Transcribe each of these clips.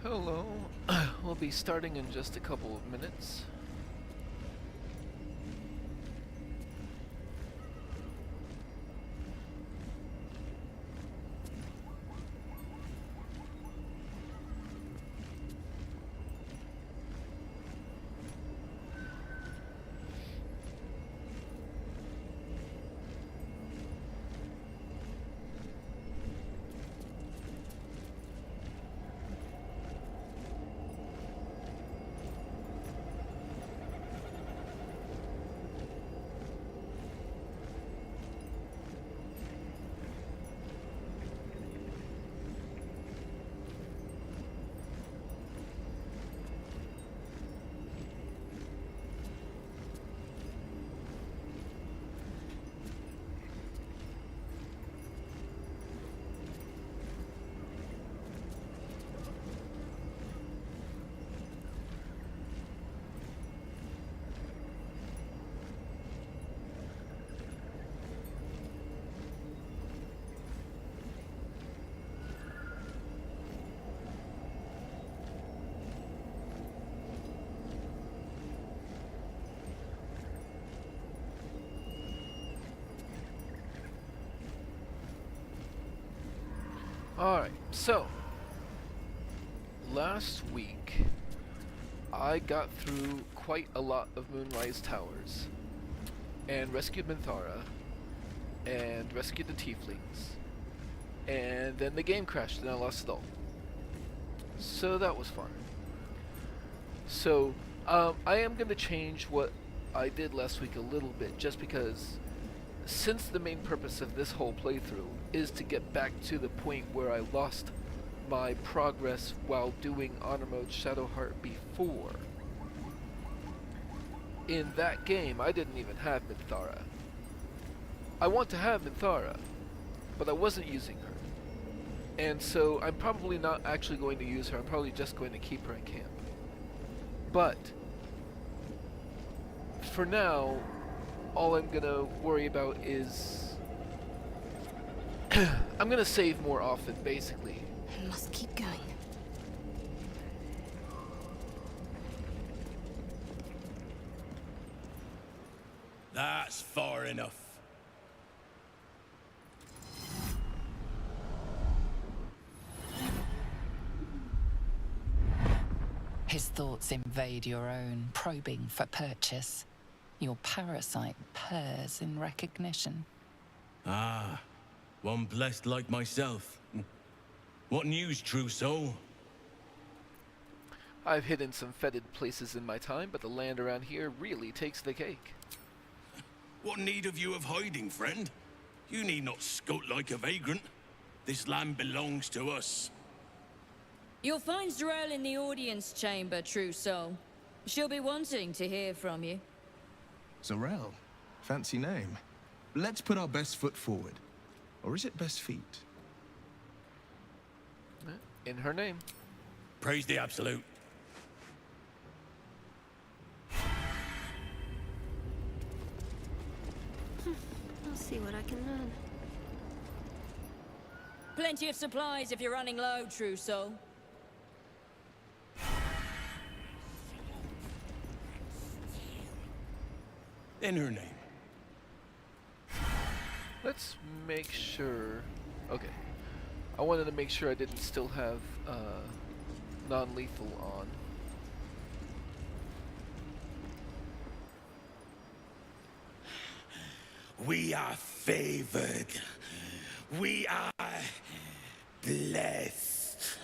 Hello. We'll be starting in just a couple of minutes. Alright, so last week I got through quite a lot of Moonrise Towers and rescued Minthara and rescued the tieflings, and then the game crashed and I lost it all. So that was fun. So I am going to change what I did last week a little bit, just because since the main purpose of this whole playthrough is to get back to the point where I lost my progress while doing Honour Mode Shadowheart before. In that game, I didn't even have Minthara. I want to have Minthara, but I wasn't using her. And so I'm probably not actually going to use her, I'm probably just going to keep her in camp. But for now, all I'm gonna worry about is I'm gonna save more often, basically. I must keep going. That's far enough. His thoughts invade your own, probing for purchase. Your parasite purrs in recognition. Ah, one blessed like myself. What news, true soul? I've hidden some fetid places in my time, but the land around here really takes the cake. What need have you of hiding, friend? You need not skulk like a vagrant. This land belongs to us. You'll find Zarel in the audience chamber, true soul. She'll be wanting to hear from you. Zarel? Fancy name. Let's put our best foot forward. Or is it best feet? In her name. Praise the Absolute. I'll see what I can learn. Plenty of supplies if you're running low, true soul. In her name. Let's make sure... Okay. I wanted to make sure I didn't still have non-lethal on. We are favored. We are blessed.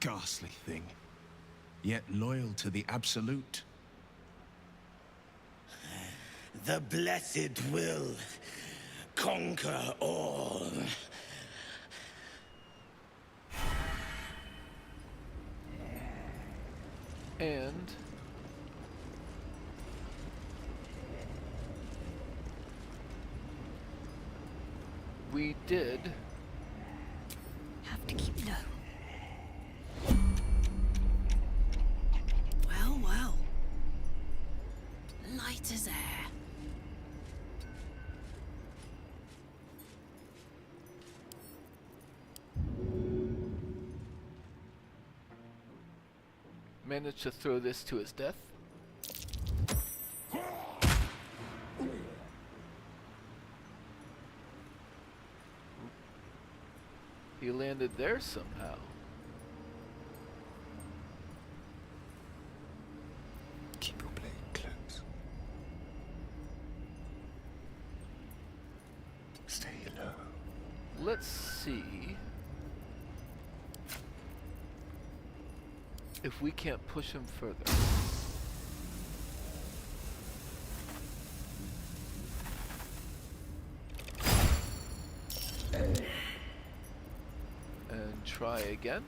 Ghastly thing. Yet loyal to the Absolute. The blessed will conquer all. And we did Have to keep low. Well, well. Light as air. Managed to throw this to his death. He landed there somehow. Keep your blade close. Stay low. Let's see if we can't push him further. And try again.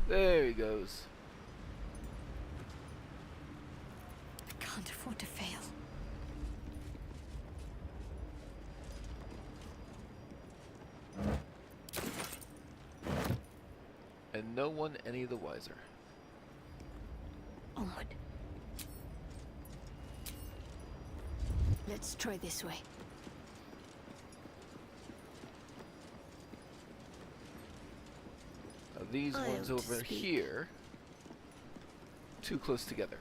There he goes. I can't afford to fail. And no one any the wiser. Onward. Let's try this way. Now these I ones ought to over speak. here, too close together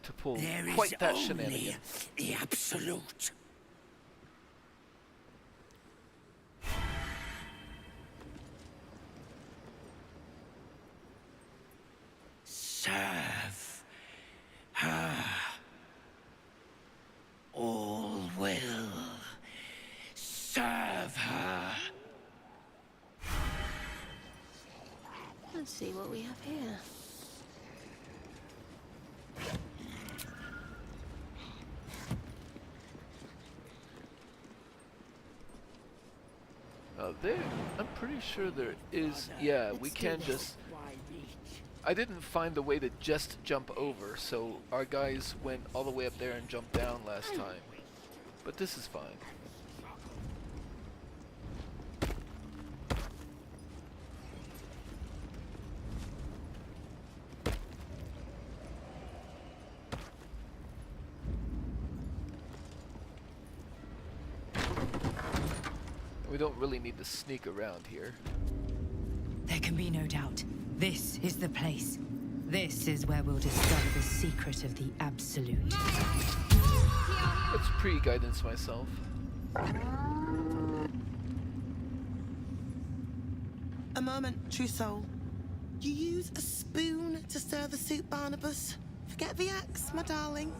to pull There is quite that only shenanigan. the absolute. Serve her. All will serve her. Let's see what we have here. There, I'm pretty sure there is. Yeah, we can just. I didn't find a way to just jump over, so our guys went all the way up there and jumped down last time. But this is fine. We don't really need to sneak around here. There can be no doubt. This is the place. This is where we'll discover the secret of the Absolute. Let's pre-guidance myself. A moment, true soul. You use a spoon to stir the soup, Barnabas. Forget the axe, my darling.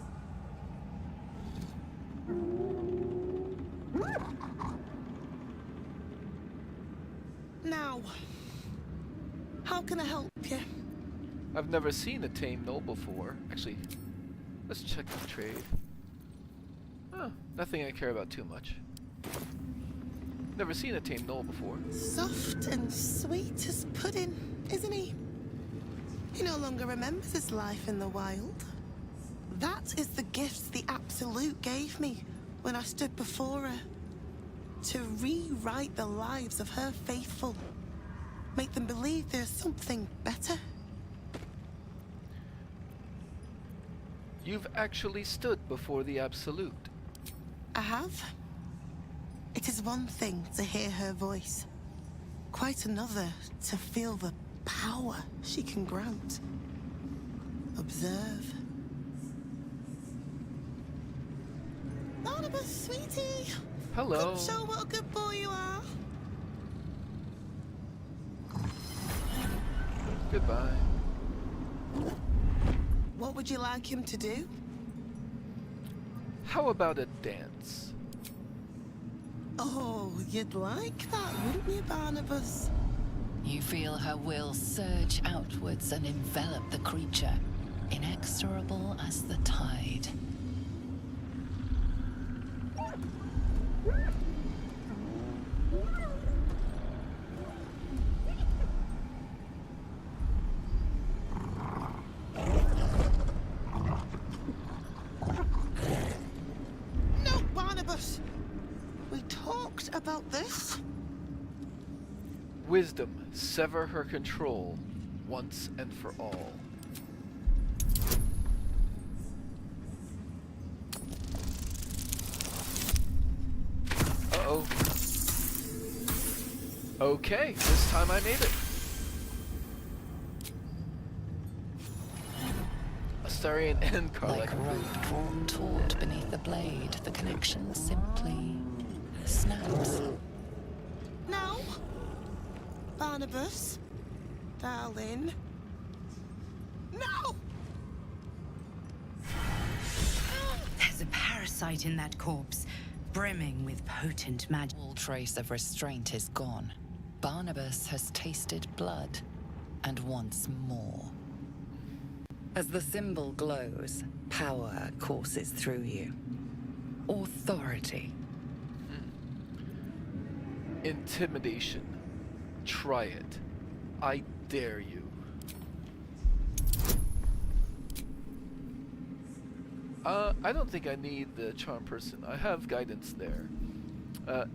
Now, how can I help you? I've never seen a tame knoll before. Actually, let's check the trade. Oh, nothing I care about too much. Never seen a tame knoll before. Soft and sweet as pudding, isn't he? He no longer remembers his life in the wild. That is the gift the Absolute gave me when I stood before her. To rewrite the lives of her faithful. Make them believe there's something better. You've actually stood before the Absolute. I have. It is one thing to hear her voice. Quite another to feel the power she can grant. Observe. Barnabas, sweetie. Hello. Come show what a good boy you are. Goodbye. What would you like him to do? How about a dance? Oh, you'd like that, wouldn't you, Barnabas? You feel her will surge outwards and envelop the creature, inexorable as the tide. No, Barnabas. We talked about this. Wisdom, sever her control once and for all. Oh. Okay, this time I made it. Astarion and Karlach. Like a rope drawn taut beneath the blade, the connection simply snaps. No. Barnabas. Darling. No! There's a parasite in that corpse, brimming with potent magic. All trace of restraint is gone. Barnabas has tasted blood, and wants more. As the symbol glows, power courses through you. Authority. Intimidation. Try it. I dare you. I don't think I need the charm person. I have guidance there.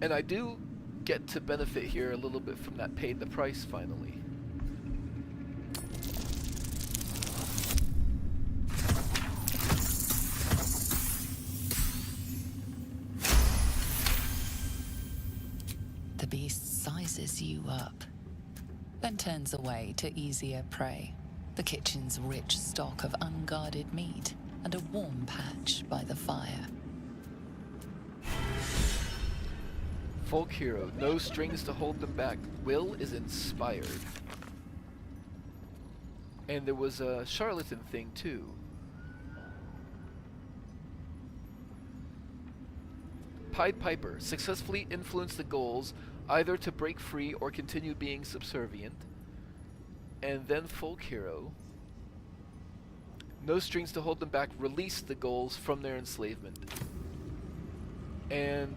And I do get to benefit here a little bit from that paid the price finally. The beast sizes you up, then turns away to easier prey. The kitchen's rich stock of unguarded meat and a warm patch by the fire. Folk hero, no strings to hold them back. Will is inspired. And there was a charlatan thing too. Pied Piper, successfully influence the goals either to break free or continue being subservient. And then Folk hero, no strings to hold them back, release the goals from their enslavement. And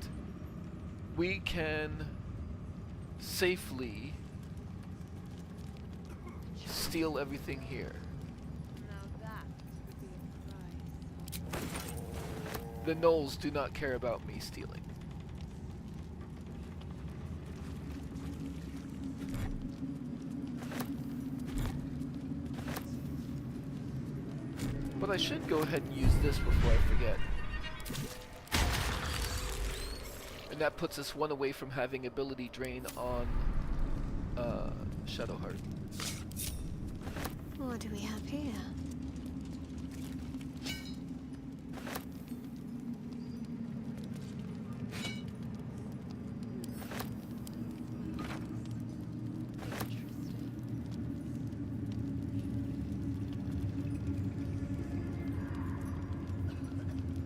we can safely steal everything here. The gnolls do not care about me stealing. But I should go ahead and use this before I forget. And that puts us one away from having ability drain on Shadowheart. What do we have here?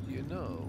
You know...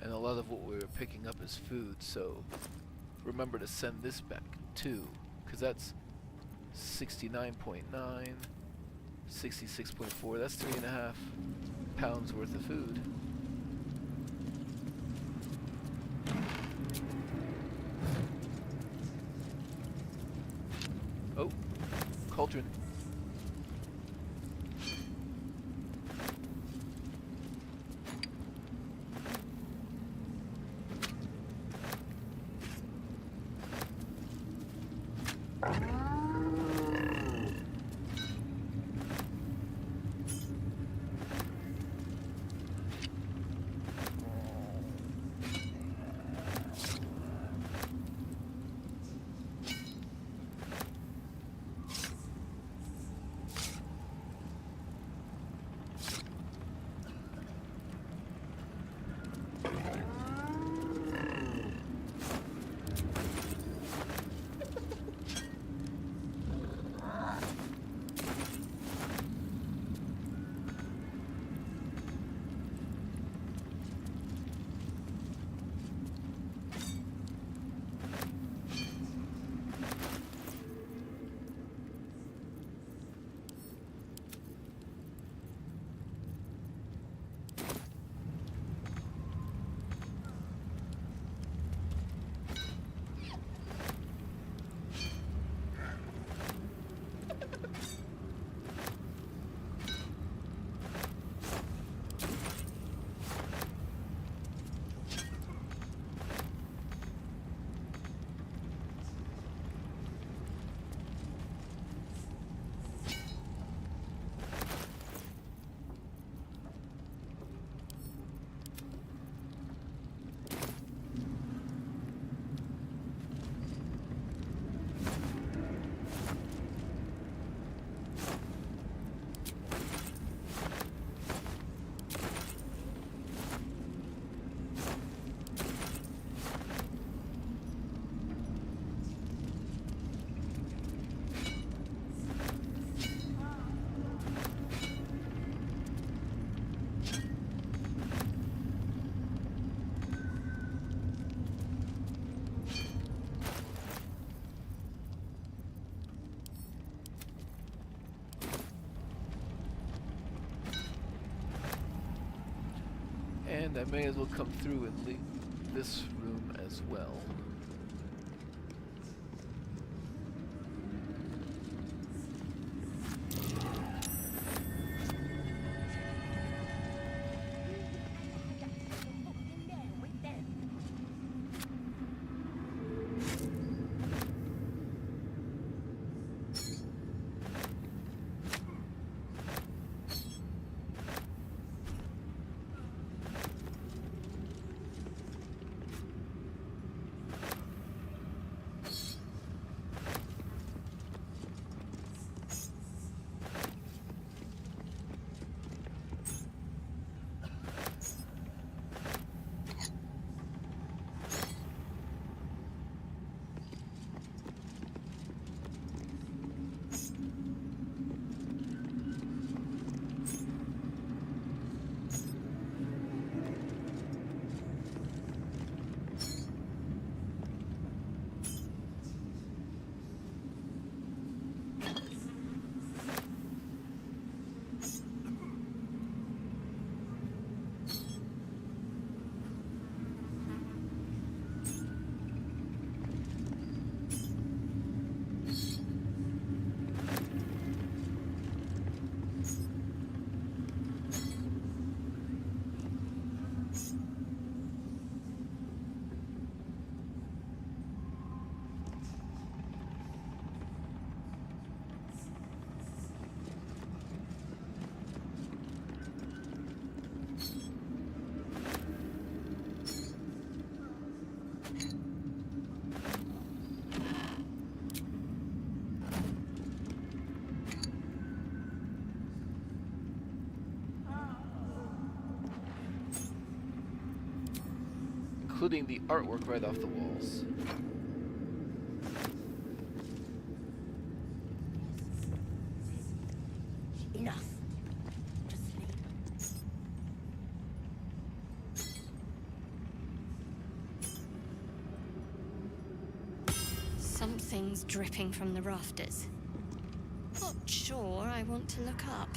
And a lot of what we were picking up is food, so remember to send this back too, because that's 69.9, 66.4, that's 3.5 pounds worth of food. Oh, cauldron. And I may as well come through and leave this room as well. Including the artwork right off the walls. Enough. Just sleep. things dripping from the rafters. Not sure I want to look up.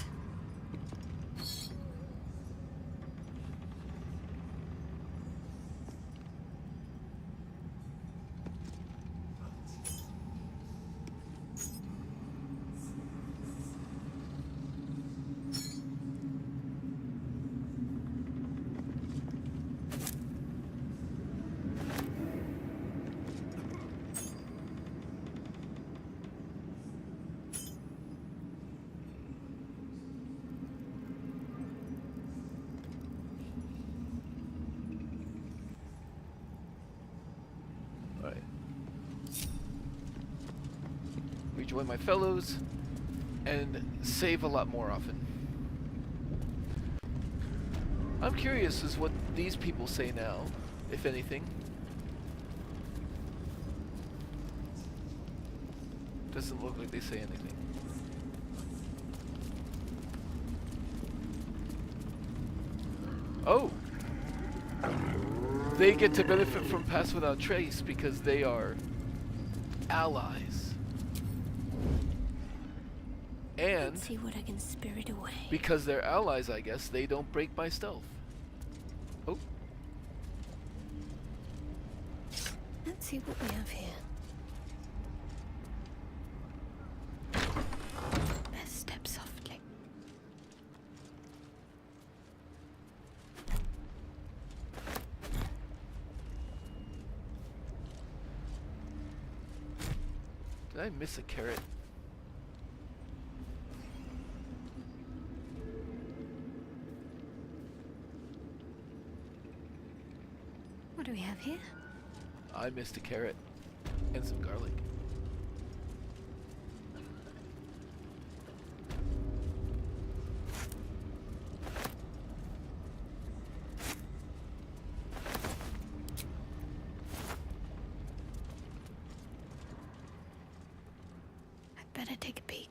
Alright. Rejoin my fellows and save a lot more often. I'm curious as what these people say now, if anything. Doesn't look like they say anything. Oh! They get to benefit from Pass Without Trace because they are allies. And Let's see what I can spirit away. because they're allies, I guess, they don't break my stealth. Oh. Let's see what we have here. Best step softly. Did I miss a carrot? What do we have here? I missed a carrot and some garlic. I'd better take a peek.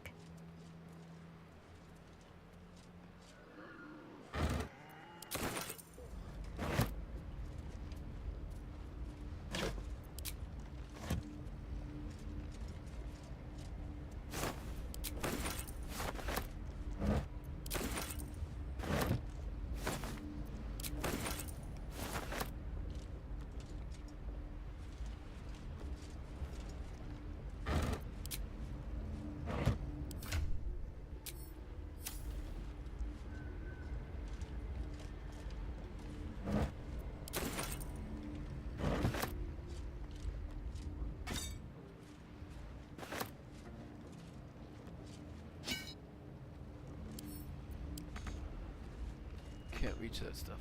Can't reach that stuff.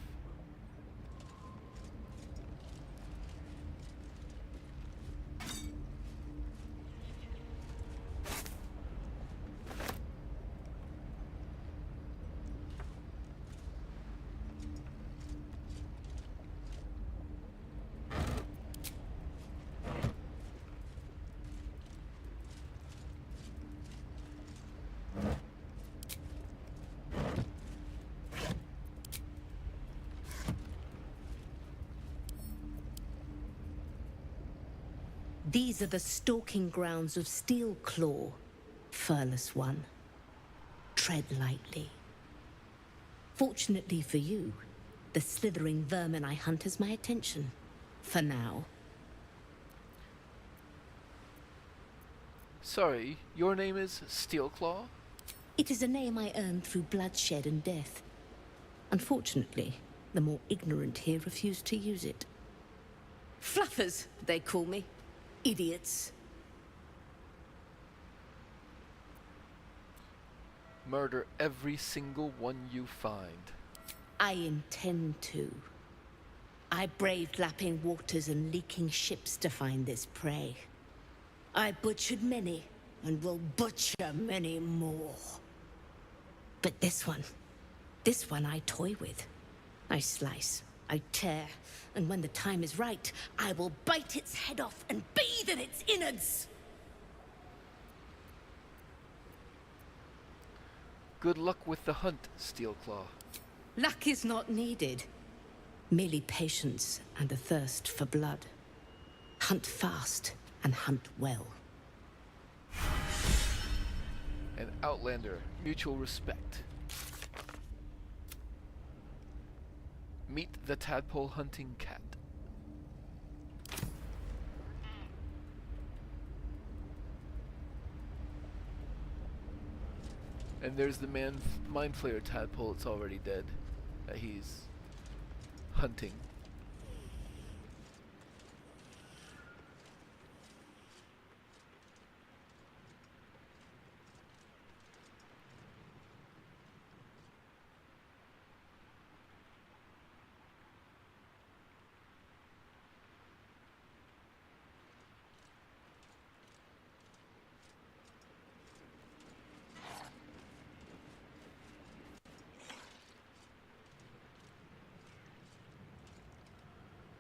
These are the stalking grounds of Steelclaw, Furless One. Tread lightly. Fortunately for you, the slithering vermin I hunt has my attention. For now. Sorry, your name is Steelclaw? It is a name I earned through bloodshed and death. Unfortunately, the more ignorant here refuse to use it. Fluffers, they call me. Idiots. Murder every single one you find. I intend to. I braved lapping waters and leaking ships to find this prey. I butchered many, and will butcher many more. But this one I toy with. I slice, I tear, and when the time is right, I will bite its head off and bathe in its innards! Good luck with the hunt, Steelclaw. Luck is not needed. Merely patience and a thirst for blood. Hunt fast and hunt well. and Outlander, mutual respect. Meet the tadpole hunting cat. And there's the mind flayer tadpole. It's already dead. That he's hunting.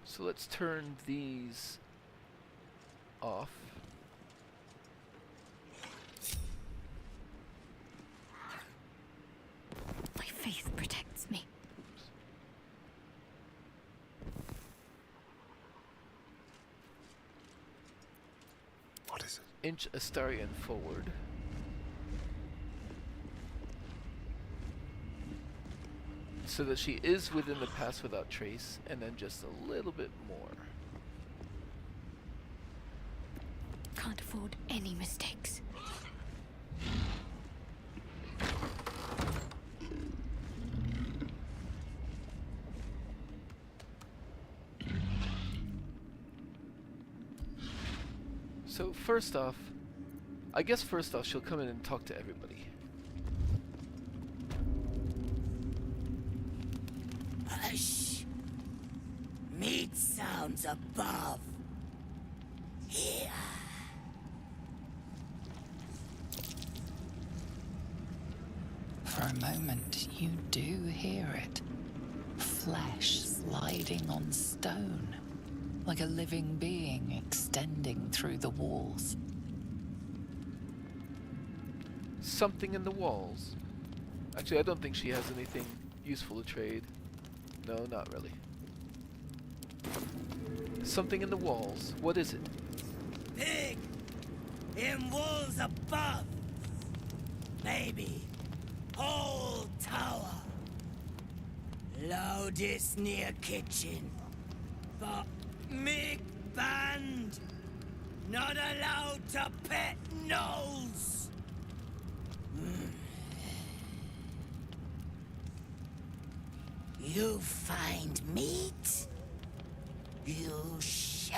So let's turn these off. My faith protects me. What is it? Inch Astarion forward. So that she is within the pass without trace, and then just a little bit more. Can't afford any mistakes. So first off, I guess first off she'll come in and talk to everybody. Hush! Meat sounds above. Here. For a moment, you do hear it. Flesh sliding on stone, like a living being extending through the walls. Something in the walls. Actually, I don't think she has anything useful to trade. No, not really. Something in the walls. What is it? Pig! In walls above! Maybe. Whole tower. Loudest near kitchen. But Mig banned. Not allowed to pet gnolls. You find meat? You share.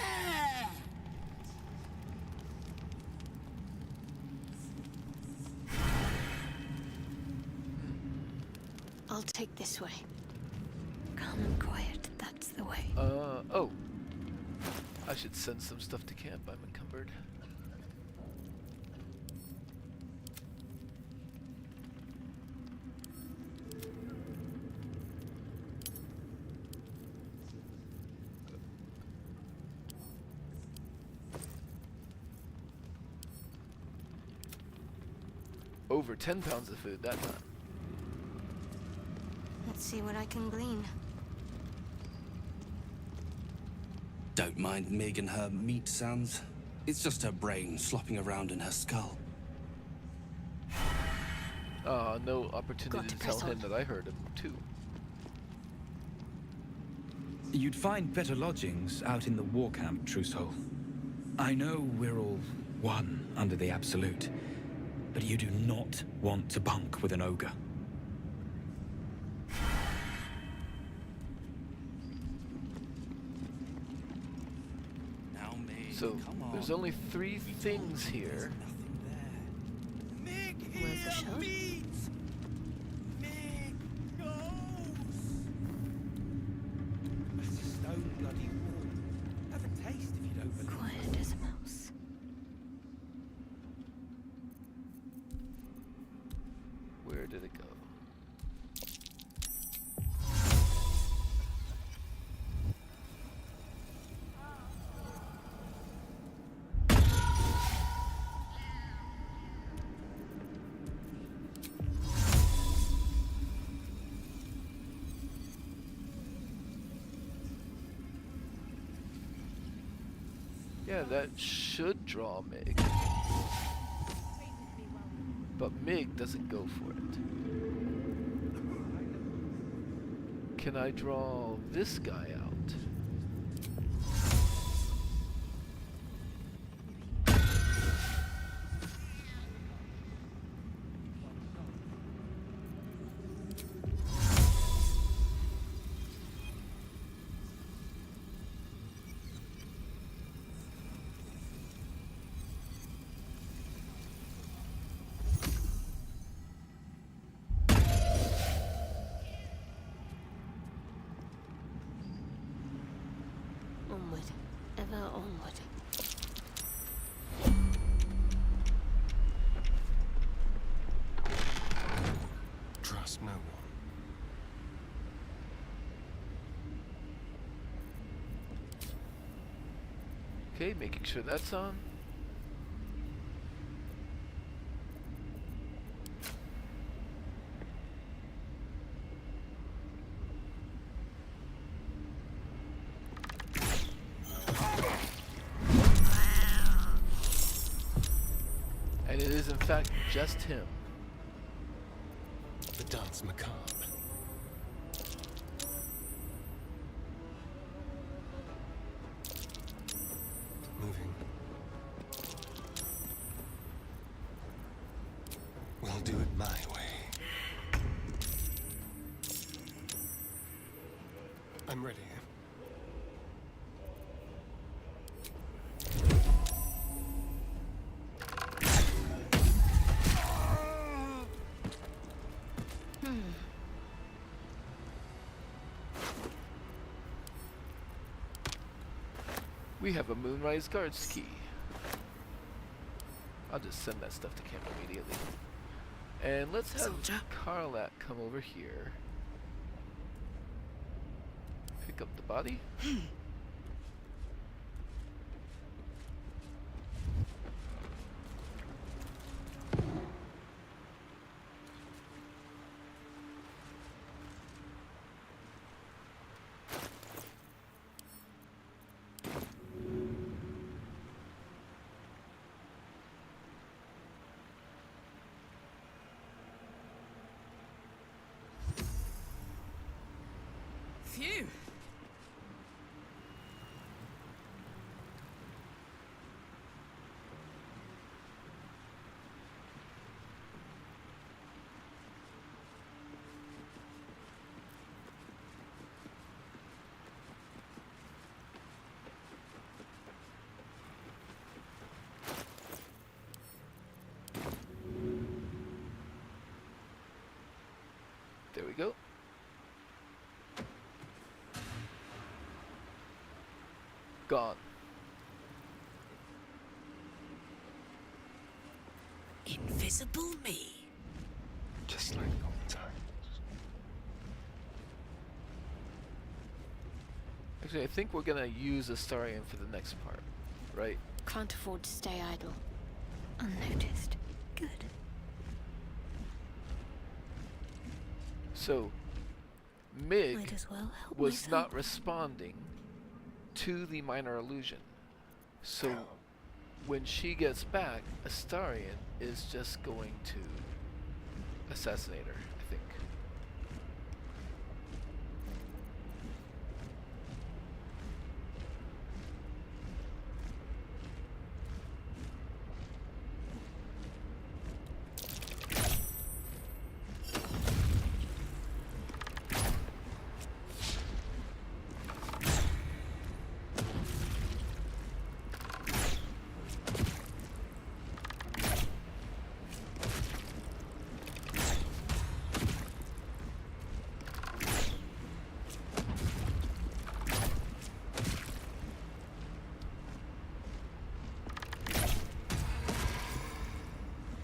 I'll take this way. Calm and quiet, that's the way. Oh. I should send some stuff to camp. I'm encumbered. Over 10 pounds of food that time. Let's see what I can glean. Don't mind Mig and her meat sounds. It's just her brain slopping around in her skull. No opportunity to tell him that I heard him, too. You'd find better lodgings out in the war camp, True Soul. I know we're all one under the Absolute, but you do not want to bunk with an ogre. Now, Mig, So, come on. there's only 3 things here. Mig, Worth a here, shot. meat! Mig goes! That's a stone bloody wall. Have a taste if you don't believe. Quiet as a mouse. Where did it go? Yeah, that should draw Mig. But Mig doesn't go for it. Can I draw this guy out? Onward, ever onward. Trust no one. Okay, making sure that's on. And it is in fact just him. The dance macabre. Moving. We'll do it my way. I'm ready. We have a Moonrise Guards key. I'll just send that stuff to camp immediately. And let's have Karlak come over here. Pick up the body. Phew. There we go. Gone. Invisible me. Just like old times. Actually, I think we're gonna use Astarion for the next part, right? Can't afford to stay idle. Unnoticed. Good. So, Mig Might as well help was myself. not responding to the minor illusion. So, when she gets back, Astarion is just going to assassinate her, I think.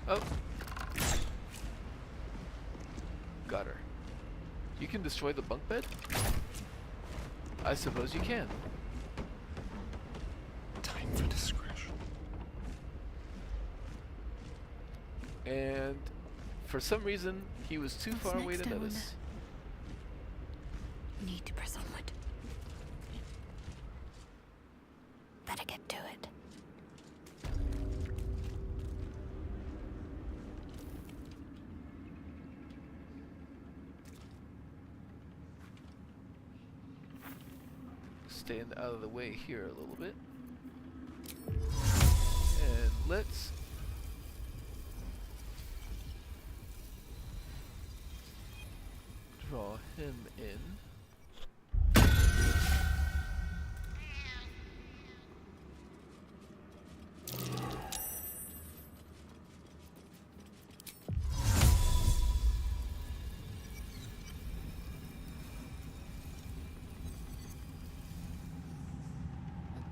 Oh. Got her. You can destroy the bunk bed? I suppose you can. Time for discretion. And for some reason, he was too far away to notice. Need to press onward. Better get to it. staying out of the way here a little bit. And let's draw him in.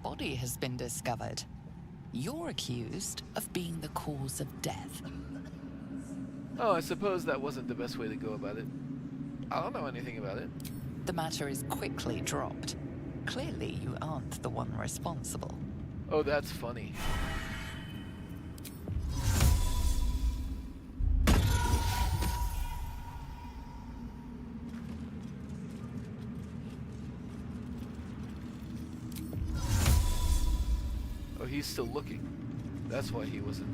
Body has been discovered. You're accused of being the cause of death. Oh, I suppose that wasn't the best way to go about it. I don't know anything about it. The matter is quickly dropped. Clearly, you aren't the one responsible. Oh, that's funny. Oh, he's still looking. That's why he wasn't.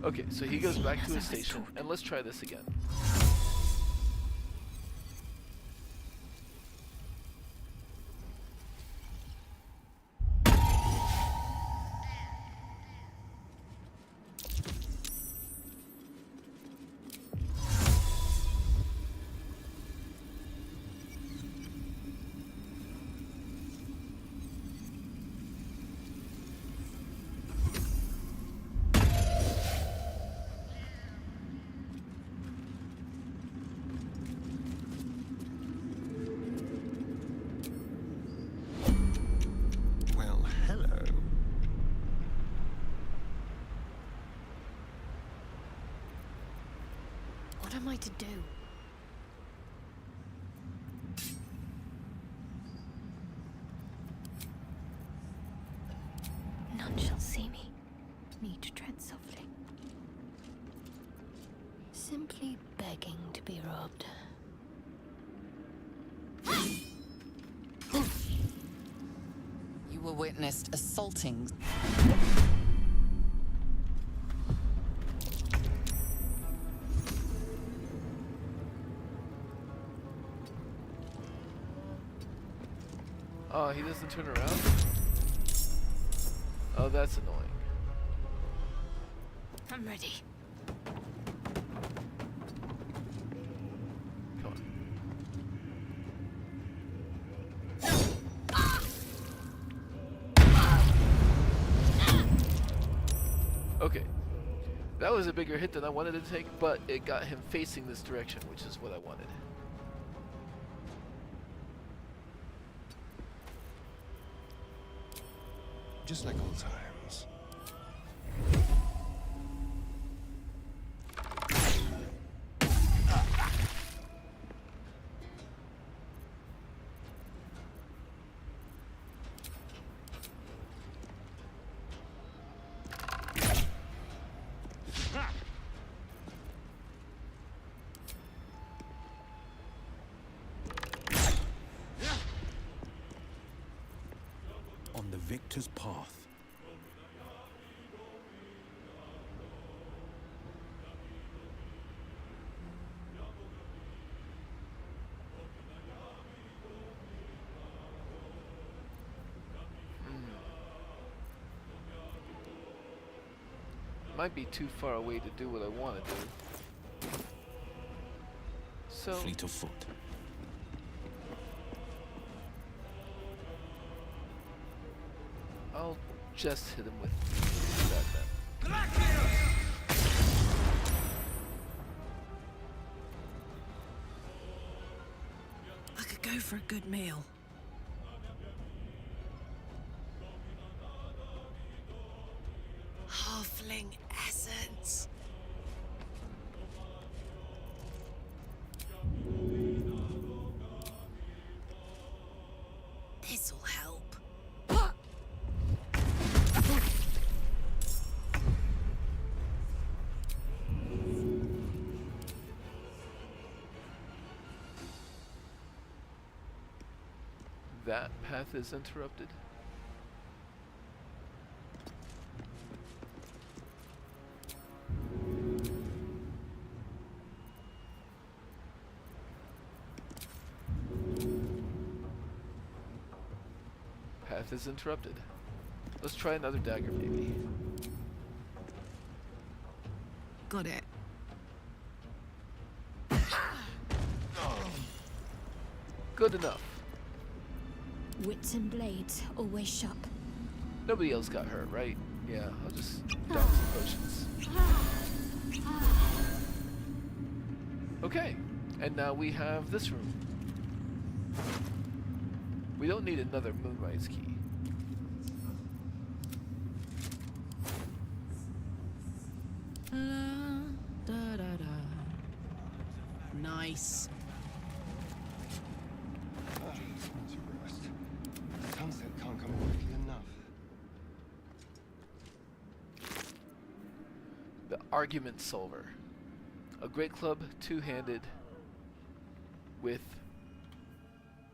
Okay, so he goes back to his station, and let's try this again. Well, hello. What am I to do? None shall see me. Need to tread softly. Simply begging to be robbed. You were witnessed assaulting. Oh, he doesn't turn around? Oh, that's annoying. I'm ready. Come on. Okay. That was a bigger hit than I wanted to take, but it got him facing this direction, which is what I wanted. Just like old times. On the victor's path. Might be too far away to do what I want to do. So Fleet of foot. I'll just hit him with that then. I could go for a good meal. Halfling essence. This'll help. That path is interrupted. path is interrupted. Let's try another dagger, maybe. Got it. Good enough. Wits and blades, always sharp. Nobody else got hurt, right? Yeah, I'll just down some potions. Okay, and now we have this room. We don't need another Moonrise key. Nice. Sunset can't come quickly enough. The Argument Solver. A great club, two-handed, with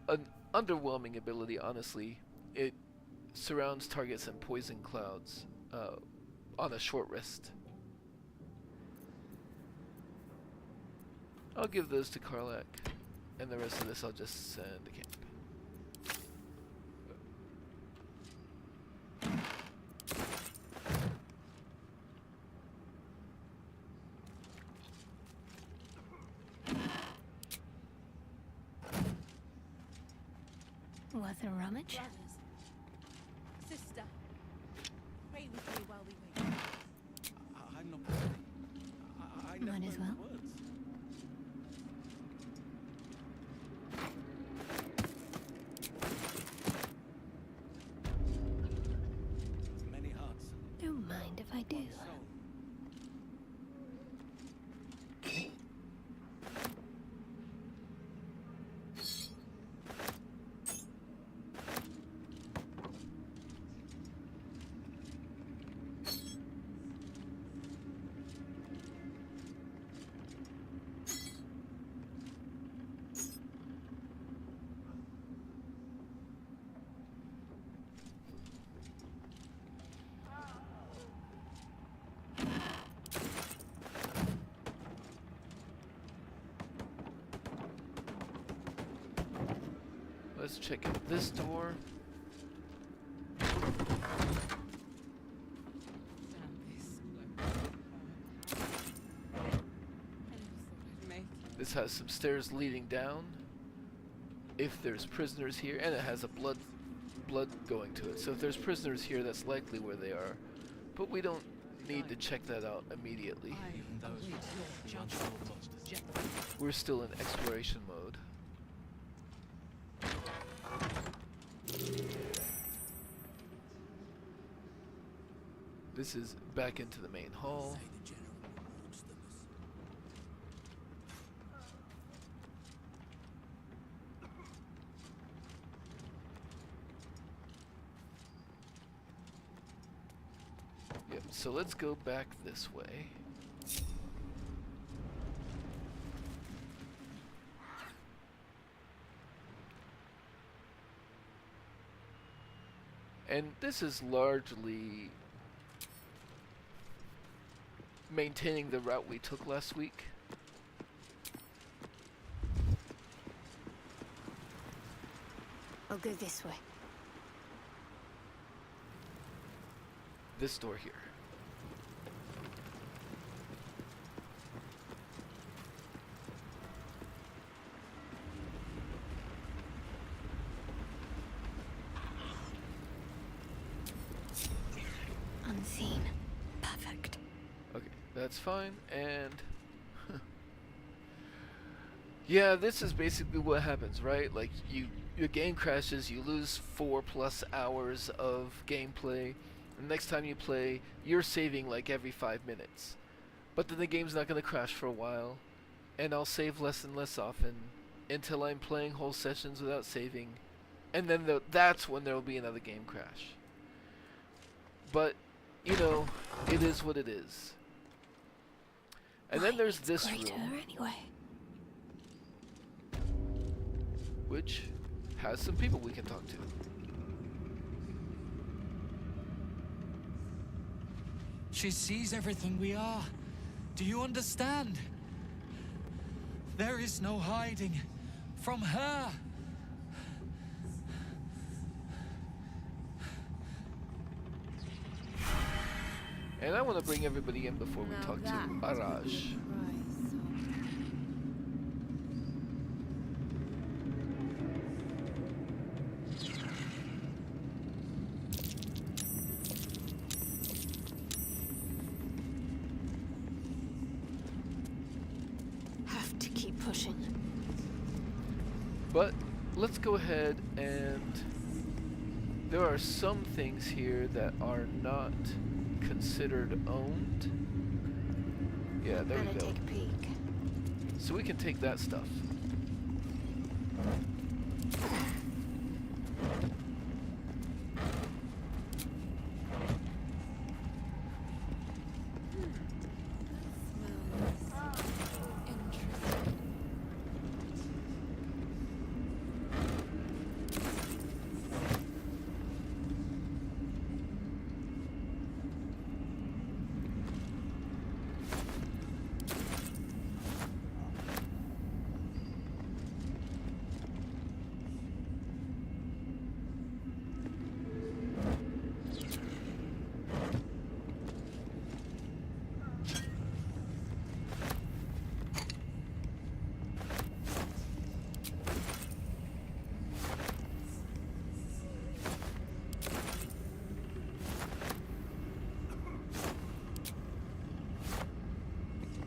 an underwhelming ability, honestly. It surrounds targets in poison clouds on a short rest. I'll give those to Karlak, and the rest of this I'll just send to camp. Worth a rummage? Sister, pray with me while we wait. I'm not. I Might as well. words. Many hearts. Don't mind if I do. Let's check out this door. This has some stairs leading down. If there's prisoners here, and it has a blood going to it. So if there's prisoners here, that's likely where they are. But we don't need to check that out immediately. We're still in exploration mode. This is back into the main hall. Yep, so let's go back this way. And this is largely maintaining the route we took last week. I'll go this way. This door here. Unseen. Perfect. Okay, that's fine, and yeah, this is basically what happens, right? Like, your game crashes, you lose 4+ hours of gameplay. The next time you play, you're saving like every 5 minutes. But then the game's not going to crash for a while, and I'll save less and less often until I'm playing whole sessions without saving, and then that's when there will be another game crash. But, you know, it is what it is. And then there's this room, Anyway. which has some people we can talk to. She sees everything we are. Do you understand? There is no hiding from her. And I want to bring everybody in before we Now talk to that would be Araj. a Have to keep pushing. But let's go ahead and there are some things here that are not considered owned. Yeah, there we Better go. take a peek. So we can take that stuff.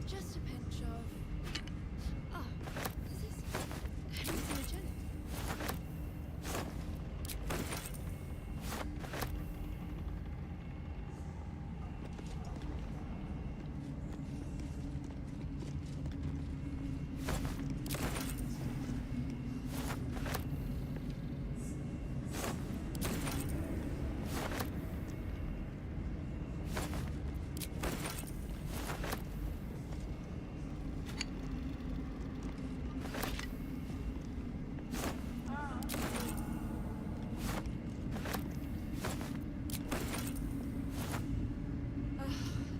just a pinch of. Oh, is this hallucinogenic?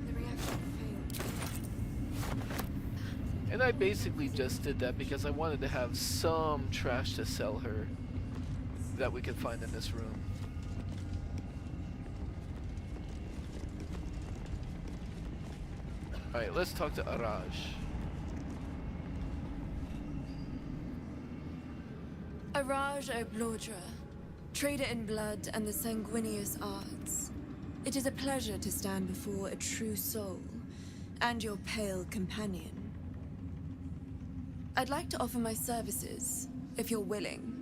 The reaction failed. And I basically just did that because I wanted to have some trash to sell her that we could find in this room. Alright, let's talk to Araj. Araj Oblodra, trader in blood and the sanguineous arts. It is a pleasure to stand before a true soul and your pale companion. I'd like to offer my services, if you're willing.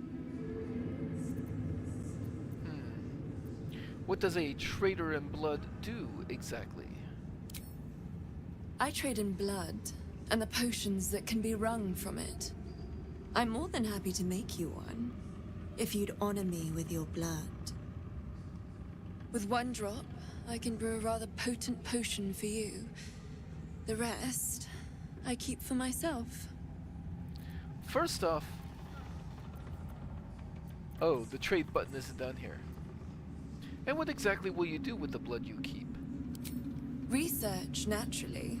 What does a trader in blood do exactly? I trade in blood and the potions that can be wrung from it. I'm more than happy to make you one, if you'd honor me with your blood. With one drop, I can brew a rather potent potion for you. The rest, I keep for myself. First off... Oh, the trade button isn't down here. And what exactly will you do with the blood you keep? Research, naturally.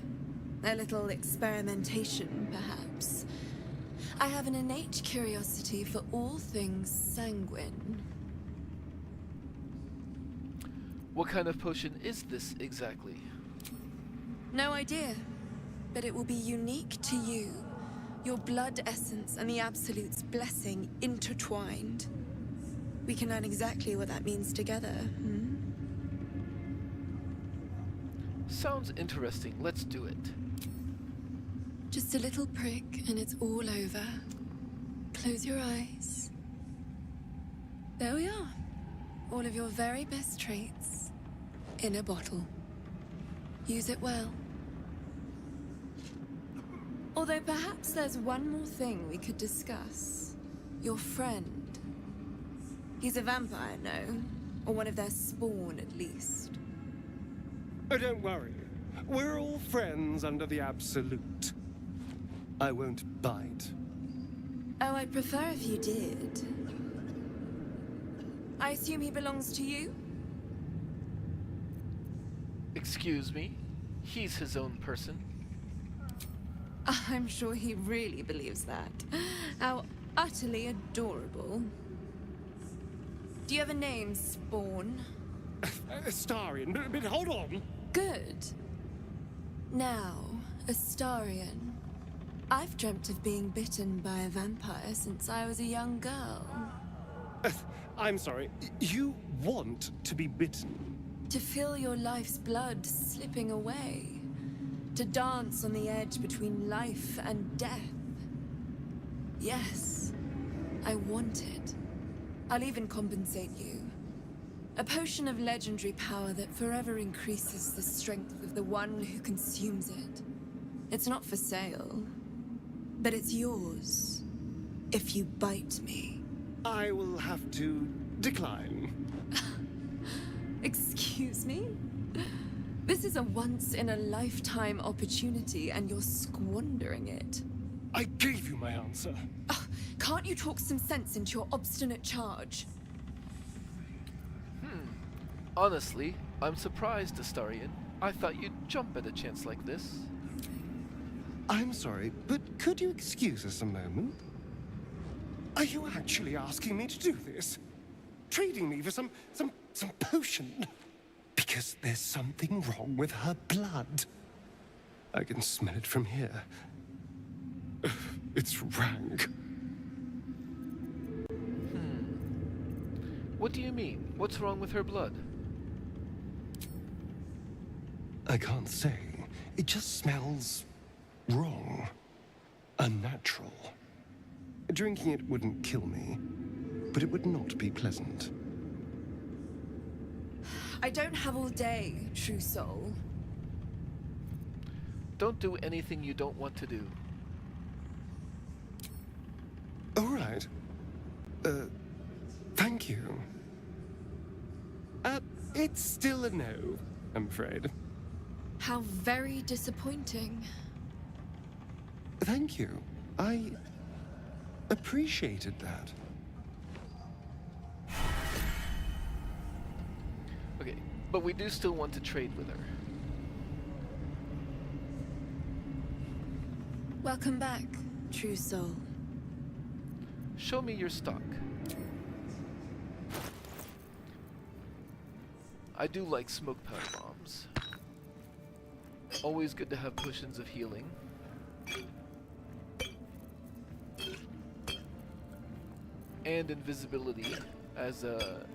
A little experimentation, perhaps. I have an innate curiosity for all things sanguine. What kind of potion is this exactly? No idea, but it will be unique to you. Your blood essence and the Absolute's blessing intertwined. We can learn exactly what that means together, hmm? Sounds interesting. Let's do it. Just a little prick and it's all over. Close your eyes. There we are. All of your very best traits in a bottle. Use it well. Although perhaps there's one more thing we could discuss. Your friend. He's a vampire, no? Or one of their spawn, at least. Oh, don't worry. We're all friends under the Absolute. I won't bite. Oh, I'd prefer if you did. I assume he belongs to you? Excuse me? He's his own person. I'm sure he really believes that. How utterly adorable. Do you have a name, Spawn? Starian, but hold on. Good. Now, Astarion. I've dreamt of being bitten by a vampire since I was a young girl. I'm sorry, you want to be bitten? To feel your life's blood slipping away. To dance on the edge between life and death. Yes, I want it. I'll even compensate you. A potion of legendary power that forever increases the strength of the one who consumes it. It's not for sale, but it's yours if you bite me. I will have to decline. Excuse me? This is a once-in-a-lifetime opportunity, and you're squandering it. I gave you my answer. Can't you talk some sense into your obstinate charge? Honestly, I'm surprised, Astarion. I thought you'd jump at a chance like this. I'm sorry, but could you excuse us a moment? Are you actually asking me to do this? Trading me for some potion? Because there's something wrong with her blood. I can smell it from here. It's rank. What do you mean? What's wrong with her blood? I can't say. It just smells wrong. Unnatural. Drinking it wouldn't kill me, but it would not be pleasant. I don't have all day, true soul. Don't do anything you don't want to do. All right. Thank you. It's still a no, I'm afraid. How very disappointing. Thank you. I appreciated that. Okay, but we do still want to trade with her. Welcome back, true soul. Show me your stock. I do like smoke powder bombs. Always good to have potions of healing. And invisibility as a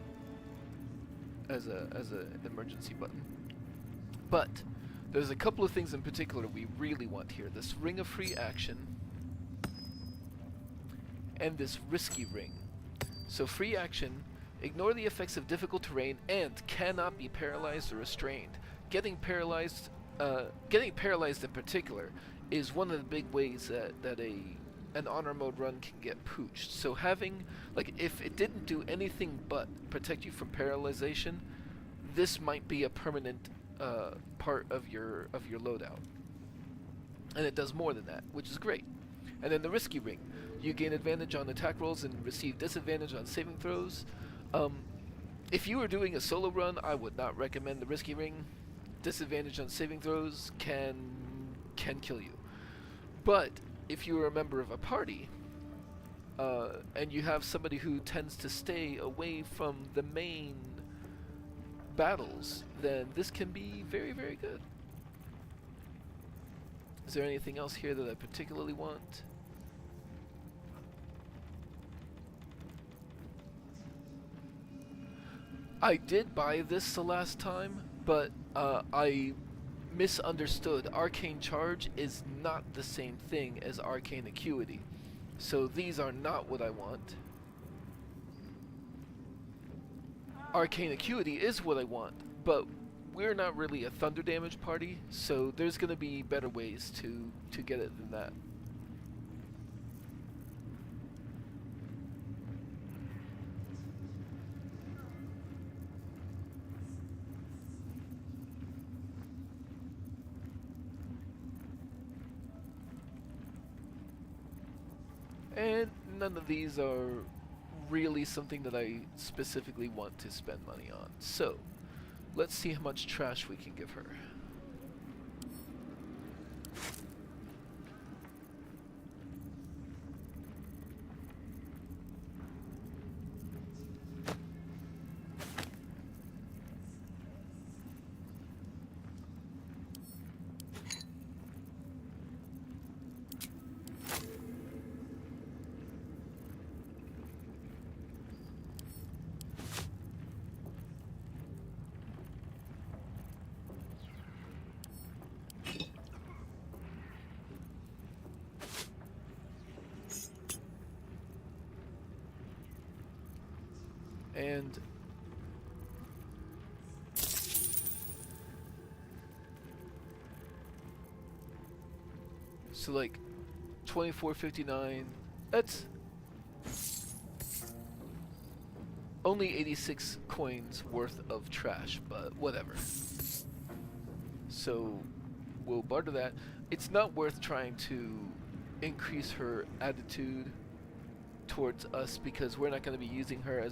emergency button. But there's a couple of things in particular we really want here. This ring of free action and this risky ring. So free action, ignore the effects of difficult terrain and cannot be paralyzed or restrained. Getting paralyzed in particular is one of the big ways that an honor mode run can get pooched. So having, like, if it didn't do anything but protect you from paralyzation, this might be a permanent part of your loadout. And it does more than that, which is great. And then the risky ring. You gain advantage on attack rolls and receive disadvantage on saving throws. If you were doing a solo run, I would not recommend the risky ring. Disadvantage on saving throws can kill you. But if you are a member of a party, and you have somebody who tends to stay away from the main battles, then this can be very, very good. Is there anything else here that I particularly want? I did buy this the last time, but I misunderstood. Arcane Charge is not the same thing as Arcane Acuity. So these are not what I want. Arcane Acuity is what I want, but we're not really a thunder damage party, so there's going to be better ways to get it than that. And none of these are really something that I specifically want to spend money on. So, let's see how much trash we can give her. And so like 24.59. That's only 86 coins worth of trash, but whatever. So we'll barter that. It's not worth trying to increase her attitude towards us because we're not going to be using her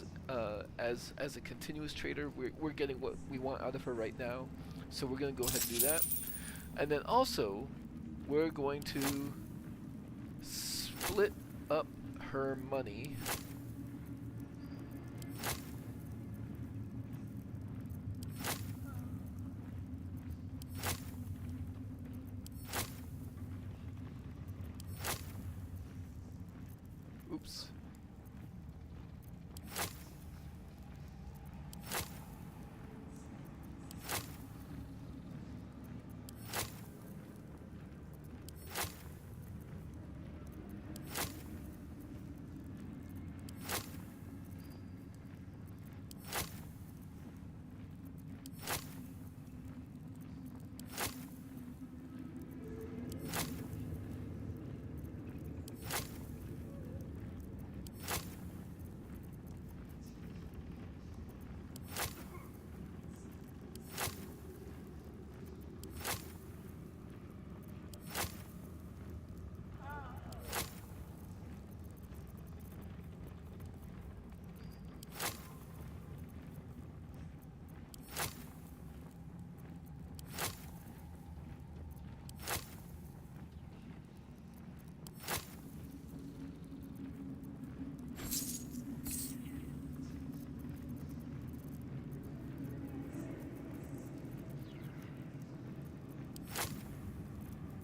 as a continuous trader. We're getting what we want out of her right now, so we're going to go ahead and do that. And then also we're going to split up her money. Oops.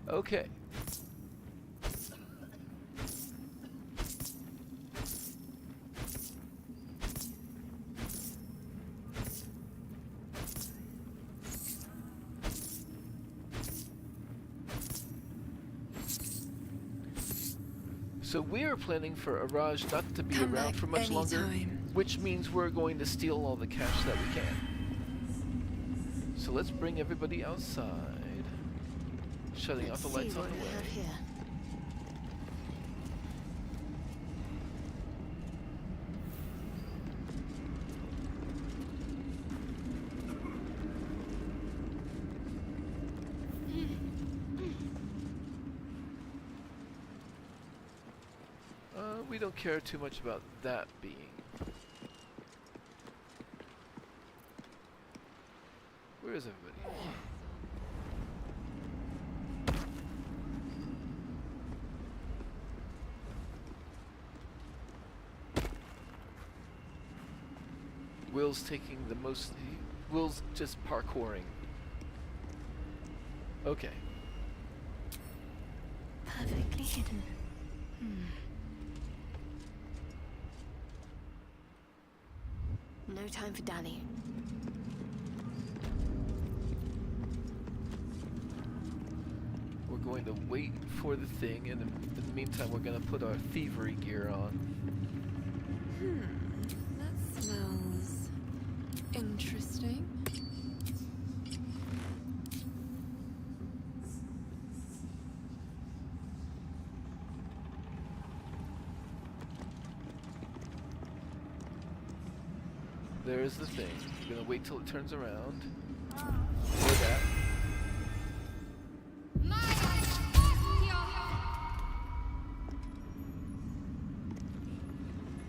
Okay. So we are planning for Araj not to be around for much longer, which means we're going to steal all the cash that we can. So let's bring everybody outside. Shutting off the lights on the way. We don't care too much about that being. Where is everybody? Will's taking the most. Will's just parkouring. Okay. Perfectly hidden. No time for dallying. We're going to wait for the thing, and in the meantime, we're going to put our thievery gear on. That smells interesting. There's the thing. We're going to wait till it turns around. For that.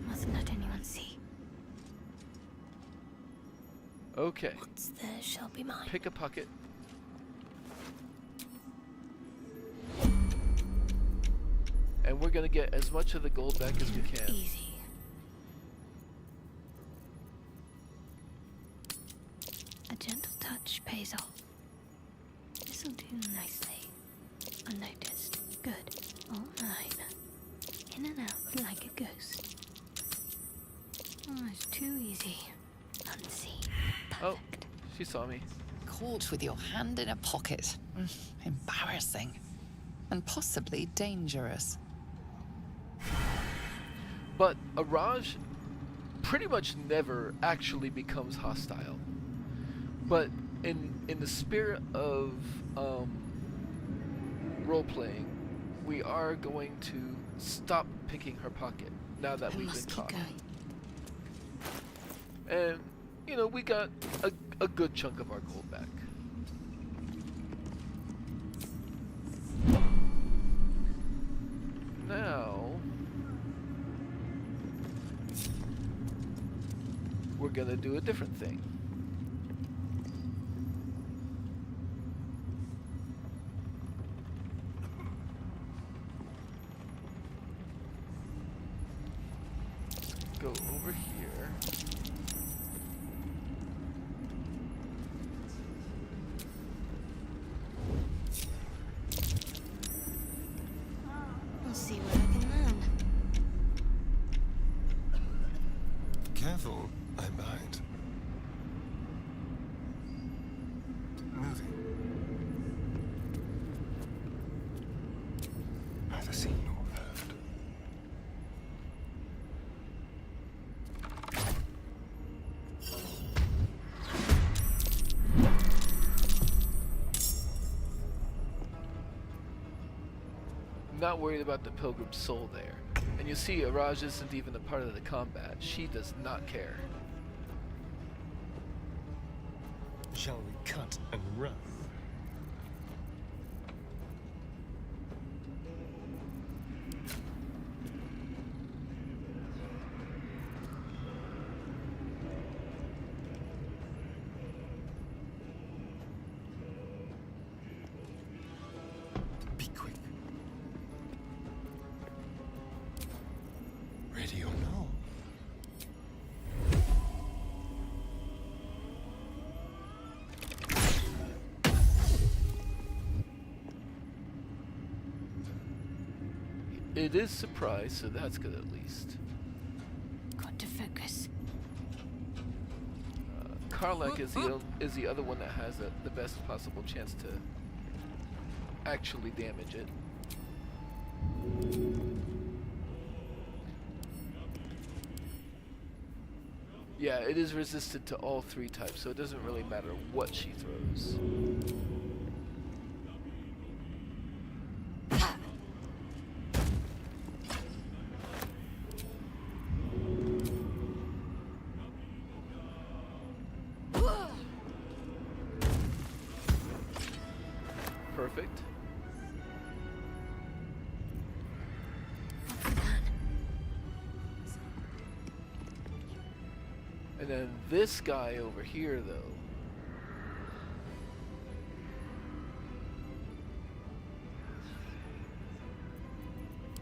Mustn't let anyone see. Okay. What's there shall be mine. Pick a pocket. And we're going to get as much of the gold back as we can. Easy. A gentle touch pays off. This'll do nicely. Unnoticed. Good. All mine. In and out like a ghost. Almost too easy. Unseen. Perfect. Oh, she saw me. Caught with your hand in a pocket. Embarrassing. And possibly dangerous. But Araj pretty much never actually becomes hostile. But in the spirit of role-playing, we are going to stop picking her pocket now that we've been caught. And, you know, we got a good chunk of our gold back. Now, we're gonna do a different thing. Go over here. I'll see what I can learn. Careful, I bite. Moving. Neither seen nor heard. Not worried about the pilgrim's soul there. And you see, Araj isn't even a part of the combat. She does not care. Shall we cut and run? Be quick. Ready or not? It is surprise, so that's good at least. Got to focus. Karlach is the other one that has the best possible chance to actually damage it. Yeah, it is resistant to all 3 types, so it doesn't really matter what she throws. Perfect. And then this guy over here, though.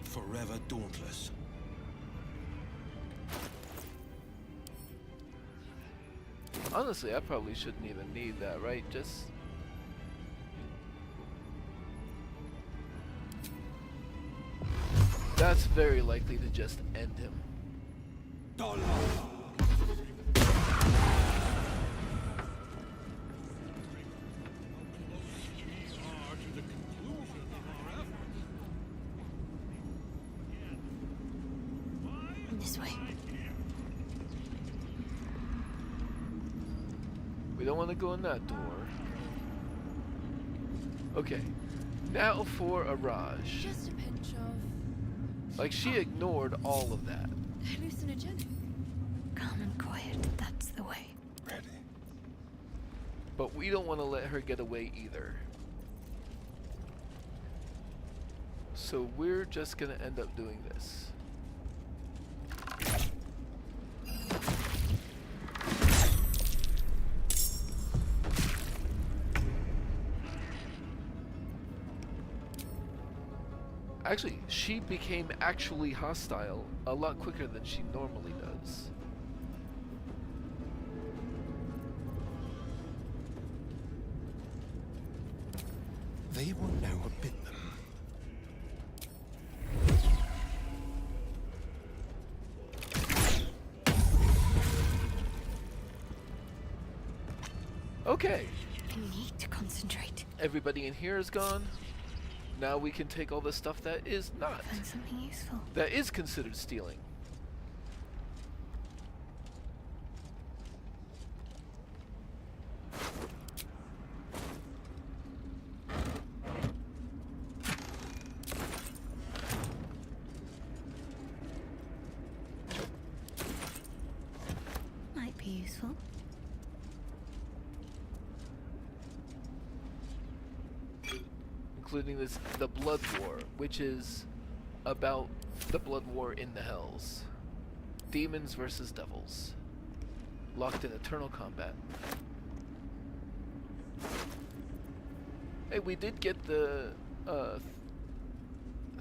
Forever dauntless. Honestly, I probably shouldn't even need that, right? Just... That's very likely to just end him. This way. We don't want to go in that door. Okay. Now for Araj. Just a pinch of Like, she ignored all of that. hallucinogenic. Calm and quiet, that's the way. Ready. But we don't want to let her get away either. So we're just gonna end up doing this. Actually, she became actually hostile a lot quicker than she normally does. They will know what bit them. Okay. I need to concentrate. Everybody in here is gone. Now we can take all the stuff that is not. Find something useful. That is considered stealing. including the Blood War, which is about the Blood War in the Hells. Demons versus devils. Locked in eternal combat. Hey, we did get the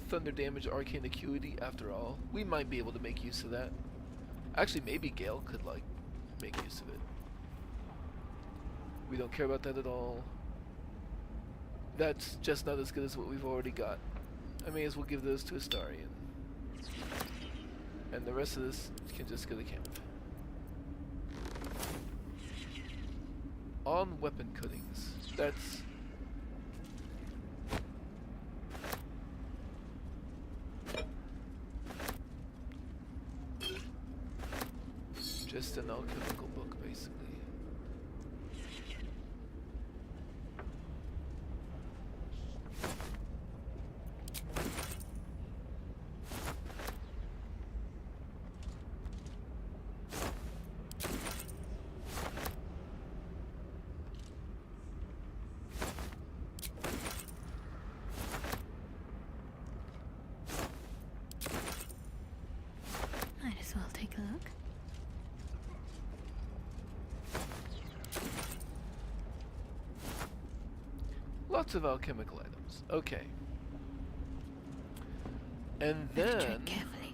Thunder Damage Arcane Acuity after all. We might be able to make use of that. Actually, maybe Gale could, like, make use of it. We don't care about that at all. That's just not as good as what we've already got. I may as well give those to Astarion. And the rest of this can just go to camp. On weapon cuttings. That's... just an alchemical book, basically. Might as well take a look. Lots of alchemical items. Okay. And then... tread carefully.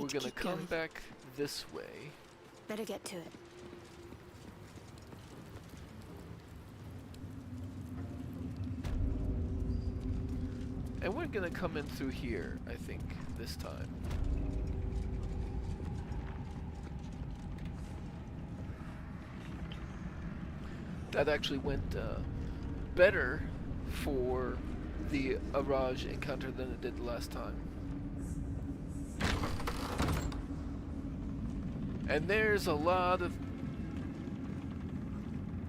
we're gonna come back this way. Better get to it. And we're gonna come in through here, I think, this time. That actually went better for the Araj encounter than it did the last time. And there's a lot of...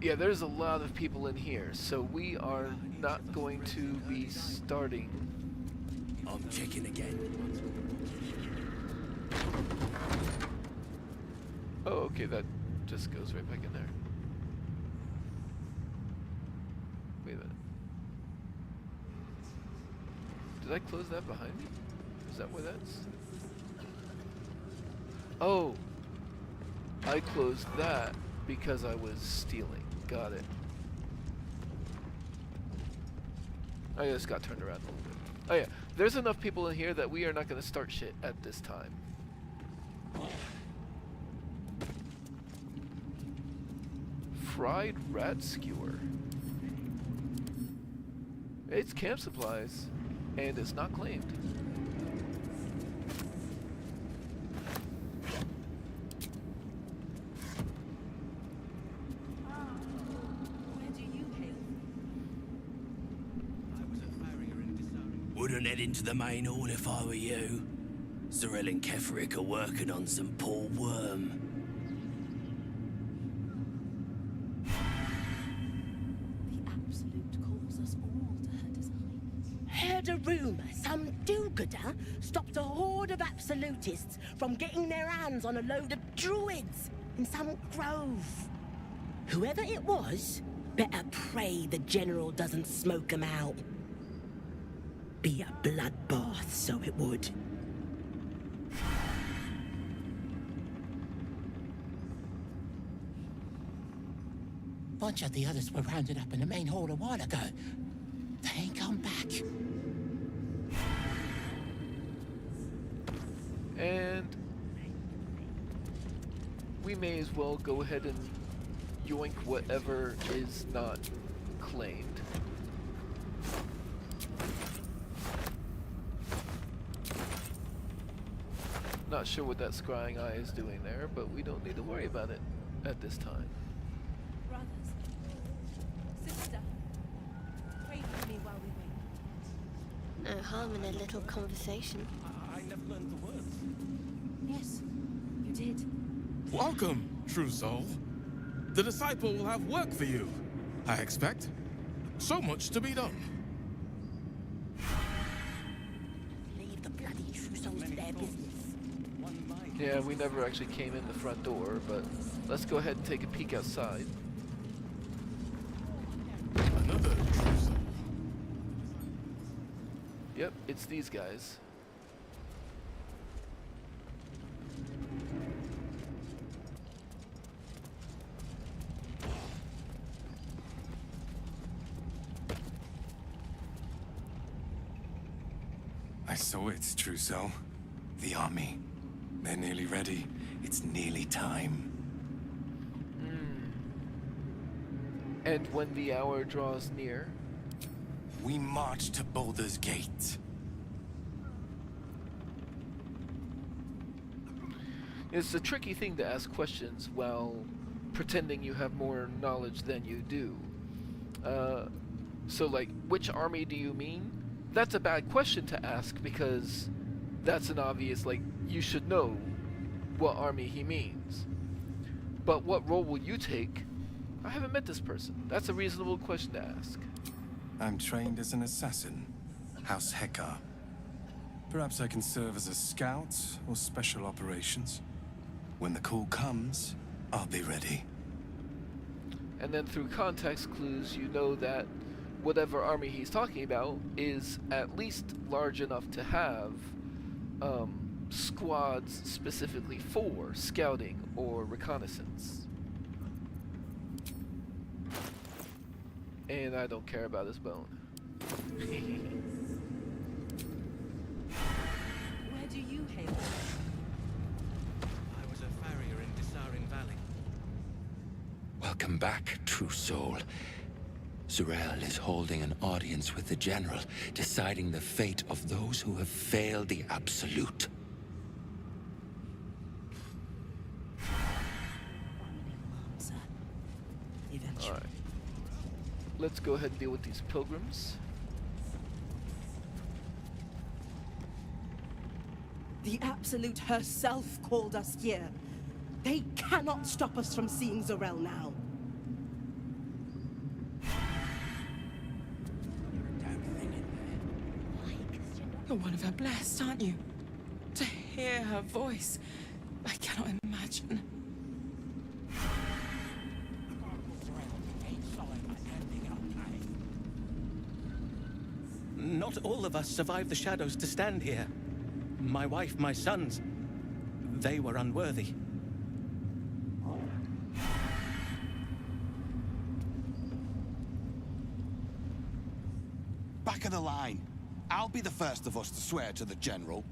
yeah, there's a lot of people in here, so we are not going to be starting... I'm checking again. Oh, okay, that just goes right back in there. Wait a minute. Did I close that behind me? Is that where that's... oh! I closed that because I was stealing. Got it. I just got turned around a little bit. Oh yeah, there's enough people in here that we are not going to start shit at this time. Fried rat skewer. It's camp supplies, and it's not claimed. Wouldn't head into the main hall if I were you. Sorel and Keferic are working on some poor worm. The Absolute calls us all to her design. Heard a rumor some do-gooder stopped a horde of Absolutists from getting their hands on a load of druids in some grove. Whoever it was, better pray the general doesn't smoke 'em out. Be a bloodbath, so it would. Bunch of the others were rounded up in the main hall a while ago. They ain't come back. And we may as well go ahead and yoink whatever is not claimed. Not sure what that scrying eye is doing there, but we don't need to worry about it at this time. Brothers, sister, pray for me while we wait. No harm in a little conversation. I never learned the words. Yes, you did. Welcome, true soul. The disciple will have work for you, I expect. So much to be done. Leave the bloody true souls to their business. Yeah, we never actually came in the front door, but let's go ahead and take a peek outside. Another trousseau. Yep, it's these guys. I saw it, trousseau. The army. They're nearly ready. It's nearly time. And when the hour draws near, we march to Baldur's Gate. It's a tricky thing to ask questions while pretending you have more knowledge than you do. So like, which army do you mean? That's a bad question to ask because that's an obvious, like, you should know what army he means. But what role will you take? I haven't met this person. That's a reasonable question to ask. I'm trained as an assassin. House Hekar. Perhaps I can serve as a scout or special operations. When the call comes, I'll be ready. And then through context clues, you know that whatever army he's talking about is at least large enough to have squads specifically for scouting or reconnaissance. And I don't care about his bone. Where do you hail from? I was a farrier in Dissaring Valley. Welcome back, true soul. Zurel is holding an audience with the General, deciding the fate of those who have failed the Absolute. Alright. Let's go ahead and deal with these pilgrims. The Absolute herself called us here. They cannot stop us from seeing Zurel now. You're one of her blessed, aren't you? To hear her voice, I cannot imagine. Not all of us survived the shadows to stand here. My wife, my sons, they were unworthy. Back of the line. I'll be the first of us to swear to the General.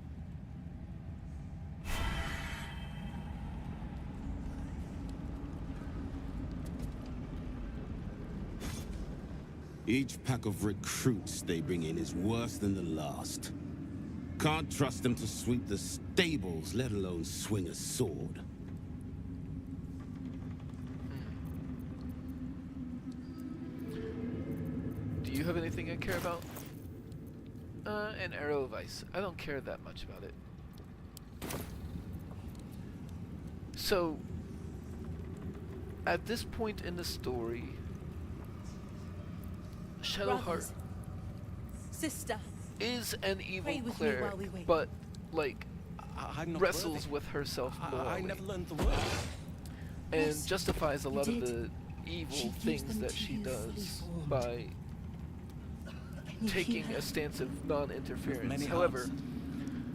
Each pack of recruits they bring in is worse than the last. Can't trust them to sweep the stables, let alone swing a sword. Do you have anything I care about? An arrow of ice. I don't care that much about it. So, at this point in the story, Shadowheart Sister, is an evil pray with me cleric, while we wait. but like I'm not wrestles worthy. with herself morally. I never learned the word. And Yes, justifies a lot you of did. the evil She used things them that to she use does fully formed. by you taking hear a her? stance of non-interference. Many However, hearts.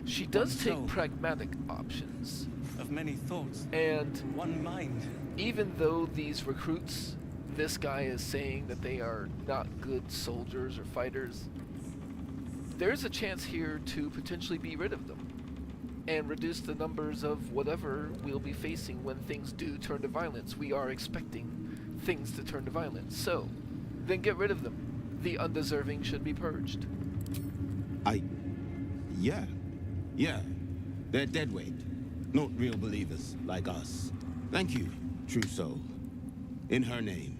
she does One take soul. pragmatic options. Of many thoughts. And one mind. Even though these recruits, this guy is saying that they are not good soldiers or fighters, there's a chance here to potentially be rid of them and reduce the numbers of whatever we'll be facing when things do turn to violence. We are expecting things to turn to violence. So, then get rid of them. The undeserving should be purged. Yeah. They're deadweight. Not real believers, like us. Thank you, true soul. In her name.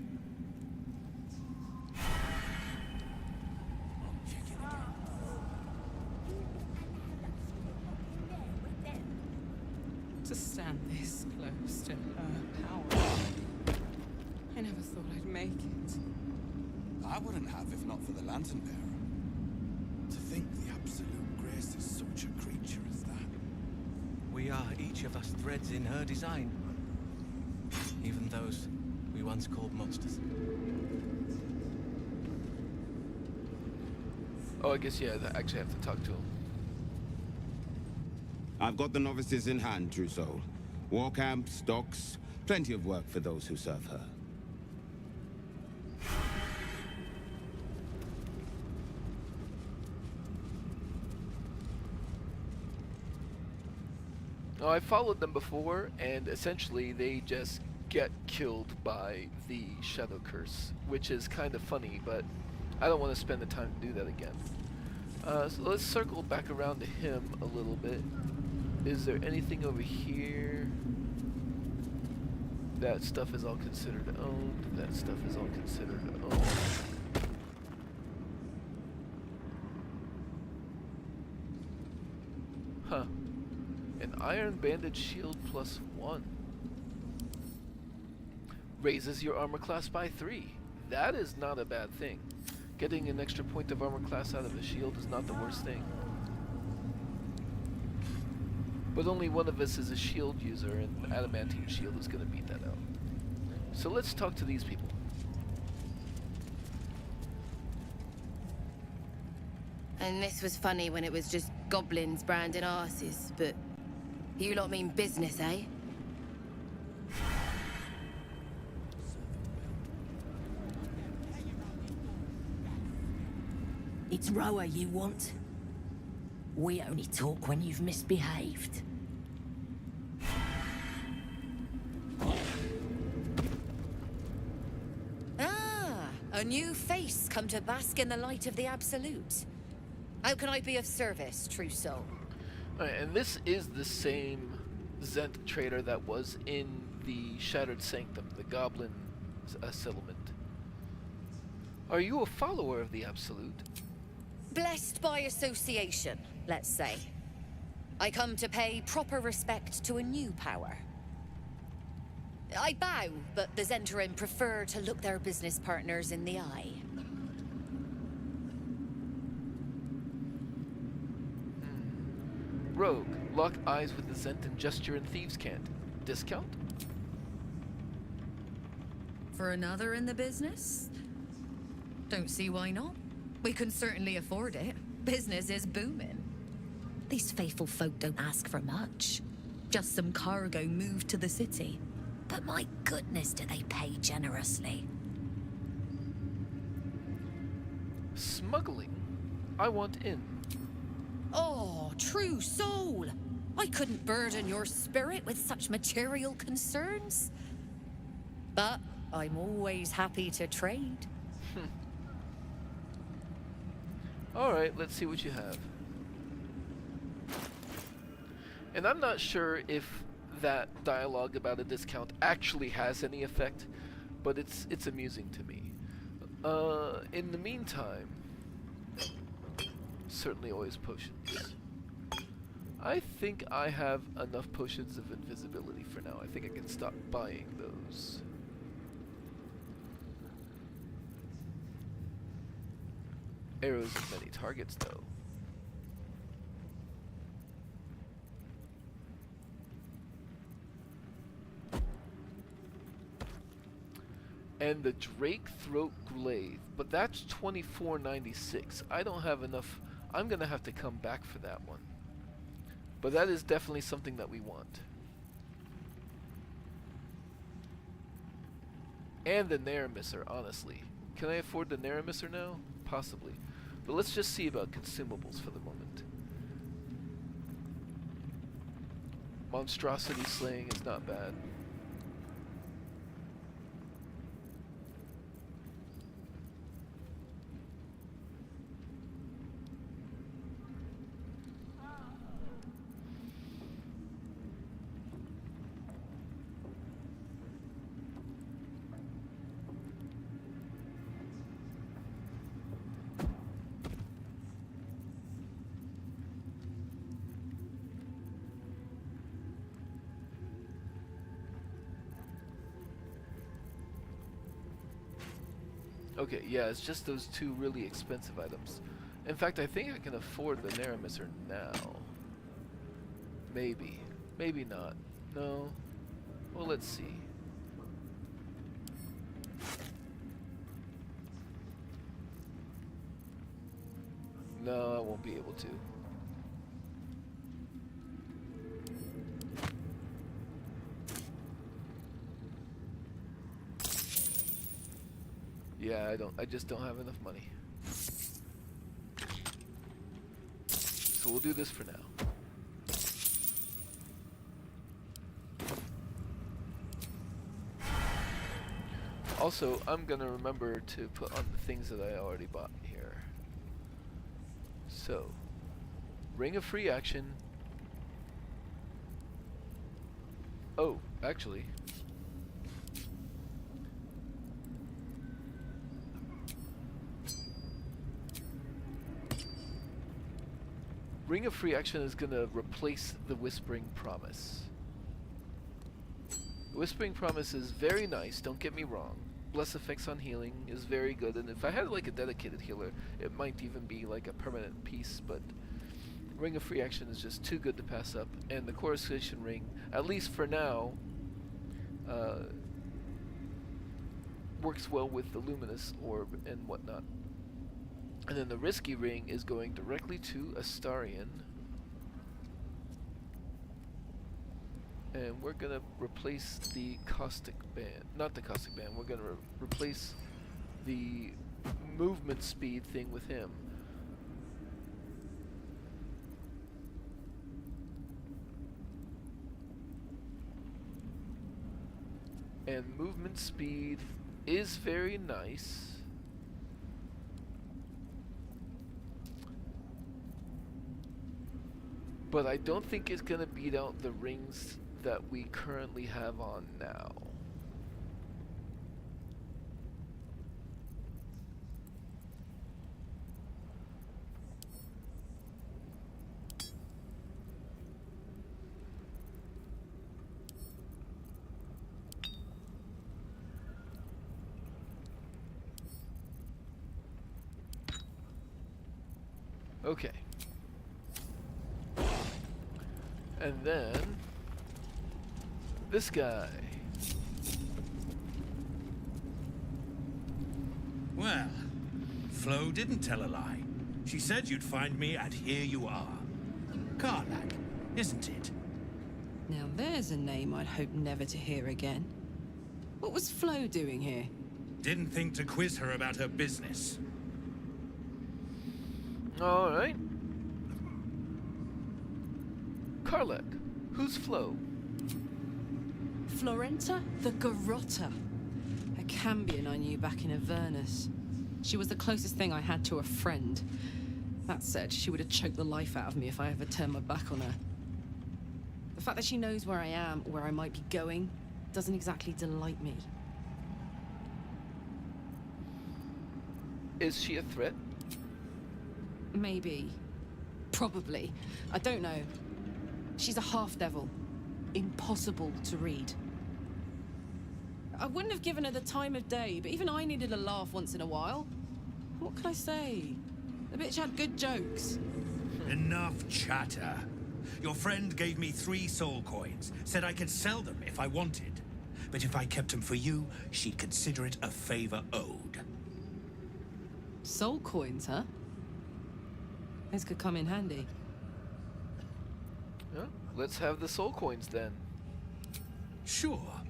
To stand this close to her power. I never thought I'd make it. I wouldn't have if not for the Lantern Bearer. To think the Absolute graced such a creature as that. We are each of us threads in her design. Even those we once called monsters. Oh, I guess, yeah, I actually have to talk to him. I've got the novices in hand, true soul. War camps, docks, plenty of work for those who serve her. Oh, I followed them before, and essentially they just get killed by the Shadow Curse, which is kind of funny, but I don't want to spend the time to do that again. So let's circle back around to him a little bit. Is there anything over here? That stuff is all considered owned. That stuff is all considered owned. Huh. An iron banded shield +1. Raises your armor class by 3. That is not a bad thing. Getting an extra point of armor class out of a shield is not the worst thing. But only one of us is a shield user, and adamantine shield is going to beat that out. So let's talk to these people. And this was funny when it was just goblins branding arses, but you lot mean business, eh? It's Roa you want? We only talk when you've misbehaved. Ah, a new face come to bask in the light of the Absolute. How can I be of service, true soul? Alright, and this is the same Zent trader that was in the Shattered Sanctum, the Goblin settlement. Are you a follower of the Absolute? Blessed by association, let's say. I come to pay proper respect to a new power. I bow, but the Zentarim prefer to look their business partners in the eye. Rogue, lock eyes with the Zent and gesture in Thieves' Cant. Discount? For another in the business? Don't see why not. We can certainly afford it. Business is booming. These faithful folk don't ask for much. Just some cargo moved to the city. But my goodness, do they pay generously? Smuggling? I want in. Oh, true soul! I couldn't burden your spirit with such material concerns. But I'm always happy to trade. Alright, let's see what you have. And I'm not sure if that dialogue about a discount actually has any effect, but it's amusing to me. In the meantime, certainly always potions. I think I have enough potions of invisibility for now. I think I can stop buying those. Arrows of many targets, though. And the Drake Throat Glaive, but that's $24.96. I don't have enough. I'm gonna have to come back for that one. But that is definitely something that we want. And the Naramisser, honestly. Can I afford the Naramisser now? Possibly. But let's just see about consumables for the moment. Monstrosity slaying is not bad. Okay, yeah, it's just those two really expensive items. In fact, I think I can afford the Naramisser now. Maybe. Maybe not. No. Well, let's see. No, I won't be able to. Yeah, I just don't have enough money. So we'll do this for now. Also, I'm gonna remember to put on the things that I already bought here. So, Ring of Free Action. Oh, actually. Ring of Free Action is gonna replace the Whispering Promise. The Whispering Promise is very nice, don't get me wrong. Bless effects on healing is very good, and if I had like a dedicated healer, it might even be like a permanent piece, but Ring of Free Action is just too good to pass up, and the Coruscation Ring, at least for now, works well with the Luminous Orb and whatnot. And then the Risky Ring is going directly to Astarion. And we're gonna replace the Caustic Band. Not the Caustic Band, we're gonna replace the movement speed thing with him. And movement speed is very nice. But I don't think it's gonna beat out the rings that we currently have on now. Okay. And then this guy. Well, Flo didn't tell a lie. She said you'd find me, and here you are. Karlak, isn't it? Now there's a name I'd hope never to hear again. What was Flo doing here? Didn't think to quiz her about her business. Alright. Karlak, who's Flo? Florenta the Garotta. A Cambion I knew back in Avernus. She was the closest thing I had to a friend. That said, she would have choked the life out of me if I ever turned my back on her. The fact that she knows where I am, where I might be going, doesn't exactly delight me. Is she a threat? Maybe. Probably. I don't know. She's a half-devil. Impossible to read. I wouldn't have given her the time of day, but even I needed a laugh once in a while. What can I say? The bitch had good jokes. Enough chatter. Your friend gave me 3 soul coins, said I could sell them if I wanted. But if I kept them for you, she'd consider it a favor owed. Soul coins, huh? This could come in handy. Yeah, let's have the soul coins then. Sure.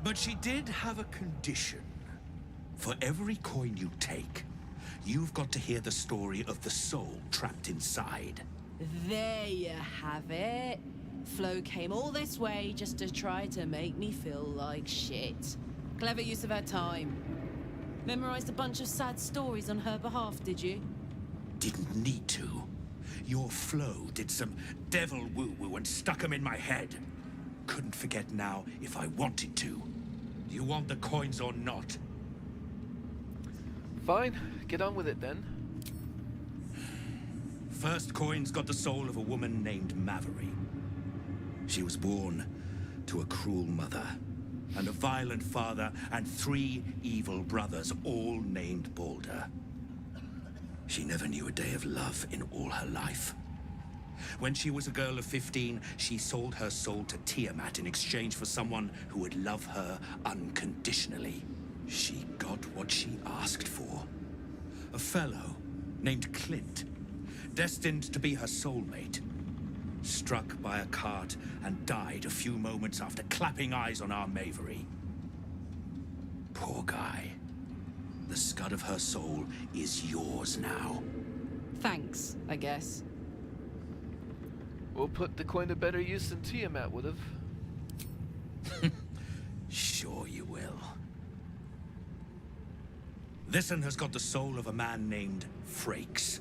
But she did have a condition. For every coin you take, you've got to hear the story of the soul trapped inside. There you have it. Flo came all this way just to try to make me feel like shit. Clever use of her time. Memorized a bunch of sad stories on her behalf, did you? Didn't need to. Your Flo did some devil woo-woo and stuck 'em in my head. Couldn't forget now if I wanted to. Do you want the coins or not? Fine, get on with it then. First coin's got the soul of a woman named Maveri. She was born to a cruel mother, and a violent father, and 3 evil brothers, all named Balder. She never knew a day of love in all her life. When she was a girl of 15, she sold her soul to Tiamat in exchange for someone who would love her unconditionally. She got what she asked for. A fellow named Clint, destined to be her soulmate. Struck by a cart and died a few moments after clapping eyes on our Mavery. Poor guy. The scud of her soul is yours now. Thanks, I guess. We'll put the coin to better use than Tiamat would have. Sure you will. This one has got the soul of a man named Frakes.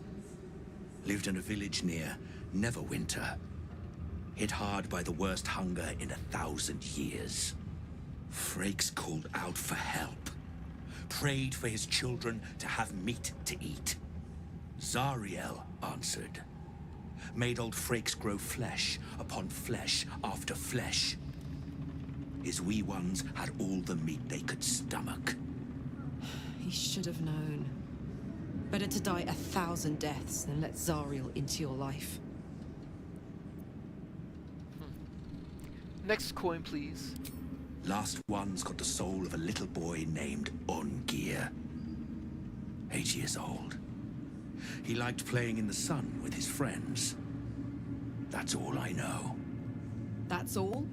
Lived in a village near Neverwinter. Hit hard by the worst hunger in 1,000 years. Frakes called out for help. Prayed for his children to have meat to eat. Zariel answered. Made old Frakes grow flesh upon flesh after flesh. His wee ones had all the meat they could stomach. He should have known. Better to die 1,000 deaths than let Zariel into your life. Next coin, please. Last one's got the soul of a little boy named Ongir. 8 years old. He liked playing in the sun with his friends. That's all I know. That's all?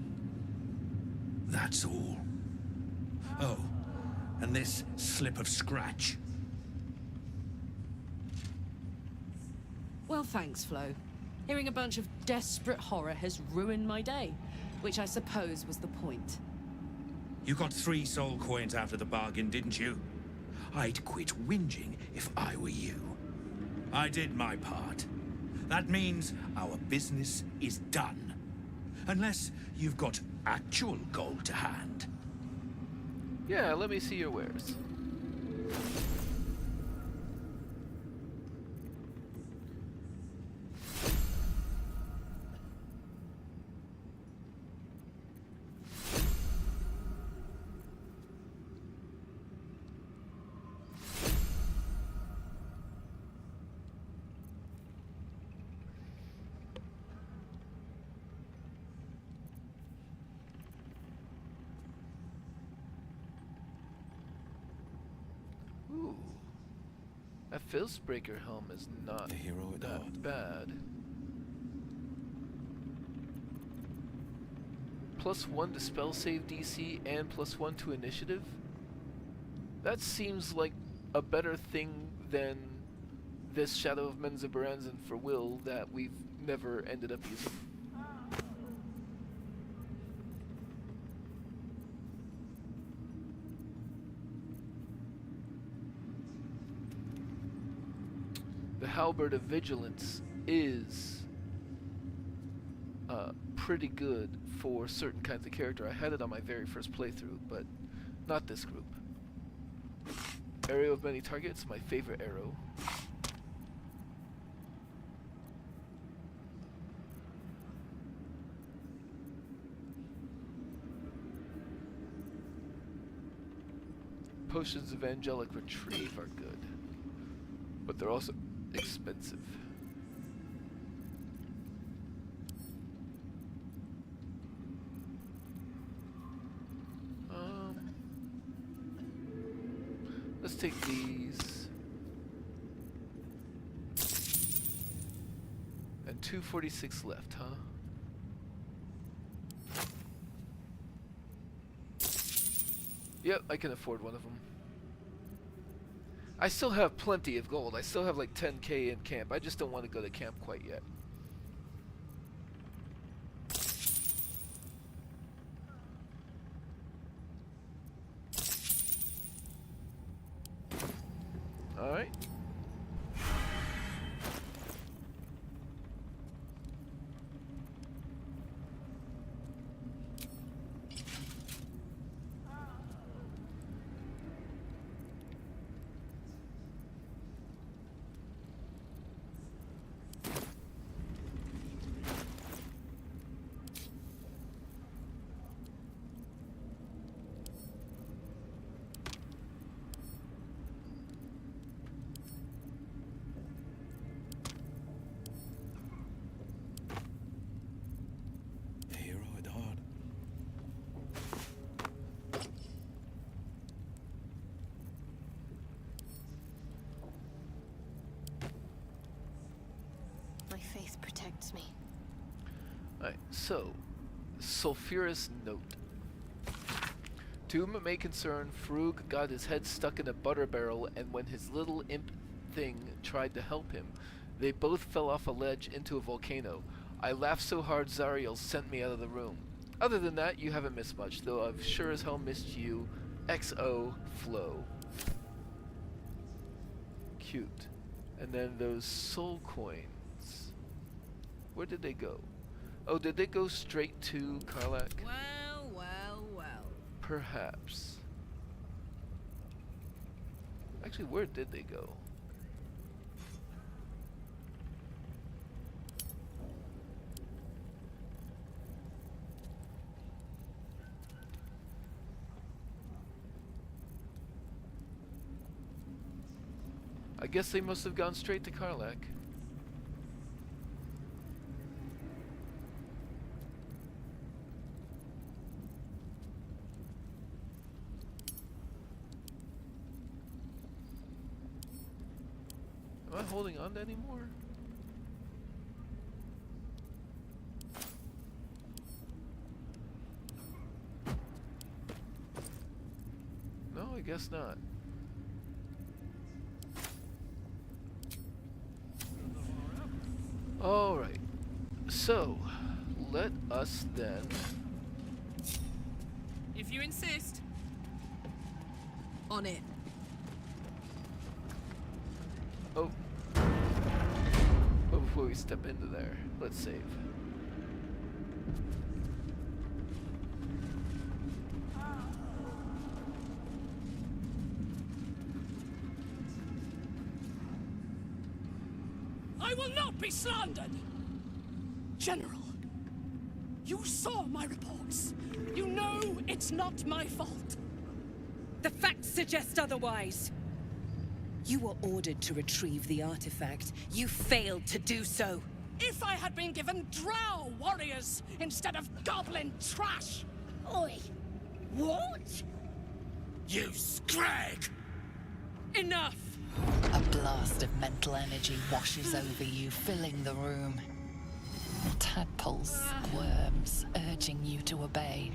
That's all. Oh, and this slip of scratch. Well, thanks, Flo. Hearing a bunch of desperate horror has ruined my day, which I suppose was the point. You got 3 soul coins after the bargain, didn't you? I'd quit whinging if I were you. I did my part. That means our business is done. Unless you've got actual gold to hand. Yeah, let me see your wares. Ooh. That Filzbreaker helm is not that bad. +1 to spell save DC and +1 to initiative? That seems like a better thing than this Shadow of Menzoberranzan for Will that we've never ended up using. The Halberd of Vigilance is pretty good for certain kinds of character. I had it on my very first playthrough, but not this group. Arrow of Many Targets, my favorite arrow. Potions of Angelic Retrieve are good, but they're also expensive. Let's take these. And 246 left, huh? Yep, I can afford one of them. I still have plenty of gold. I still have like 10k in camp. I just don't want to go to camp quite yet. Alright. faith protects me. Alright, so, sulfurous note. To whom it may concern, Frug got his head stuck in a butter barrel, and when his little imp thing tried to help him, they both fell off a ledge into a volcano. I laughed so hard Zariel sent me out of the room. Other than that, you haven't missed much, though I've sure as hell missed you. XO Flo. Cute. And then those soul coins. Where did they go? Oh, did they go straight to Karlak? Well, well, well. Perhaps. Actually, where did they go? I guess they must have gone straight to Karlak. Am I holding on to any more? No, I guess not. Alright, so let us then. If you insist. On it. Oh. But before we step into there, let's save. I will not be slandered! General, you saw my reports. You know it's not my fault. The facts suggest otherwise. You were ordered to retrieve the artifact. You failed to do so. If I had been given drow warriors instead of goblin trash! Oi! What? You scrag! Enough! A blast of mental energy washes over you, filling the room. Tadpoles squirms, urging you to obey.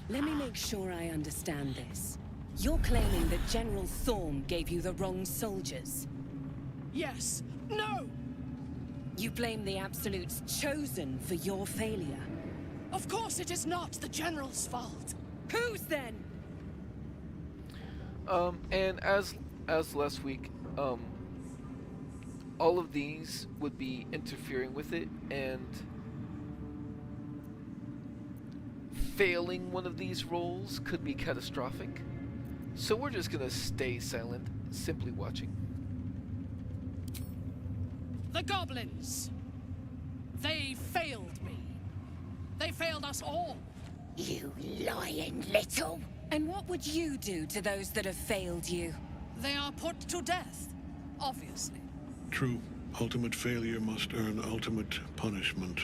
Let me make sure I understand this. You're claiming that General Thorm gave you the wrong soldiers? Yes. No! You blame the Absolute's Chosen for your failure? Of course it is not the General's fault. Whose then? And as last week, all of these would be interfering with it, and failing one of these roles could be catastrophic. So we're just gonna stay silent, simply watching. The goblins. They failed me. They failed us all. You lying little! And what would you do to those that have failed you? They are put to death, obviously. True. Ultimate failure must earn ultimate punishment.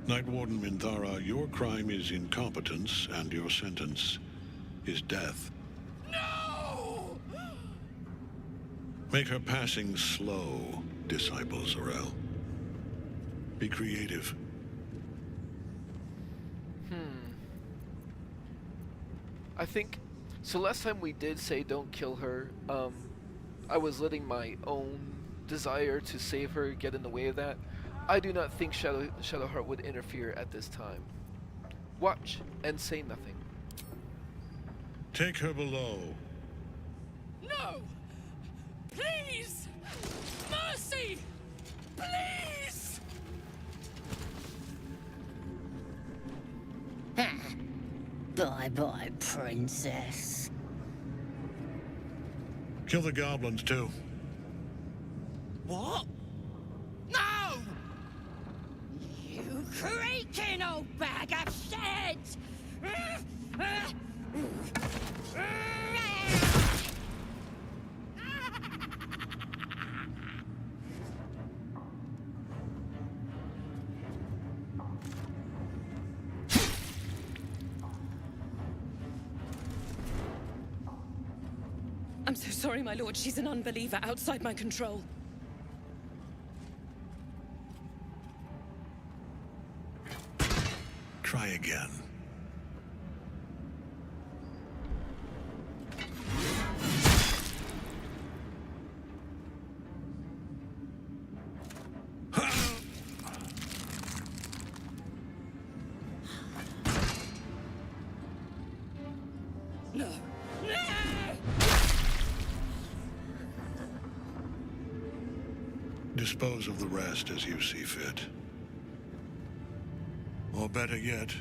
Night Warden Minthara, your crime is incompetence, and your sentence is death. No! Make her passing slow, Disciple Zarel. Be creative. I think, so last time we did say don't kill her, I was letting my own desire to save her get in the way of that. I do not think Shadowheart would interfere at this time. Watch and say nothing. Take her below. No! Please! Mercy! Please! Bye-bye, princess. Kill the goblins, too. What? No! You creaking old bag of shit! I'm so sorry, my lord. She's an unbeliever outside my control. Try again. No. Dispose of the rest as you see fit. Or better yet,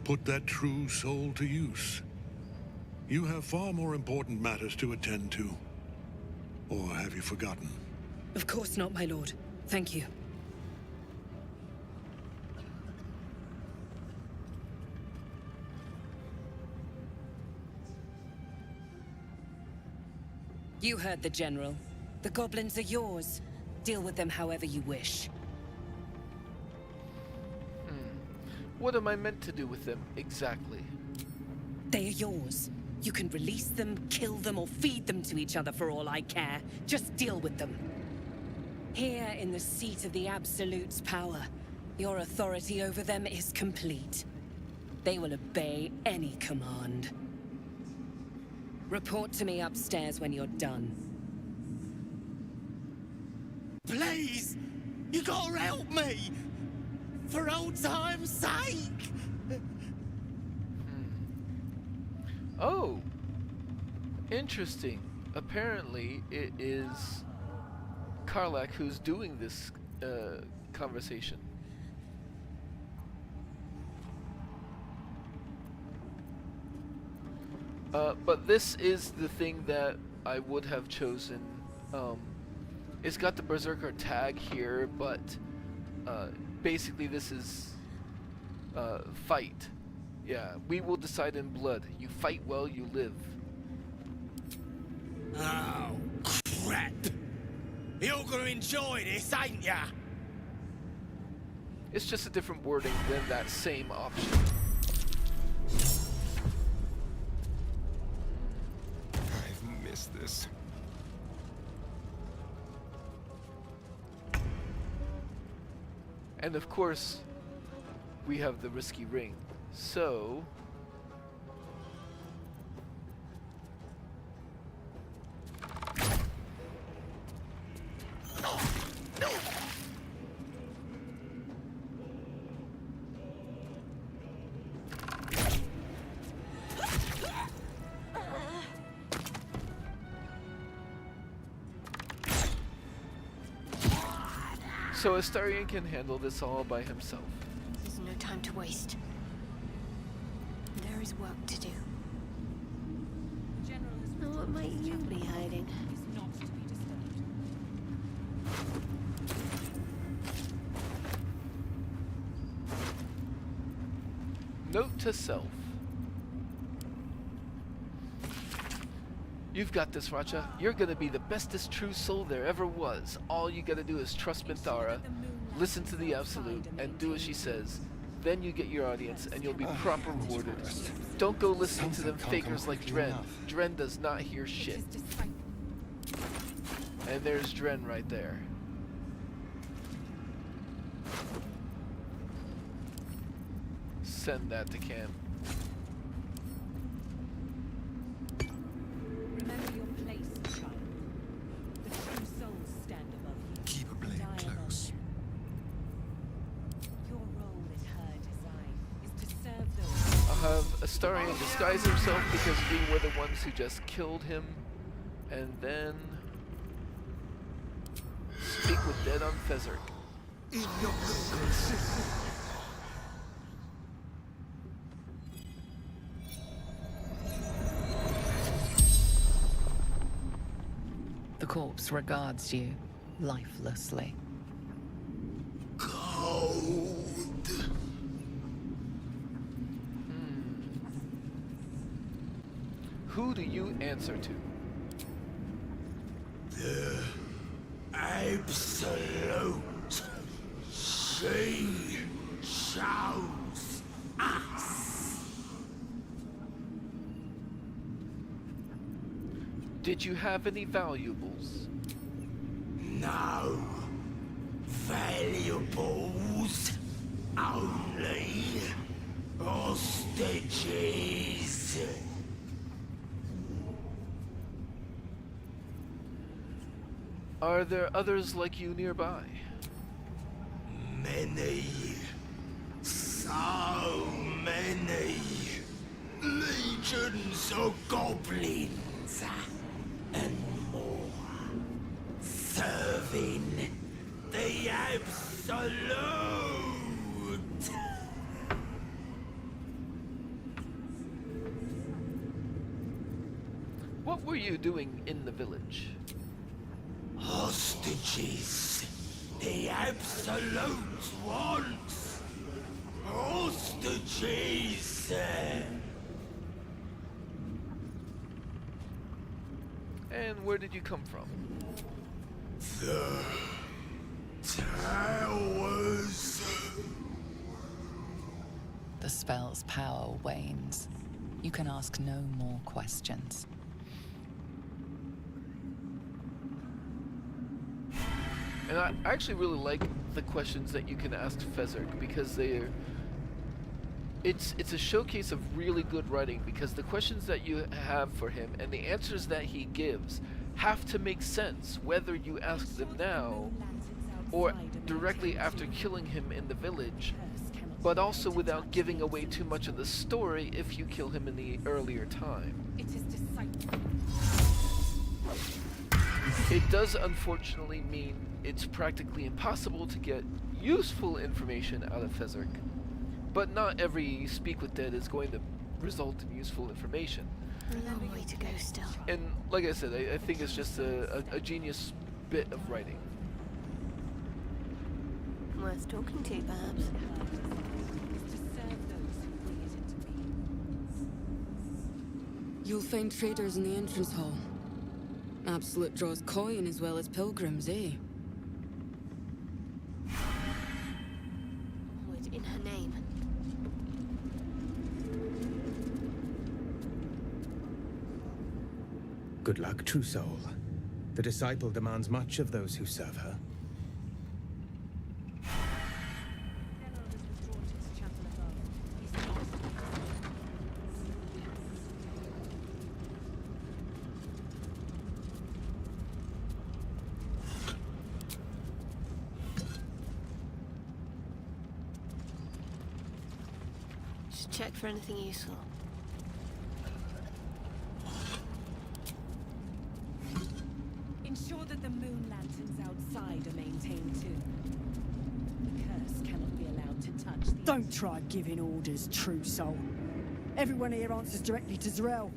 put that true soul to use. You have far more important matters to attend to. Or have you forgotten? Of course not, my lord. Thank you. You heard the General. The goblins are yours. Deal with them however you wish. What am I meant to do with them, exactly? They are yours. You can release them, kill them, or feed them to each other for all I care. Just deal with them. Here in the seat of the Absolute's power, your authority over them is complete. They will obey any command. Report to me upstairs when you're done. Please! You gotta help me! For old time's sake! Oh! Interesting. Apparently, it is Karlach who's doing this conversation. But this is the thing that I would have chosen. It's got the Berserker tag here, but basically this is fight. Yeah, we will decide in blood. You fight well, you live. Oh, crap! You're gonna enjoy this, ain't ya? It's just a different wording than that same option. I've missed this. And of course, we have the risky ring. So... So Astarion can handle this all by himself. There's no time to waste. There is work to do. Now what might you be hiding? Note to self. You've got this, Racha. You're gonna be the bestest true soul there ever was. All you gotta do is trust Minthara, listen to the Absolute, and do as she says. Then you get your audience, and you'll be proper rewarded. Don't go listening to them fakers like Dren. Dren does not hear shit. And there's Dren right there. Send that to camp. Remember your place, child. The true souls stand above you. Keep a blade close. Your role in her design is to serve those. I'll have Astarion disguise himself because we were the ones who just killed him. And then... speak with Dead on Fezzerk. The corpse regards you lifelessly. Who do you answer to? The Absolute. She chose us. Did you have any valuables? No. Valuables. Only hostages. Are there others like you nearby? Many. So many. Legions of goblins. And more. Serving the Absolute. What were you doing in the village? Hostages. The Absolute wants. Hostages. And where did you come from? The Towers. The spell's power wanes. You can ask no more questions. And I actually really like the questions that you can ask Fezzik because it's a showcase of really good writing, because the questions that you have for him and the answers that he gives have to make sense whether you ask them now or directly after killing him in the village, but also without giving away too much of the story if you kill him in the earlier time. It does unfortunately mean it's practically impossible to get useful information out of Fezzik, but not every Speak with Dead is going to result in useful information. A long way to go still. And like I said, I think it's just a genius bit of writing. Worth talking to, perhaps. You'll find traders in the entrance hall. Absolute draws coin as well as pilgrims, eh? Onward in her name. Good luck, true soul. The disciple demands much of those who serve her. Just check for anything useful. Ensure that the moon lanterns outside are maintained too. The curse cannot be allowed to touch these. Don't try giving orders, true soul. Everyone here answers directly to Z'rell.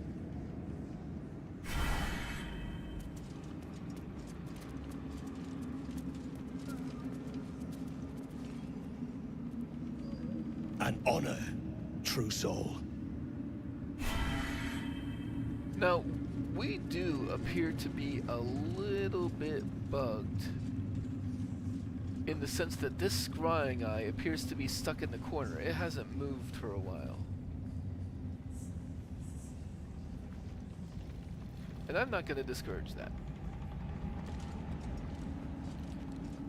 An honor, true soul. Now, we do appear to be a little bit bugged in the sense that this scrying eye appears to be stuck in the corner. It hasn't moved for a while. And I'm not going to discourage that.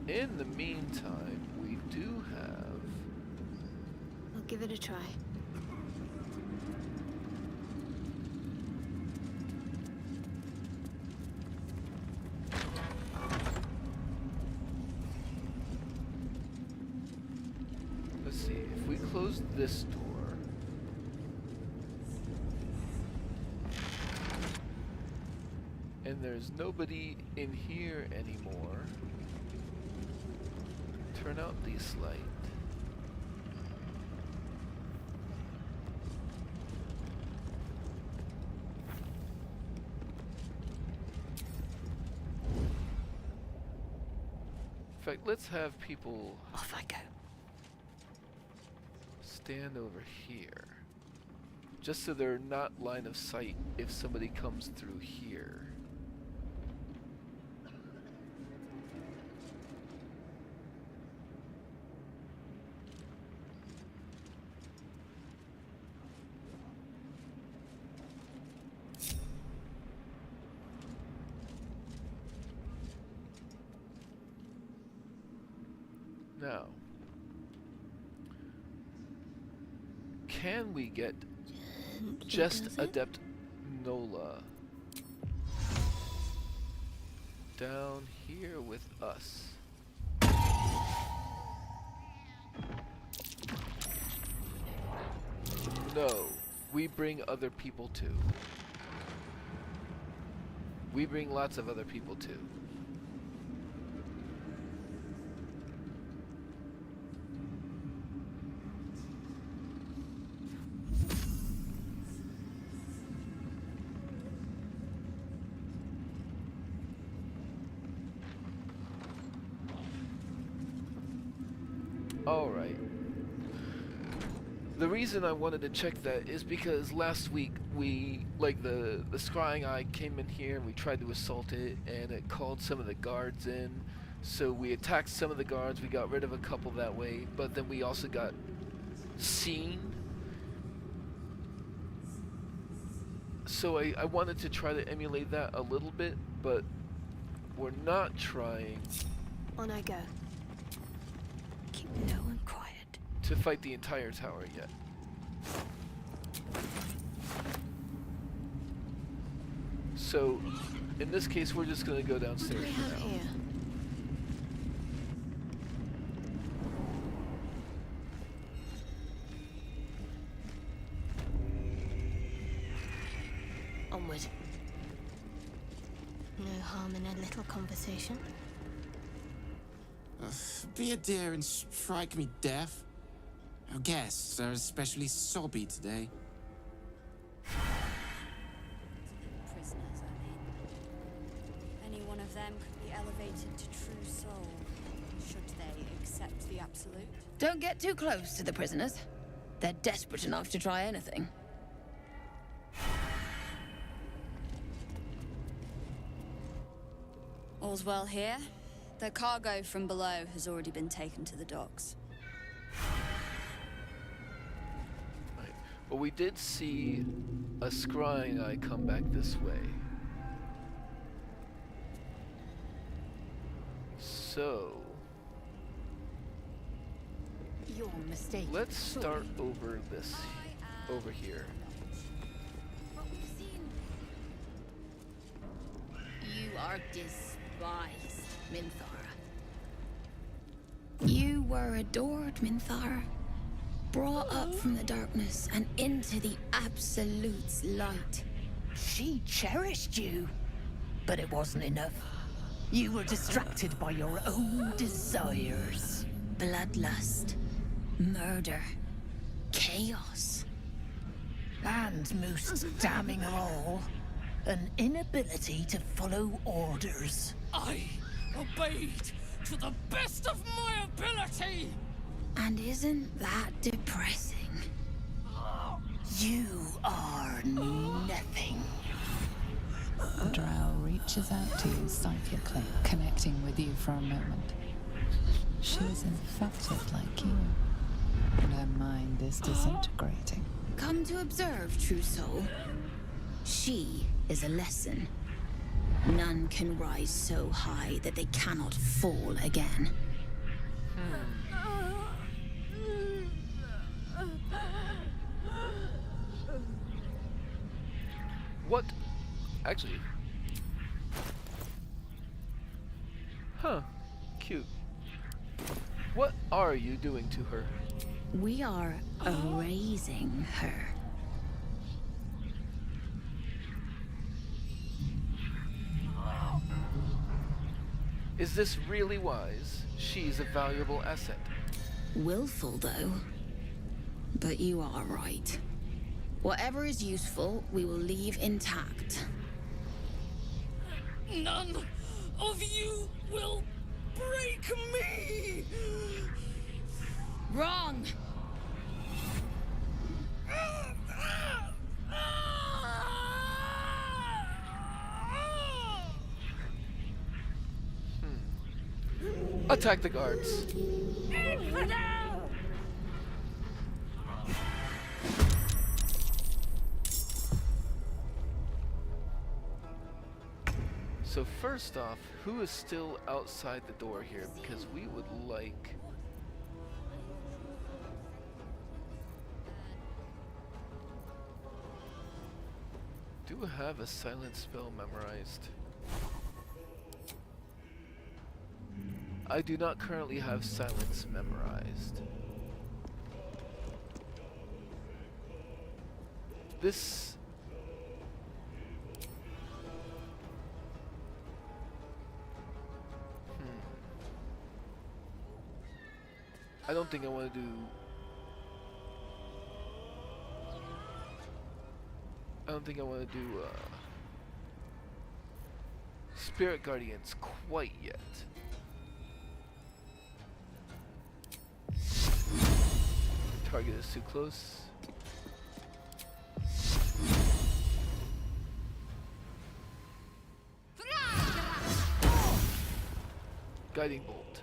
In the meantime, we do have... I'll give it a try. Let's see, if we close this door... and there's nobody in here anymore, turn out this light. In fact, let's have people... Off I go. Stand over here. Just so they're not line of sight if somebody comes through here. Now, can we get just Adept Nola down here with us? No, we bring other people too. We bring lots of other people too. Alright. The reason I wanted to check that is because last week the scrying eye came in here and we tried to assault it and it called some of the guards in. So we attacked some of the guards, we got rid of a couple that way, but then we also got seen. So I wanted to try to emulate that a little bit, but we're not trying. On I go. Keep low and quiet. To fight the entire tower yet. So, in this case, we're just gonna go downstairs for now. Here? Onward. No harm in a little conversation. Be a dear and strike me deaf. Our guests are especially sobby today. Prisoners, I mean. Any one of them could be elevated to true soul, should they accept the absolute. Don't get too close to the prisoners. They're desperate enough to try anything. All's well here. The cargo from below has already been taken to the docks. Right. Well, we did see a scrying eye come back this way. So... You're mistaken. let's start over here. You are despised, Minthara. You were adored, Minthara. Brought up from the darkness and into the Absolute's light. She cherished you, but it wasn't enough. You were distracted by your own desires. Bloodlust, murder, chaos. And most damning of all, an inability to follow orders. I obeyed to the best of my ability! And isn't that depressing? You are nothing. Drow reaches out to you psychically, connecting with you for a moment. She is infected like you, and her mind is disintegrating. Come to observe, true soul. She is a lesson. None can rise so high that they cannot fall again. What? Actually... huh. Cute. What are you doing to her? We are erasing her. Is this really wise? She's a valuable asset. Willful, though. But you are right. Whatever is useful, we will leave intact. None of you will break me! Wrong! Attack the guards. So first off, who is still outside the door here? Because we would like Do have a silent spell memorized. I do not currently have silence memorized. This... I don't think I want to do... I don't think I want to do Spirit Guardians quite yet. Target is too close. Guiding Bolt.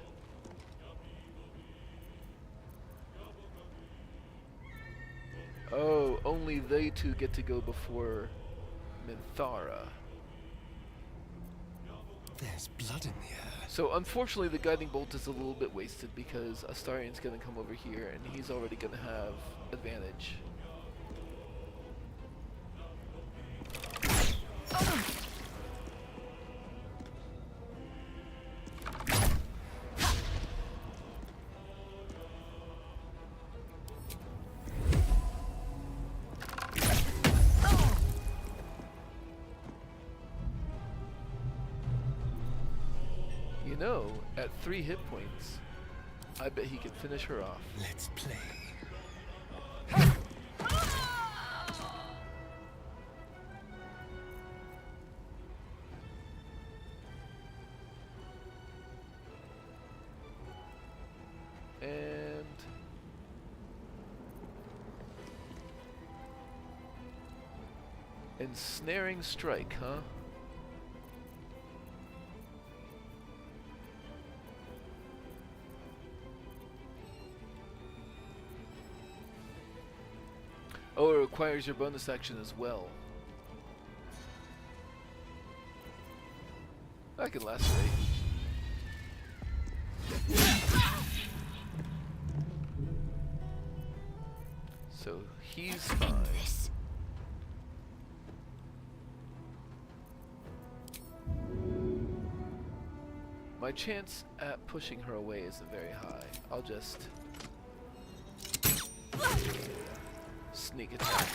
Oh, only they two get to go before Minthara. There's blood in the air. So unfortunately the Guiding Bolt is a little bit wasted because Astarian's gonna come over here and he's already gonna have advantage. You know, at 3 hit points, I bet he can finish her off. Let's play. And ensnaring strike, huh? Oh, it requires your bonus action as well. I can lacerate. So he's fine. My chance at pushing her away isn't very high. I'll just sneak attack.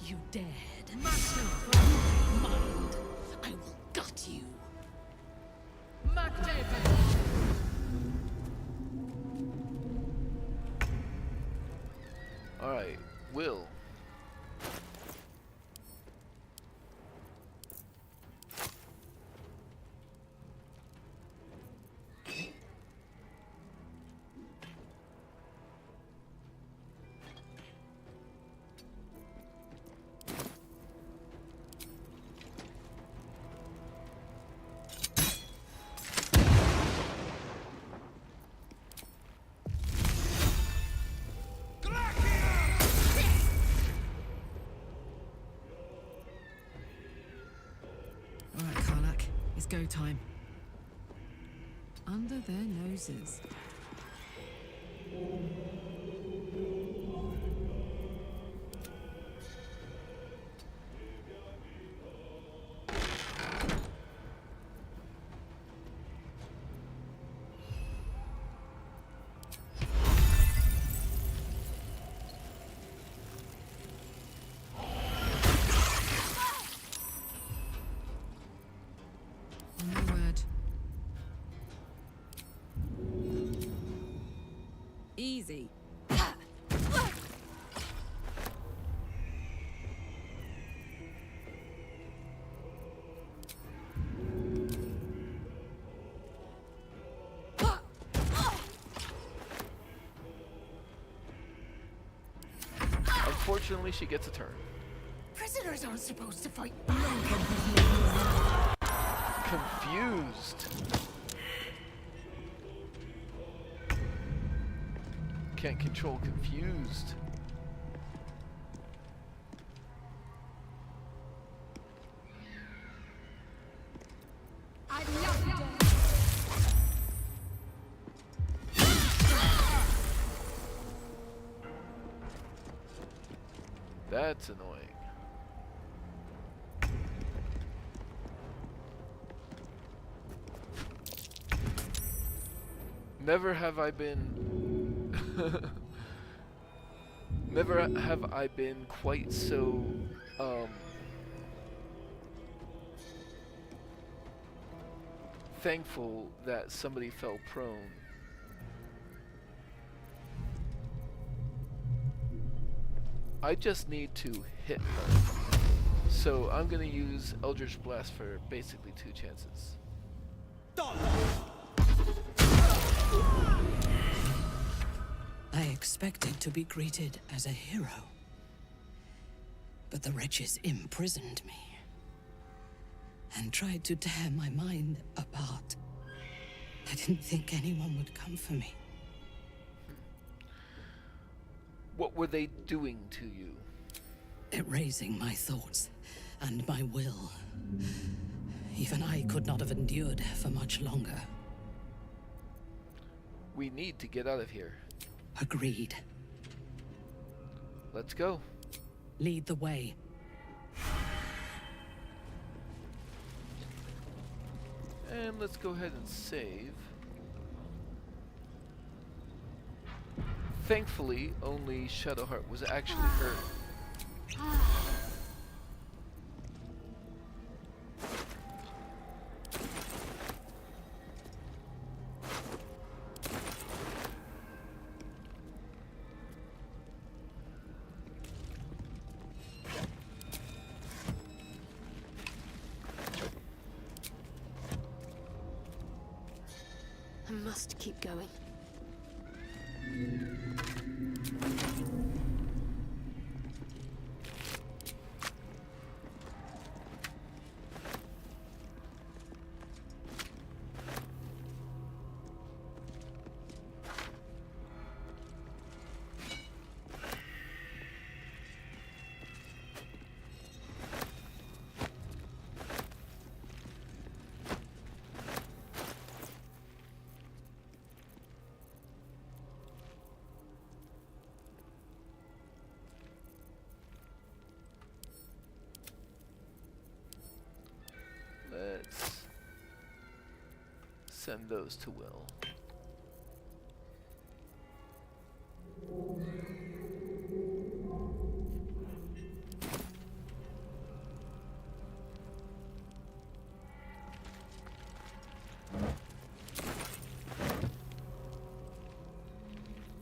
You dared serve my mind. I will gut you. Alright, Will. Alright, Karlak, it's go time. Under their noses. No word. Easy. Unfortunately, she gets a turn. Prisoners aren't supposed to fight back. Confused. Can't control confused. I love you. That's annoying. Never have I been never have I been quite so thankful that somebody fell prone. I just need to hit her. So I'm gonna use Eldritch Blast for basically 2 chances. I expected to be greeted as a hero. But the wretches imprisoned me and tried to tear my mind apart. I didn't think anyone would come for me. What were they doing to you? Erasing my thoughts and my will. Even I could not have endured for much longer. We need to get out of here. Agreed. Let's go. Lead the way. And let's go ahead and save. Thankfully, only Shadowheart was actually hurt. I must keep going. Let's send those to Will.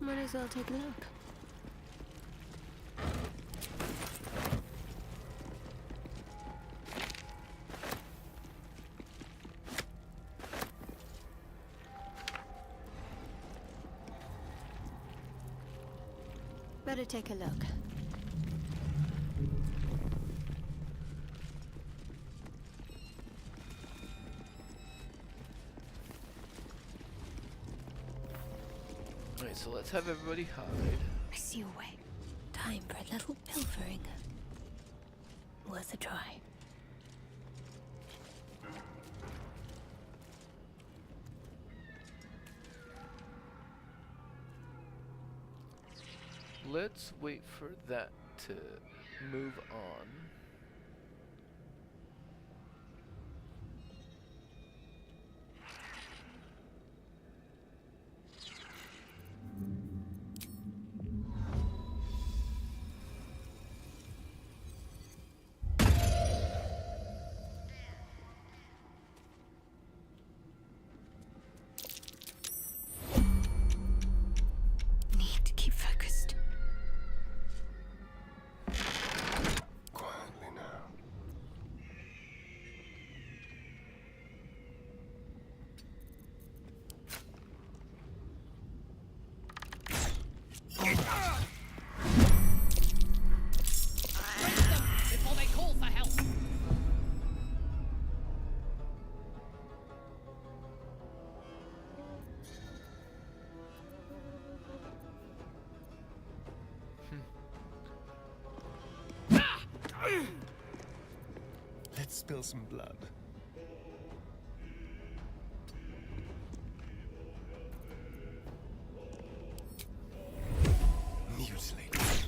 Might as well take a look. Better take a look. Alright, so let's have everybody hide. I see a way. Time for a little pilfering. Worth a try. Let's wait for that to move on. Need to keep focused. Quietly now. Before they call for help. Let's spill some blood. Mutilate.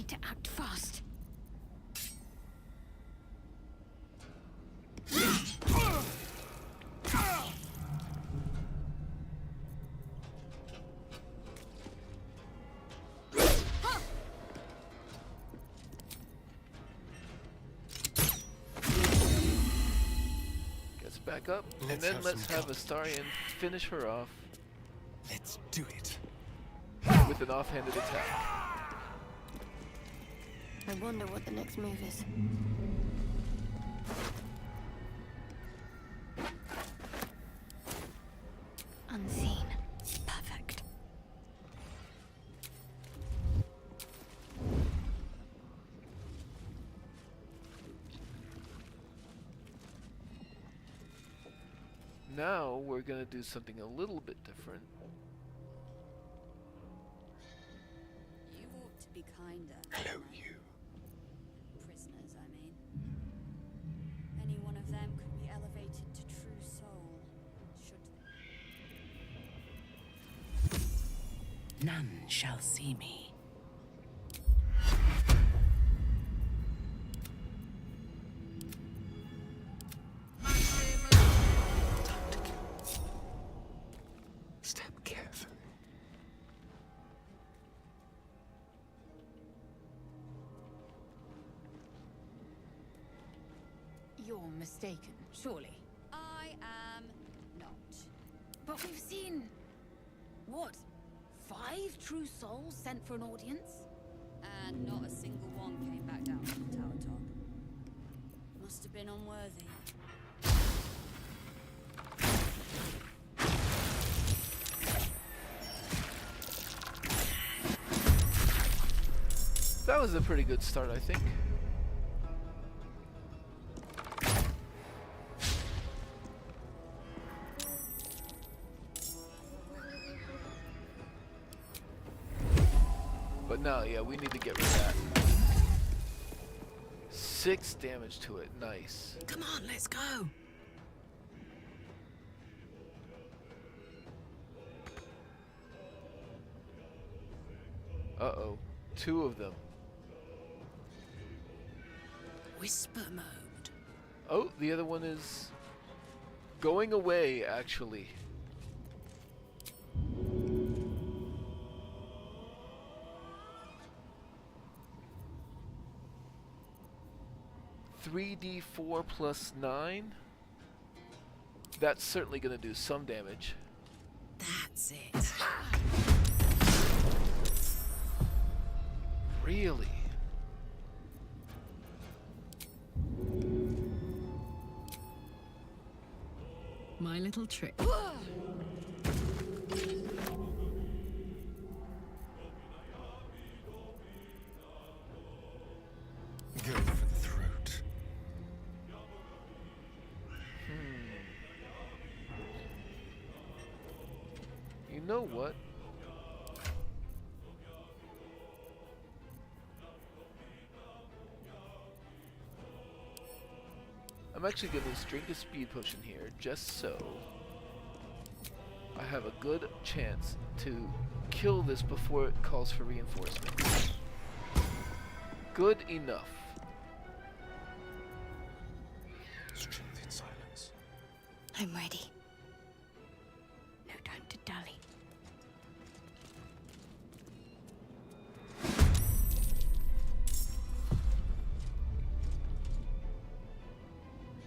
need to act fast. Gets back up, and then let's have Astarion finish her off. Let's do it. With an offhanded attack. I wonder what the next move is. Unseen. Perfect. Now we're gonna do something a little bit different. You ought to be kinder. Hello, you. Prisoners, I mean. Any one of them could be elevated to true soul, should they? None shall see me. Step carefully. You're mistaken, surely. I am not. But we've seen... what? 5 true souls sent for an audience? And not a single one came back down from the tower top. Must have been unworthy. That was a pretty good start, I think. But no, yeah, we need to get rid of that. 6 damage to it, nice. Come on, let's go. Uh-oh, 2 of them. Whisper mode. Oh, the other one is going away, actually. $3d4 plus 9. That's certainly going to do some damage. That's it. Really? My little trick. Go for the throat. You know what? I'm actually going to drink a speed potion here, just so I have a good chance to kill this before it calls for reinforcements. Good enough. Strength in silence. I'm ready. No time to dally.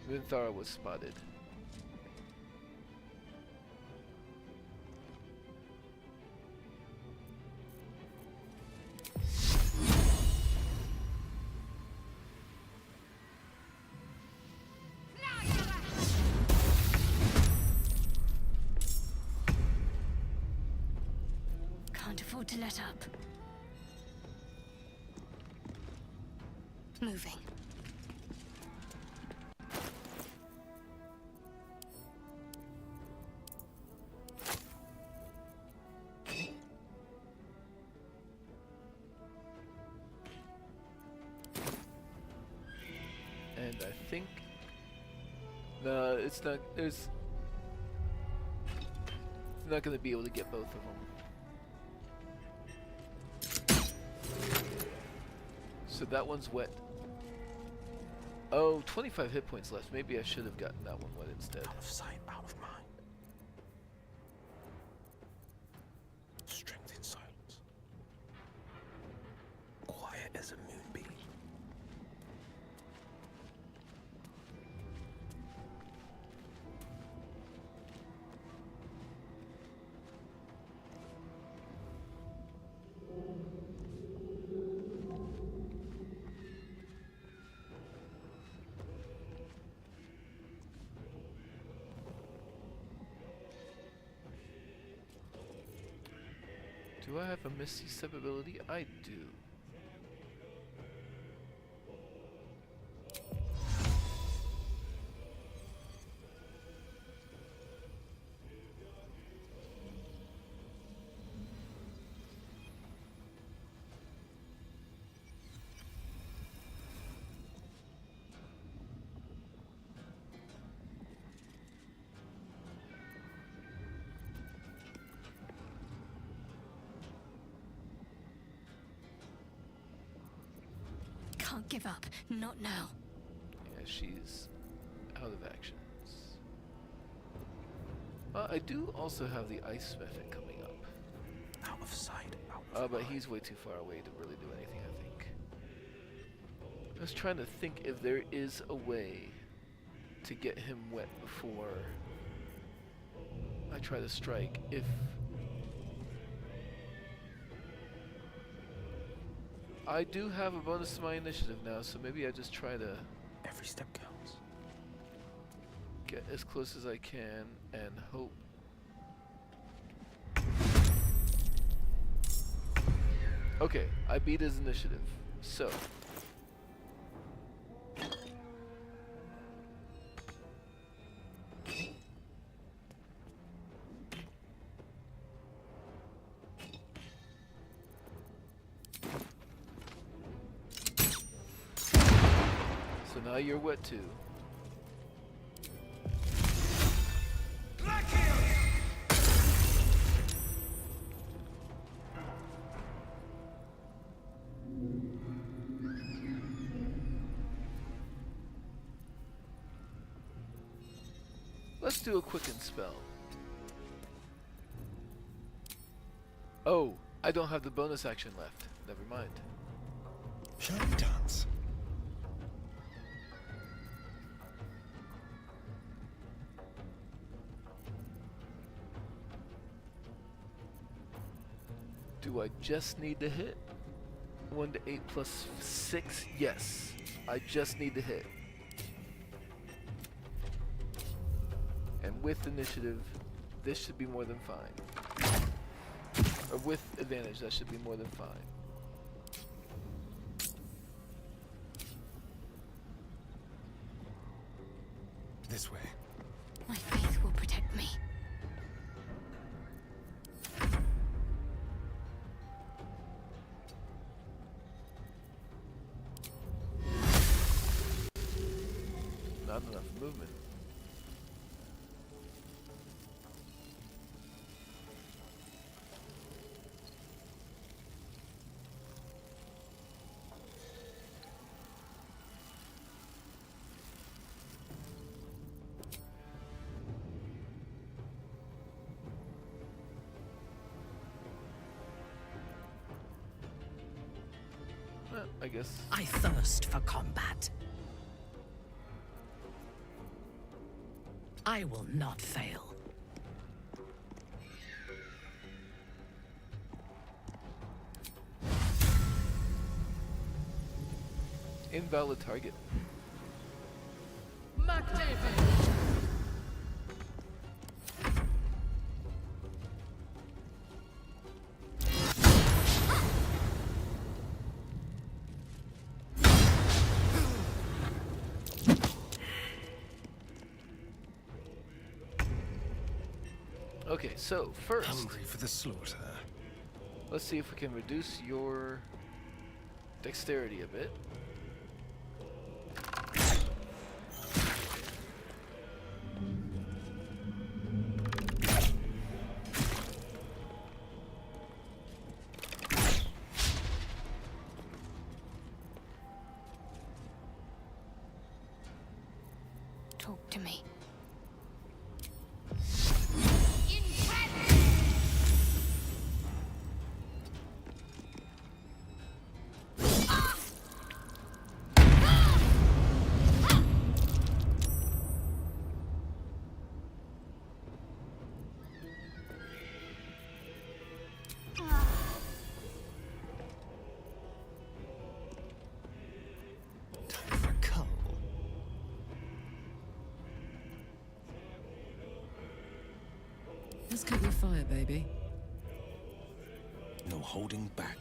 Minthara was spotted. Can't afford to let up. Moving. And I think... No, it's not... It's not going to be able to get both of them. So that one's wet. Oh, 25 hit points left. Maybe I should have gotten that one wet instead. Out of sight, out of mind. Strength in silence. Quiet as a moonbeam. Do I have a Misty Step ability? I do. Can't give up. Not now. Yeah, she's out of actions. I do also have the Ice Method coming up. Out of sight, out of But he's way too far away to really do anything, I think. I was trying to think if there is a way to get him wet before I try to strike. If I do have a bonus to my initiative now, so maybe I just try to every step counts. Get as close as I can and hope. Okay, I beat his initiative. So now you're wet too. Let's do a quicken spell. Oh, I don't have the bonus action left. Never mind. Shall we dance? Do I just need to hit? 1 to 8 plus 6? Yes. I just need to hit. And with initiative, this should be more than fine. Or with advantage, that should be more than fine. This way. My faith will protect me. Not enough movement. I guess. I thirst for combat. I will not fail. Invalid target. Okay, so first, hungry for the slaughter. Let's see if we can reduce your dexterity a bit. Time for coal. Let's cut your fire, baby. No holding back.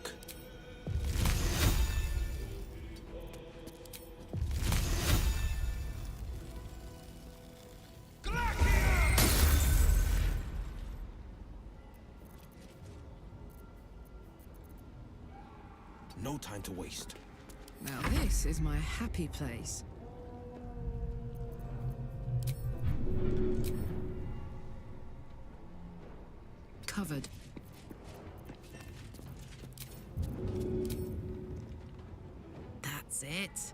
No time to waste. Now this is my happy place. Covered. That's it.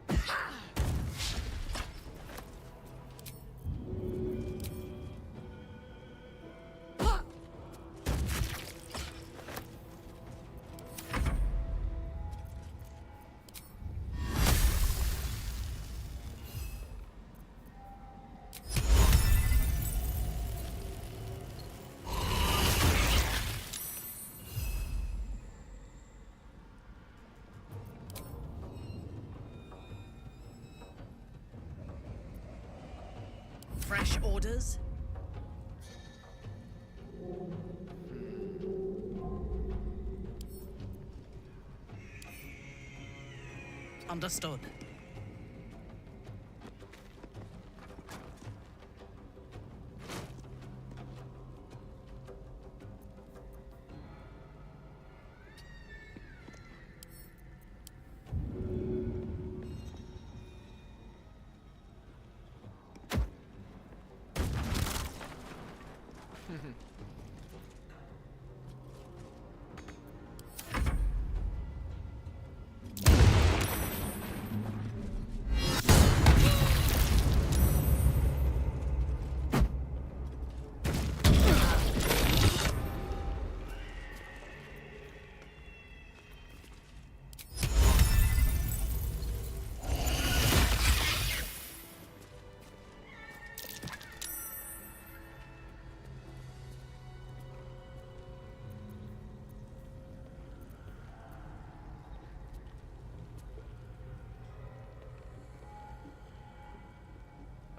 Fresh orders? Understood.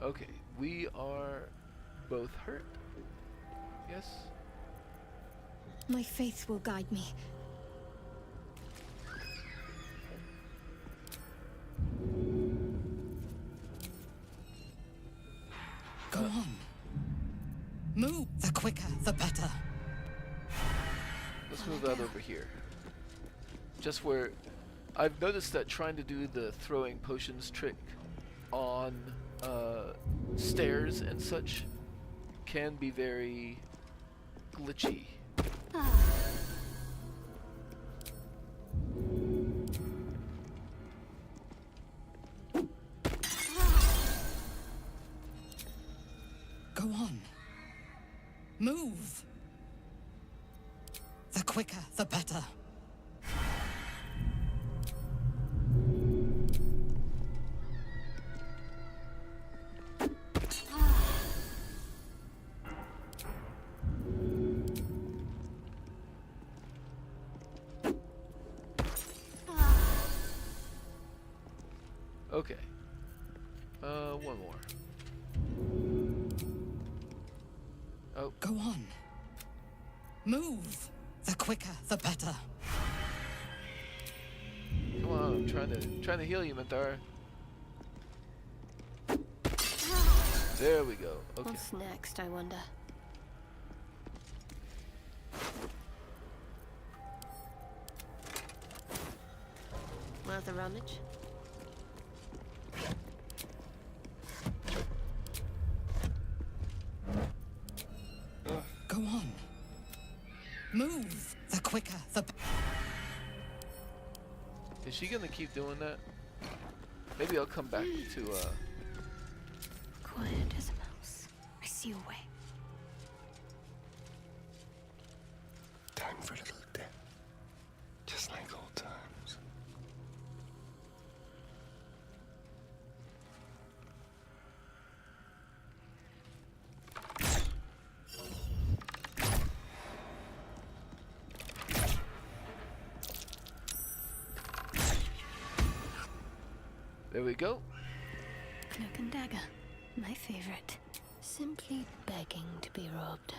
Okay, we are both hurt. Yes? My faith will guide me. Go on. Move. The quicker, the better. Let's move that over here. Just where I've noticed that trying to do the throwing potions trick on stairs and such can be very glitchy. Go on. Move. The quicker, the better. Okay. One more. Oh. Go on. Move. The quicker, the better. Come on, I'm trying to heal you, Minthara. There we go. Okay. What's next, I wonder? Worth a rummage? Go on. Move. The quicker, the Is she gonna keep doing that? Maybe I'll come back to Quiet as a mouse. I see your way. Time for a little dip. Just like old times. There we go. Cloak and dagger, my favorite. Simply begging to be robbed.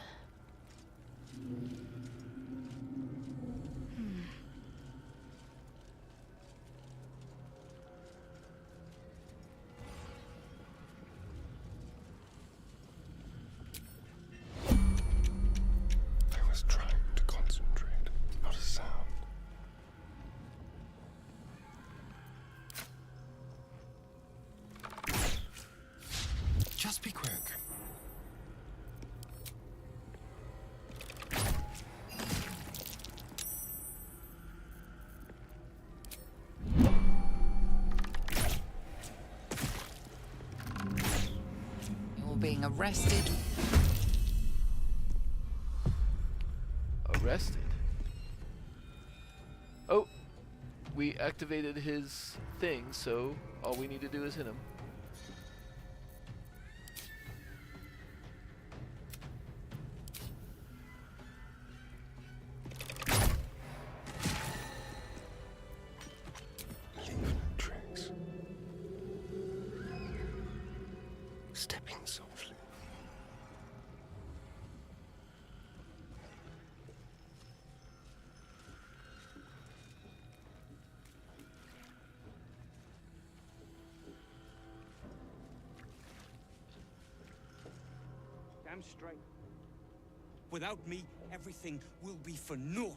I was trying to concentrate, not a sound. Just be quick. You're being arrested. Arrested? Oh, we activated his thing, so all we need to do is hit him. Leave no trace. Stepping softly. Damn straight. Without me, everything will be for naught.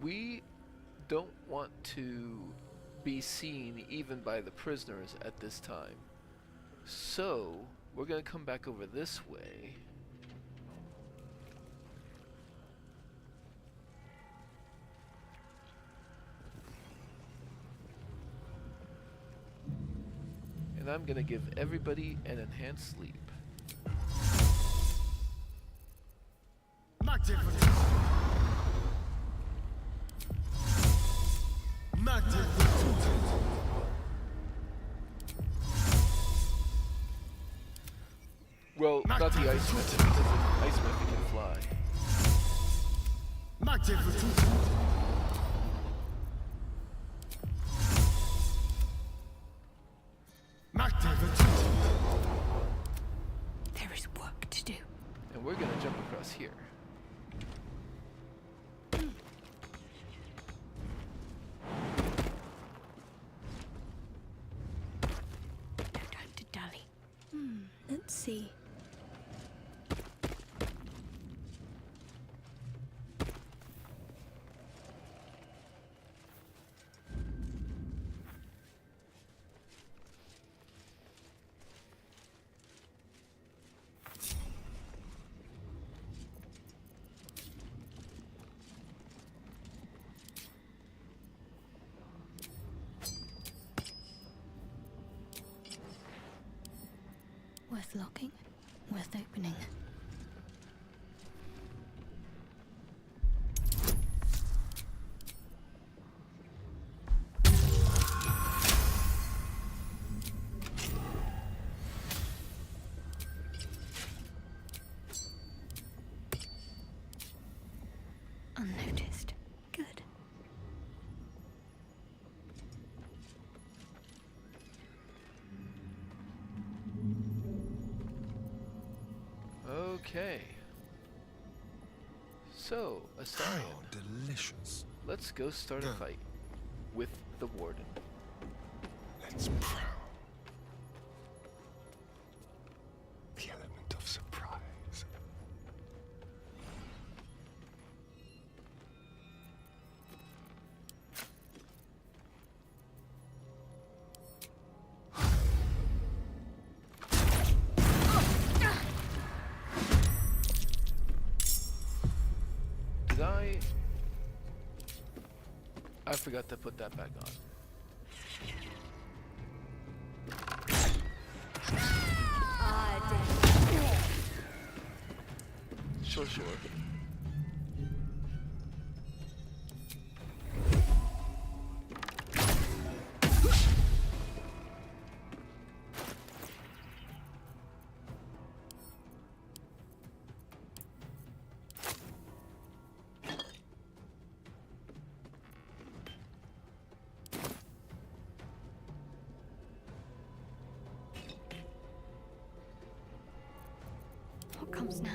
We don't want to be seen even by the prisoners at this time. So, we're gonna come back over this way. And I'm gonna give everybody an enhanced sleep. Well, not the ice method, because the ice method can fly. There is work to do. And we're gonna jump across here. No time to dally. Let's see. Worth locking, worth opening. Unnoticed. Good. Okay. So, Astarion. How delicious. Let's go start a fight with the Warden. Let's prowl. The element of surprise. Did I forgot to put that back on. Sure. What comes now?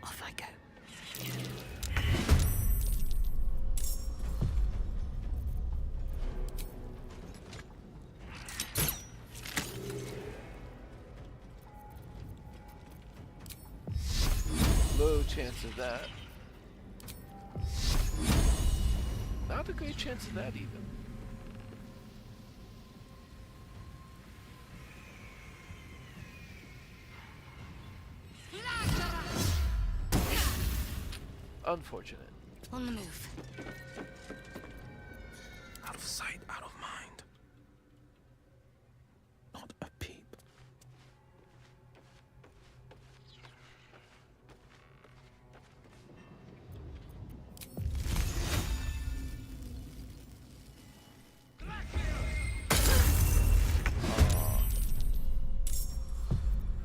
Off I go. Low chance of that. Not a great chance of that even. Unfortunate. On the move. Out of sight, out of mind. Not a peep.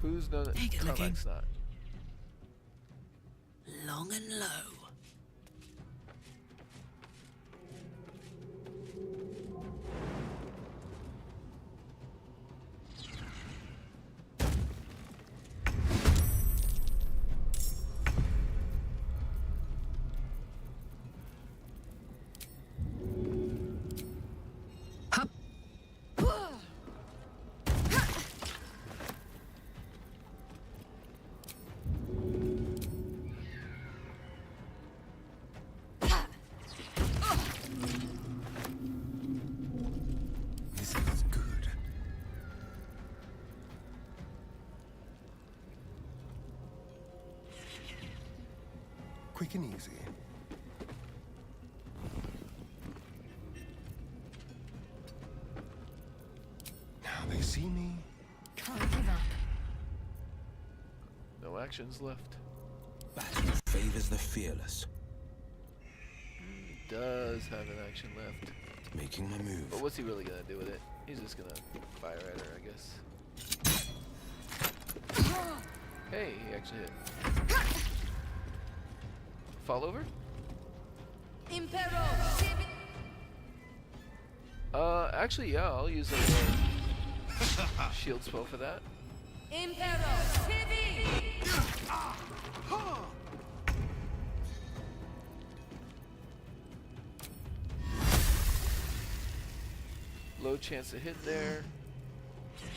Who's done it? Take it, Carmack's not. Long and low. This is good. Quick and easy. Now they see me. Can't give up. No actions left. Battle favors the fearless. He does have an action left. Making my move. But what's he really gonna do with it? He's just gonna fire at her, I guess. Hey, he actually hit. Fall over? Actually, yeah, I'll use a shield spell for that. Low chance to hit there.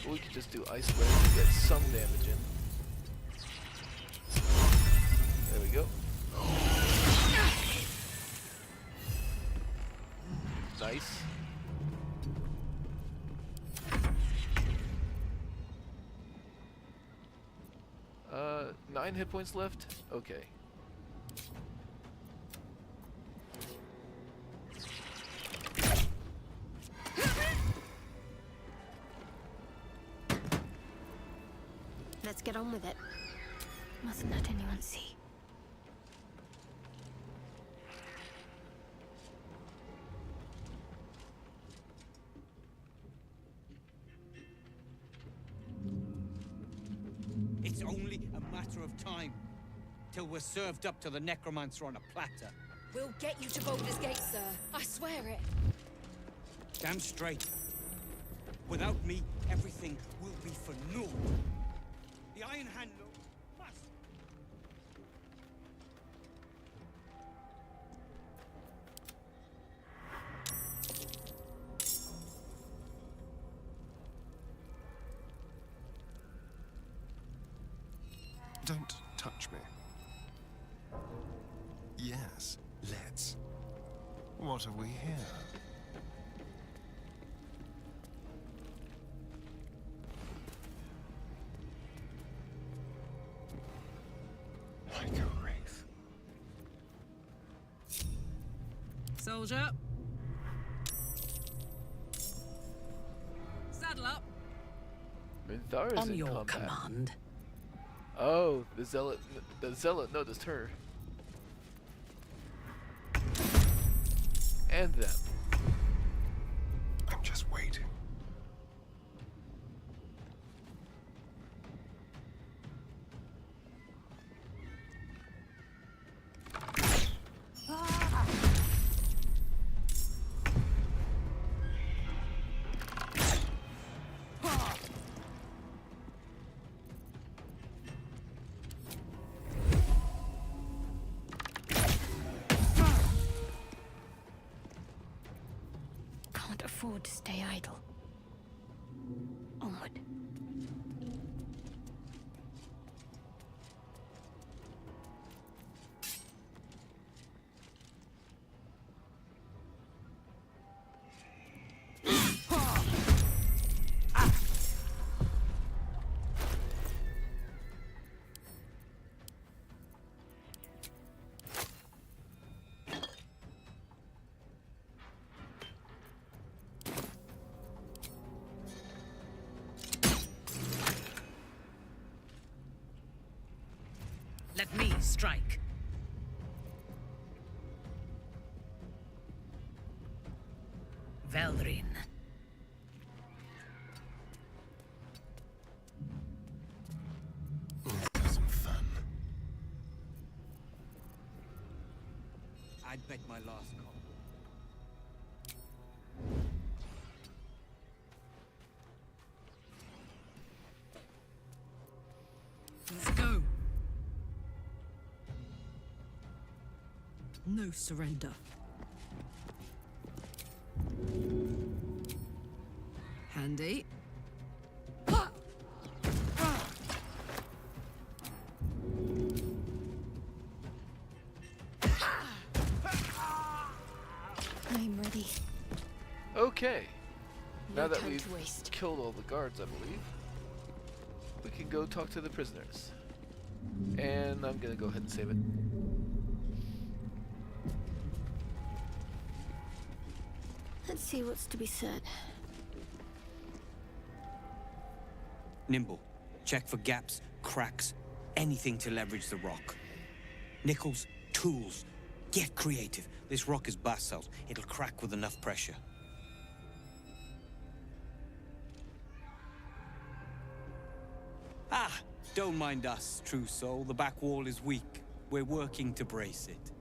But we could just do Ice Ray to get some damage in. There we go. Nice. Uh, 9 hit points left? Okay. Let's get on with it. Mustn't let anyone see. It's only a matter of time till we're served up to the necromancer on a platter. We'll get you to Baldur's Gate, sir. I swear it. Damn straight. Without me, everything will be for naught. The Iron Hand must. Don't touch me. Yes, let's. What are we here? Like a wraith. Soldier. Saddle up. Minthara's On in your combat. command. Oh, the zealot noticed her. And them. I'm just waiting. can't afford to stay idle. Onward. Let me strike. Veldrin. Some fun. I'd bet my last call. Let's go. No surrender. Handy. I'm ready. Okay. No Now that time we've to waste. killed all the guards, I believe, we can go talk to the prisoners. And I'm gonna go ahead and save it. Let's see what's to be said. Nimble, check for gaps, cracks, anything to leverage the rock. Nichols, tools. Get creative. This rock is basalt. It'll crack with enough pressure. Ah, don't mind us, true soul. The back wall is weak. We're working to brace it.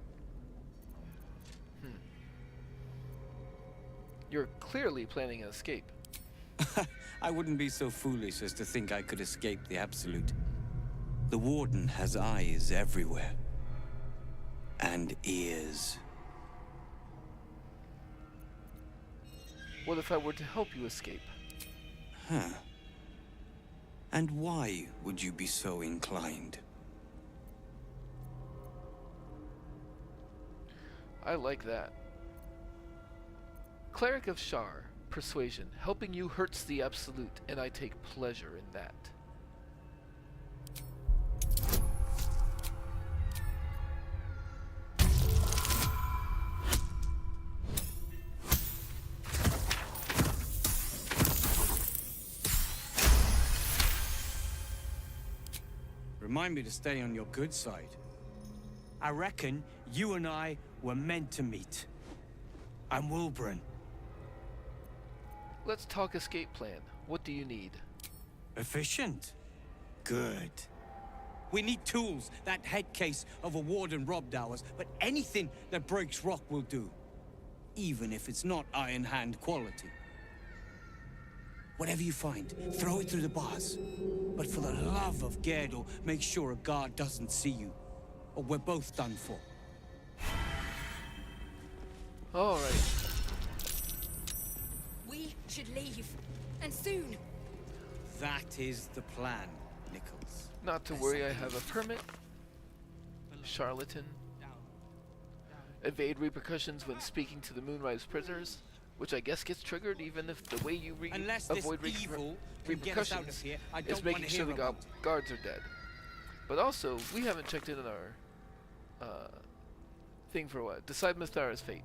You're clearly planning an escape. I wouldn't be so foolish as to think I could escape the Absolute. The Warden has eyes everywhere. And ears. What if I were to help you escape? Huh. And why would you be so inclined? I like that. Cleric of Shar, persuasion. Helping you hurts the Absolute, and I take pleasure in that. Remind me to stay on your good side. I reckon you and I were meant to meet. I'm Wilburn. Let's talk escape plan. What do you need? Efficient? Good. We need tools. That head case of a warden robbed ours, but anything that breaks rock will do. Even if it's not Iron Hand quality. Whatever you find, throw it through the bars. But for the love of Gerdel, make sure a guard doesn't see you, or we're both done for. All right. We should leave, and soon. That is the plan, Nichols. Not to worry, I have a permit. Charlatan. Evade repercussions when speaking to the Moonrise prisoners, which I guess gets triggered even if the way you Unless avoid this evil can get us out of repercussions here, I is don't making want to sure hear the about it. guards are dead. But also, we haven't checked in on our thing for a while. Decide Minthara's fate.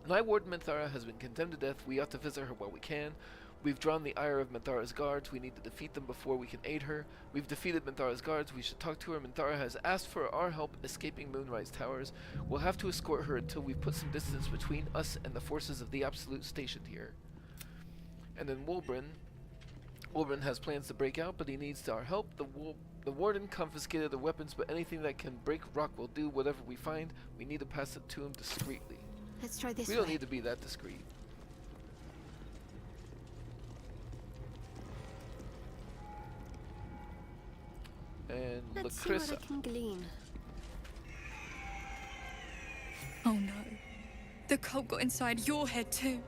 Night Warden Minthara has been condemned to death. We ought to visit her while we can. We've drawn the ire of Minthara's guards. We need to defeat them before we can aid her. We've defeated Minthara's guards. We should talk to her. Minthara has asked for our help escaping Moonrise Towers. We'll have to escort her until we've put some distance between us and the forces of the Absolute stationed here. And then Wilburn has plans to break out, but he needs our help. The Warden confiscated the weapons, but anything that can break rock will do. Whatever we find, we need to pass it to him discreetly. Let's try this We way. don't need to be that discreet. And Let's see what I Lacrissa. can glean. Oh no. The cult got inside your head too.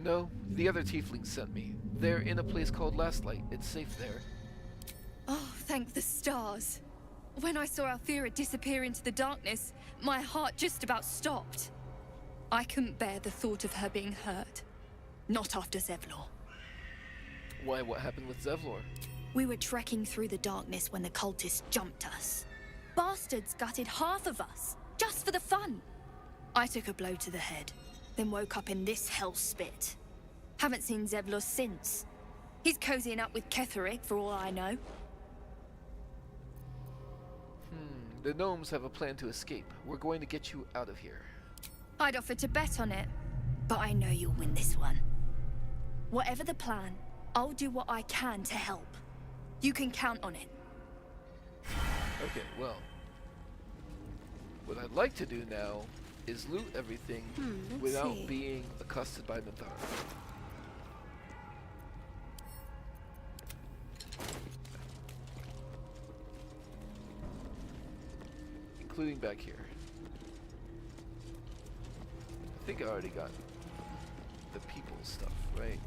No, the other tieflings sent me. They're in a place called Last Light. It's safe there. Oh, thank the stars. When I saw Althea disappear into the darkness, my heart just about stopped. I couldn't bear the thought of her being hurt. Not after Zevlor. Why, what happened with Zevlor? We were trekking through the darkness when the cultists jumped us. Bastards gutted half of us, just for the fun. I took a blow to the head, then woke up in this hellspit. Haven't seen Zevlor since. He's cozying up with Ketheric for all I know. The gnomes have a plan to escape. We're going to get you out of here. I'd offer to bet on it, but I know you'll win this one. Whatever the plan, I'll do what I can to help. You can count on it. Okay, well. What I'd like to do now is loot everything without being accosted by Minthara. Including back here. I think I already got the people stuff, right?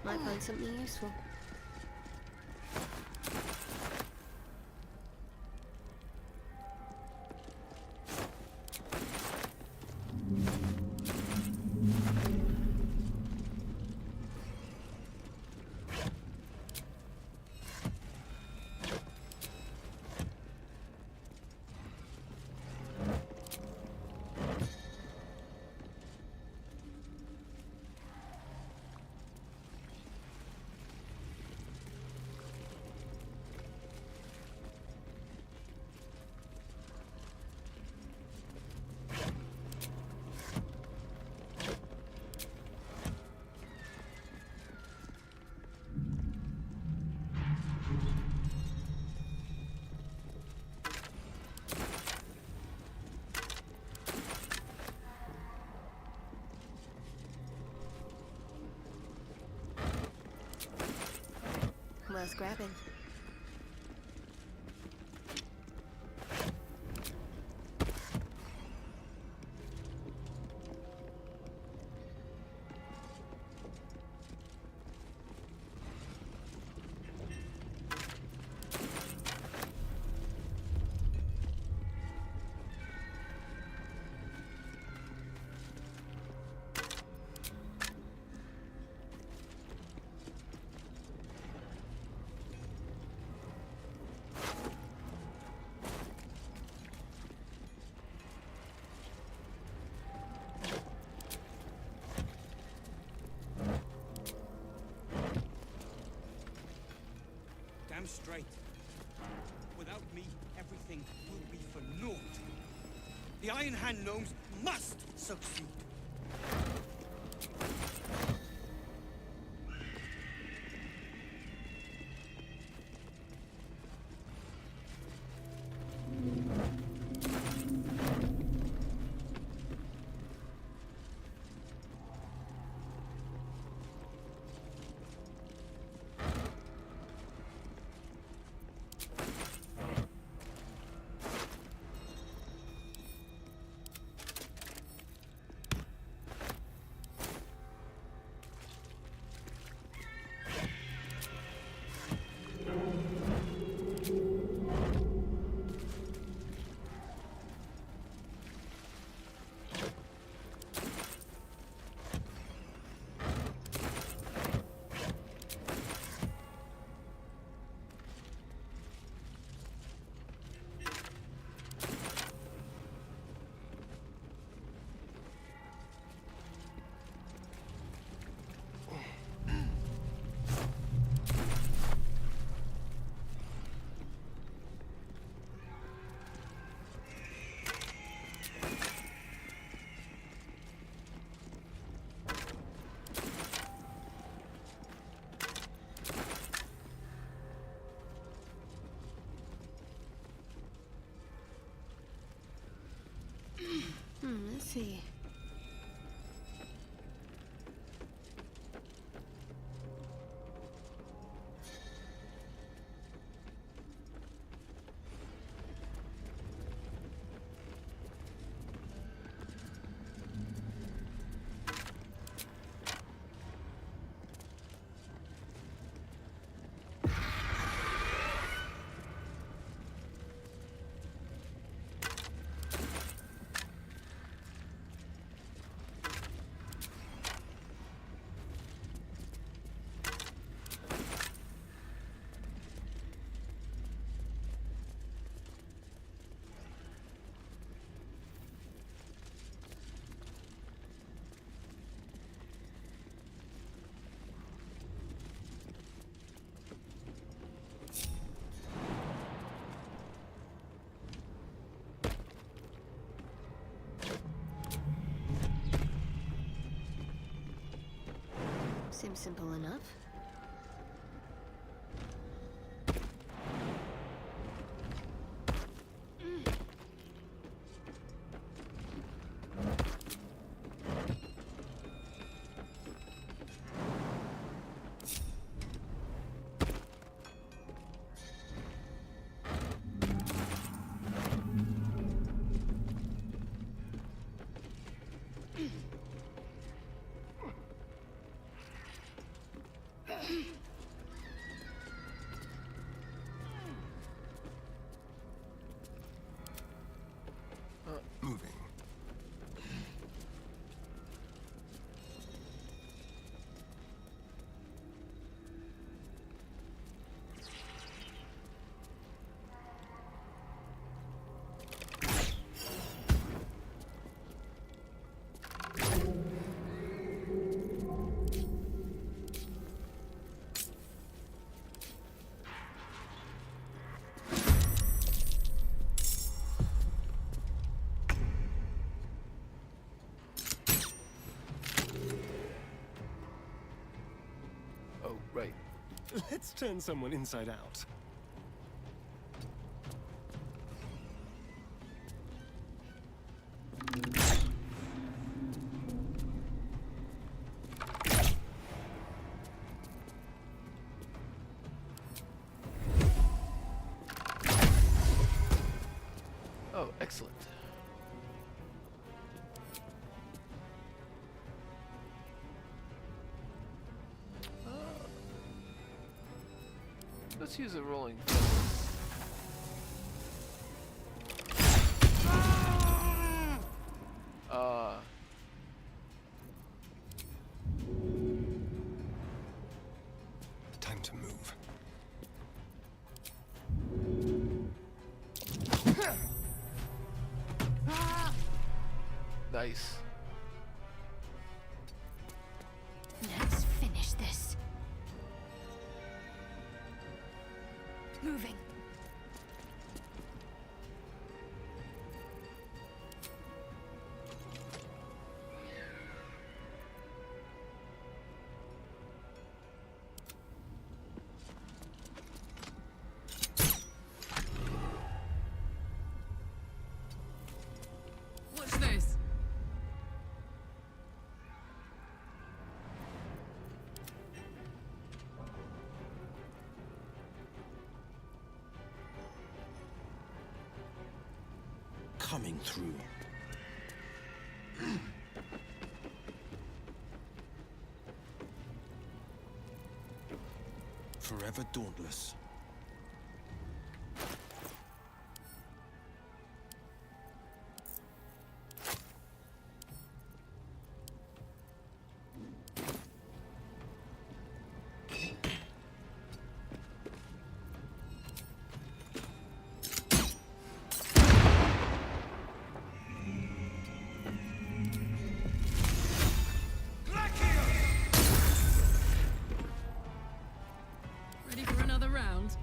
Might find something useful. Worth grabbing. Damn straight. Without me, everything will be for naught. The Iron Hand gnomes must succeed. see. Seems simple enough. Moving. Oh, right. Let's turn someone inside out. Oh, excellent. Let's use a rolling. Time to move. Nice. Let's finish this. Moving. Watch this. Coming through. Forever dauntless. Ready for another round?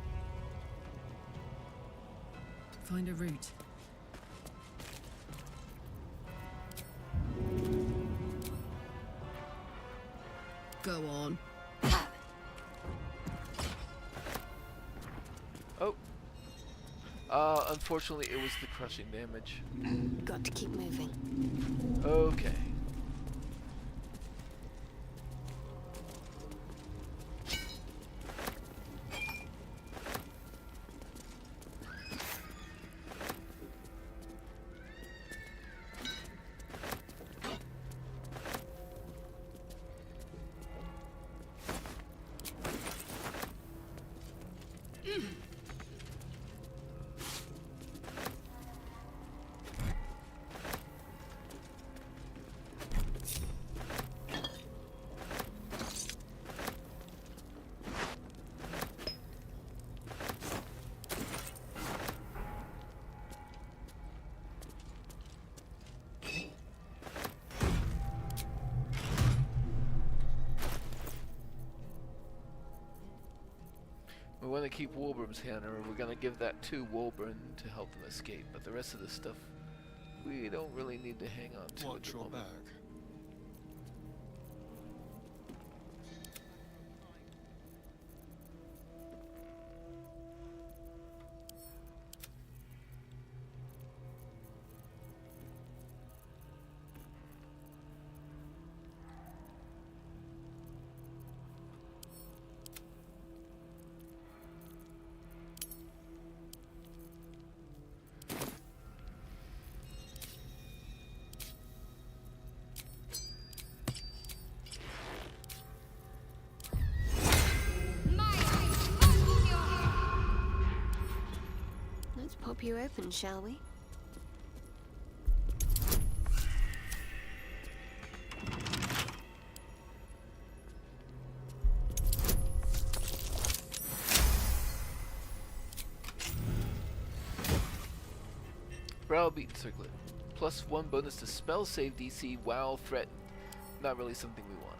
Find a route. Go on. Oh. Unfortunately, it was the crushing damage. Got to keep moving. Okay. We want to keep Wolburn's hammer, and we're going to give that to Wolburn to help them escape, but the rest of the stuff we don't really need to hang on to at the moment. Back. Let's pop you open, shall we? Browbeaten Circlet. +1 bonus to spell save DC while threatened. Not really something we want.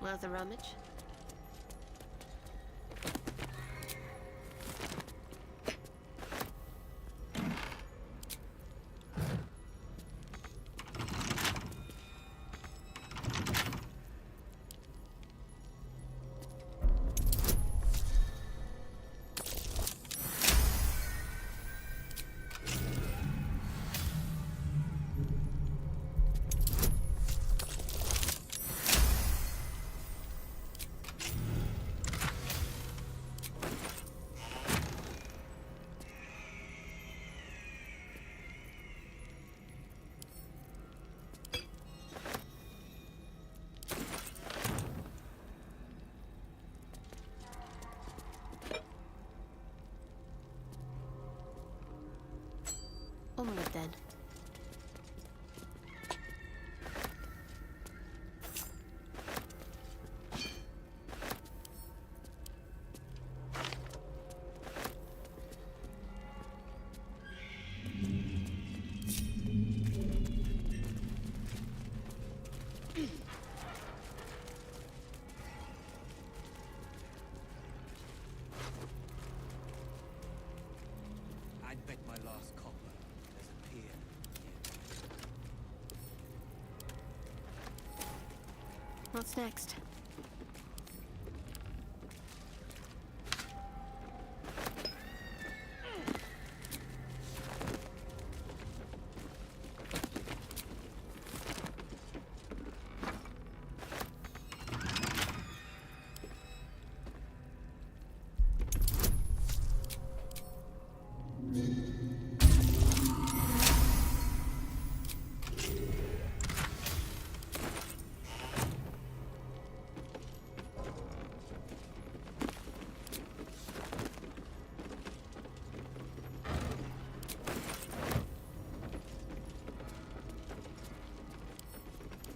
Worth a rummage? Onward then. I'd bet my last copper there's a pier here. What's next?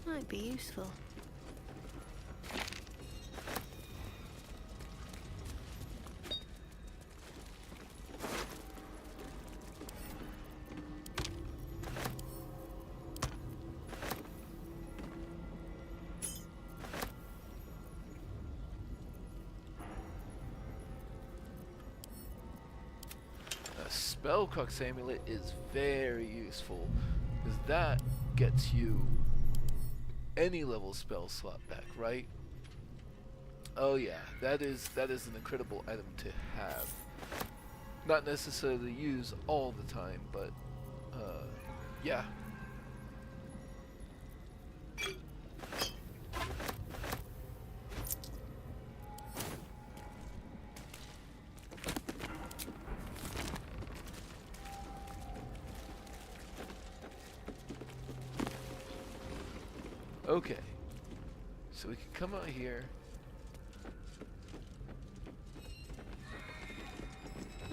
Might be useful. Spellcrux Amulet is very useful, because that gets you any level spell slot back, right? Oh yeah, that is an incredible item to have. Not necessarily use all the time, but yeah. Okay, so we can come out here.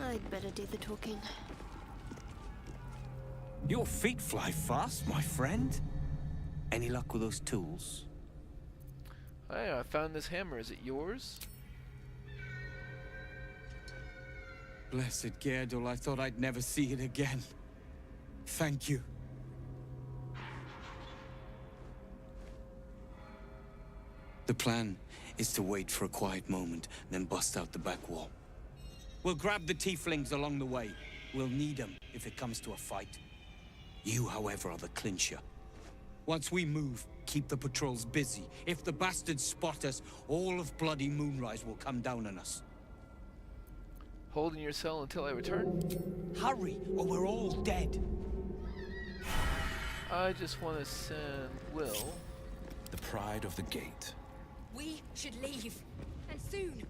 I'd better do the talking. Your feet fly fast, my friend. Any luck with those tools? Hi, I found this hammer. Is it yours? Blessed Gerdul, I thought I'd never see it again. Thank you. The plan is to wait for a quiet moment, then bust out the back wall. We'll grab the tieflings along the way. We'll need them if it comes to a fight. You, however, are the clincher. Once we move, keep the patrols busy. If the bastards spot us, all of bloody Moonrise will come down on us. Hold in your cell until I return? Hurry, or we're all dead. I just want to send Will. The pride of the gate. We should leave, and soon.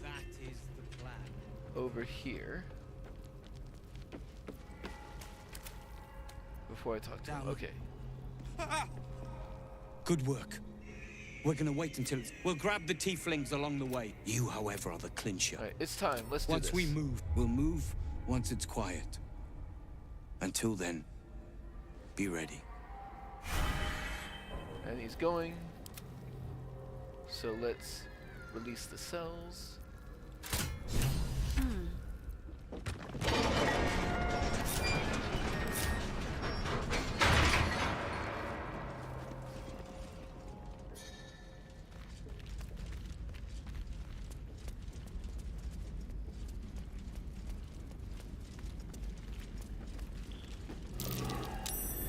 That is the plan. Over here. Before I talk to him. Okay. Good work. We're gonna wait until we'll grab the tieflings along the way. You, however, are the clincher. Alright, it's time. Let's do this. Once we move, we'll move once it's quiet. Until then, be ready. And he's going. So let's release the cells.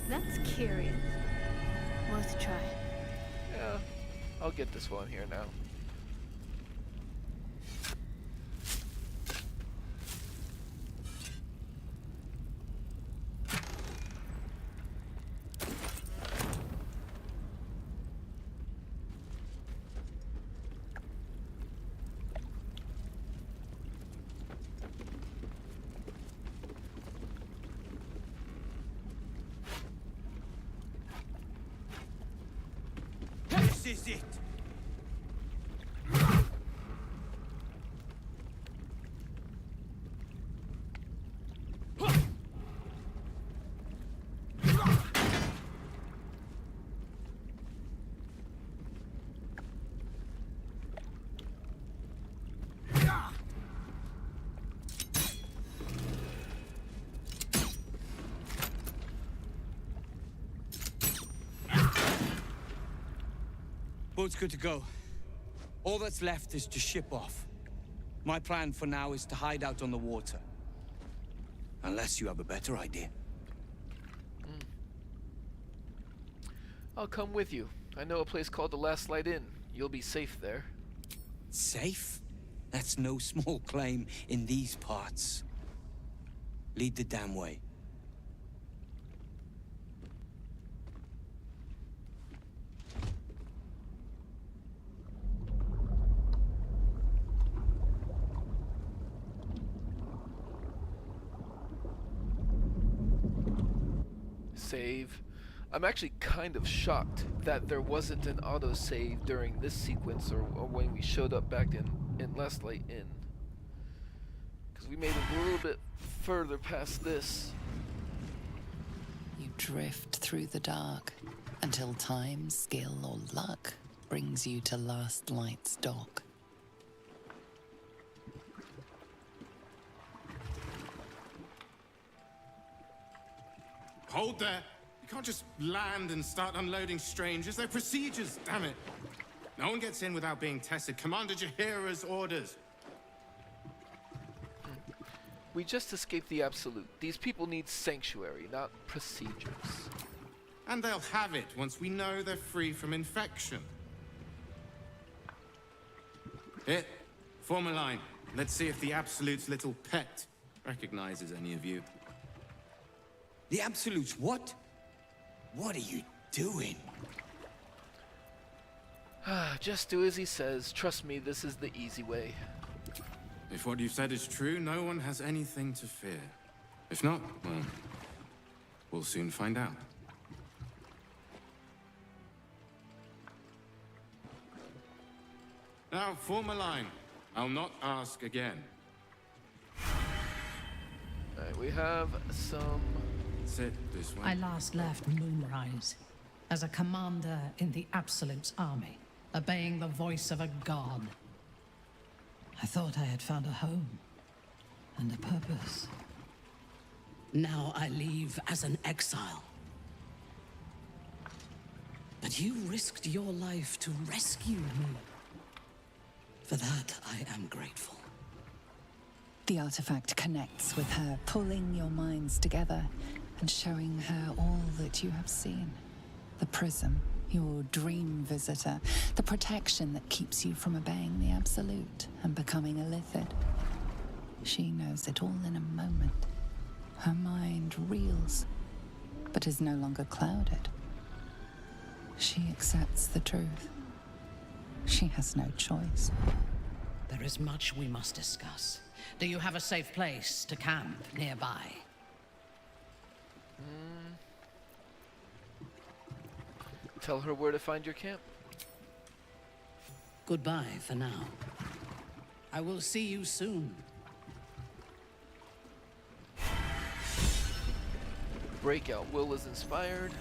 That's curious. Worth a try. Yeah, I'll get this one here now. This is it. Boat's good to go. All that's left is to ship off. My plan for now is to hide out on the water. Unless you have a better idea. I'll come with you. I know a place called the Last Light Inn. You'll be safe there. Safe? That's no small claim in these parts. Lead the damn way. Save. I'm actually kind of shocked that there wasn't an autosave during this sequence or when we showed up back in Last Light Inn. Because we made it a little bit further past this. You drift through the dark until time, skill, or luck brings you to Last Light's dock. Hold there. You can't just land and start unloading strangers. They're procedures, damn it. No one gets in without being tested. Commander Jaheira's orders. We just escaped the Absolute. These people need sanctuary, not procedures. And they'll have it once we know they're free from infection. Here, form a line. Let's see if the Absolute's little pet recognizes any of you. The Absolutes what? What are you doing? Just do as he says. Trust me, this is the easy way. If what you've said is true, no one has anything to fear. If not, well, we'll soon find out. Now, form a line. I'll not ask again. Alright, we have some... Sit this way. I last left Moonrise as a commander in the Absolute's army, obeying the voice of a god. I thought I had found a home and a purpose. Now I leave as an exile. But you risked your life to rescue me. For that, I am grateful. The artifact connects with her, pulling your minds together and showing her all that you have seen. The prism, your dream visitor, the protection that keeps you from obeying the Absolute and becoming a Lithid. She knows it all in a moment. Her mind reels, but is no longer clouded. She accepts the truth. She has no choice. There is much we must discuss. Do you have a safe place to camp nearby? Tell her where to find your camp. Goodbye for now. I will see you soon. Breakout. Will is inspired.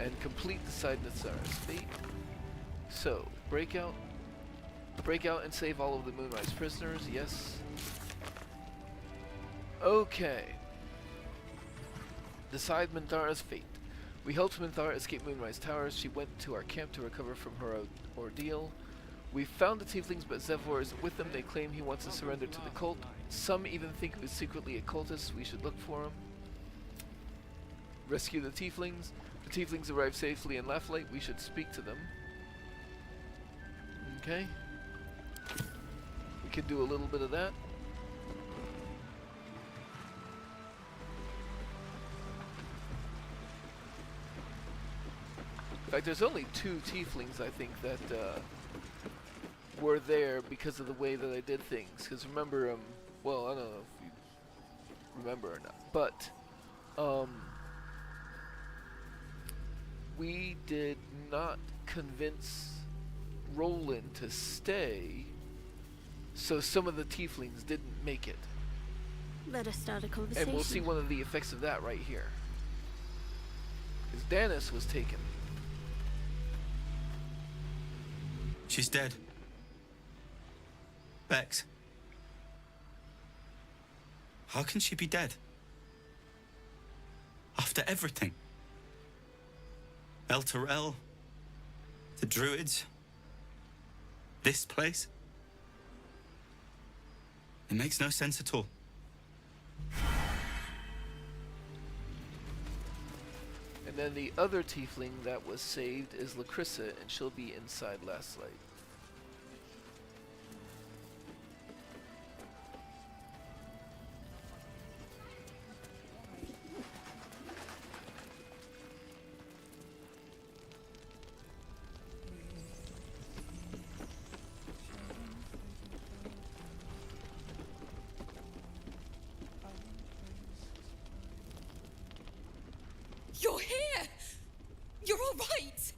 And complete decide Minthara's fate. So, breakout. Breakout and save all of the Moonrise prisoners, yes. Okay. Decide Minthara's fate. We helped Minthara escape Moonrise Towers. She went to our camp to recover from her ordeal. We found the tieflings, but Zevor isn't with them. They claim he wants to surrender to the cult. Some even think he was secretly a cultist. We should look for him. Rescue the tieflings. The tieflings arrive safely in Laughlite. We should speak to them. Okay. We could do a little bit of that. In fact, there's only 2 tieflings, I think, that were there because of the way that I did things. Because remember, well, I don't know if you remember or not, but we did not convince Roland to stay, so some of the tieflings didn't make it. Let us start a conversation. And we'll see one of the effects of that right here. Because Danis was taken. She's dead. Bex. How can she be dead? After everything. El Terrell, the Druids, this place. It makes no sense at all. And then the other tiefling that was saved is Lacrissa, and she'll be inside Last Light. You're here! You're all right!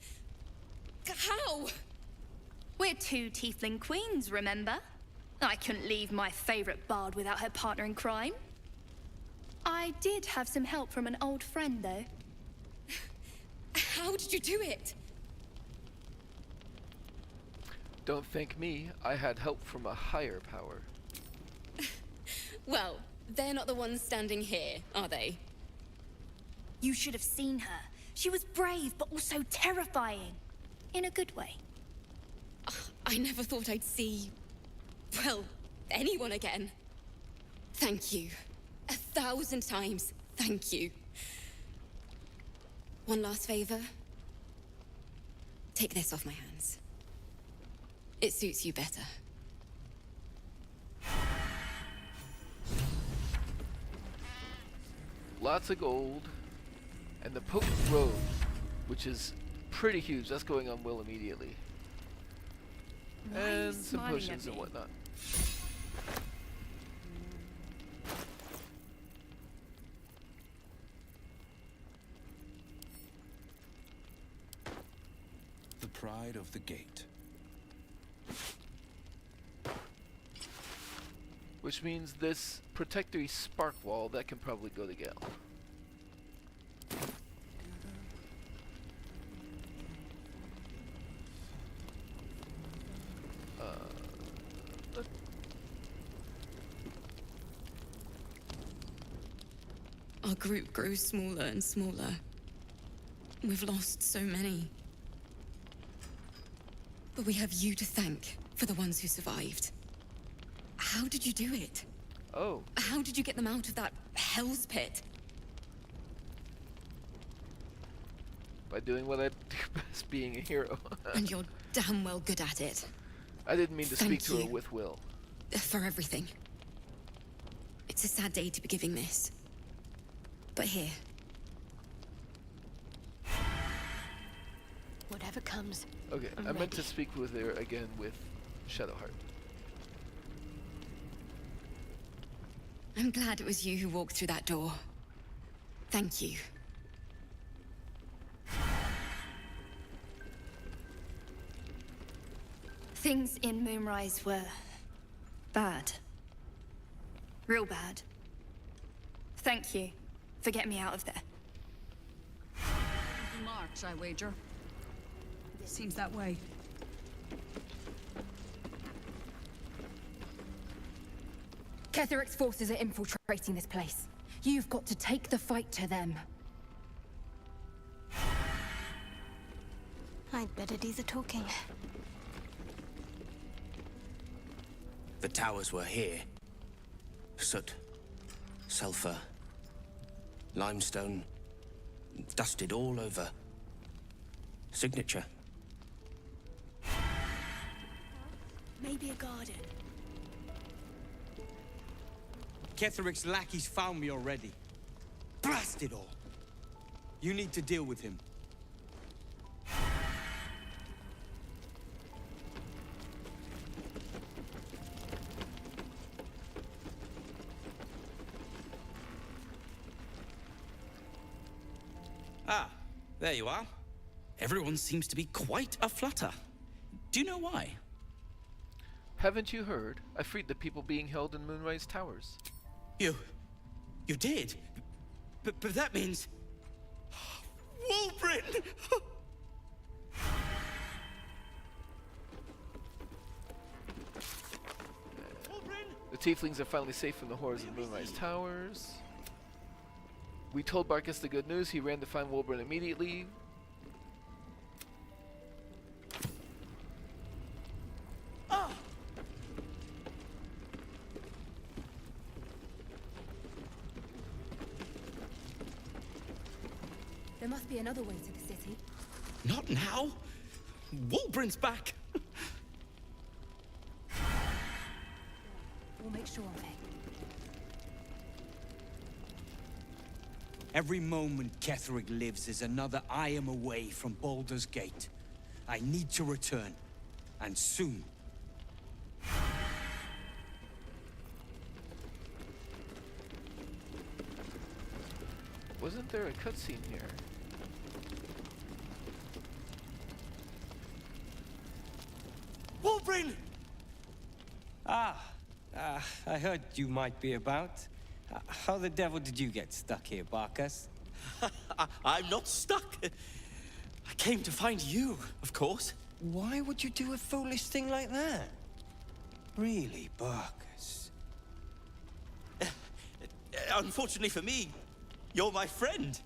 How? We're 2 tiefling queens, remember? I couldn't leave my favorite bard without her partner in crime. I did have some help from an old friend, though. How did you do it? Don't thank me, I had help from a higher power. Well, they're not the ones standing here, are they? You should have seen her. She was brave, but also terrifying. In a good way. I never thought I'd see, well, anyone again. Thank you. 1,000 times, thank you. One last favor. Take this off my hands. It suits you better. Lots of gold. And the potent robe, which is pretty huge. That's going on Will immediately. And some potions and whatnot. The pride of the gate. Which means this protectory spark wall, that can probably go to Gale. Our group grows smaller and smaller. We've lost so many. But we have you to thank for the ones who survived. How did you do it? Oh. How did you get them out of that hell's pit? By doing what I do best, being a hero. And you're damn well good at it. I didn't mean to Thank speak to you. her with Will. For everything. It's a sad day to be giving this. But here. Whatever comes. Okay, I meant to speak with her again with Shadowheart. I'm glad it was you who walked through that door. Thank you. Things in Moonrise were bad. Real bad. Thank you for getting me out of there. March, I wager. Seems that way. Ketheric's forces are infiltrating this place. You've got to take the fight to them. I'd better do the talking. The towers were here. Soot, sulfur, limestone, dusted all over. Signature. Maybe a garden. Ketheric's lackeys found me already. Blast it all! You need to deal with him. Ah, there you are. Everyone seems to be quite a flutter. Do you know why? Haven't you heard? I freed the people being held in Moonrise Towers. You did? But that means... Wulbrin! The tieflings are finally safe from the horrors of Moonrise Towers. We told Barkus the good news. He ran to find Wulbrin immediately. There must be another way to the city. Not now! Wulbrin's back! We'll make sure of it. Every moment Ketheric lives is another I am away from Baldur's Gate. I need to return, and soon. Wasn't there a cutscene here? Wulbrin! I heard you might be about. How the devil did you get stuck here, Barkus? I'm not stuck. I came to find you, of course. Why would you do a foolish thing like that? Really, Barkus? Unfortunately for me, you're my friend.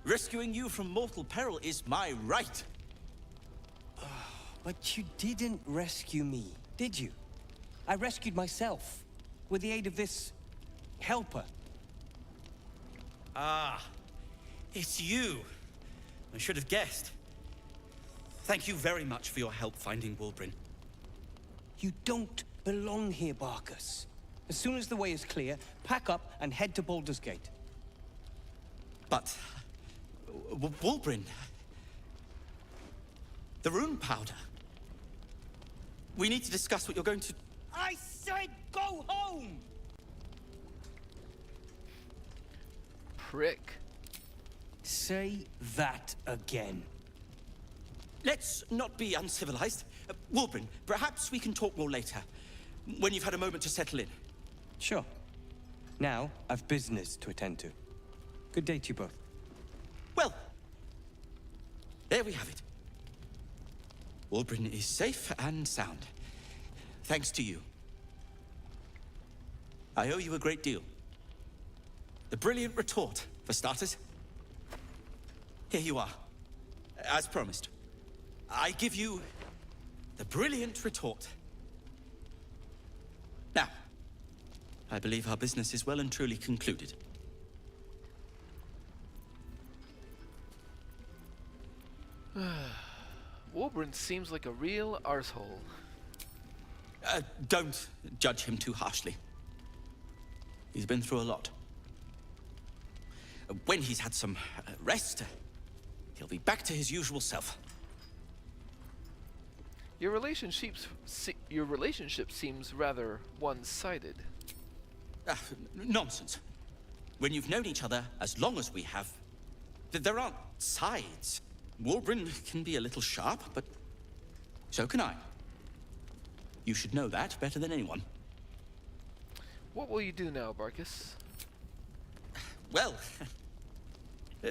Rescuing you from mortal peril is my right. But you didn't rescue me, did you? I rescued myself, with the aid of this helper. Ah, it's you. I should have guessed. Thank you very much for your help finding Wulbrin. You don't belong here, Barkus. As soon as the way is clear, pack up and head to Baldur's Gate. But... Wulbrin... The rune powder... We need to discuss what you're going to... I said go home! Prick. Say that again. Let's not be uncivilized. Wulbrin, perhaps we can talk more later, when you've had a moment to settle in. Sure. Now, I've business to attend to. Good day to you both. Well, there we have it. Wulbrin is safe and sound. Thanks to you. I owe you a great deal. The brilliant retort, for starters. Here you are. As promised. I give you the brilliant retort. Now, I believe our business is well and truly concluded. Wulbrin seems like a real arsehole. Don't judge him too harshly. He's been through a lot. When he's had some rest, he'll be back to his usual self. Your relationship seems rather one-sided. Nonsense. When you've known each other as long as we have, there aren't sides. Wulbrin can be a little sharp, but so can I. You should know that better than anyone. What will you do now, Barkus? Well,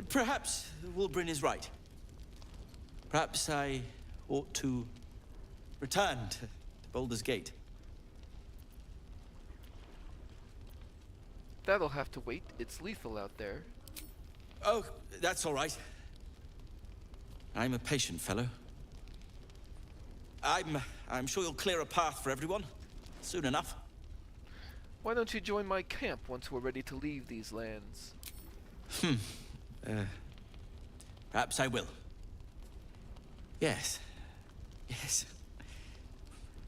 perhaps Wulbrin is right. Perhaps I ought to return to Baldur's Gate. That'll have to wait. It's lethal out there. Oh, that's all right. I'm a patient fellow. I'm sure you'll clear a path for everyone soon enough. Why don't you join my camp once we're ready to leave these lands? Perhaps I will. Yes. Yes.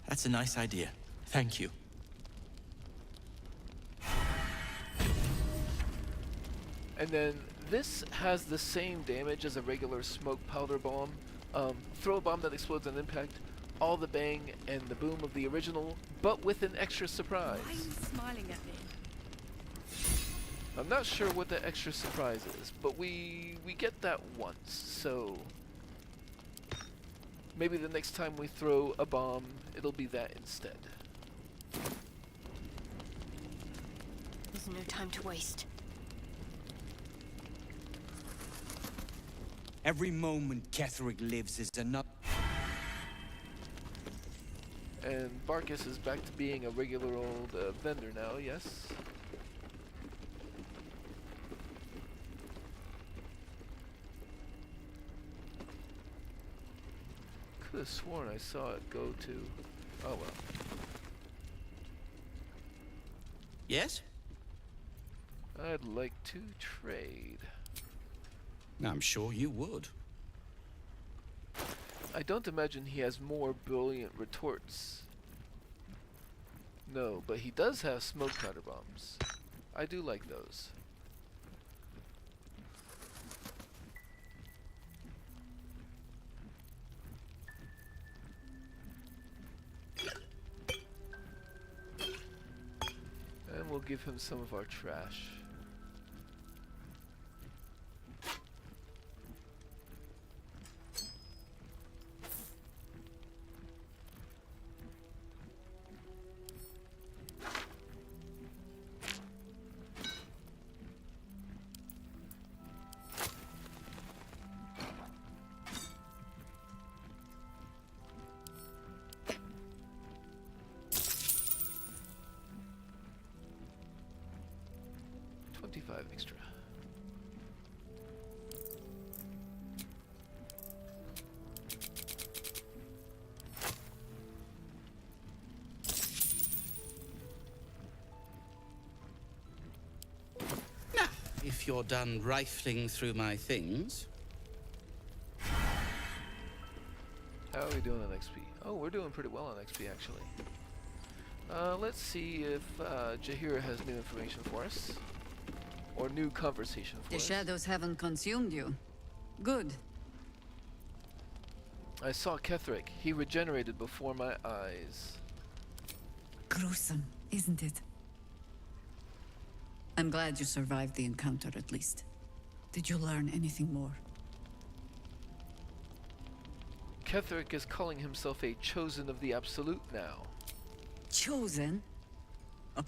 That's a nice idea. Thank you. And then this has the same damage as a regular smoke powder bomb. Throw a bomb that explodes on impact, all the bang and the boom of the original, but with an extra surprise. Why are you smiling at me? I'm not sure what the extra surprise is, but we get that once, so maybe the next time we throw a bomb, it'll be that instead. There's no time to waste. Every moment Ketherick lives is enough. And Barkus is back to being a regular old vendor now, yes? Could have sworn I saw it go to... Oh well. Yes? I'd like to trade. I'm sure you would. I don't imagine he has more brilliant retorts. No, but he does have smoke powder bombs. I do like those. And we'll give him some of our trash. Extra. if you're done rifling through my things. How are we doing on XP? Oh, we're doing pretty well on XP, actually. Let's see if Jaheira has new information for us. Or new conversation for The us. shadows haven't consumed you. Good. I saw Ketherick. He regenerated before my eyes. Gruesome, isn't it? I'm glad you survived the encounter, at least. Did you learn anything more? Ketherick is calling himself a chosen of the Absolute now. Chosen? Oh,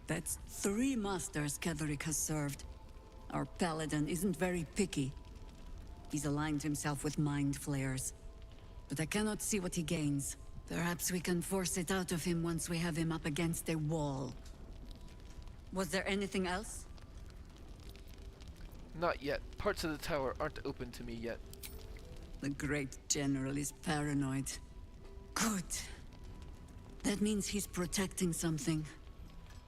that's 3 masters Ketherick has served. Our paladin isn't very picky. He's aligned himself with mind flayers. But I cannot see what he gains. Perhaps we can force it out of him once we have him up against a wall. Was there anything else? Not yet. Parts of the tower aren't open to me yet. The great general is paranoid. Good. That means he's protecting something.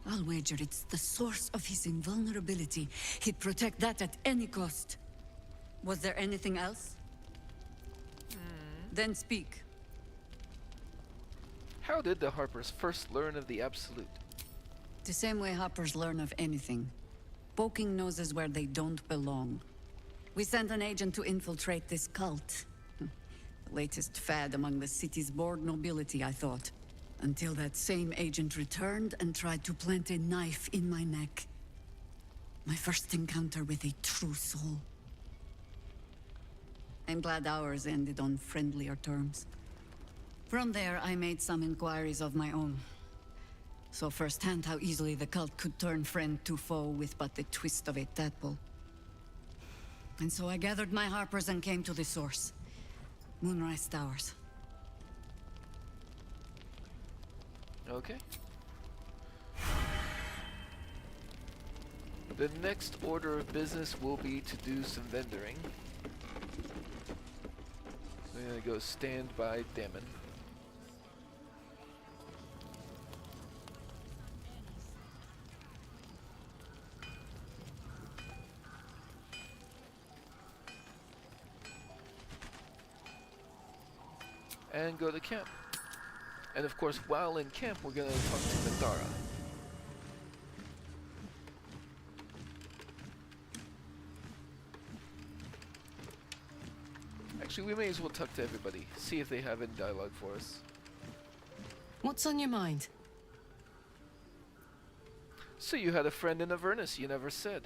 I'll wager it's the source of his invulnerability. He'd protect that at any cost. Was there anything else? Then speak. How did the Harpers first learn of the Absolute? The same way hoppers learn of anything. Poking noses where they don't belong. We sent an agent to infiltrate this cult. The latest fad among the city's bored nobility, I thought. Until that same agent returned and tried to plant a knife in my neck. My first encounter with a true soul. I'm glad ours ended on friendlier terms. From there, I made some inquiries of my own. Saw firsthand how easily the cult could turn friend to foe with but the twist of a tadpole. And so I gathered my harpers and came to the source. Moonrise Towers. Okay. The next order of business will be to do some vendoring. I'm gonna go stand by Damon. And go to camp. And of course, while in camp, we're gonna talk to Minthara. Actually, we may as well talk to everybody, see if they have any dialogue for us. What's on your mind? So you had a friend in Avernus, you never said.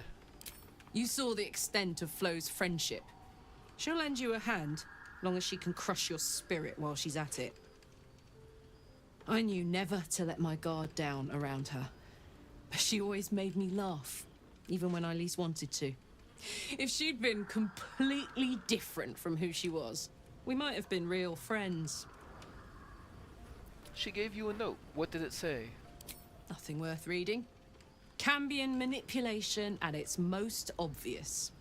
You saw the extent of Flo's friendship. She'll lend you a hand, long as she can crush your spirit while she's at it. I knew never to let my guard down around her, but she always made me laugh, even when I least wanted to. If she'd been completely different from who she was, we might have been real friends. She gave you a note. What did it say? Nothing worth reading. Cambion manipulation at its most obvious.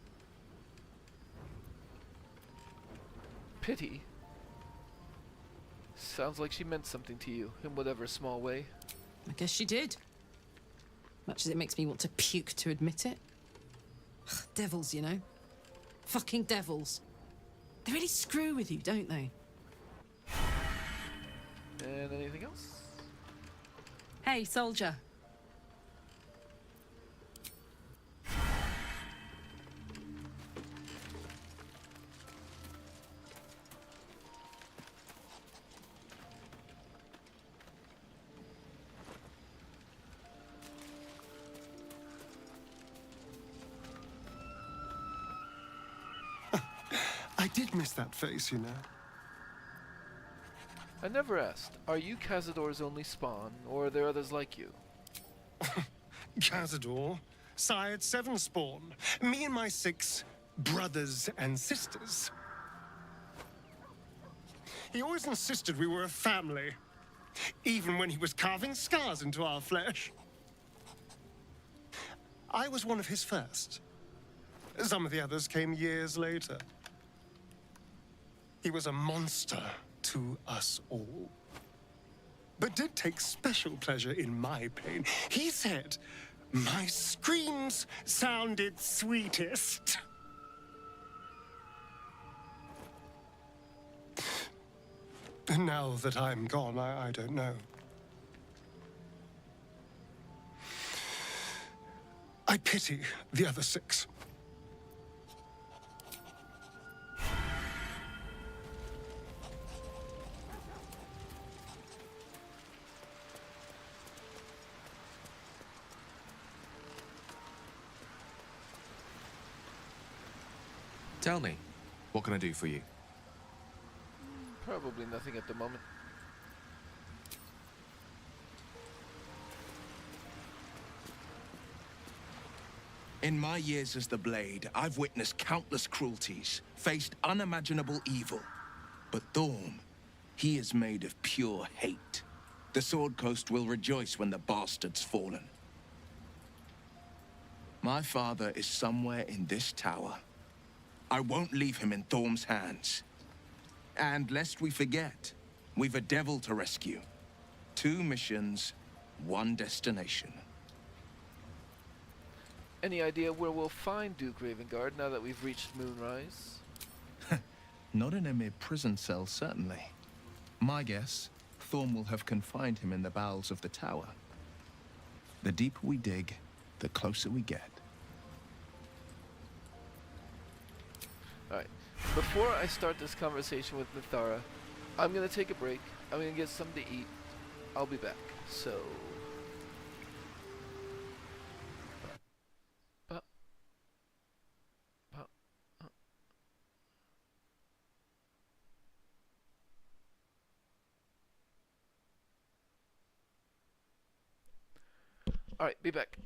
Pity. Sounds like she meant something to you, in whatever small way. I guess she did. Much as it makes me want to puke to admit it. Devils, you know. Fucking devils. They really screw with you, don't they? And anything else? Hey, soldier. I did miss that face, you know. I never asked. Are you Cazador's only spawn, or are there others like you? Cazador, sired 7 spawn. Me and my 6 brothers and sisters. He always insisted we were a family, even when he was carving scars into our flesh. I was one of his first. Some of the others came years later. He was a monster to us all, but did take special pleasure in my pain. He said, My screams sounded sweetest. And now that I'm gone, I don't know. I pity the other 6. Tell me, what can I do for you? Probably nothing at the moment. In my years as the Blade, I've witnessed countless cruelties, faced unimaginable evil. But Thorm, he is made of pure hate. The Sword Coast will rejoice when the bastard's fallen. My father is somewhere in this tower. I won't leave him in Thorm's hands. And lest we forget, we've a devil to rescue. 2 missions, 1 destination. Any idea where we'll find Duke Ravengard now that we've reached Moonrise? Not in a mere prison cell, certainly. My guess, Thorm will have confined him in the bowels of the tower. The deeper we dig, the closer we get. Alright, before I start this conversation with Minthara, I'm gonna take a break. I'm gonna get something to eat. I'll be back. So... Alright, be back.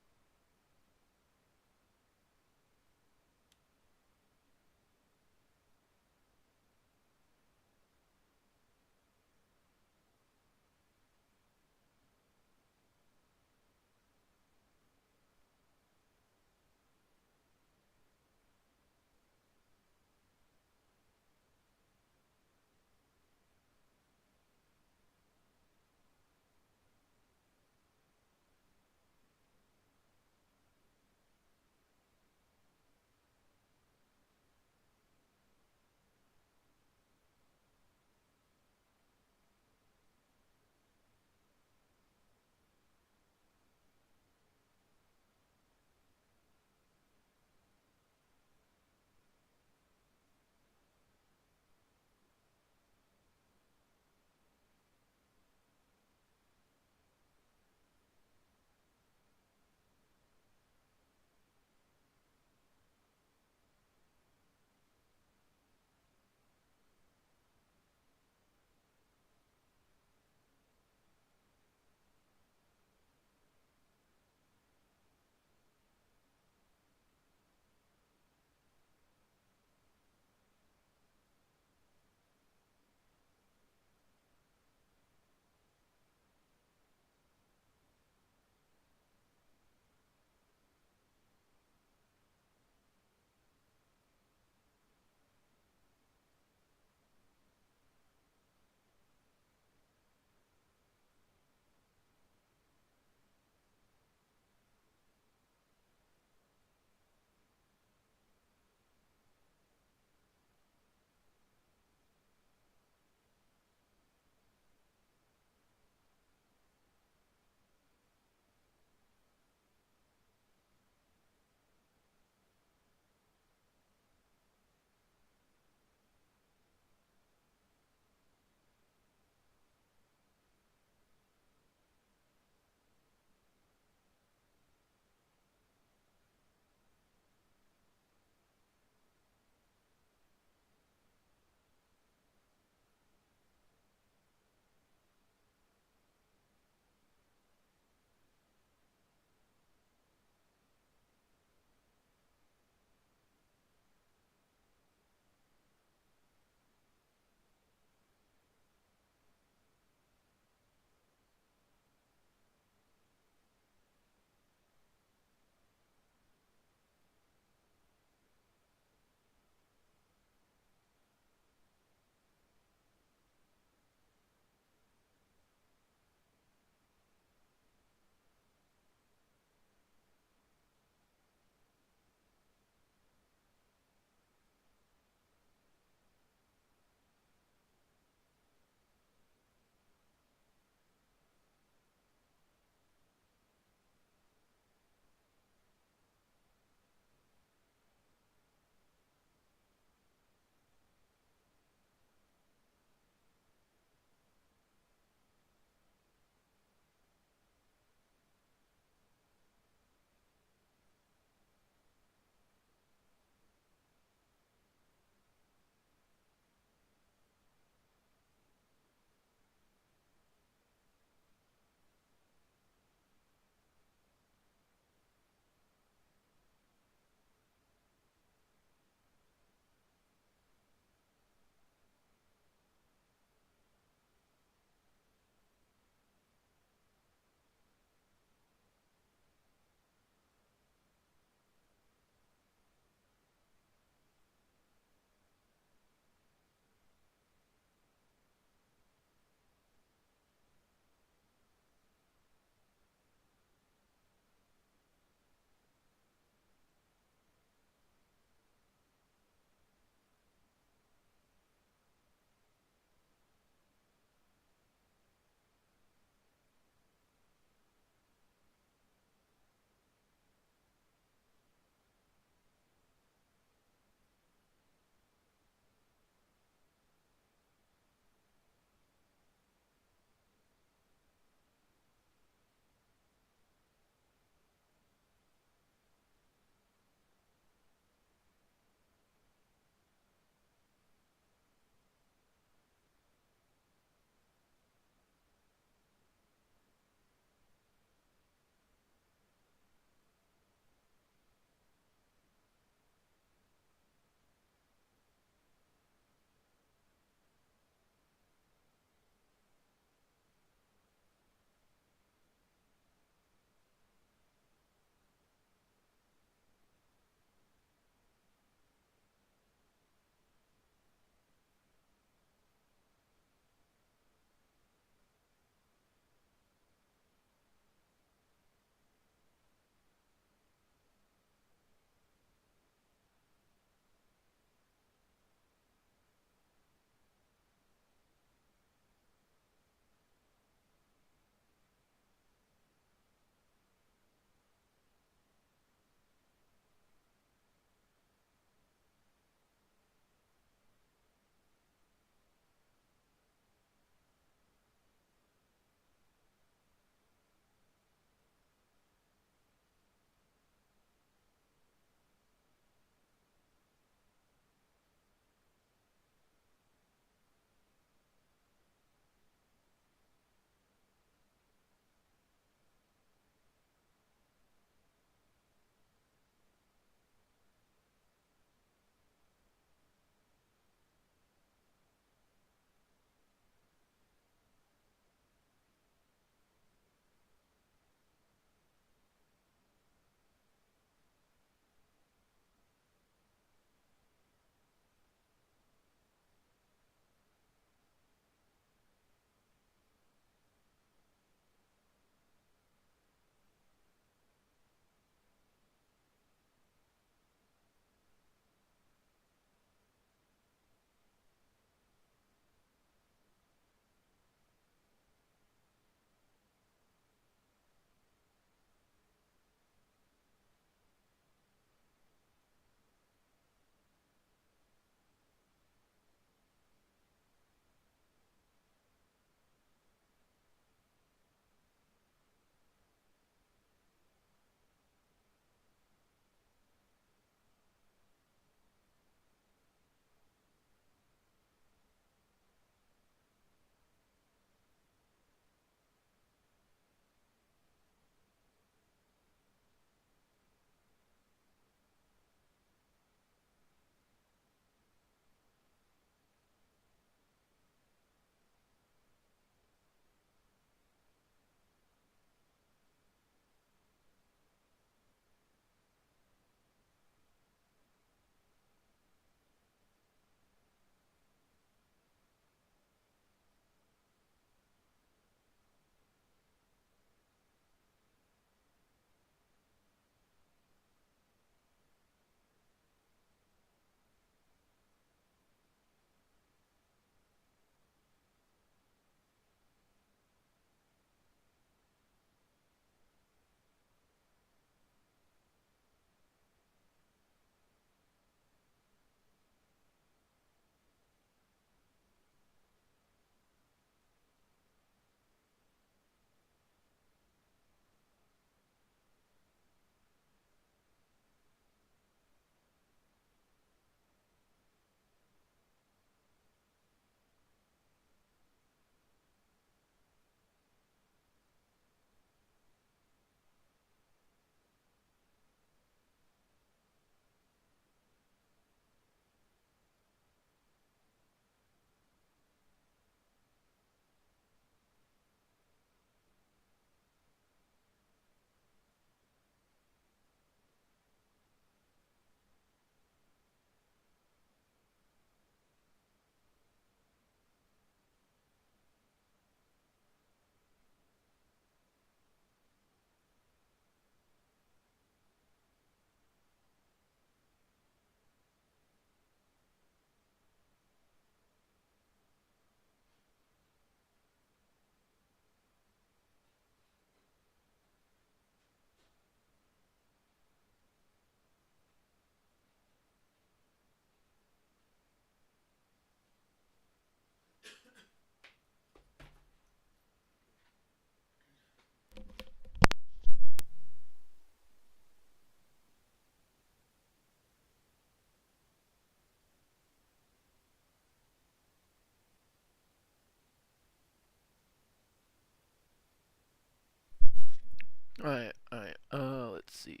see.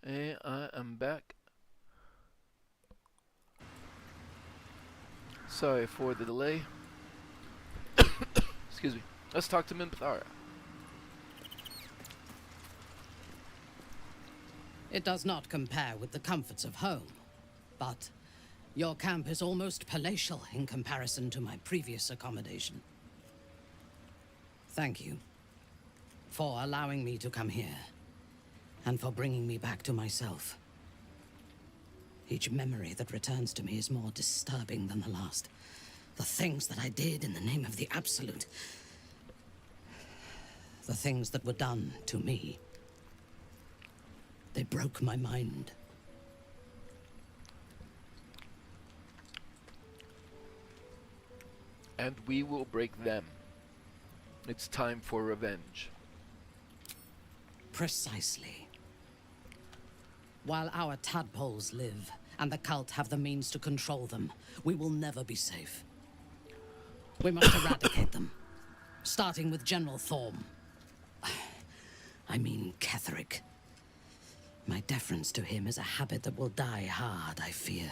And I am back. Sorry for the delay. Excuse me. Let's talk to Minthara. It does not compare with the comforts of home, but your camp is almost palatial in comparison to my previous accommodation. Thank you for allowing me to come here, and for bringing me back to myself. Each memory that returns to me is more disturbing than the last. The things that I did in the name of the Absolute. The things that were done to me. They broke my mind. And we will break them. It's time for revenge. Precisely. While our tadpoles live, and the cult have the means to control them, we will never be safe. We must eradicate them, starting with General Thorm. I mean Ketheric. My deference to him is a habit that will die hard, I fear.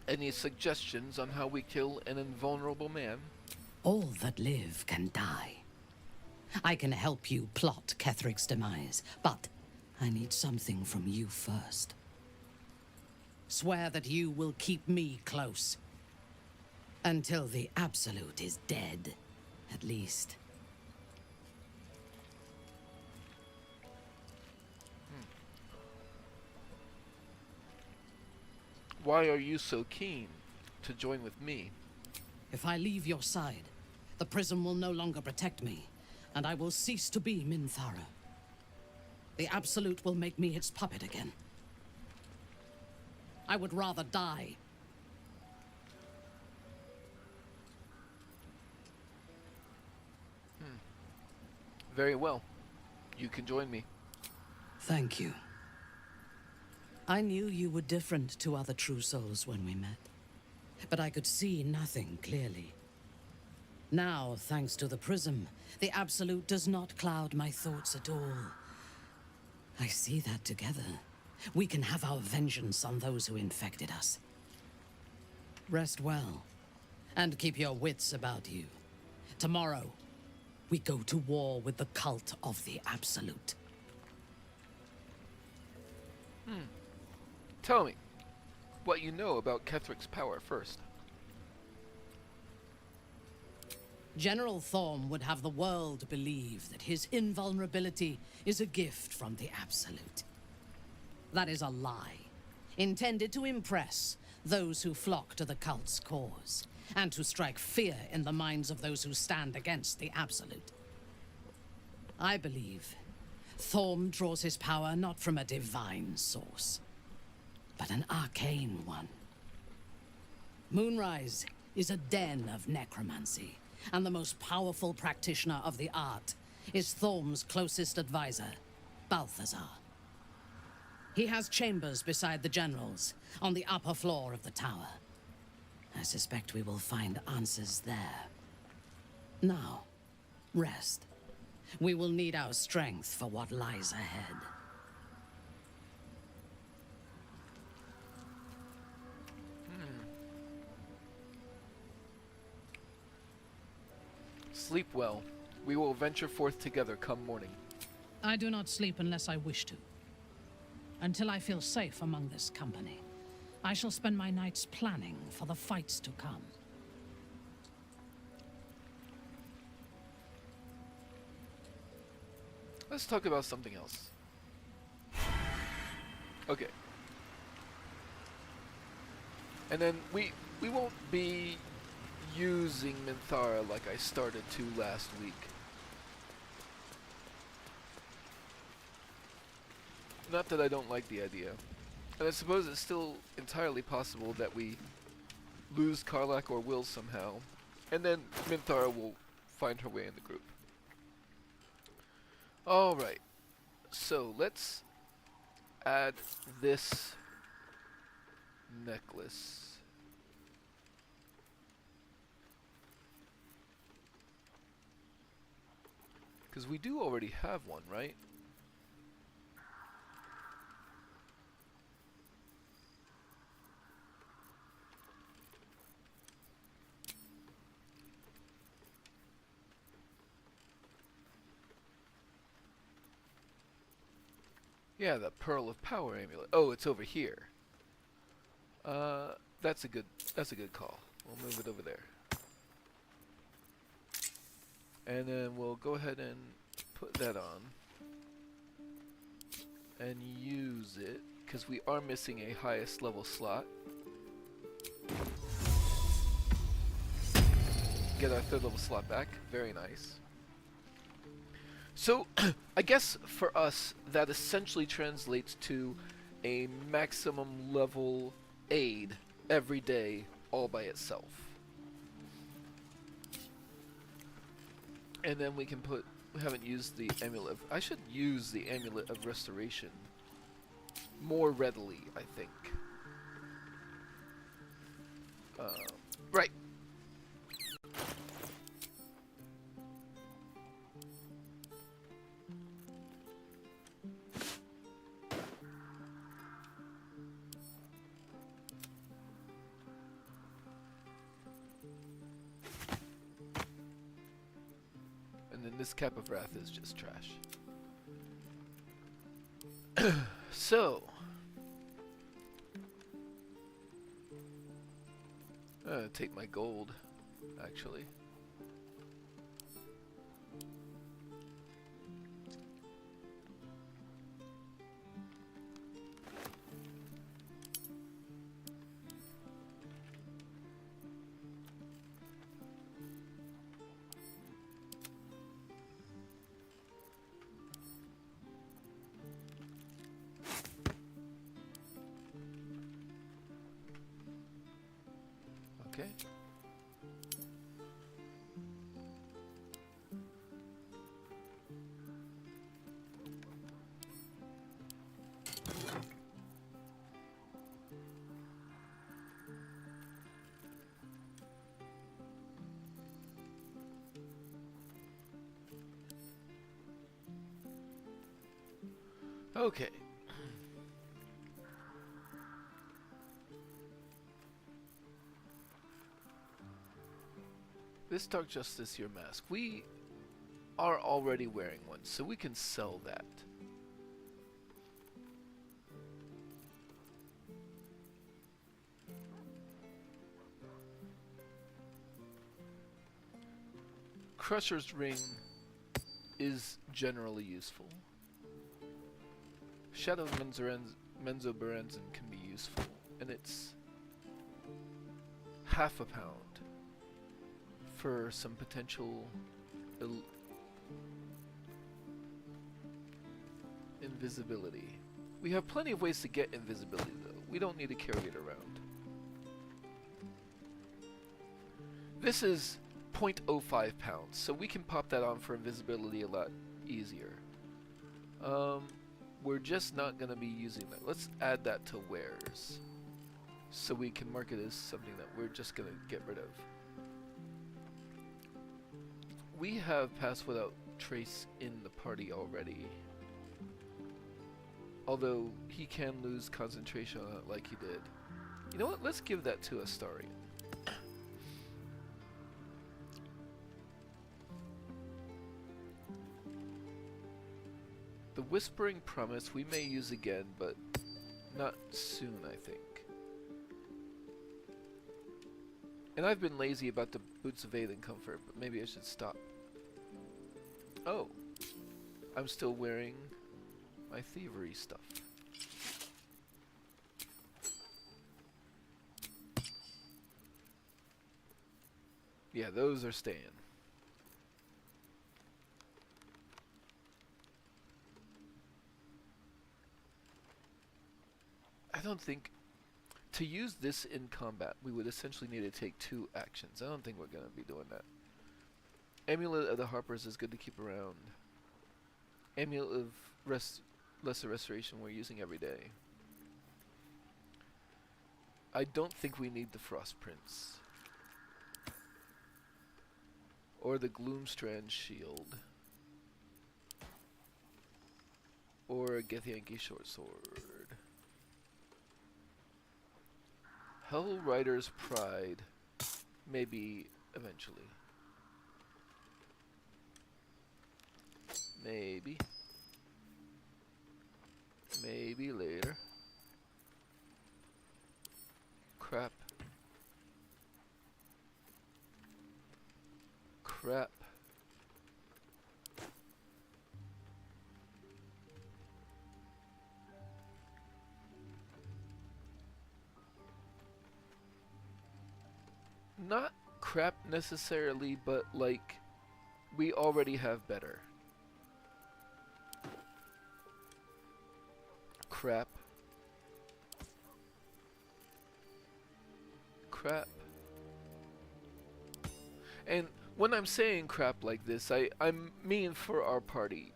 Any suggestions on how we kill an invulnerable man? All that live can die. I can help you plot Ketheric's demise, but I need something from you first. Swear that you will keep me close. Until the Absolute is dead, at least. Why are you so keen to join with me? If I leave your side, the prism will no longer protect me, and I will cease to be Minthara. The Absolute will make me its puppet again. I would rather die. Very well. You can join me. Thank you. I knew you were different to other true souls when we met, but I could see nothing clearly. Now, thanks to the prism, the Absolute does not cloud my thoughts at all. I see that together, we can have our vengeance on those who infected us. Rest well, and keep your wits about you. Tomorrow, we go to war with the cult of the Absolute. Tell me what you know about Ketheric's power first. General Thorm would have the world believe that his invulnerability is a gift from the Absolute. That is a lie, intended to impress those who flock to the cult's cause, and to strike fear in the minds of those who stand against the Absolute. I believe Thorm draws his power not from a divine source, but an arcane one. Moonrise is a den of necromancy, and the most powerful practitioner of the art is Thorm's closest advisor, Balthazar. He has chambers beside the generals, on the upper floor of the tower. I suspect we will find answers there. Now, rest. We will need our strength for what lies ahead. Sleep well. We will venture forth together come morning. I do not sleep unless I wish to. Until I feel safe among this company, I shall spend my nights planning for the fights to come. Let's talk about something else. Okay. And then we won't be using Minthara like I started to last week. Not that I don't like the idea. And I suppose it's still entirely possible that we lose Karlach or Will somehow, and then Minthara will find her way in the group. Alright, so let's add this necklace. Because we do already have one, right? Yeah, the Pearl of Power amulet. Oh, it's over here. That's a good call. We'll move it over there. And then we'll go ahead and put that on. And use it, because we are missing a highest level slot. Get our 3rd level slot back. Very nice. So, I guess for us, that essentially translates to a maximum level aid every day, all by itself. And then we can put, we haven't used the amulet of, I should use the amulet of restoration more readily, I think. Right. And then this Cap of Wrath is just trash. So, take my gold, actually. Okay. Okay. This Dark Justice Year mask, we are already wearing one, so we can sell that. Crusher's Ring is generally useful. Shadow of Menzoberranzan can be useful, and it's half a pound for some potential invisibility. We have plenty of ways to get invisibility, though. We don't need to carry it around. This is 0.05 pounds, so we can pop that on for invisibility a lot easier. We're just not going to be using that. Let's add that to wares, so we can mark it as something that we're just going to get rid of. We have Pass Without Trace in the party already. Although he can lose concentration on it like he did. You know what? Let's give that to Astarion. The Whispering Promise we may use again, but not soon, I think. And I've been lazy about the Boots of Aid and Comfort, but maybe I should stop. Oh, I'm still wearing my thievery stuff. Yeah, those are staying. I don't think to use this in combat we would essentially need to take 2 actions. I don't think we're gonna be doing that. Amulet of the Harpers is good to keep around. Amulet of Lesser Restoration we're using every day. I don't think we need the Frost Prince. Or the Gloomstrand Shield. Or a Githyanki Short Sword. Hell Rider's Pride. Maybe eventually. Maybe. Maybe later. Crap. Crap. Not crap necessarily, but like, we already have better. Crap. Crap. And when I'm saying crap like this, I mean for our party.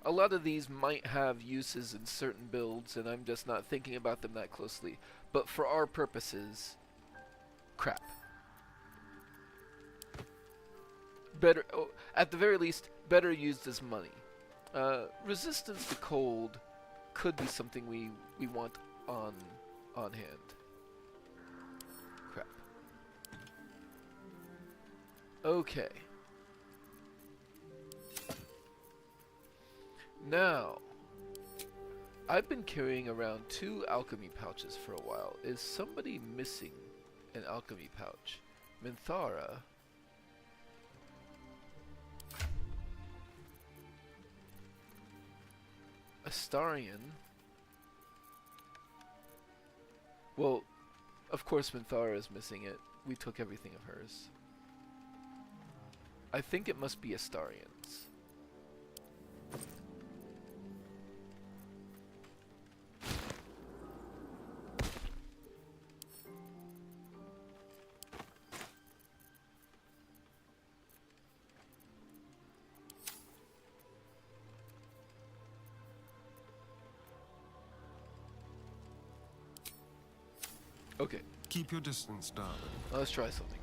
A lot of these might have uses in certain builds, and I'm just not thinking about them that closely. But for our purposes, crap. Better, at the very least, better used as money. Resistance to cold could be something we want on hand. Crap. Okay. Now, I've been carrying around 2 alchemy pouches for a while. Is somebody missing an alchemy pouch? Minthara. Astarion. Well, of course Minthara is missing it. We took everything of hers. I think it must be Astarion's. Okay. Keep your distance, darling. Let's try something.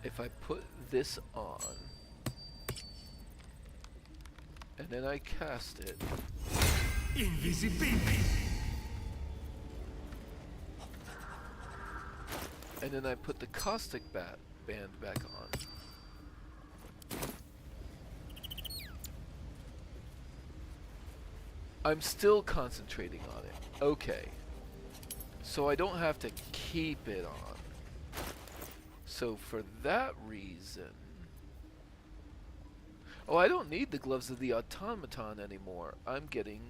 If I put this on, and then I cast it. Invisibility. And then I put the caustic band back on. I'm still concentrating on it. Okay. So I don't have to keep it on. So for that reason... Oh, I don't need the gloves of the automaton anymore. I'm getting...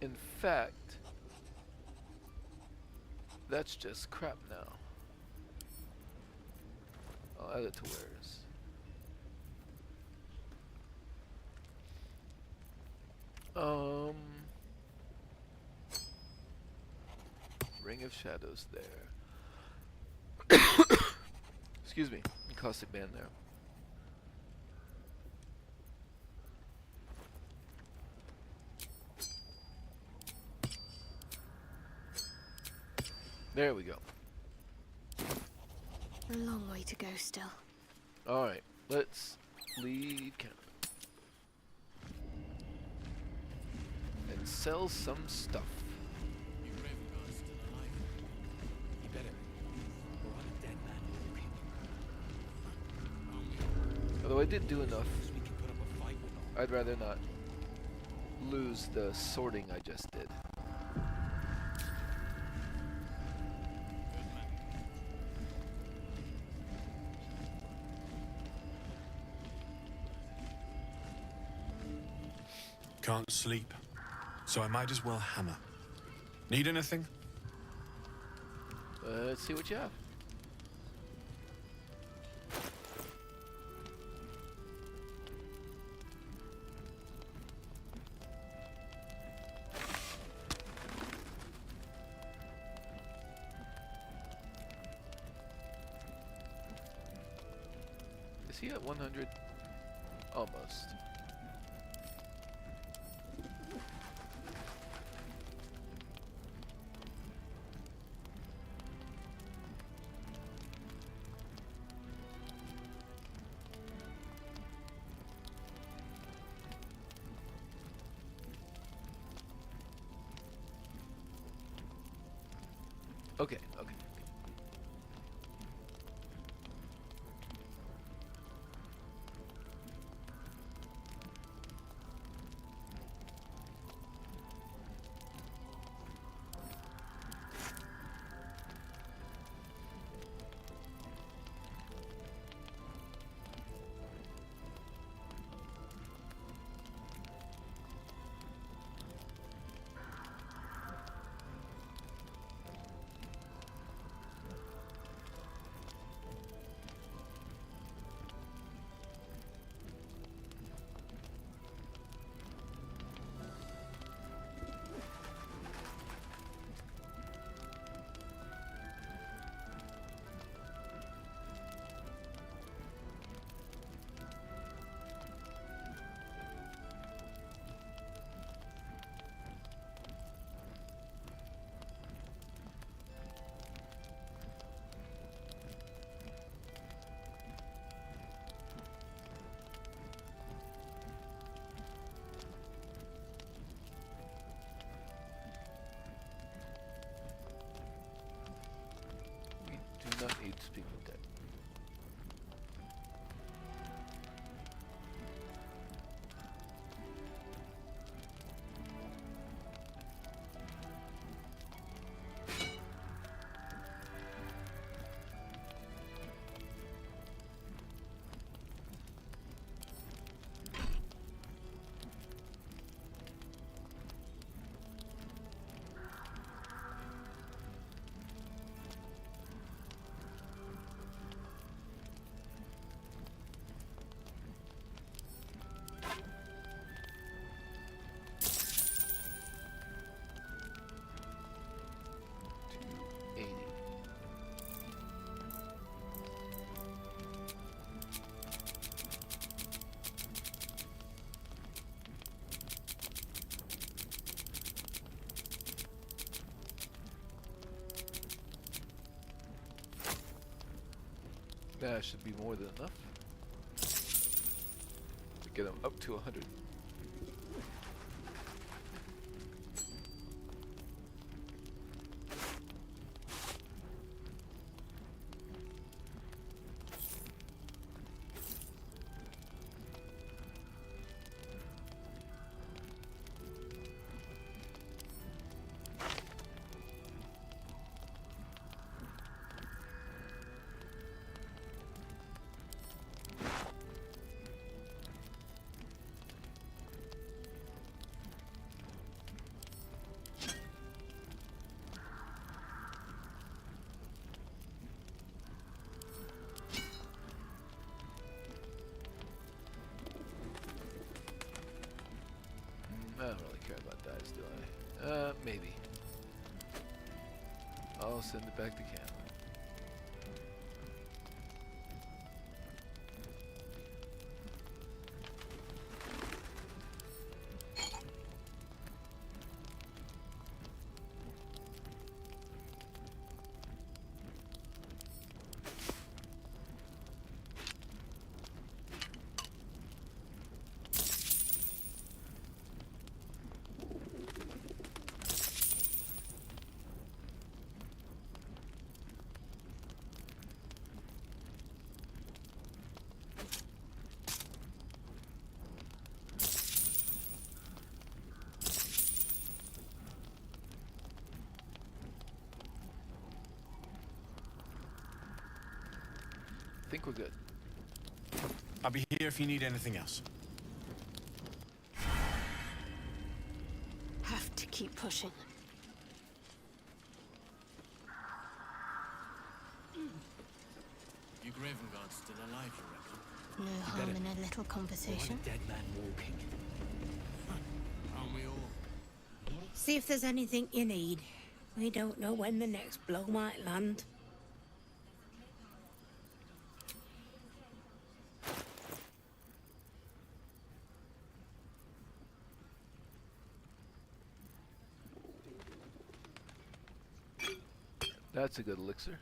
In fact, that's just crap now. I'll add it to wares. Ring of Shadows there. Excuse me. Caustic band there. There we go. A long way to go still. Alright, let's leave Canada. And sell some stuff. Although I did do enough, I'd rather not lose the sorting I just did. Can't sleep, so I might as well hammer. Need anything? Let's see what you have. Is he at 100? Almost. Okay, okay. Do not need to speak with that. That should be more than enough to get them up to 100. I don't really care about dice, do I? Maybe. I'll send it back to camp. I think we're good. I'll be here if you need anything else. Have to keep pushing. You Graven Guards still alive, you reckon? No harm in a little conversation. Dead man walking. Aren't we all? See if there's anything you need. We don't know when the next blow might land. That's a good elixir.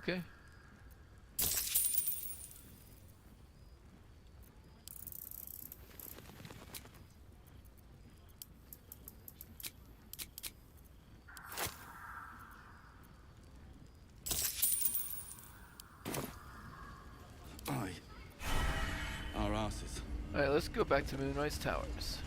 Okay. Aye. Our asses. Alright, let's go back to Moonrise Towers.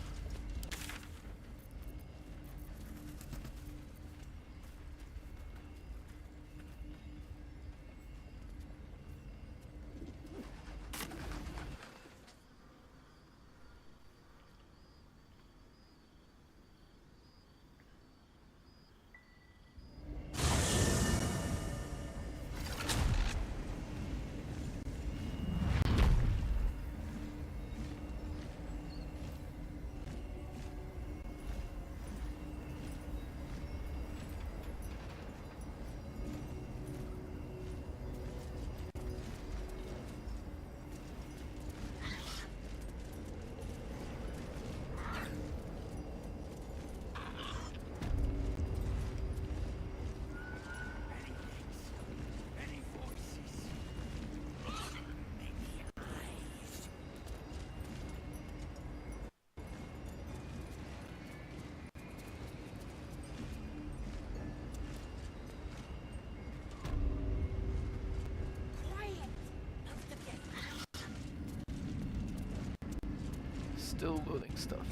Still loading stuff.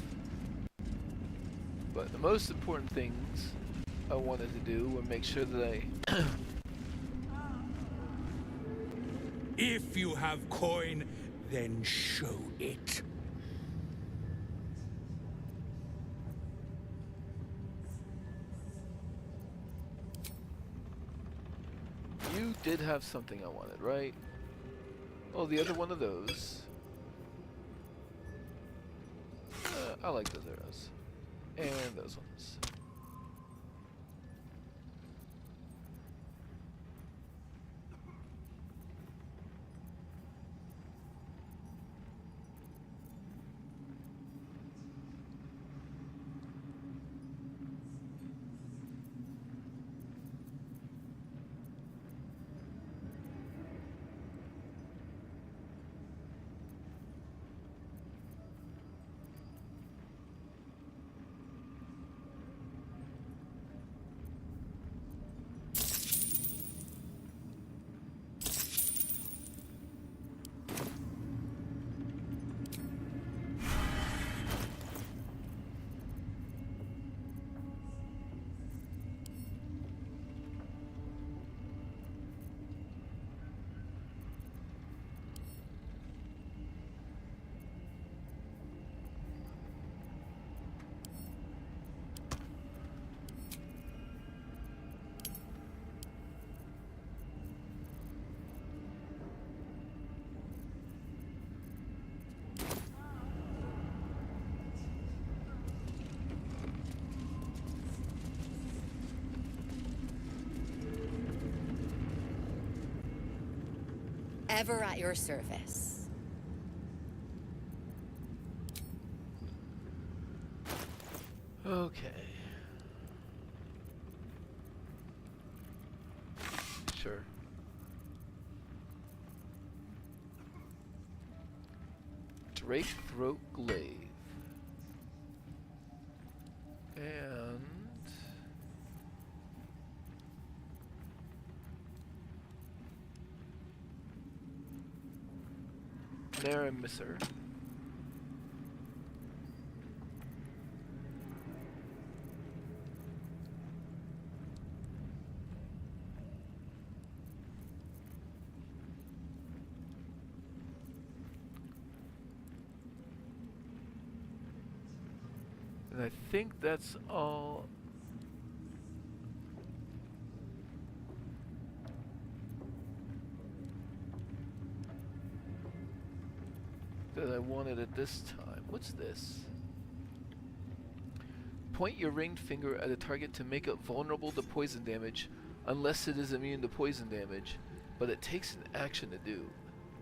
But the most important things I wanted to do were make sure that I If you have coin, then show it. You did have something I wanted, right? Oh, the other one of those. I like those arrows. And those ones. Ever at your service. Okay. Sure. Drake Throat Glaive. And Nara Misser. And I think that's all. That I wanted at this time. What's this? Point your ringed finger at a target to make it vulnerable to poison damage unless it is immune to poison damage, but it takes an action to do.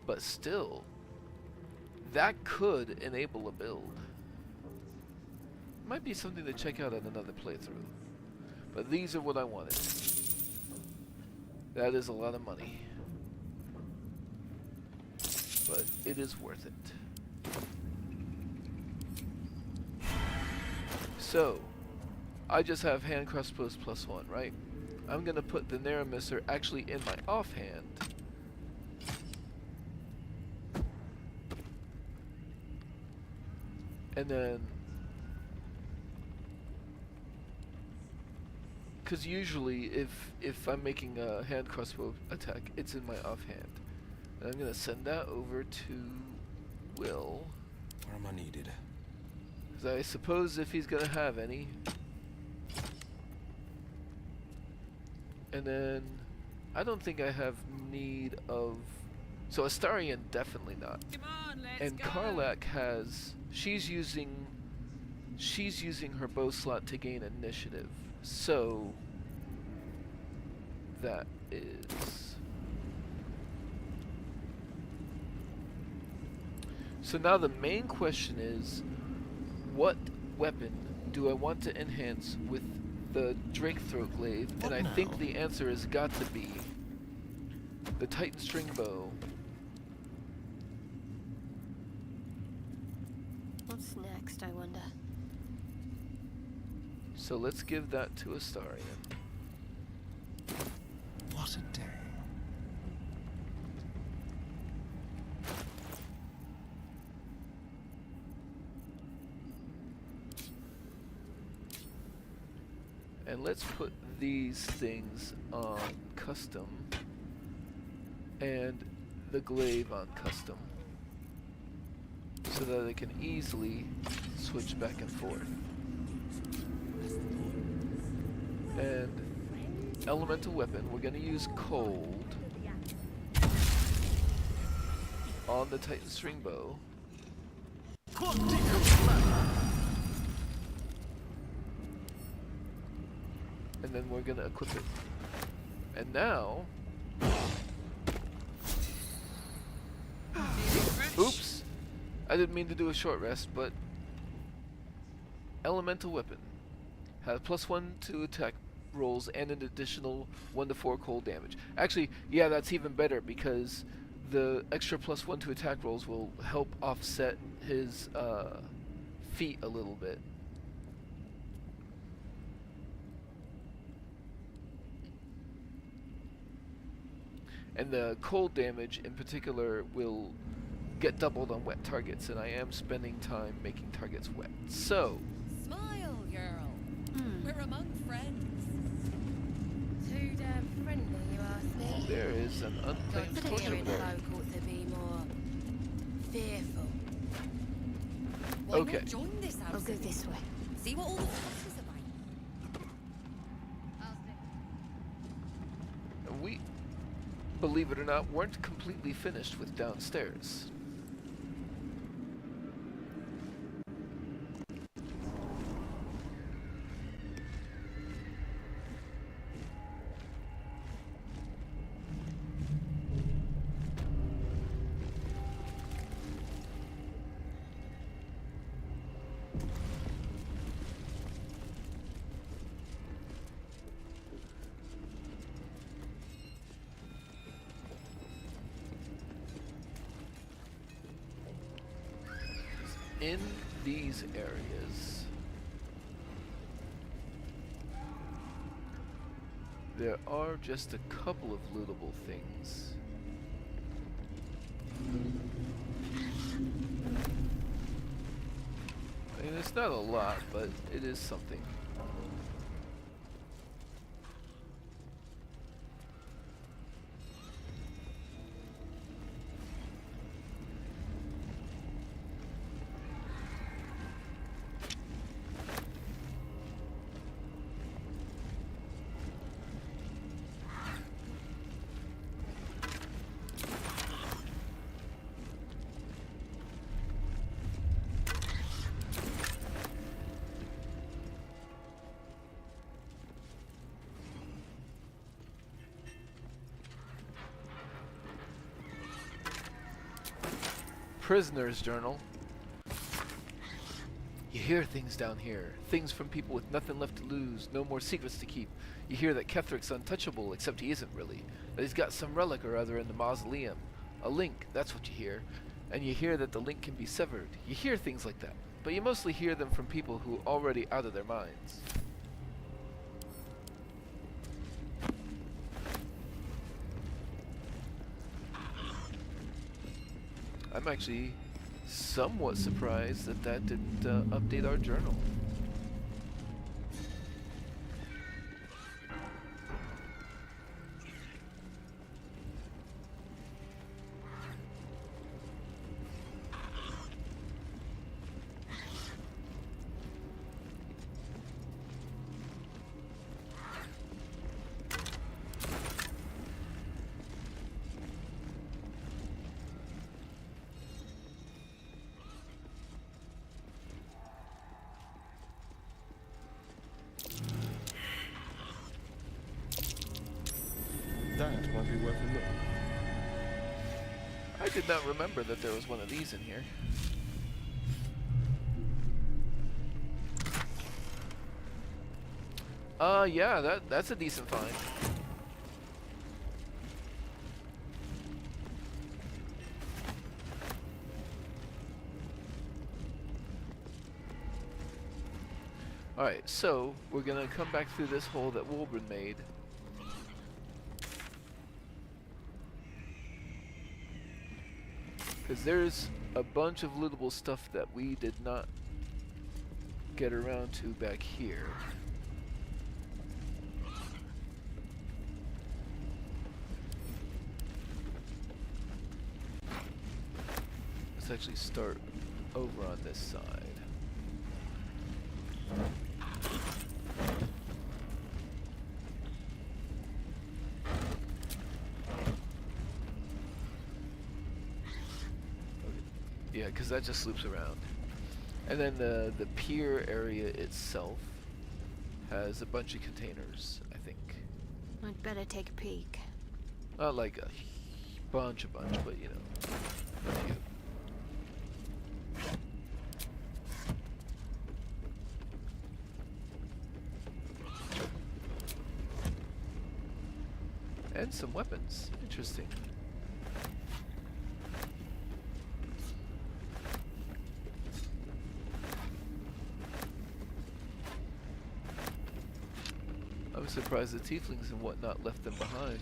But still, that could enable a build. Might be something to check out on another playthrough. But these are what I wanted. That is a lot of money. But it is worth it. So, I just have hand crossbows +1, right? I'm gonna put the Naramisser actually in my offhand. And then, because usually if I'm making a hand crossbow attack, it's in my offhand. And I'm gonna send that over to Will. Where am I needed? Because I suppose if he's gonna have any. And then, I don't think I have need of... So Astarion, definitely not. Come on, let's and go. Karlak has... She's using her bow slot to gain initiative. So... That is... So now the main question is, what weapon do I want to enhance with the Drake Throat Glaive? And I think the answer has got to be the Titan String Bow. What's next, I wonder? So let's give that to Astarion. What a day. And let's put these things on custom and the glaive on custom so that I can easily switch back and forth. And elemental weapon, we're going to use cold on the Titan String Bow. And then we're gonna equip it. And now... Oops! I didn't mean to do a short rest, but... Elemental weapon. Has +1 to attack rolls and an additional 1 to 4 cold damage. Actually, yeah, that's even better because the extra +1 to attack rolls will help offset his feat a little bit. And the cold damage in particular will get doubled on wet targets, and I am spending time making targets wet. So... Smile, girl. We're among friends. Too damn friendly, you ask me. There is an unclaimed Got torch to over hear there. local to be more fearful. Why Okay. not join this house? I'll go this way. See what all the fuss is about. And we, believe it or not, weren't completely finished with downstairs. In these areas, there are just a couple of lootable things. I mean, it's not a lot, but it is something. Prisoner's journal. Yeah. hear things down here. Things from people with nothing left to lose, no more secrets to keep. You hear that Ketheric's untouchable, except he isn't really. That he's got some relic or other in the mausoleum. A link, that's what you hear. And you hear that the link can be severed. You hear things like that. But you mostly hear them from people who are already out of their minds. I'm actually somewhat surprised that that didn't update our journal. That might be worth a look. I did not remember that there was one of these in here. Yeah, that's a decent find. Alright, so we're gonna come back through this hole that Wolbrin made. Because there's a bunch of lootable stuff that we did not get around to back here. Let's actually start over on this side. Yeah, because that just loops around. And then the pier area itself has a bunch of containers, I think. I'd better take a peek. Not like a bunch, but you know, a few. And some weapons. Interesting. I was surprised the tieflings and whatnot left them behind.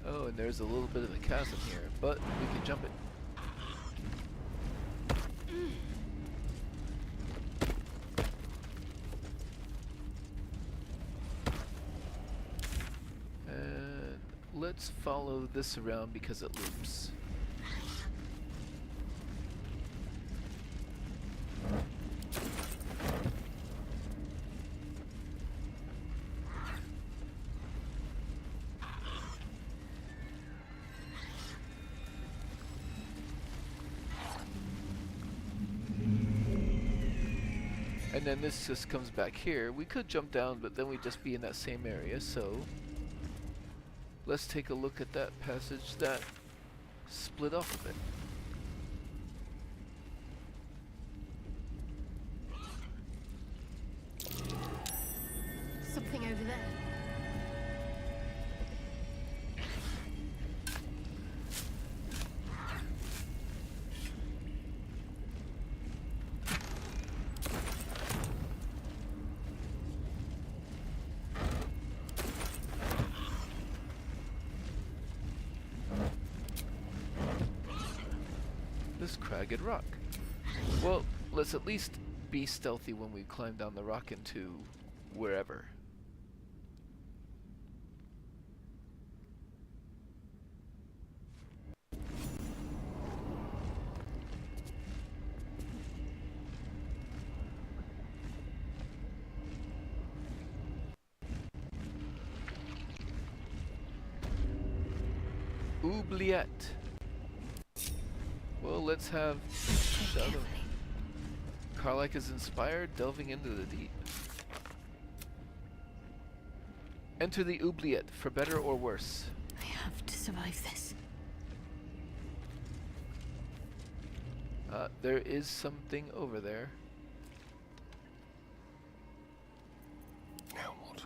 Oh, and there's a little bit of a chasm here, but we can jump it. And let's follow this around because it loops. And then this just comes back here. We could jump down, but then we'd just be in that same area, so let's take a look at that passage that split off a bit. something over there. This cragged rock. Well, let's at least be stealthy when we climb down the rock into wherever. Oubliette. Well, let's have Shadow. Karlach is inspired, delving into the deep. Enter the Oubliette, for better or worse. I have to survive this. There is something over there. Now what?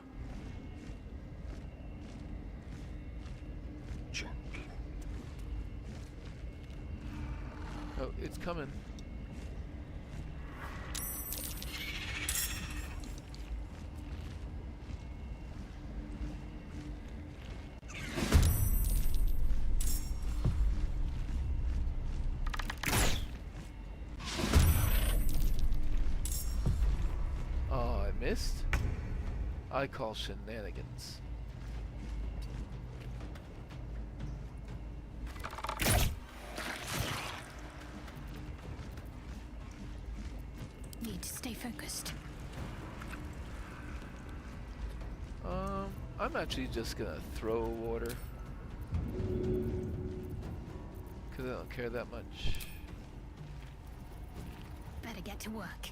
Gently. Oh, it's coming. Oh, I missed? I call shenanigans. Need to stay focused. I'm actually just gonna throw water. Cause I don't care that much. Better get to work.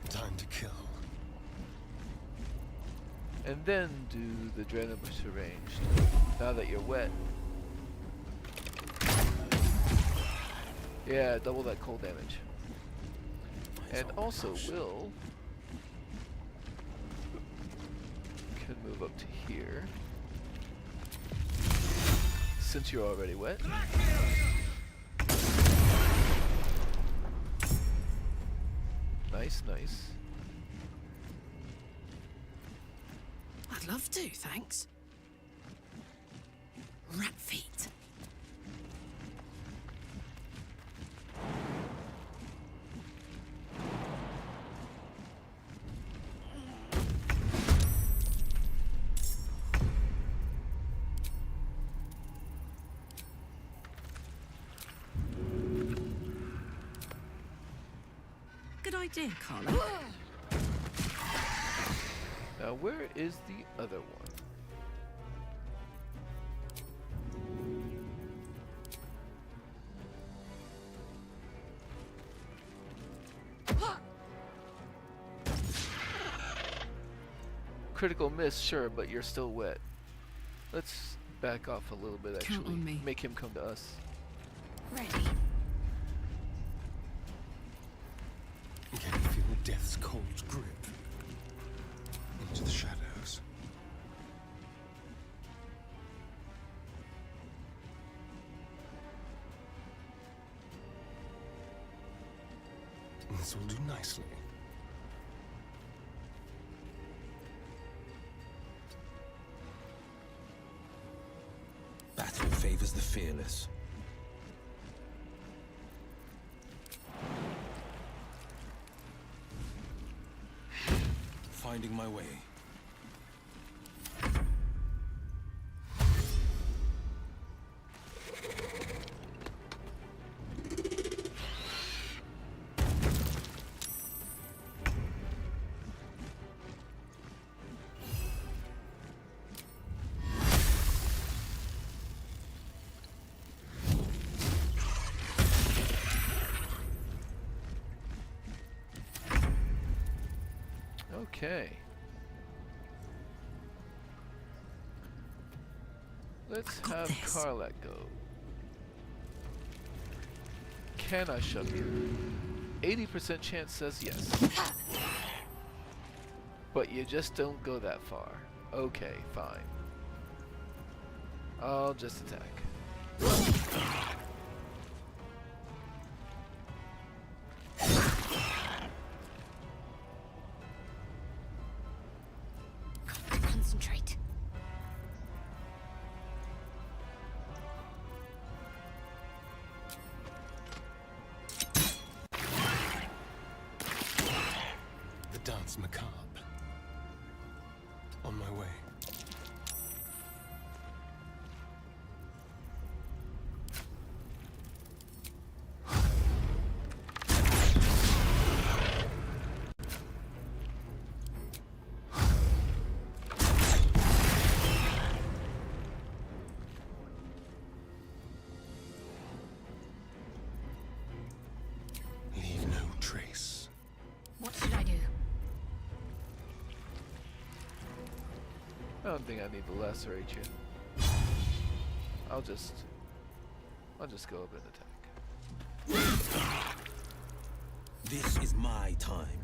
Time to kill. And then do the Draeneibush arranged. Now that you're wet. Yeah, double that cold damage. And also Will can move up to here. Since you're already wet. Nice, nice. I'd love to, thanks. Rat feet. Good idea, Carla. Now where is the other one? Critical miss, sure, but you're still wet. Let's back off a little bit, actually. Count on me. Make him come to us. Ready. Can you feel death's cold grip? Into the shadows. This will do nicely. Battle favors the fearless. Finding my way. Okay. Let's have Karlak go. Can I shove you? 80% chance says yes. But you just don't go that far. Okay, fine. I'll just attack. Concentrate. The dance macabre. On my way. Leave no trace. What should I do? I don't think I need to lacerate you. I'll just go up and attack. This is my time.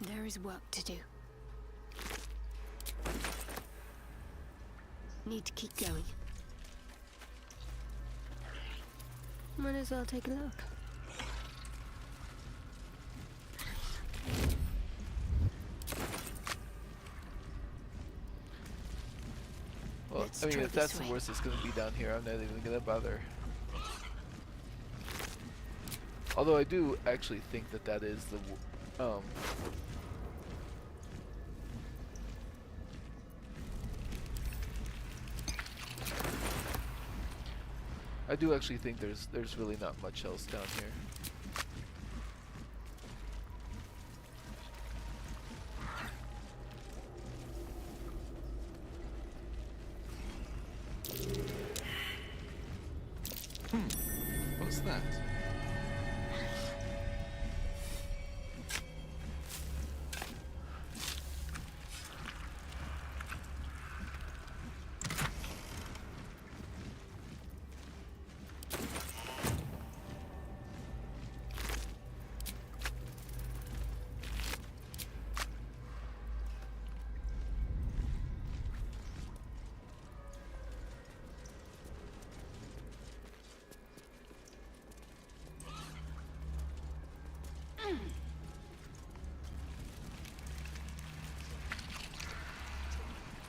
There is work to do. Need to keep going. Might as well take a look. Well, I mean, if that's the worst it's going to be down here, I'm not even going to bother. Although I do actually think that that is the I do actually think there's really not much else down here. What's that?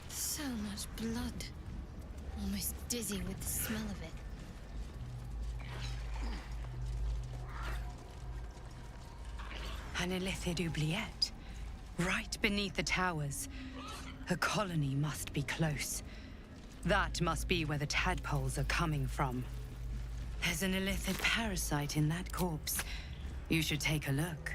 So much blood. Almost dizzy with the smell of it. An illithid oubliette. Right beneath the towers. A colony must be close. That must be where the tadpoles are coming from. There's an illithid parasite in that corpse. You should take a look.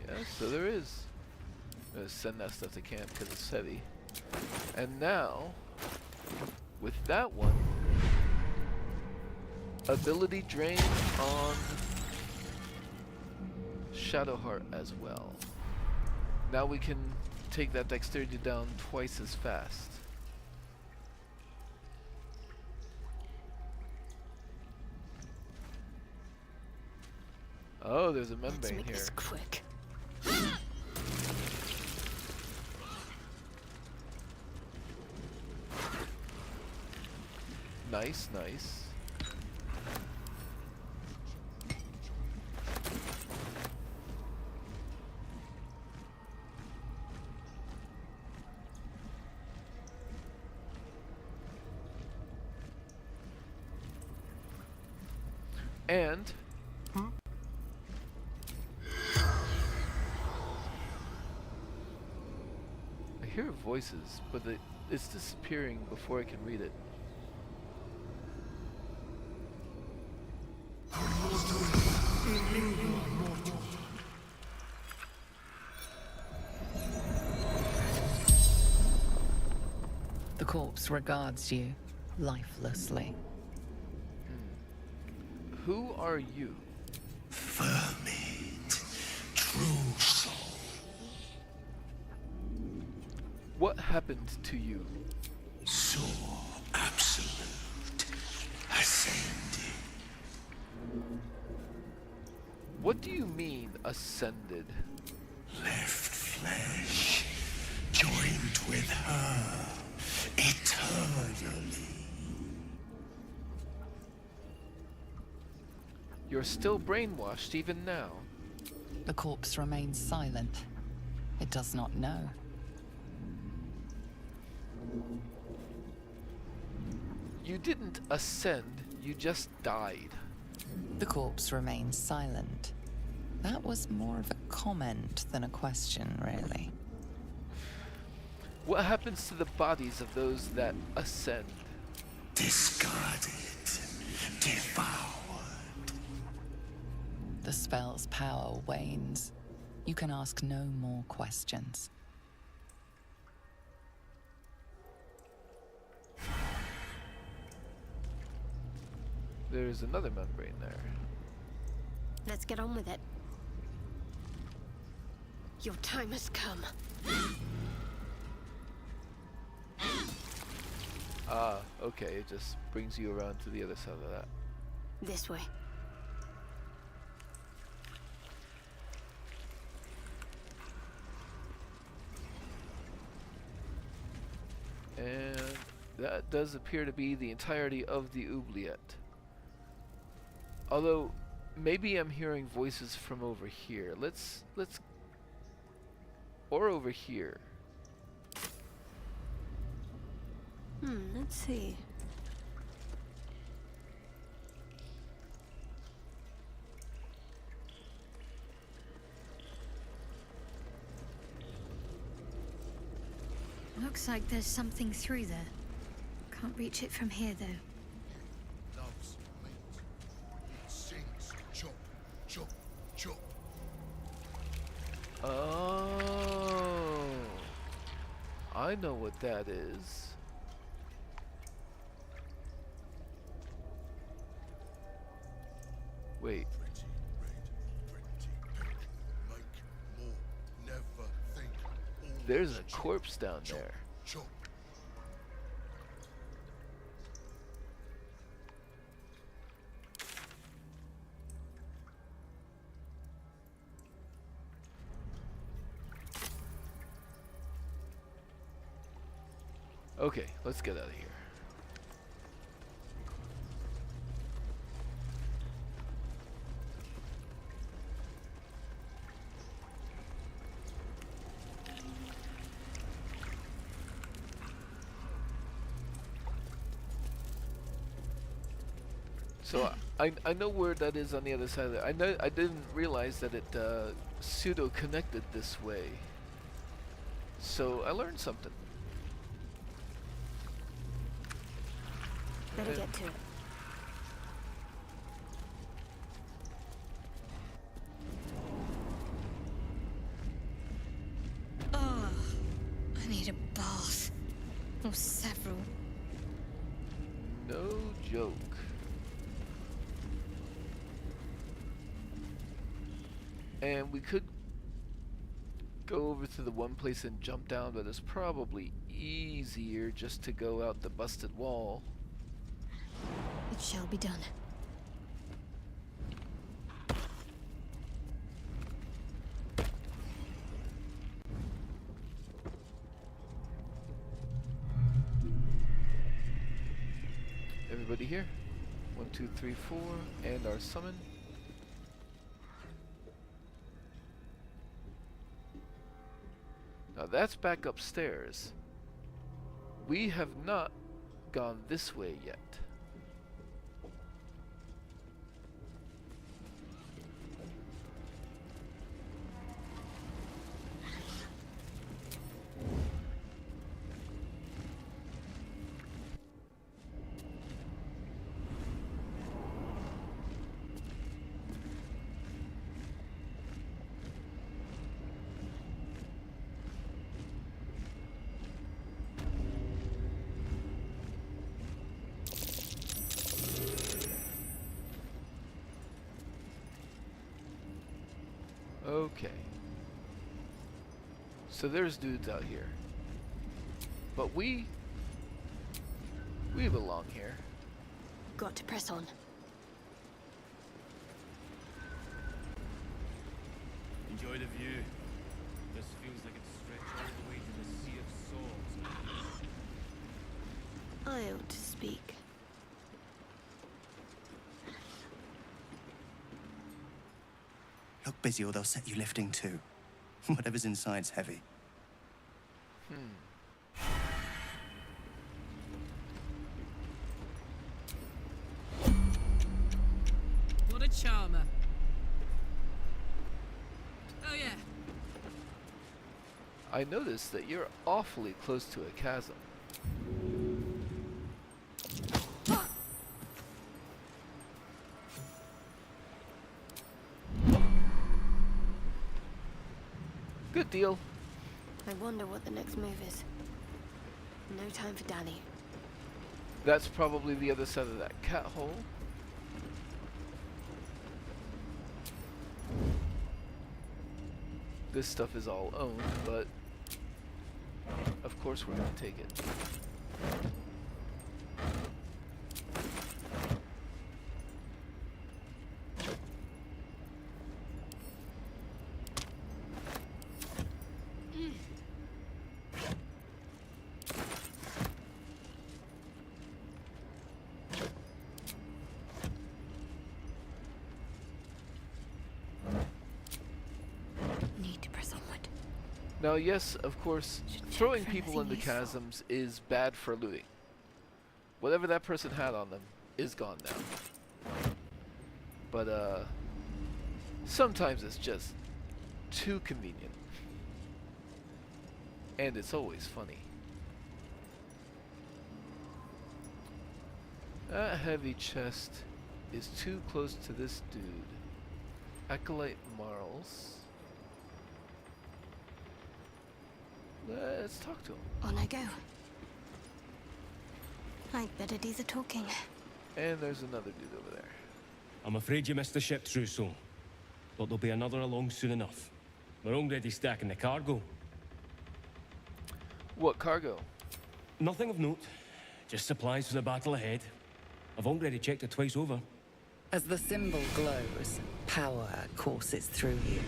Yeah, so there is. I'm gonna send that stuff to camp because it's heavy. And now, with that one, ability drain on Shadowheart as well. Now we can take that dexterity down twice as fast. Oh, there's a membrane here. Let's make this quick. Nice, nice. And I hear voices, but it's disappearing before I can read it. Our monster corpse regards you lifelessly. Who are you? Vermit, true soul. What happened to you? Saw absolute, ascended. What do you mean, ascended? Left flesh, joined with her, eternally. You're still brainwashed even now. The corpse remains silent. It does not know. You didn't ascend, you just died. The corpse remains silent. That was more of a comment than a question, really. What happens to the bodies of those that ascend? Discarded, devoured. The spell's power wanes. You can ask no more questions. There's another membrane there. Let's get on with it. Your time has come. Ah, okay, it just brings you around to the other side of that. This way. And that does appear to be the entirety of the oubliette. Although, maybe I'm hearing voices from over here. Let's... Or over here. Let's see. Looks like there's something through there. Can't reach it from here, though. Loves mate. It sings chop, chop, chop. Oh, I know what that is. Wait. There's a corpse down there. Okay, let's get out of here. So I know where that is on the other side of it. I didn't realize that it pseudo connected this way. So I learned something. Better get to it. Oh, I need a bath. Or several. No joke. And we could go over to the one place and jump down, but it's probably easier just to go out the busted wall. It shall be done. Everybody here? 1, 2, 3, 4, and our summon. Now that's back upstairs. We have not gone this way yet. Okay. So there's dudes out here. But we belong here. Got to press on. Enjoy the view. This feels like it's stretched all the way to the Sea of Souls. I ought to speak. Look busy or they'll set you lifting too. Whatever's inside's heavy. What a charmer. Oh yeah. I noticed that you're awfully close to a chasm. Good deal. I wonder what the next move is. No time for dally. That's probably the other side of that cat hole. This stuff is all owned, but of course we're gonna take it. Now, yes, of course, throwing people into chasms is bad for looting. Whatever that person had on them is gone now. But, sometimes it's just too convenient. And it's always funny. That heavy chest is too close to this dude. Acolyte Marls. Let's talk to him. On I go. I'd better do the talking. And there's another dude over there. I'm afraid you missed the ship, Trousseau. But there'll be another along soon enough. We're already stacking the cargo. What cargo? Nothing of note. Just supplies for the battle ahead. I've already checked it twice over. As the symbol glows, power courses through you.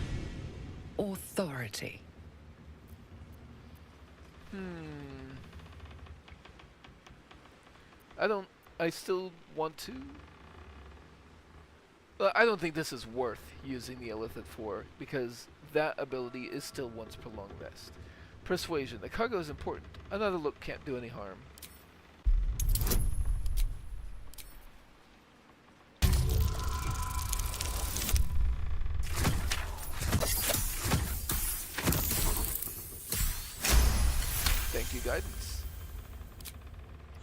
Authority. I still want to. I don't think this is worth using the Illithid for, because that ability is still once prolonged rest. Persuasion. The cargo is important. Another look can't do any harm. Thank you, guidance.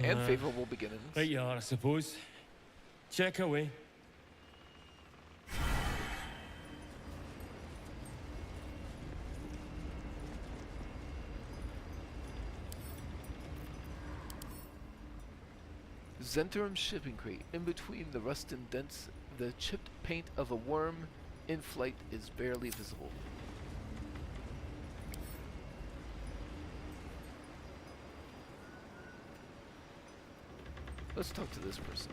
And favorable beginnings. Right you are, I suppose. Check away. Zentarum shipping crate. In between the rust and dents, the chipped paint of a worm in flight is barely visible. Let's talk to this person.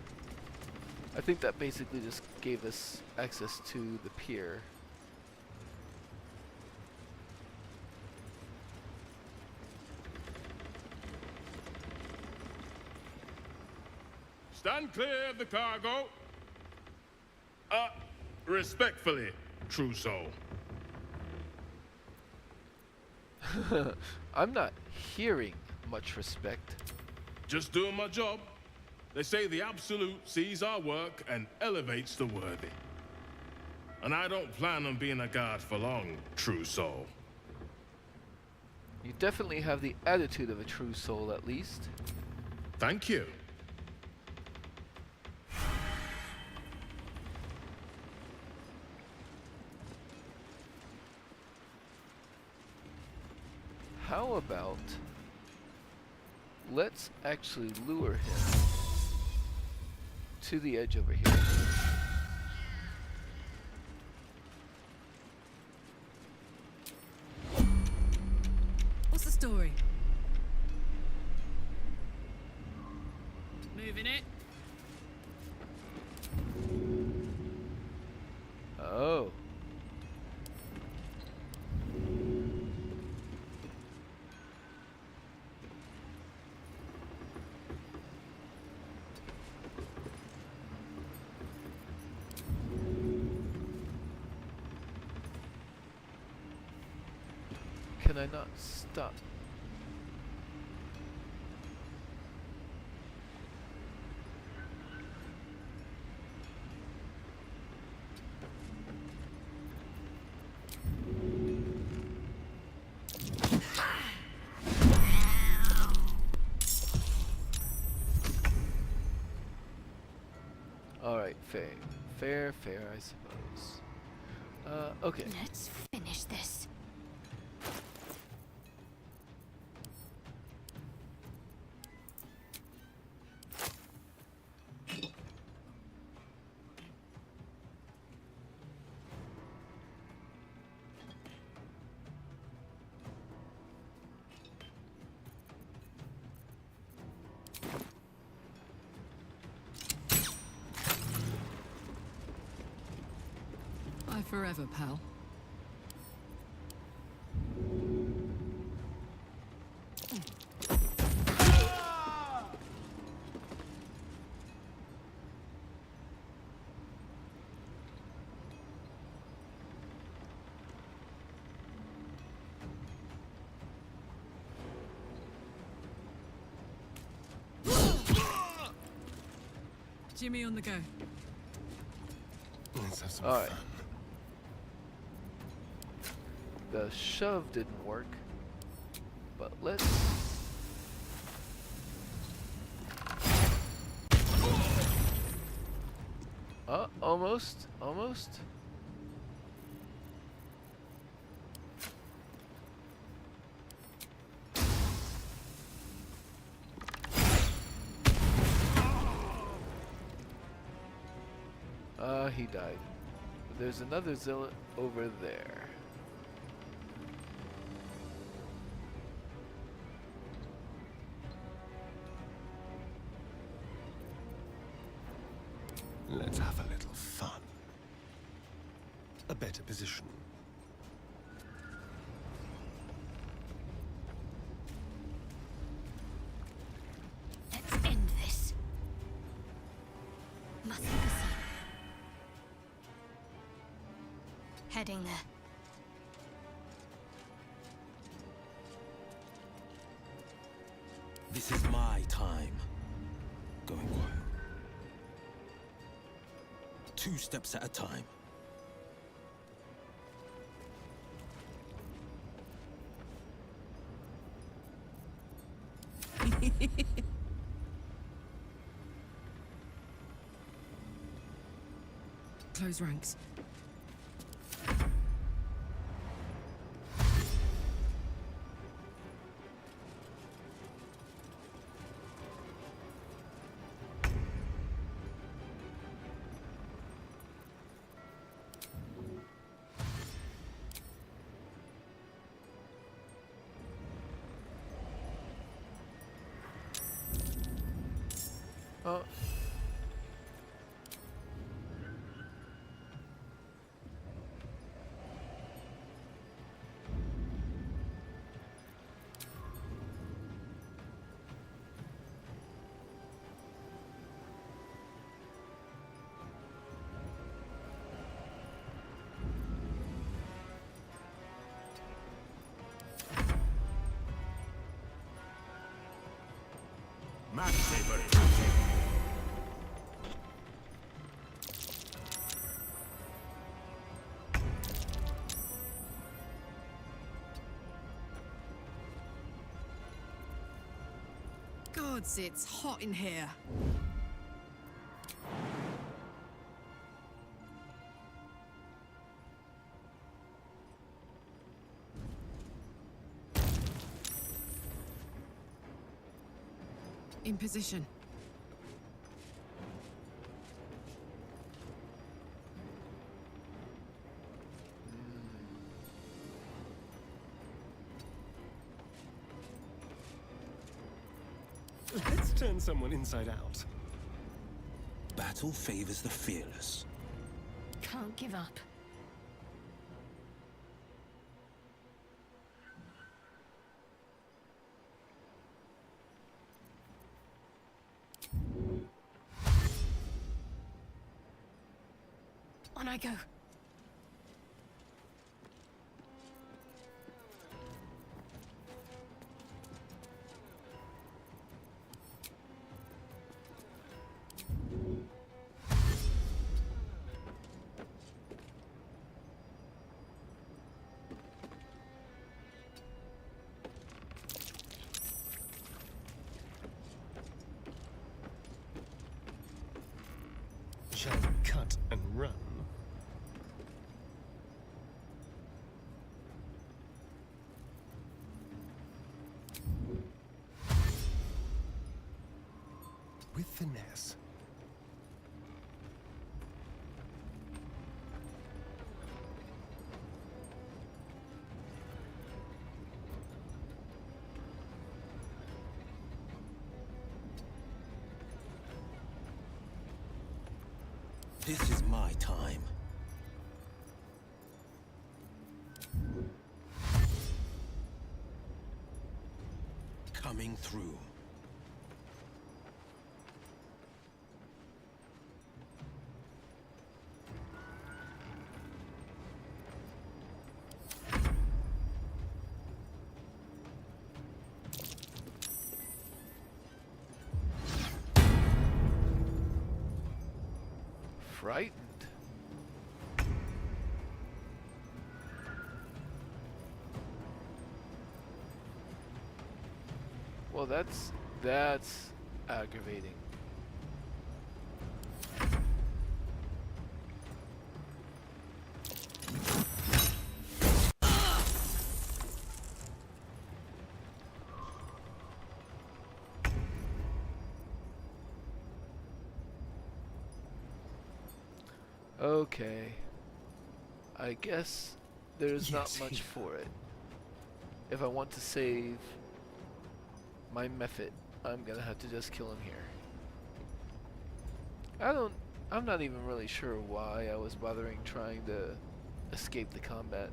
I think that basically just gave us access to the pier. Stand clear of the cargo. Respectfully, Trousseau. I'm not hearing much respect. Just doing my job. They say the Absolute sees our work and elevates the worthy. And I don't plan on being a guard for long, Trousseau. You definitely have the attitude of a true soul, at least. Thank you. How about let's actually lure him to the edge over here. can I not stop? Alright, fair. Fair, I suppose. Okay. Let's finish this. Bye forever, pal. Jimmy on the go. Let's have some Alright. fun. The shove didn't work, but let's... almost. He died. There's another zealot over there. Let's have a little fun. A better position. Let's end this. Mustn't be seen. Heading there. This is my time. Going quiet. 2 steps at a time. Close ranks. Oh. Map saber. Gods, it's hot in here. In position. Let's turn someone inside out. Battle favors the fearless. Can't give up. On I go. shall cut and run. With finesse. This is my time. Coming through. Frightened. Well, that's aggravating. Okay. I guess there's not much for it. If I want to save my method, I'm gonna have to just kill him here. I'm not even really sure why I was bothering trying to escape the combat.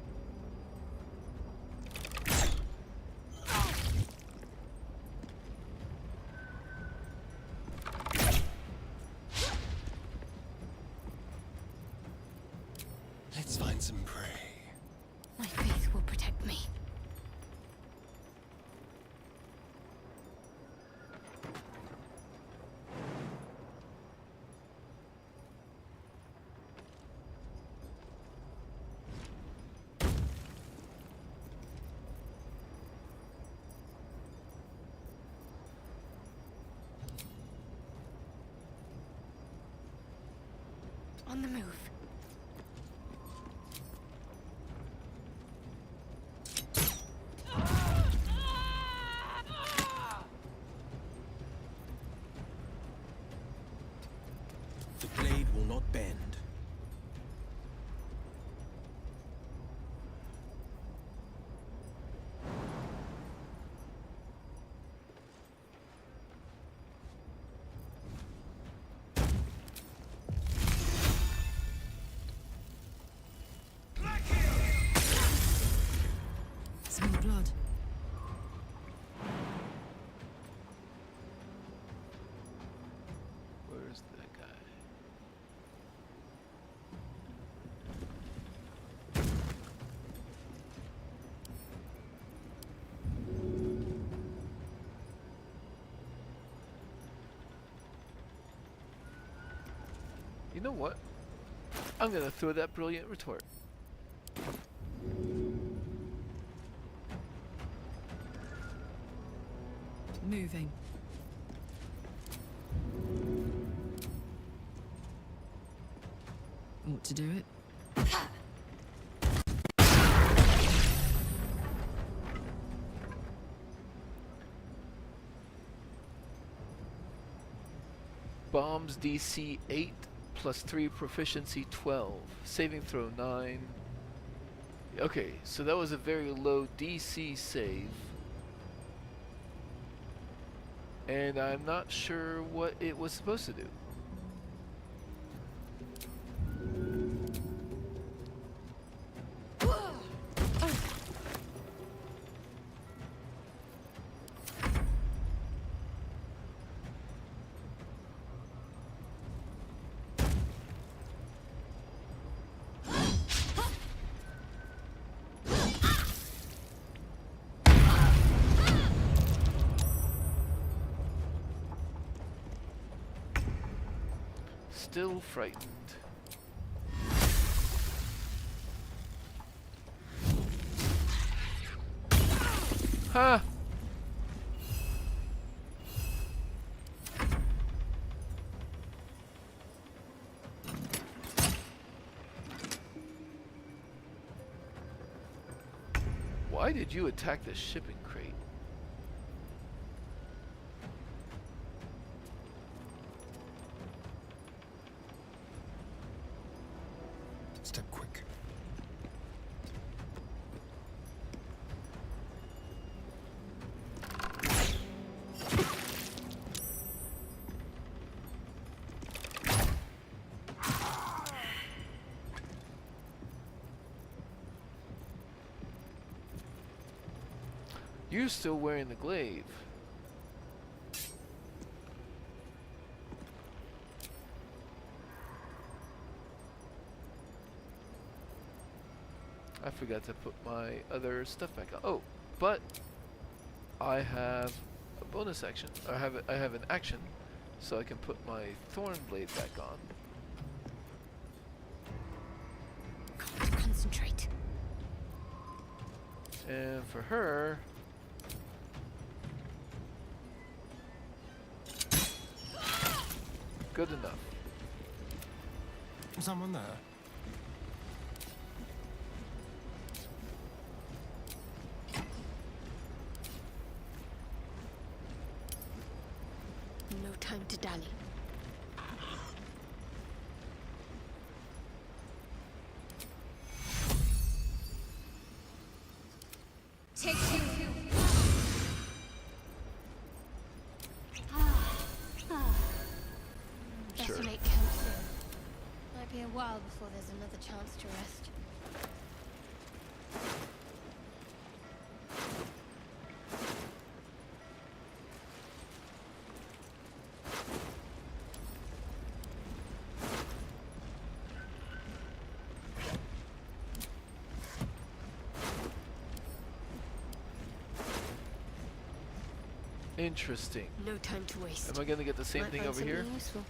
Let's find some prey. My faith will protect me. On the move. The blade will not bend. Smell blood. Where's that guy? You know what? I'm gonna throw that brilliant retort. Moving. Ought to do it. Bombs DC 8 plus 3 proficiency 12. Saving throw 9. Okay, so that was a very low DC save. And I'm not sure what it was supposed to do. Still frightened. Huh. Why did you attack the shipping crate? Step quick. You're still wearing the glaive. I forgot to put my other stuff back on. Oh, but I have a bonus action. I have an action, so I can put my thorn blade back on. Concentrate. And for her, good enough. Someone there? No time to dally. Take you. Better make camp soon. Might be a while before there's another chance to rest. Interesting. No time to waste. Am I gonna get the same thing over here? Useful.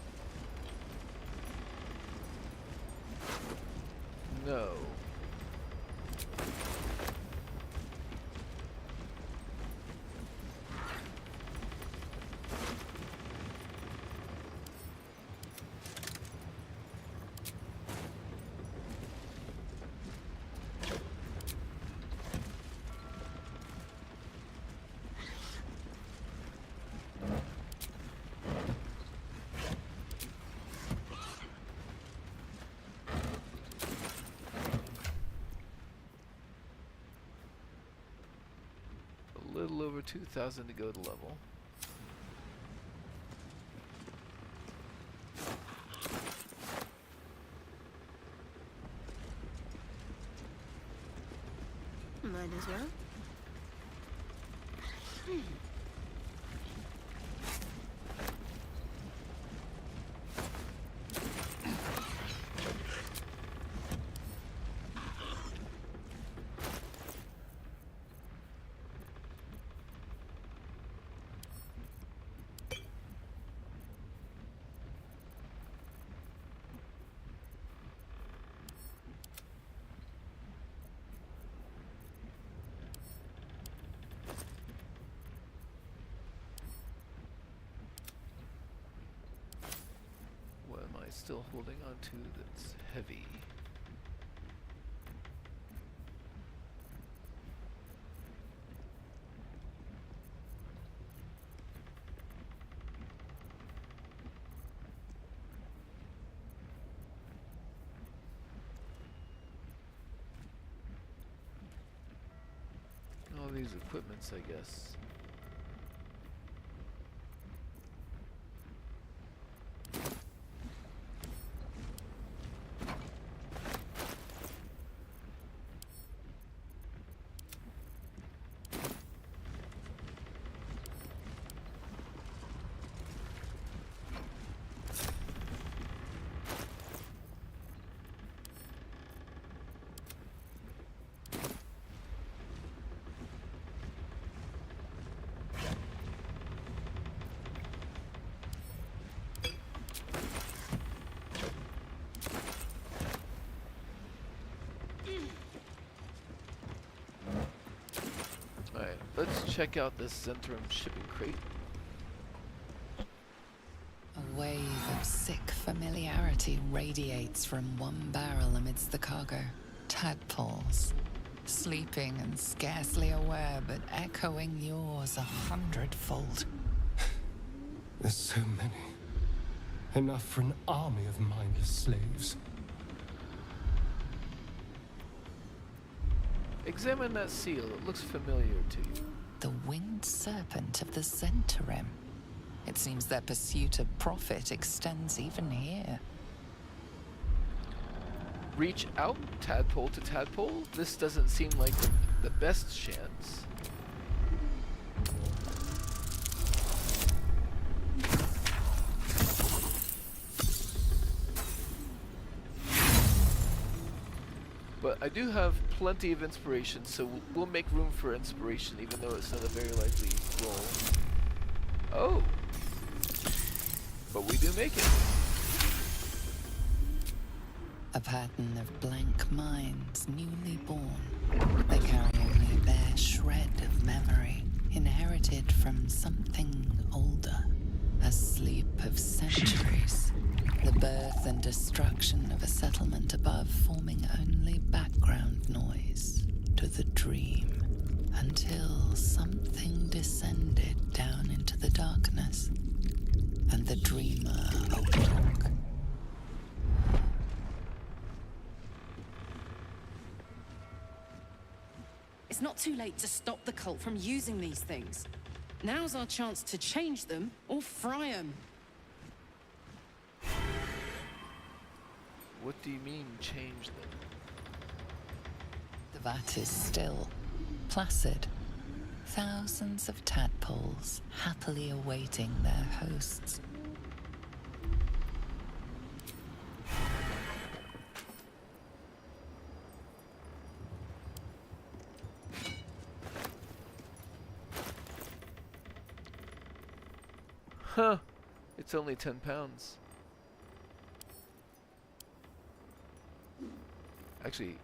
No. A little over 2,000 to go to level. Might as well. What am I still holding on to that's heavy? All these equipments, I guess. Alright, let's check out this Zentrum shipping crate. A wave of sick familiarity radiates from one barrel amidst the cargo. Tadpoles. sleeping and scarcely aware, but echoing yours 100-fold. There's so many. Enough for an army of mindless slaves. Examine that seal. It looks familiar to you. The winged serpent of the Zentarim. It seems their pursuit of profit extends even here. Reach out, tadpole to tadpole. This doesn't seem like the best chance. But I do have plenty of inspiration, so we'll make room for inspiration, even though it's not a very likely roll. Oh! But we do make it. A pattern of blank minds newly born. They carry only a bare shred of memory, inherited from something older. A sleep of centuries. The birth and destruction of a settlement above forming only background noise to the dream. Until something descended down into the darkness, and the dreamer awoke. It's not too late to stop the cult from using these things. Now's our chance to change them or fry them. What do you mean, change them? The vat is still, placid. Thousands of tadpoles happily awaiting their hosts. Huh. It's only 10 pounds. Actually,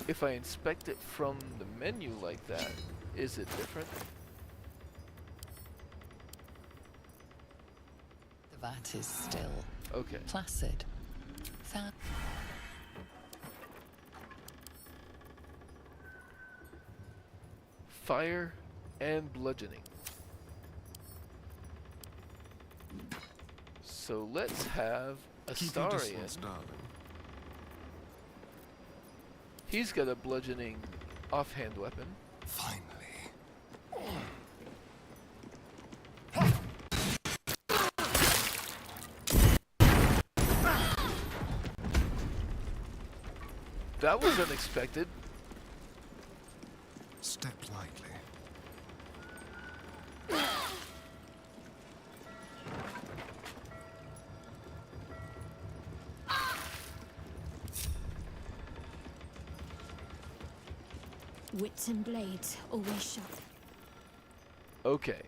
if I inspect it from the menu like that, is it different? The vat is still, okay, placid. Fire and bludgeoning. So let's have a Keep your Starian. distance, darling. He's got a bludgeoning offhand weapon. Finally. That was unexpected. Step lightly. Wits and blades, always sharp. Okay.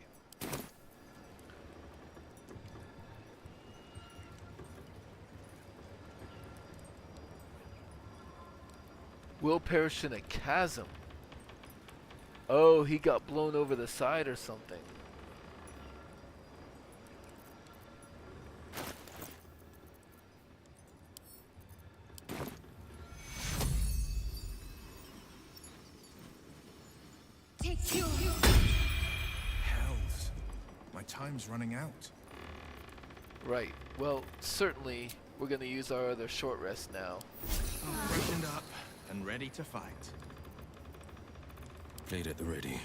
Will perish in a chasm. Oh, he got blown over the side or something. Take you. Hells. My time's running out. Right. Well, certainly we're gonna use our other short rest now. I'm freshened up and ready to fight. Blade at the ready.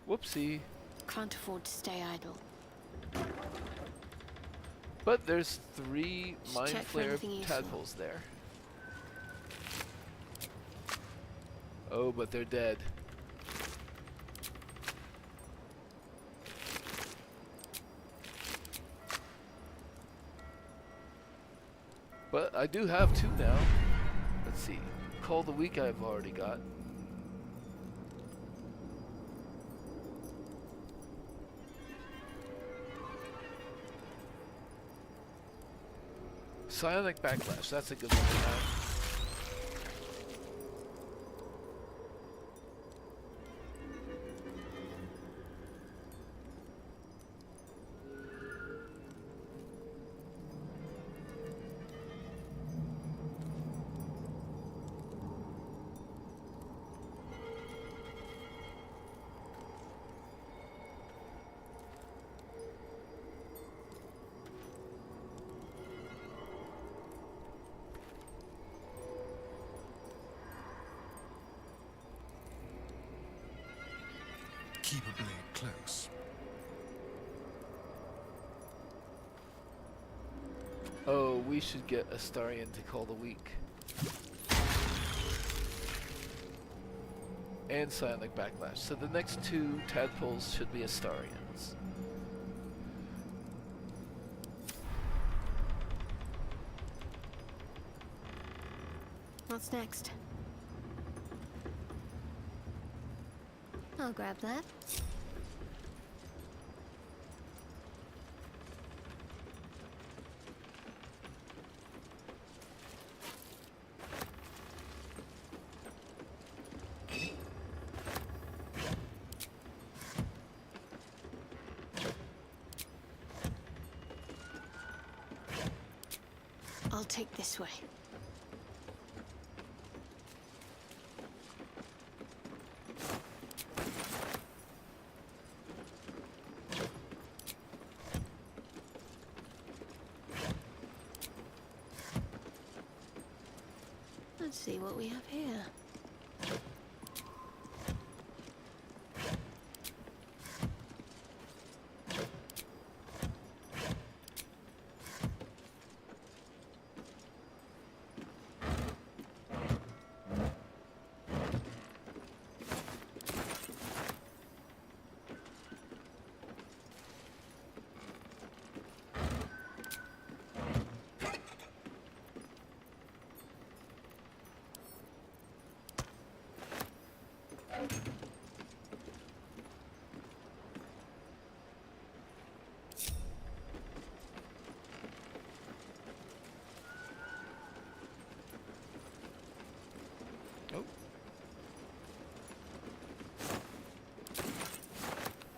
Whoopsie. Can't afford to stay idle. But there's 3 Mind check for Flare anything useful. tadpoles there. Oh, but they're dead. But I do have 2 now. Let's see. Call the Weak I've already got. Psionic Backlash, that's a good one to have. keep a blade close. Oh, we should get Astarion to call the weak. And Psionic Backlash. So the next two tadpoles should be Astarions. What's next? I'll grab that. I'll take this way. Let's see what we have here.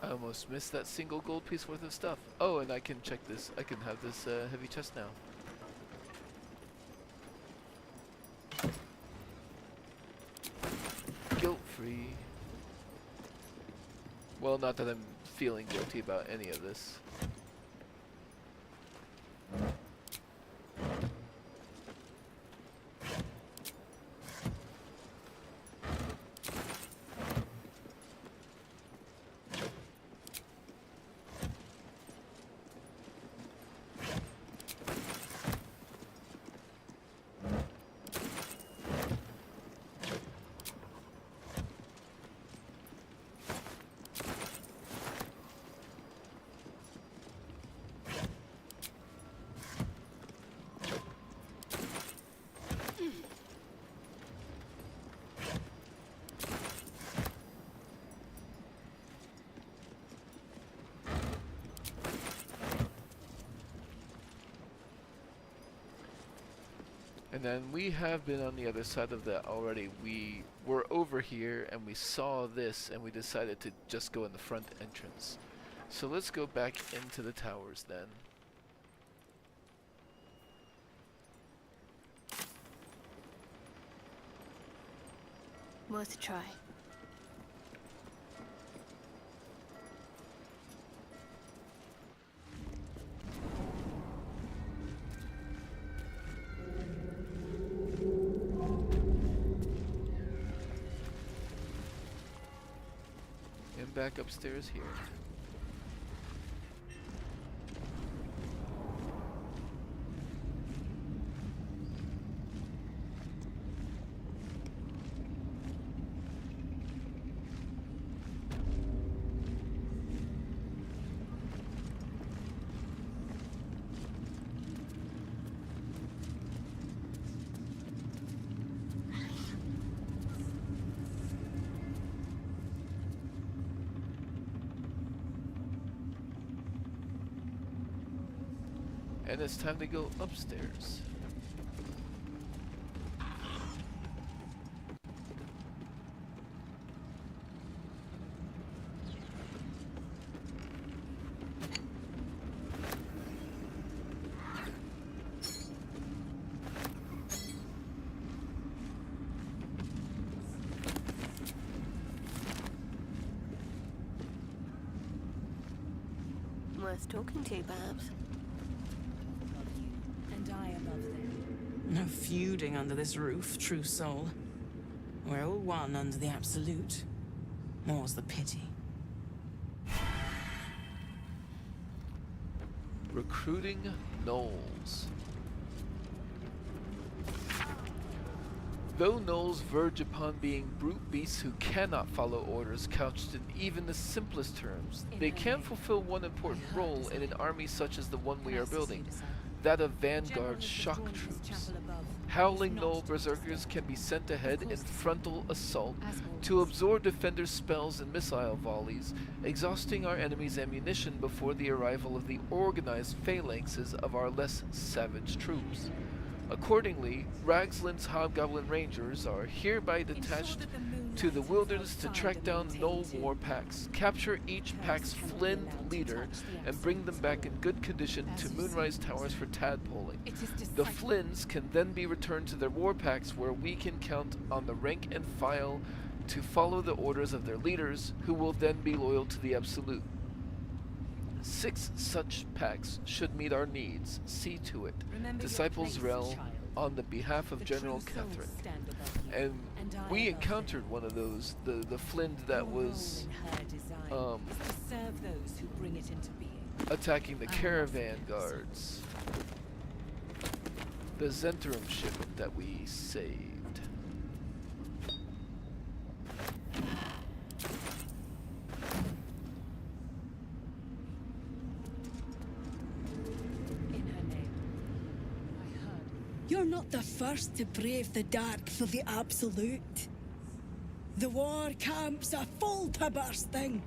I almost missed that single gold piece worth of stuff. Oh, and I can check this. I can have this heavy chest now. Guilt-free. Well, not that I'm feeling guilty about any of this. And then we have been on the other side of that already. We were over here and we saw this and we decided to just go in the front entrance. So let's go back into the towers then. Worth a try. Back upstairs here. And it's time to go upstairs. Worth talking to, perhaps. And I above them. No feuding under this roof, true soul. We're all one under the Absolute. More's the pity. Recruiting gnolls. Though gnolls verge upon being brute beasts who cannot follow orders couched in even the simplest terms, they can fulfill one important role in an army such as the one we are building, that of vanguard shock troops. Howling gnoll berserkers can be sent ahead in frontal assault to absorb defenders' spells and missile volleys, exhausting our enemy's ammunition before the arrival of the organized phalanxes of our less savage troops. Accordingly, Ragsland's Hobgoblin Rangers are hereby detached to the wilderness to track down gnoll war packs, capture each pack's Flynn leader, and bring them back in good condition to Moonrise Towers for tadpoling. The Flynns can then be returned to their war packs, where we can count on the rank and file to follow the orders of their leaders, who will then be loyal to the Absolute. 6 such packs should meet our needs. See to it. Disciples Rel, on the behalf of General Catherine. And we encountered one of those, the Flynn that was attacking the caravan guards. The Zentrum shipment that we saved. You're not the first to brave the dark for the Absolute. The war camp's are full to bursting.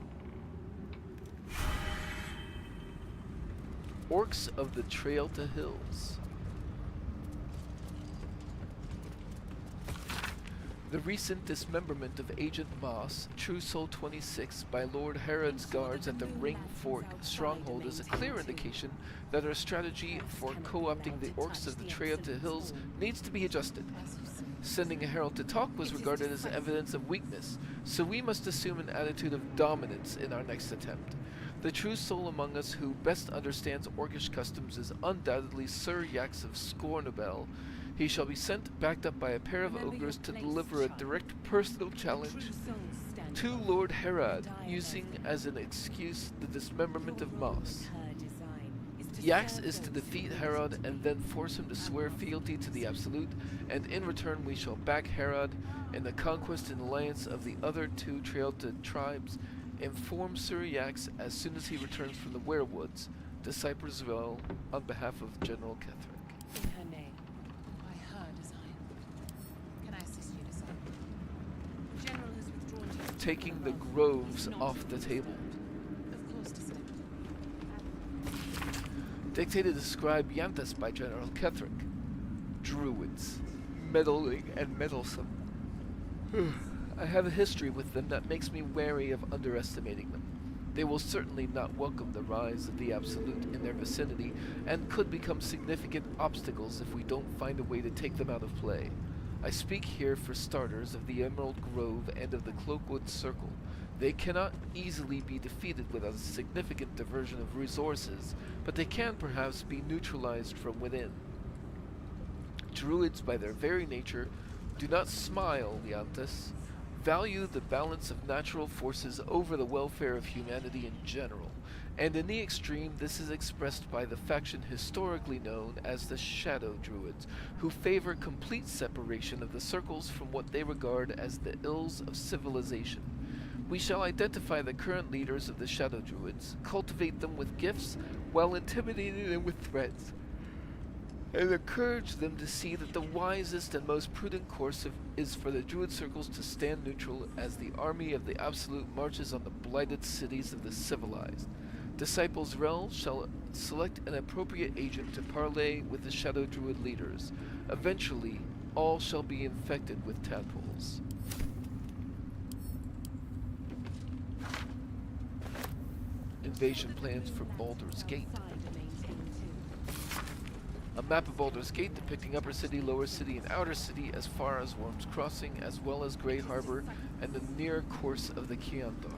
Orcs of the Trail to Hills. The recent dismemberment of Agent Moss, True Soul 26, by Lord Herod's guards at the Ring Fork stronghold is a clear indication that our strategy for co-opting the Orcs of the Trail to Hills needs to be adjusted. Sending a herald to talk was regarded as evidence of weakness, so we must assume an attitude of dominance in our next attempt. The true soul among us who best understands Orcish customs is undoubtedly Sir Yax of Scornabel. He shall be sent, backed up by a pair of ogres, to deliver a direct personal challenge to Lord Herod, using as an excuse the dismemberment of Moss. Yax is to defeat Herod and then force him to swear fealty to the Absolute, and in return we shall back Herod in the conquest and alliance of the other 2 Trailta tribes. Inform Sir Yax as soon as he returns from the Werewoods. Disciples Rel, on behalf of General Ketherick. In her name, by her design. Can I assist you, Disciple? General has withdrawn you. Taking the groves off the table. Of course, Disciple. Dictated to scribe Yanthus by General Ketherick. Druids. Meddling and meddlesome. I have a history with them that makes me wary of underestimating them. They will certainly not welcome the rise of the Absolute in their vicinity, and could become significant obstacles if we don't find a way to take them out of play. I speak here, for starters, of the Emerald Grove and of the Cloakwood Circle. They cannot easily be defeated without a significant diversion of resources, but they can perhaps be neutralized from within. Druids, by their very nature, do not smile, Leontis. Value the balance of natural forces over the welfare of humanity in general, and in the extreme this is expressed by the faction historically known as the Shadow Druids, who favor complete separation of the circles from what they regard as the ills of civilization. We shall identify the current leaders of the Shadow Druids, cultivate them with gifts, while intimidating them with threats, and encourage them to see that the wisest and most prudent course is for the Druid circles to stand neutral as the army of the Absolute marches on the blighted cities of the civilized. Disciples Rel shall select an appropriate agent to parley with the Shadow Druid leaders. Eventually, all shall be infected with tadpoles. Invasion plans for Baldur's Gate. A map of Baldur's Gate depicting Upper City, Lower City, and Outer City as far as Worm's Crossing, as well as Grey Harbor and the near course of the Kiandar.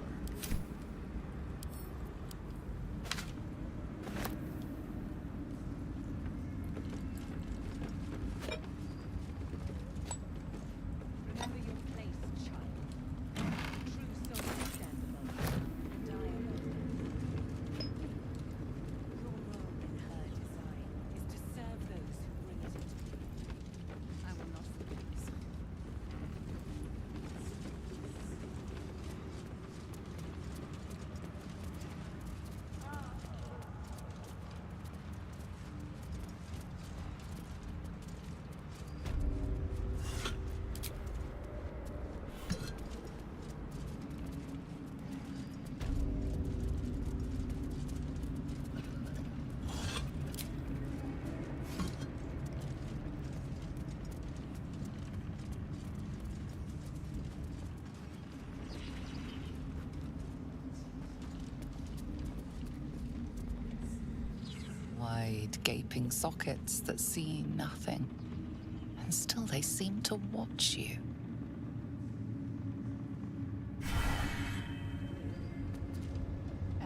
wide, gaping sockets that see nothing. And still they seem to watch you.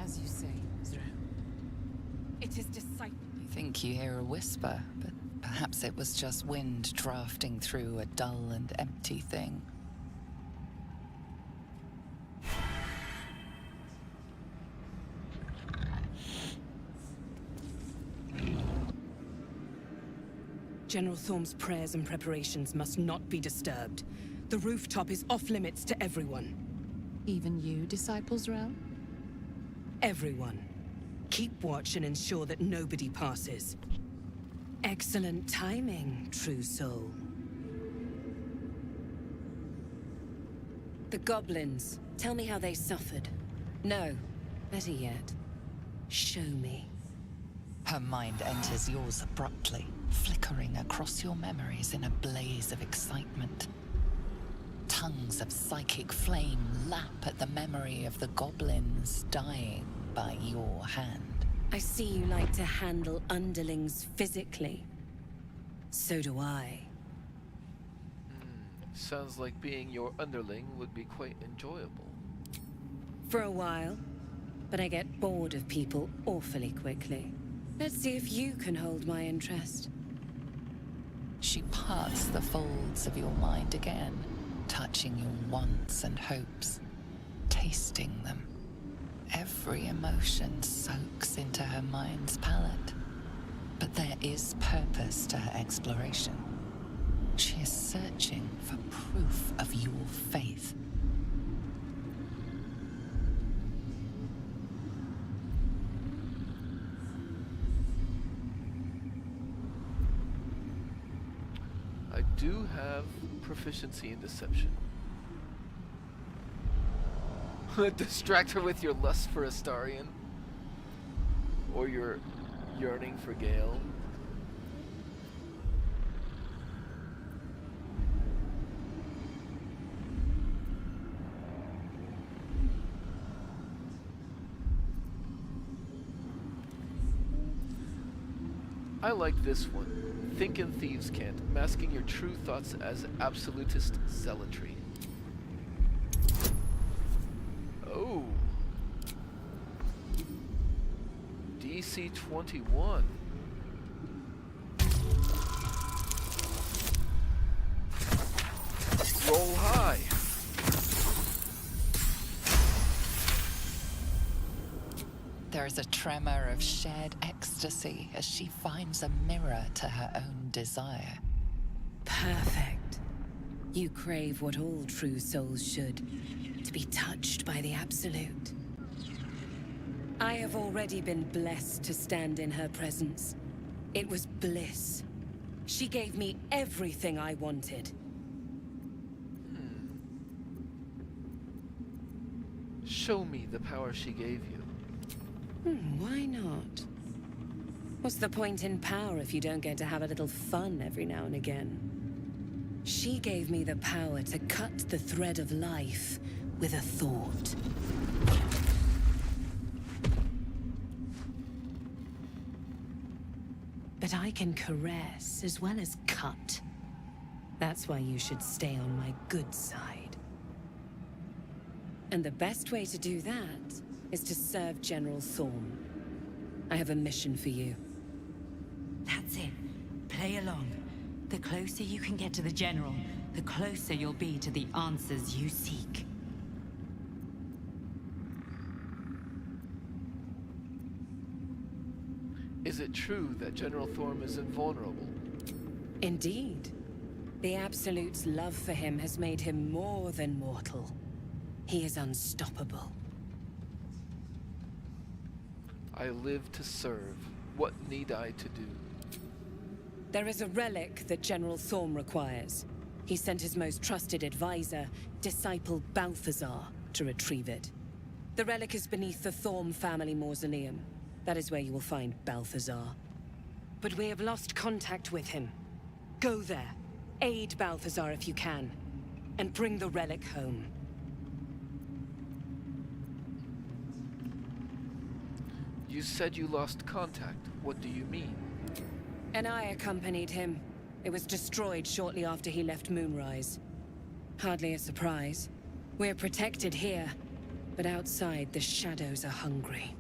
As you say, Zra. It is disciple. You think you hear a whisper, but perhaps it was just wind drafting through a dull and empty thing. General Thorm's prayers and preparations must not be disturbed. The rooftop is off limits to everyone. Even you, Disciple Zra? Everyone. Keep watch and ensure that nobody passes. Excellent timing, true soul. The goblins. Tell me how they suffered. No, better yet, show me. Her mind enters yours abruptly, flickering across your memories in a blaze of excitement. Tongues of psychic flame lap at the memory of the goblins dying by your hand. I see you like to handle underlings physically. So do I. Sounds like being your underling would be quite enjoyable. For a while, but I get bored of people awfully quickly. Let's see if you can hold my interest. She parts the folds of your mind again, touching your wants and hopes, tasting them. Every emotion soaks into her mind's palette. But there is purpose to her exploration. She is searching for proof of your faith. I do have proficiency in deception. Distract her with your lust for Astarion. Or your yearning for Gale. I like this one. Think in Thieves' Cant, masking your true thoughts as absolutist zealotry. Oh. DC 21. Roll high. There is a tremor of shared ecstasy as she finds a mirror to her own desire. Perfect. You crave what all true souls should, to be touched by the Absolute. I have already been blessed to stand in her presence. It was bliss. She gave me everything I wanted. Show me the power she gave you. Why not? What's the point in power if you don't get to have a little fun every now and again? She gave me the power to cut the thread of life with a thought. But I can caress as well as cut. That's why you should stay on my good side. And the best way to do that is to serve General Thorm. I have a mission for you. That's it. Play along. The closer you can get to the General, the closer you'll be to the answers you seek. Is it true that General Thorm is invulnerable? Indeed. The Absolute's love for him has made him more than mortal. He is unstoppable. I live to serve. What need I to do? There is a relic that General Thorm requires. He sent his most trusted advisor, Disciple Balthazar, to retrieve it. The relic is beneath the Thorm family mausoleum. That is where you will find Balthazar. But we have lost contact with him. Go there, aid Balthazar if you can, and bring the relic home. You said you lost contact. What do you mean? And I accompanied him. It was destroyed shortly after he left Moonrise. Hardly a surprise. We're protected here, but outside the shadows are hungry.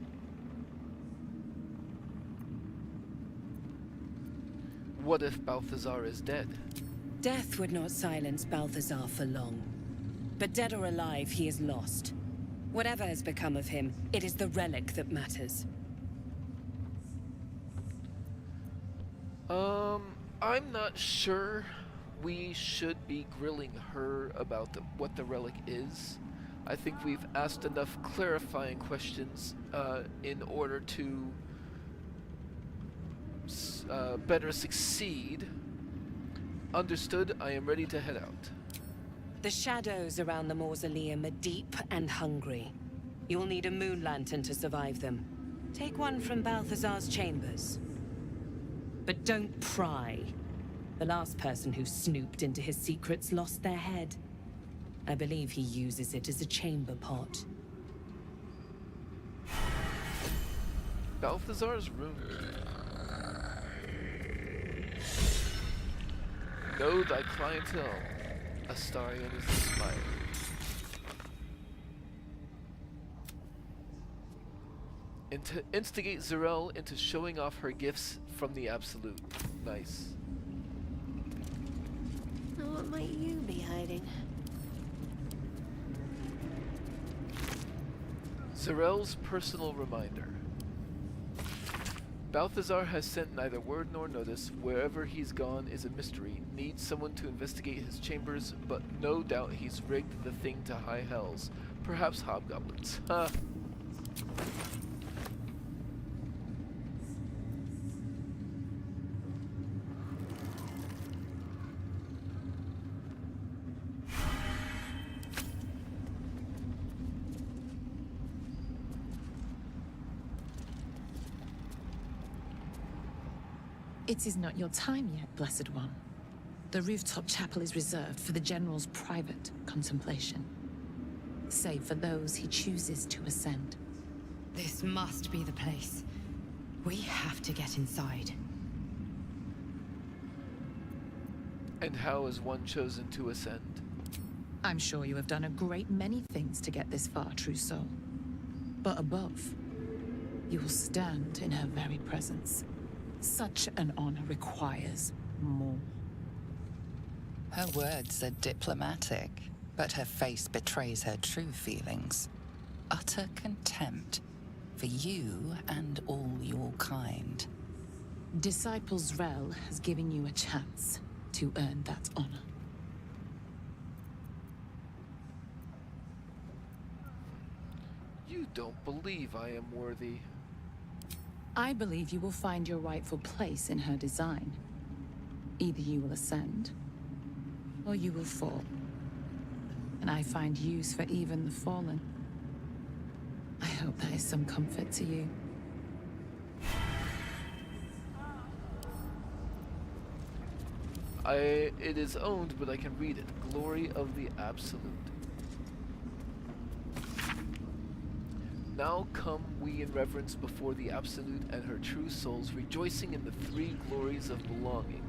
What if Balthazar is dead? Death would not silence Balthazar for long. But dead or alive, he is lost. Whatever has become of him, it is the relic that matters. I'm not sure we should be grilling her about what the relic is. I think we've asked enough clarifying questions in order to better succeed. Understood, I am ready to head out. The shadows around the mausoleum are deep and hungry. You'll need a moon lantern to survive them. Take one from Balthazar's chambers. But don't pry. The last person who snooped into his secrets lost their head. I believe he uses it as a chamber pot. Balthazar's room. Know thy clientele. Astarion is the smile. Instigate Zarel into showing off her gifts from the Absolute. Nice. What might you be hiding? Zarel's personal reminder. Balthazar has sent neither word nor notice. Wherever he's gone is a mystery. Needs someone to investigate his chambers, but no doubt he's rigged the thing to high hells. Perhaps hobgoblins. Ha! It is not your time yet, Blessed One. The rooftop chapel is reserved for the General's private contemplation, save for those he chooses to ascend. This must be the place. We have to get inside. And how is one chosen to ascend? I'm sure you have done a great many things to get this far, true soul. But above, you will stand in her very presence. Such an honor requires more. Her words are diplomatic, but her face betrays her true feelings. Utter contempt for you and all your kind. Disciple Zrel has given you a chance to earn that honor. You don't believe I am worthy. I believe you will find your rightful place in her design. Either you will ascend, or you will fall. And I find use for even the fallen. I hope that is some comfort to you. It is owned, but I can read it. Glory of the Absolute. Now come we in reverence before the Absolute and her true souls, rejoicing in the three glories of belonging,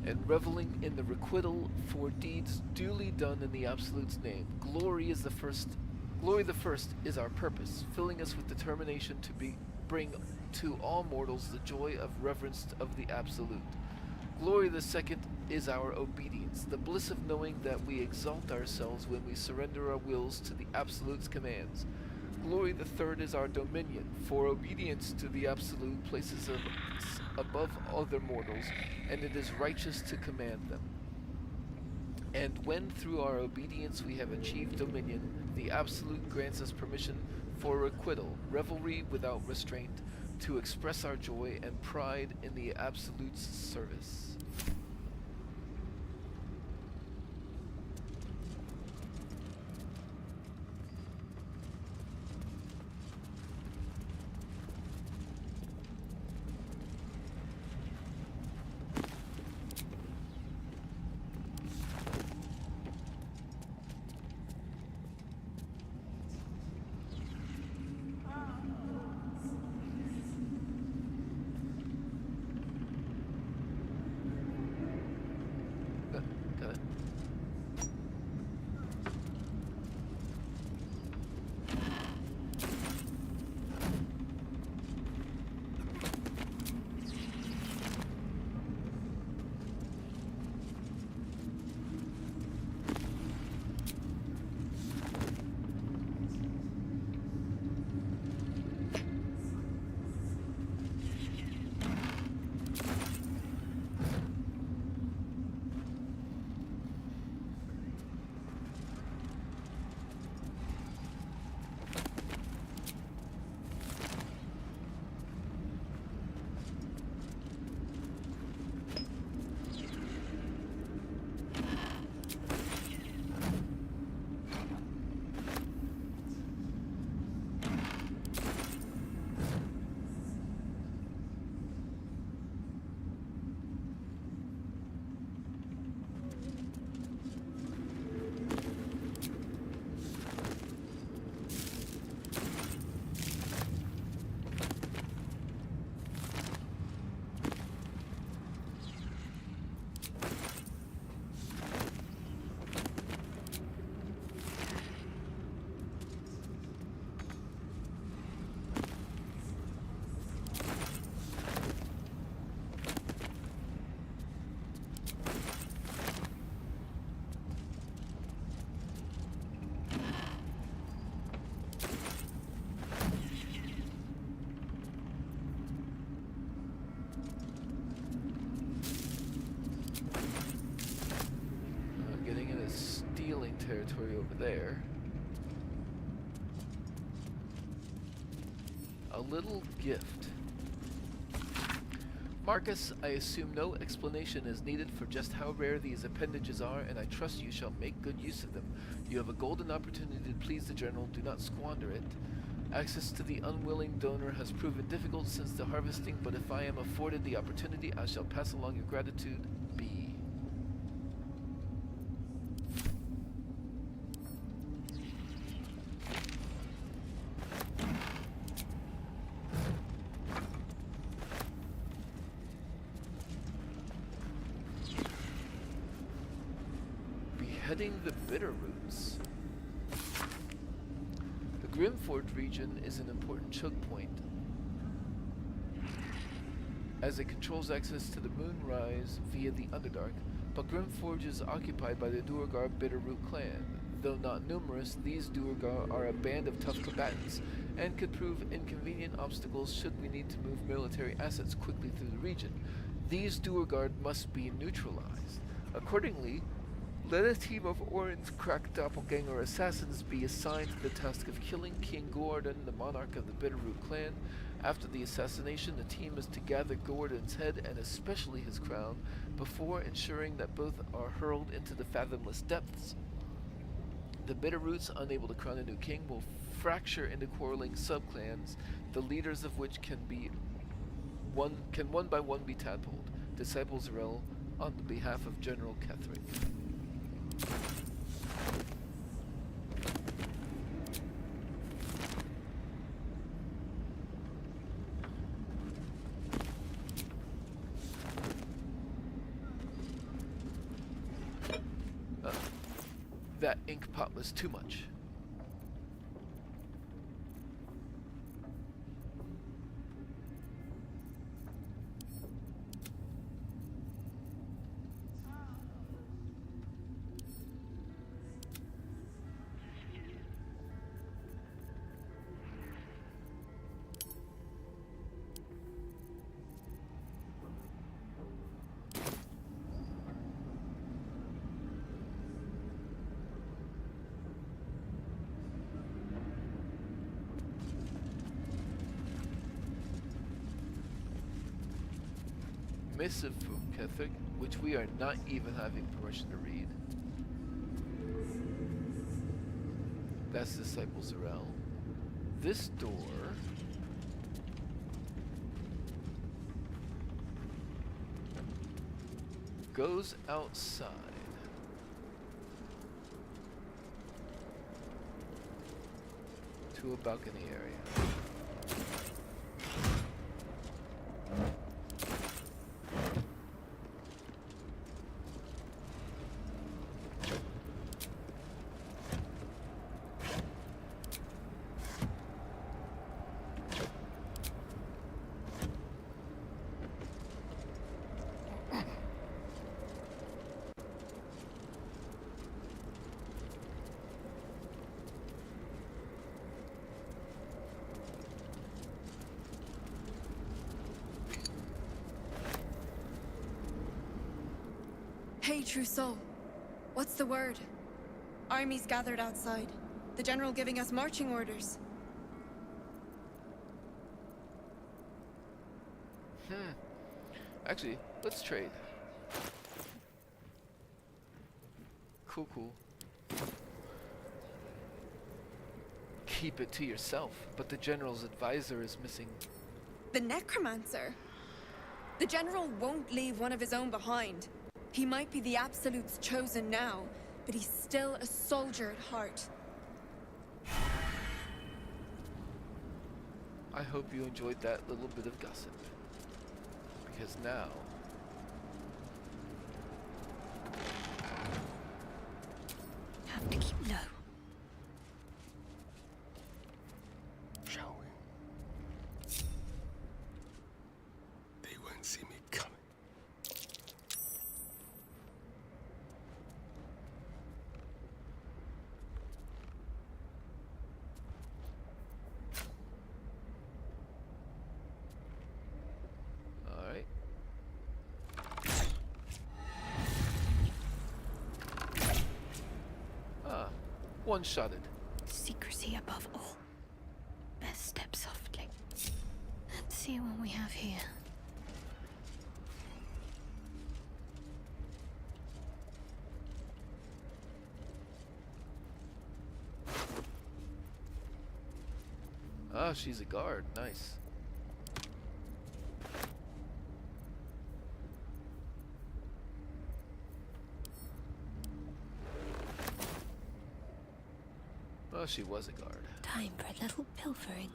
and reveling in the requital for deeds duly done in the Absolute's name. Glory the first is our purpose, filling us with determination to bring to all mortals the joy of reverence of the Absolute. Glory the second is our obedience, the bliss of knowing that we exalt ourselves when we surrender our wills to the Absolute's commands. Glory the third is our dominion, for obedience to the Absolute places us above other mortals, and it is righteous to command them. And when through our obedience we have achieved dominion, the Absolute grants us permission for requital, revelry without restraint, to express our joy and pride in the Absolute's service. over there. A little gift. Marcus, I assume no explanation is needed for just how rare these appendages are, and I trust you shall make good use of them. You have a golden opportunity to please the General. Do not squander it. Access to the unwilling donor has proven difficult since the harvesting, but if I am afforded the opportunity, I shall pass along your gratitude. B. Beheading the Bitterroots. The Grimforge region is an important choke point, as it controls access to the Moonrise via the Underdark, but Grimforge is occupied by the Duergar Bitterroot clan. Though not numerous, these Duergar are a band of tough combatants, and could prove inconvenient obstacles should we need to move military assets quickly through the region. These Duergar must be neutralized. Accordingly, let a team of Orin's crack doppelganger assassins be assigned to the task of killing King Gordon, the monarch of the Bitterroot clan. After the assassination, the team is to gather Gordon's head, and especially his crown, before ensuring that both are hurled into the fathomless depths. The Bitterroots, unable to crown a new king, will fracture into quarreling subclans, the leaders of which can one by one be tadpoled. Disciple Zarel, on the behalf of General Ketherick. That ink pot was too much. Missive from Ketherick, which we are not even having permission to read. That's Disciple Zarel. This door goes outside. To a balcony area. Hey, true soul. What's the word? Armies gathered outside. The general giving us marching orders. Actually, let's trade. Cool. Keep it to yourself, but the general's advisor is missing. The necromancer? The general won't leave one of his own behind. He might be the Absolute's chosen now, but he's still a soldier at heart. I hope you enjoyed that little bit of gossip. Because now... Have to keep low. Shall we? They won't see me coming. Alright. one-shotted. Secrecy above all. Best step softly. Let's see what we have here. Ah, she's a guard. Nice. Oh, she was a guard. Time for a little pilfering.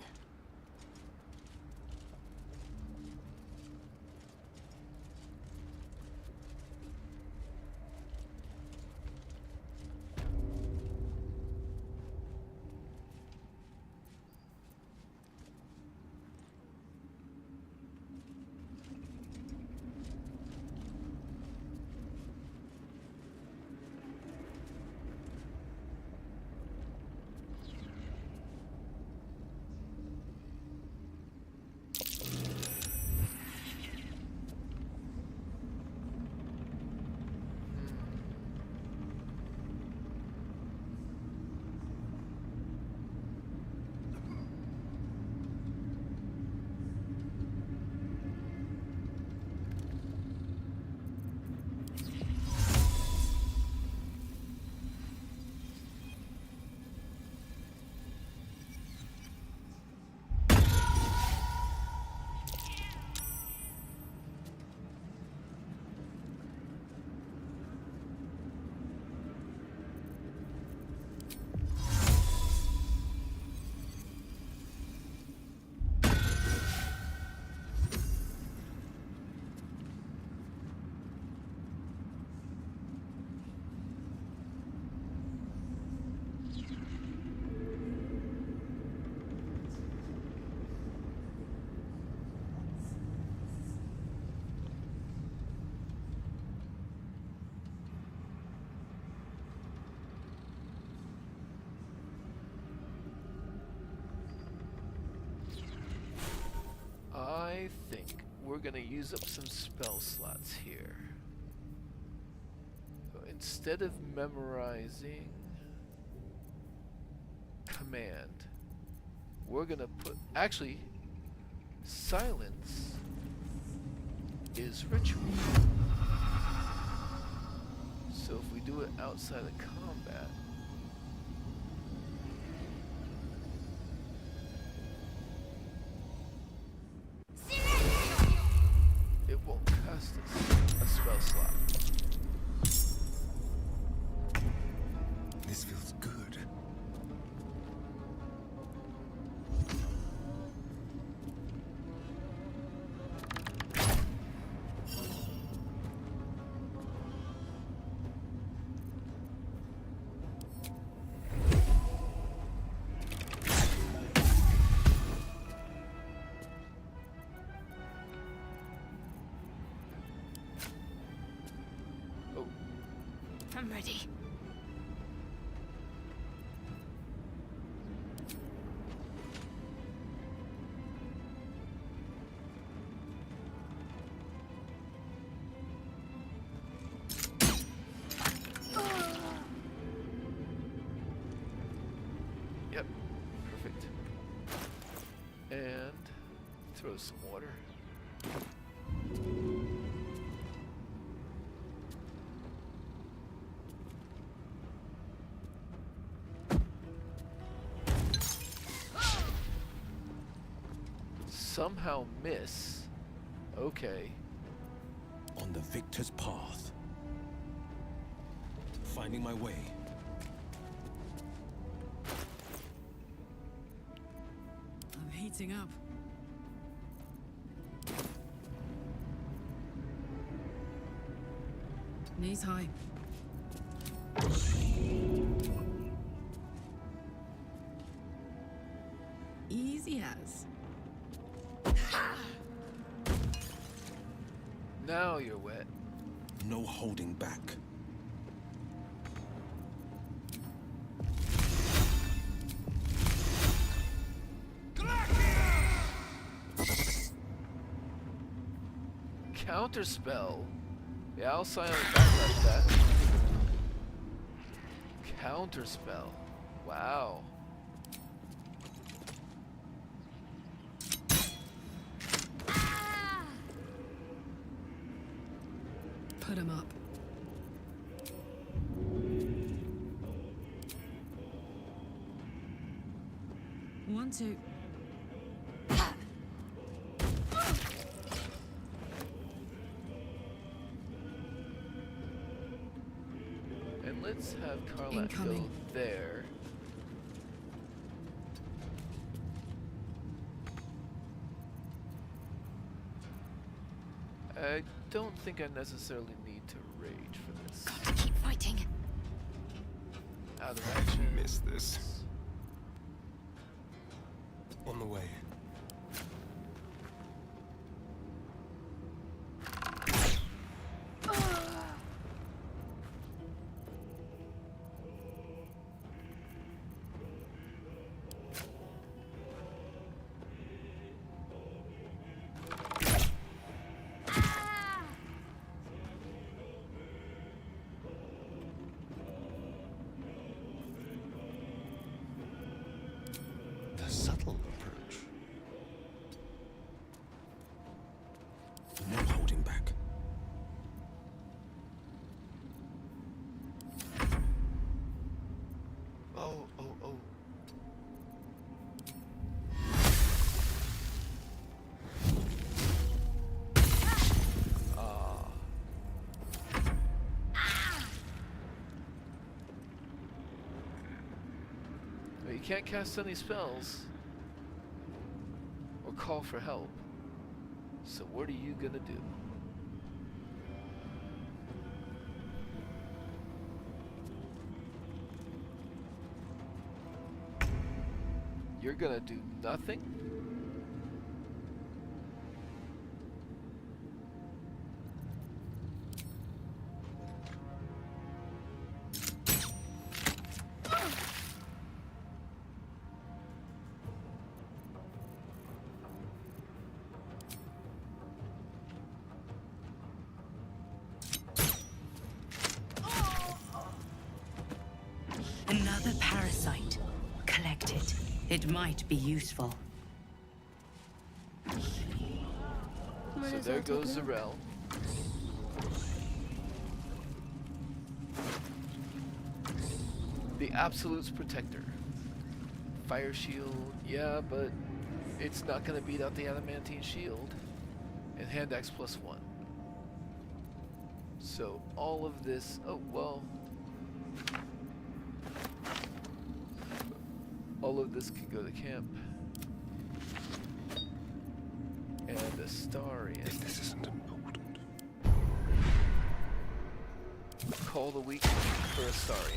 I think we're gonna use up some spell slots here. So instead of memorizing command, we're gonna put, actually, silence is ritual. So if we do it outside of combat, it won't cost us a spell slot. This feels good. I'm ready. Yep, perfect. And throw some water. Somehow miss. Okay. On the victor's path. Finding my way. I'm heating up. Knees high. Easy as. Now you're wet. No holding back. Counter spell. Yeah, I'll silently backlash that. Counter spell. Wow. Put him up. One, two. And let's have Karlach go Incoming. there. I don't think I necessarily need to rage for this. Got to keep fighting. Out of action. Missed this. On the way. The subtle approach. No holding back. Oh. Ah. Well, you can't cast any spells or call for help. So what are you gonna do? You're gonna do nothing? Another parasite. Collect it. It might be useful. So there goes Zarel. The Absolute's Protector. Fire shield, yeah, but it's not gonna beat out the Adamantine shield. And hand axe +1. So all of this, oh well. All of this can go to camp. And Astarian. If this isn't important. Call the weak for Astarian.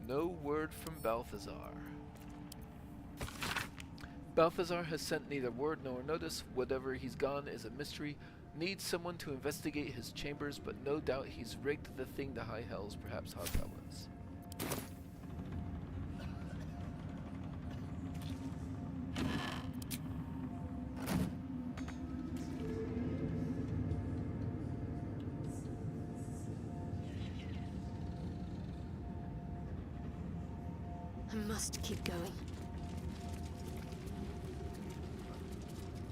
No word from Balthazar. Balthazar has sent neither word nor notice. Whatever he's gone is a mystery. Needs someone to investigate his chambers, but no doubt he's rigged the thing to high hells, perhaps hobgoblins. I must keep going.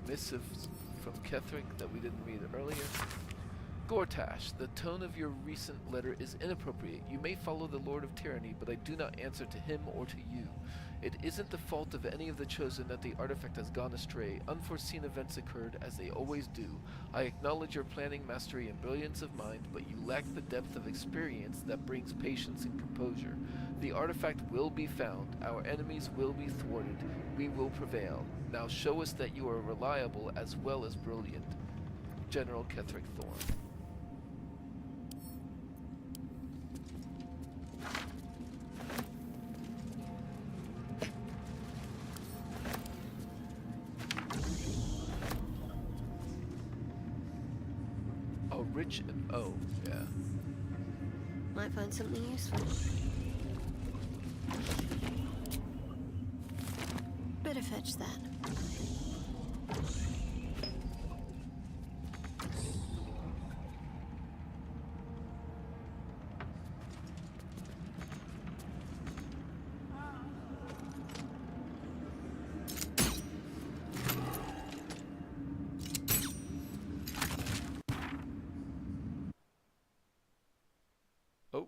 Missives from Ketheric that we didn't read earlier. Gortash, the tone of your recent letter is inappropriate. You may follow the Lord of Tyranny, but I do not answer to him or to you. It isn't the fault of any of the Chosen that the artifact has gone astray. Unforeseen events occurred, as they always do. I acknowledge your planning, mastery, and brilliance of mind, but you lack the depth of experience that brings patience and composure. The artifact will be found. Our enemies will be thwarted. We will prevail. Now show us that you are reliable as well as brilliant. General Ketheric Thorn. Oh, rich and oh, yeah. Might find something useful. better fetch that. Oh.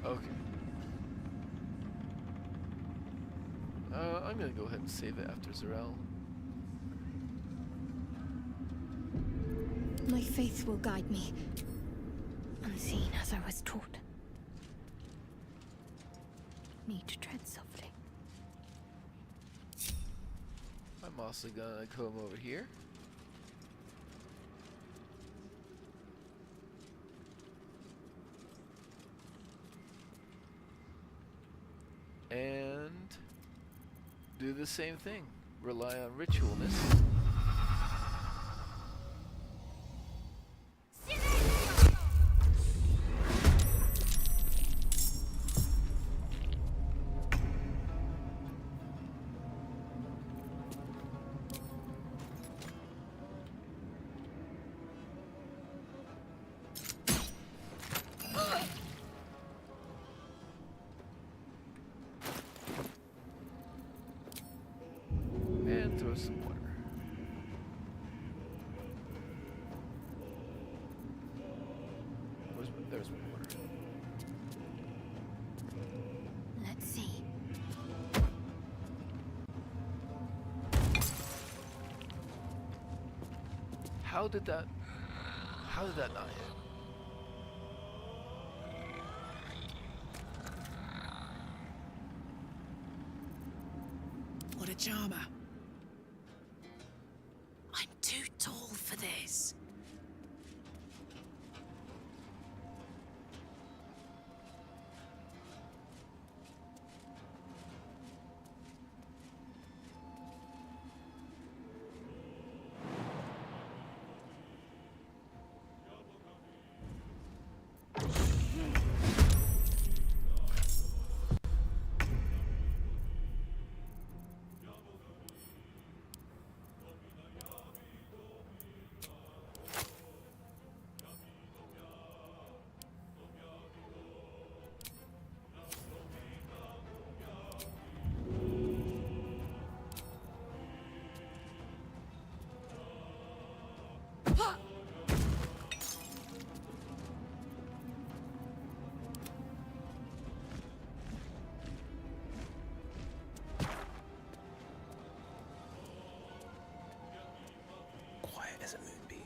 Okay. I'm gonna go ahead and save it after Zarel. My faith will guide me, unseen as I was taught. Need to tread softly. I'm also gonna come over here. And do the same thing. Rely on ritualness. And throw some water. There's one water. Let's see. How did that not hit? What a charmer. I'm too tall for this. Quiet as a moonbeam.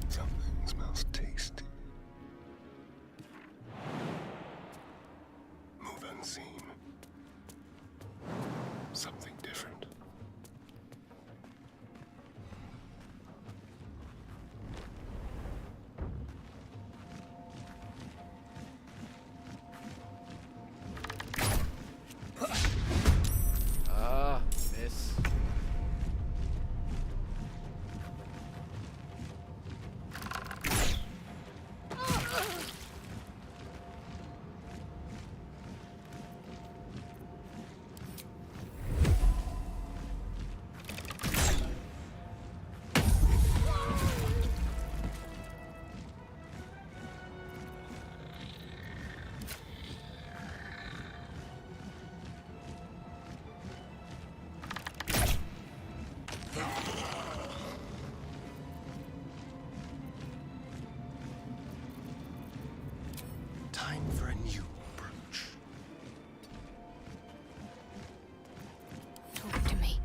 Something smells tasty. Move unseen. Something different. Ah, miss. Time for a new approach. Talk to me.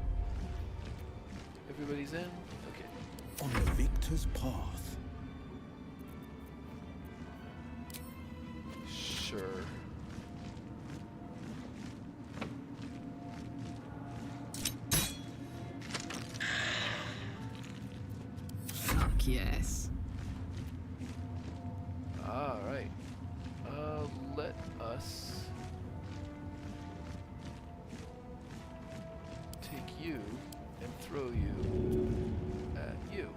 Everybody's in? Okay. On the victor Hunter's path. Sure. Fuck yes. Alright. Let us take you and throw you at you.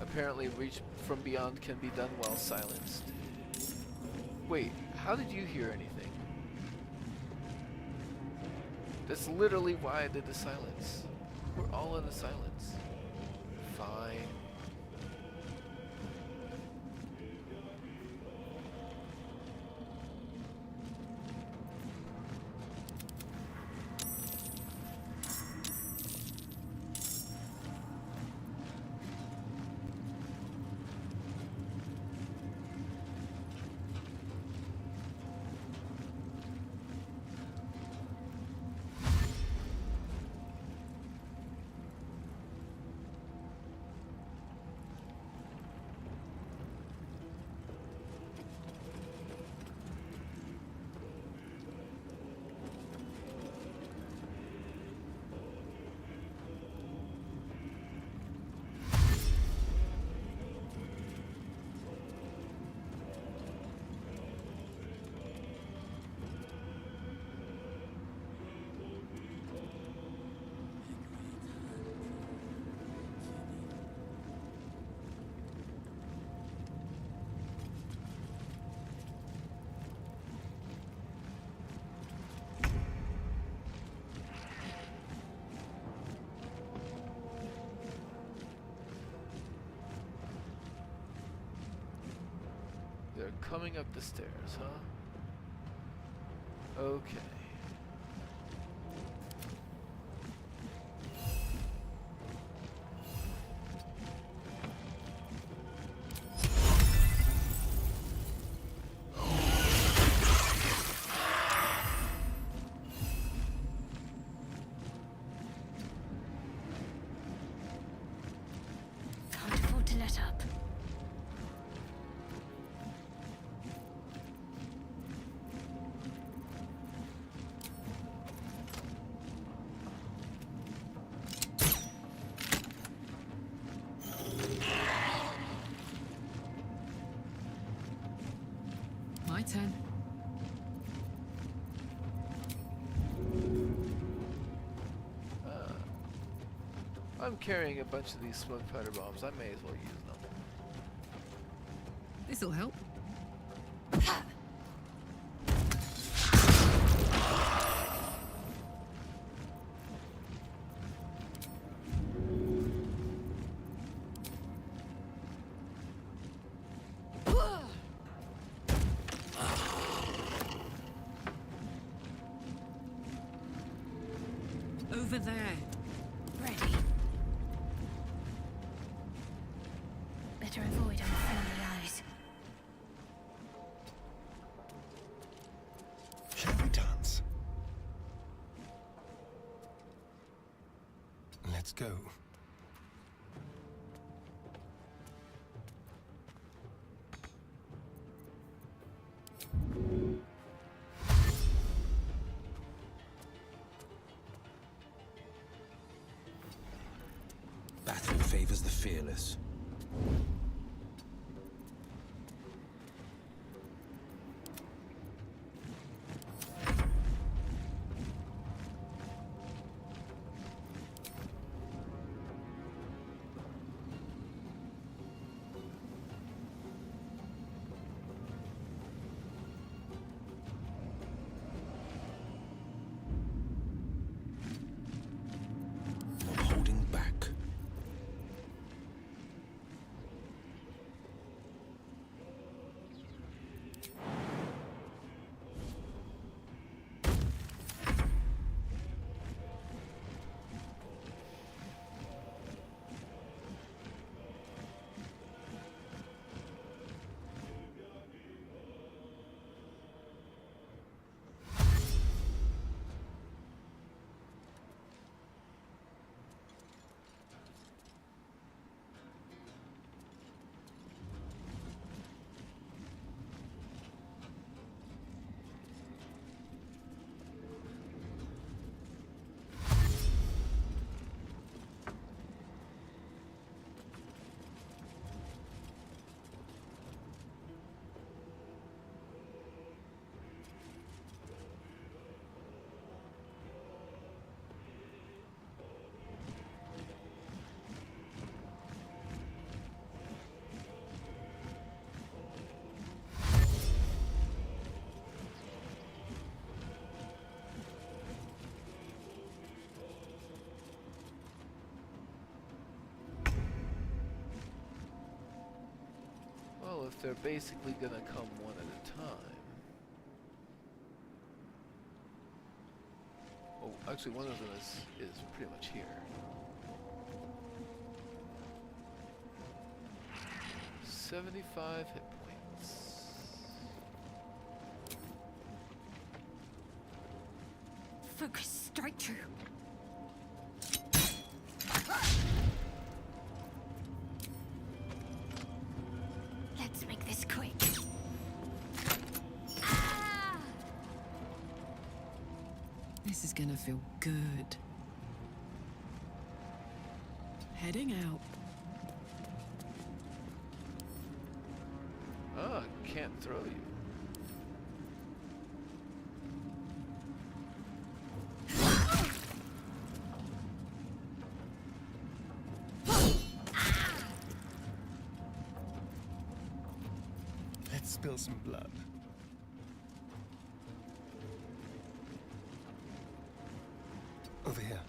Apparently reach from beyond can be done while silenced. Wait, how did you hear anything? That's literally why I did the silence. We're all in the silence. Fine. They're coming up the stairs, huh? Okay. Can't afford to let up. My turn. I'm carrying a bunch of these smoke powder bombs. I may as well use them. This'll help. Over there. Ready. Better avoid unfriendly eyes. Shall we dance? Let's go. Battle favors the fearless. if they're basically gonna come one at a time. Oh, actually one of them is pretty much here. 75 hit points. Focus, straight through. Let's make this quick. This is gonna feel good. Heading out. Ah, can't throw you. Let's spill some blood. Over here.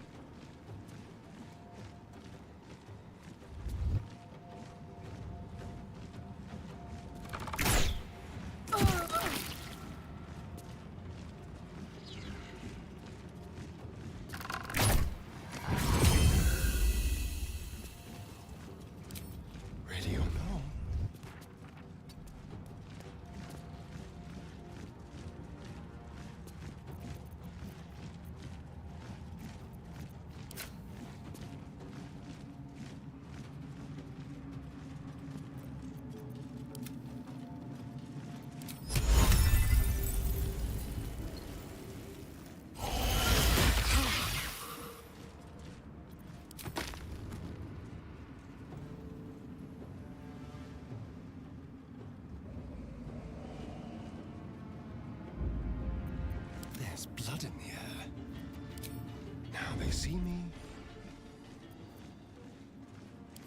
Ready or no? There's blood in the air. Now they see me.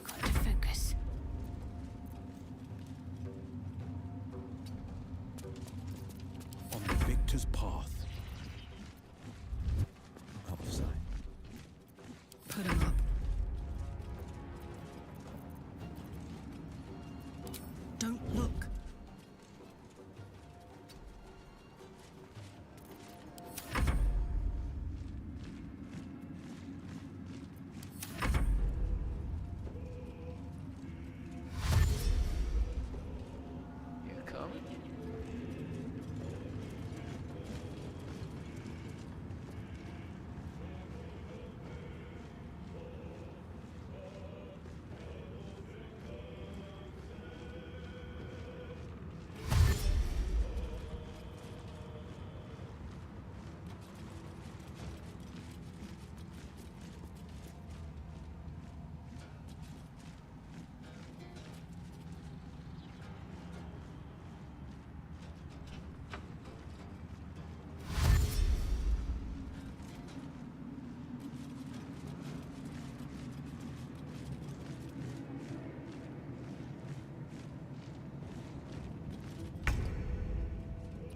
Got to focus. On the victor's path. Out of sight. Put him up. Don't look. You coming?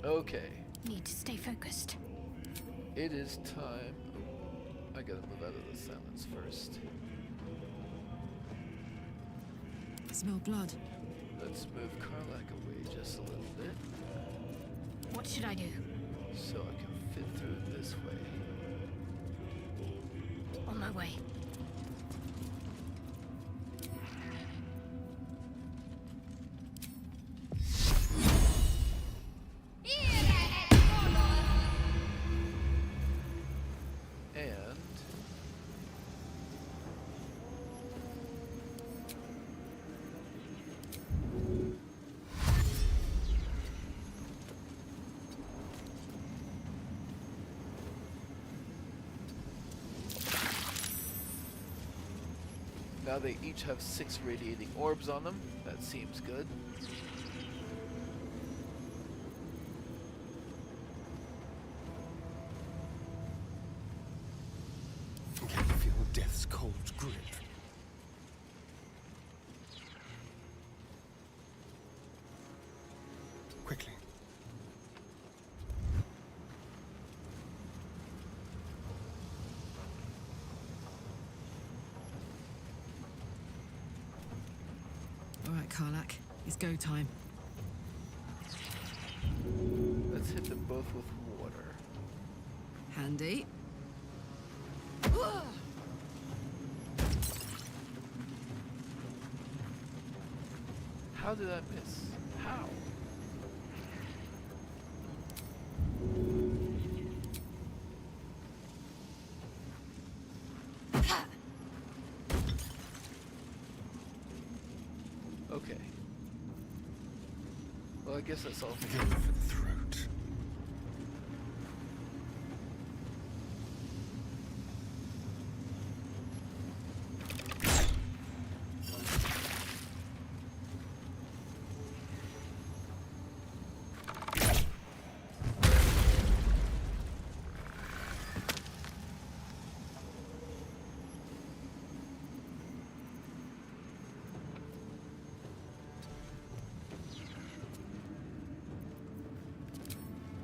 Okay, Need to stay focused. it is time. Oh, I gotta move out of the silence first. Smell blood. Let's move Karlak away just a little bit, What should I do? so I can fit through this way. On my way. And now they each have 6 radiating orbs on them. That seems good. Can you feel death's cold grip? Quickly. All right, Karlak. It's go time. Let's hit them both with water. Handy. How did I miss? How? Okay. Well, I guess that's all for Go for the throat.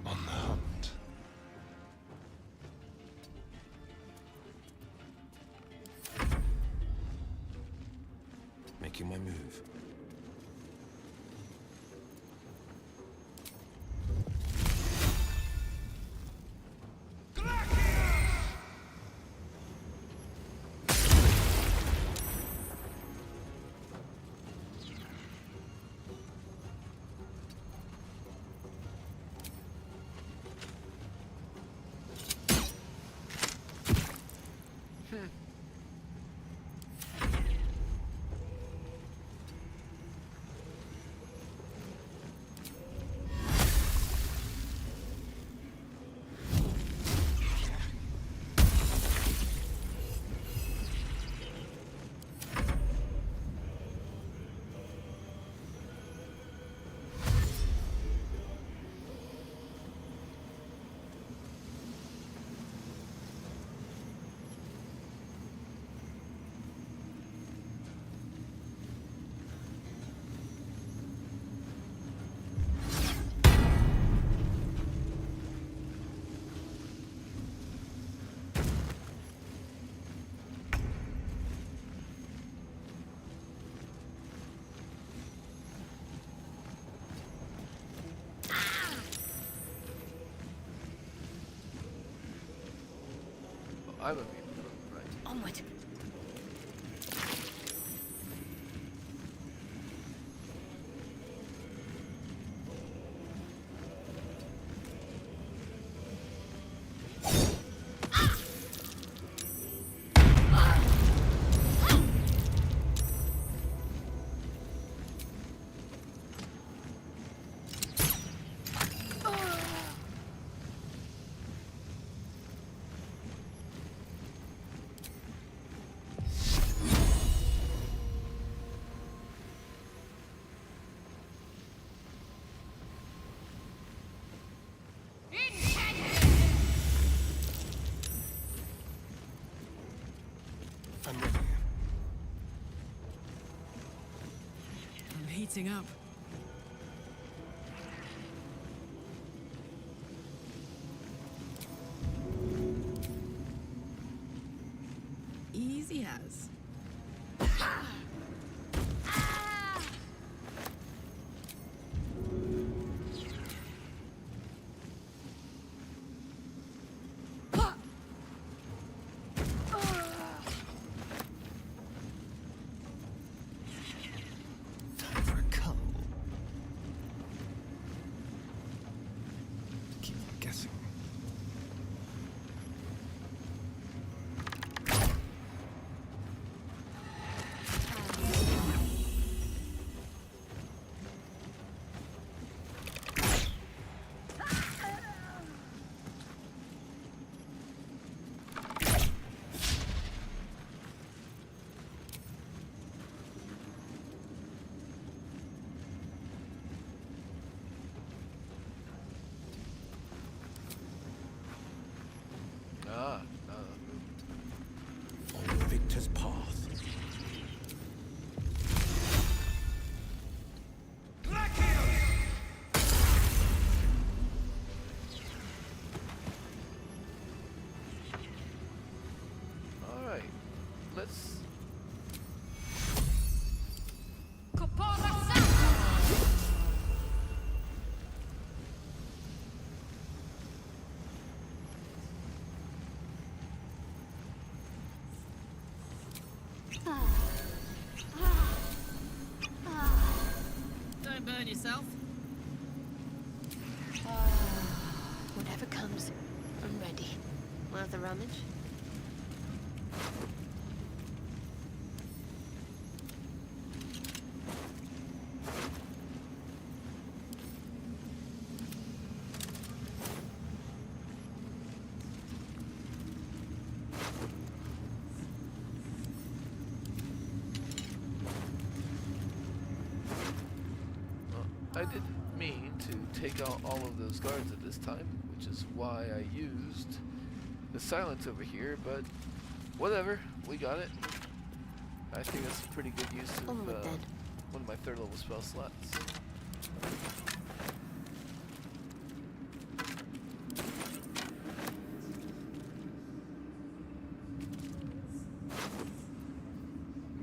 On the hunt. Making my move. I'm a mutant, right? Onward. I'm ready. I'm heating up. Easy as. Time for a cull. Keep guessing. Don't burn yourself. Whatever comes, I'm ready. Worth the rummage? I didn't mean to take out all of those guards at this time, which is why I used the silence over here, but whatever, we got it. I think that's a pretty good use of one of my third level spell slots.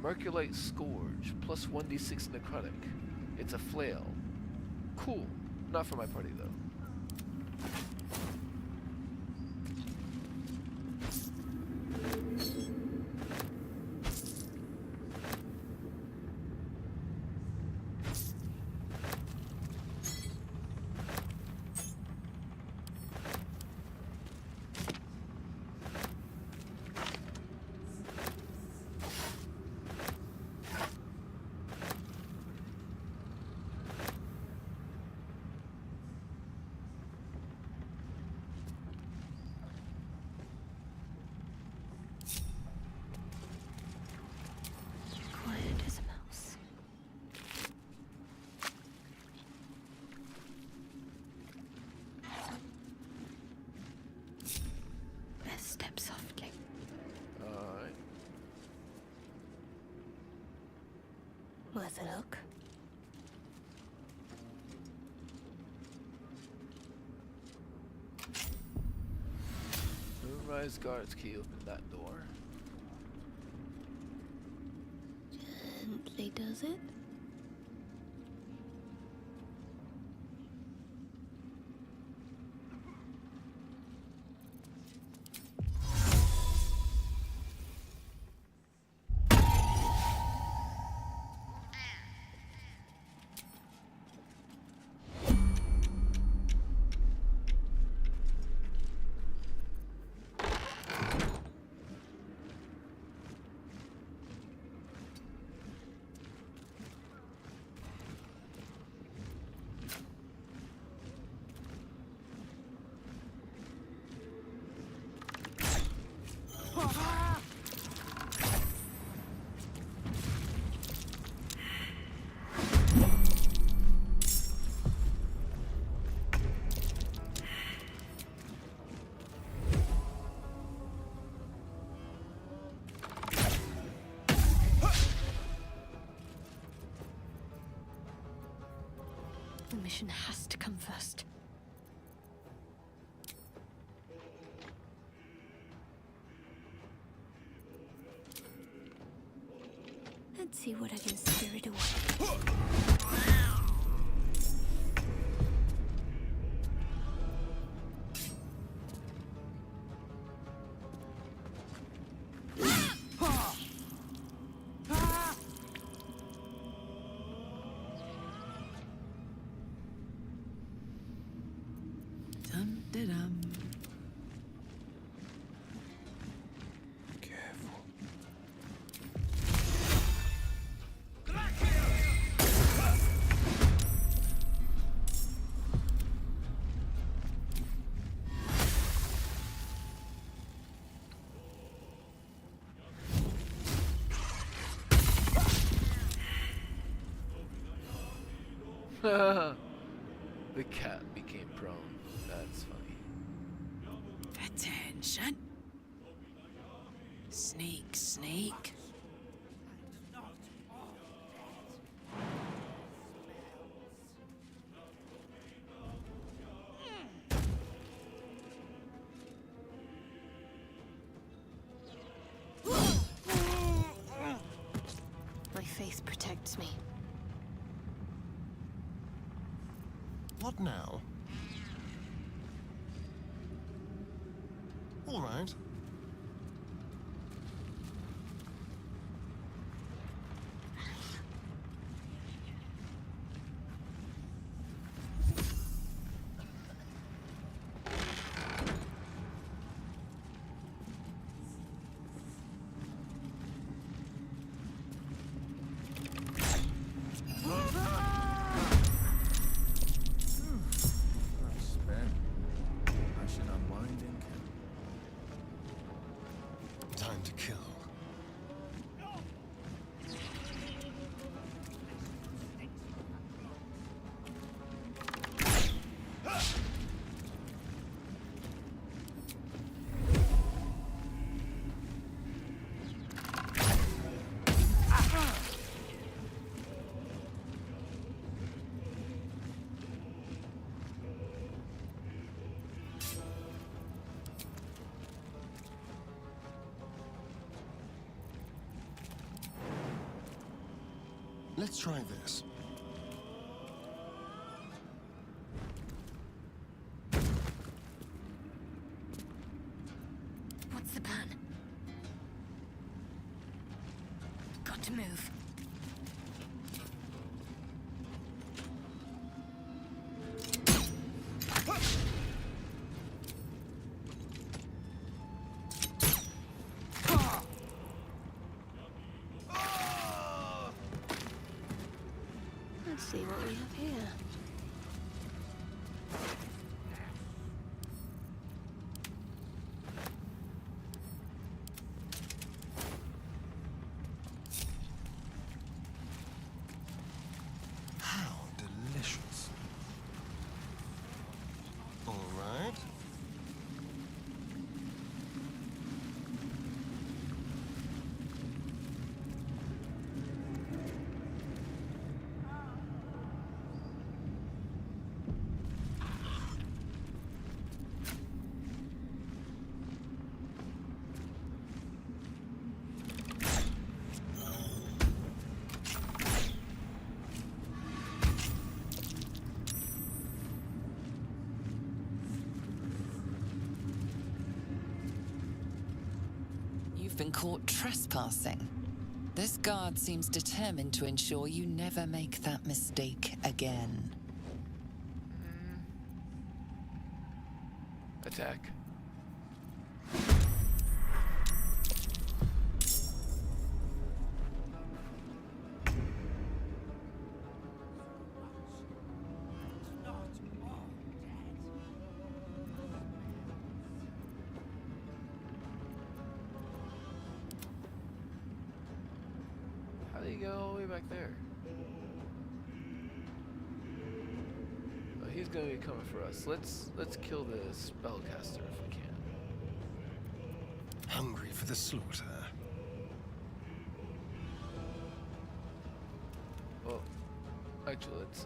Merculite Scourge, plus 1d6 necrotic. It's a flail. Cool. Not for my party though. Quiet as a mouse. Best step softly. Alright. Worth a look. Moonrise guards key open that door. Gently does it. The mission has to come first. Let's see what I can spirit away. Dum-de-dum. The cat became prone. That's funny. Attention. Sneak, sneak. My faith protects me. What now? All right. Let's try this. What's the plan? Got to move. Let's see what we have here. How delicious. All right. You've been caught trespassing. This guard seems determined to ensure you never make that mistake again. Attack. How do you go all the way back there? Oh, he's gonna be coming for us. Let's kill the spellcaster if we can. Hungry for the slaughter. Well, actually, let's.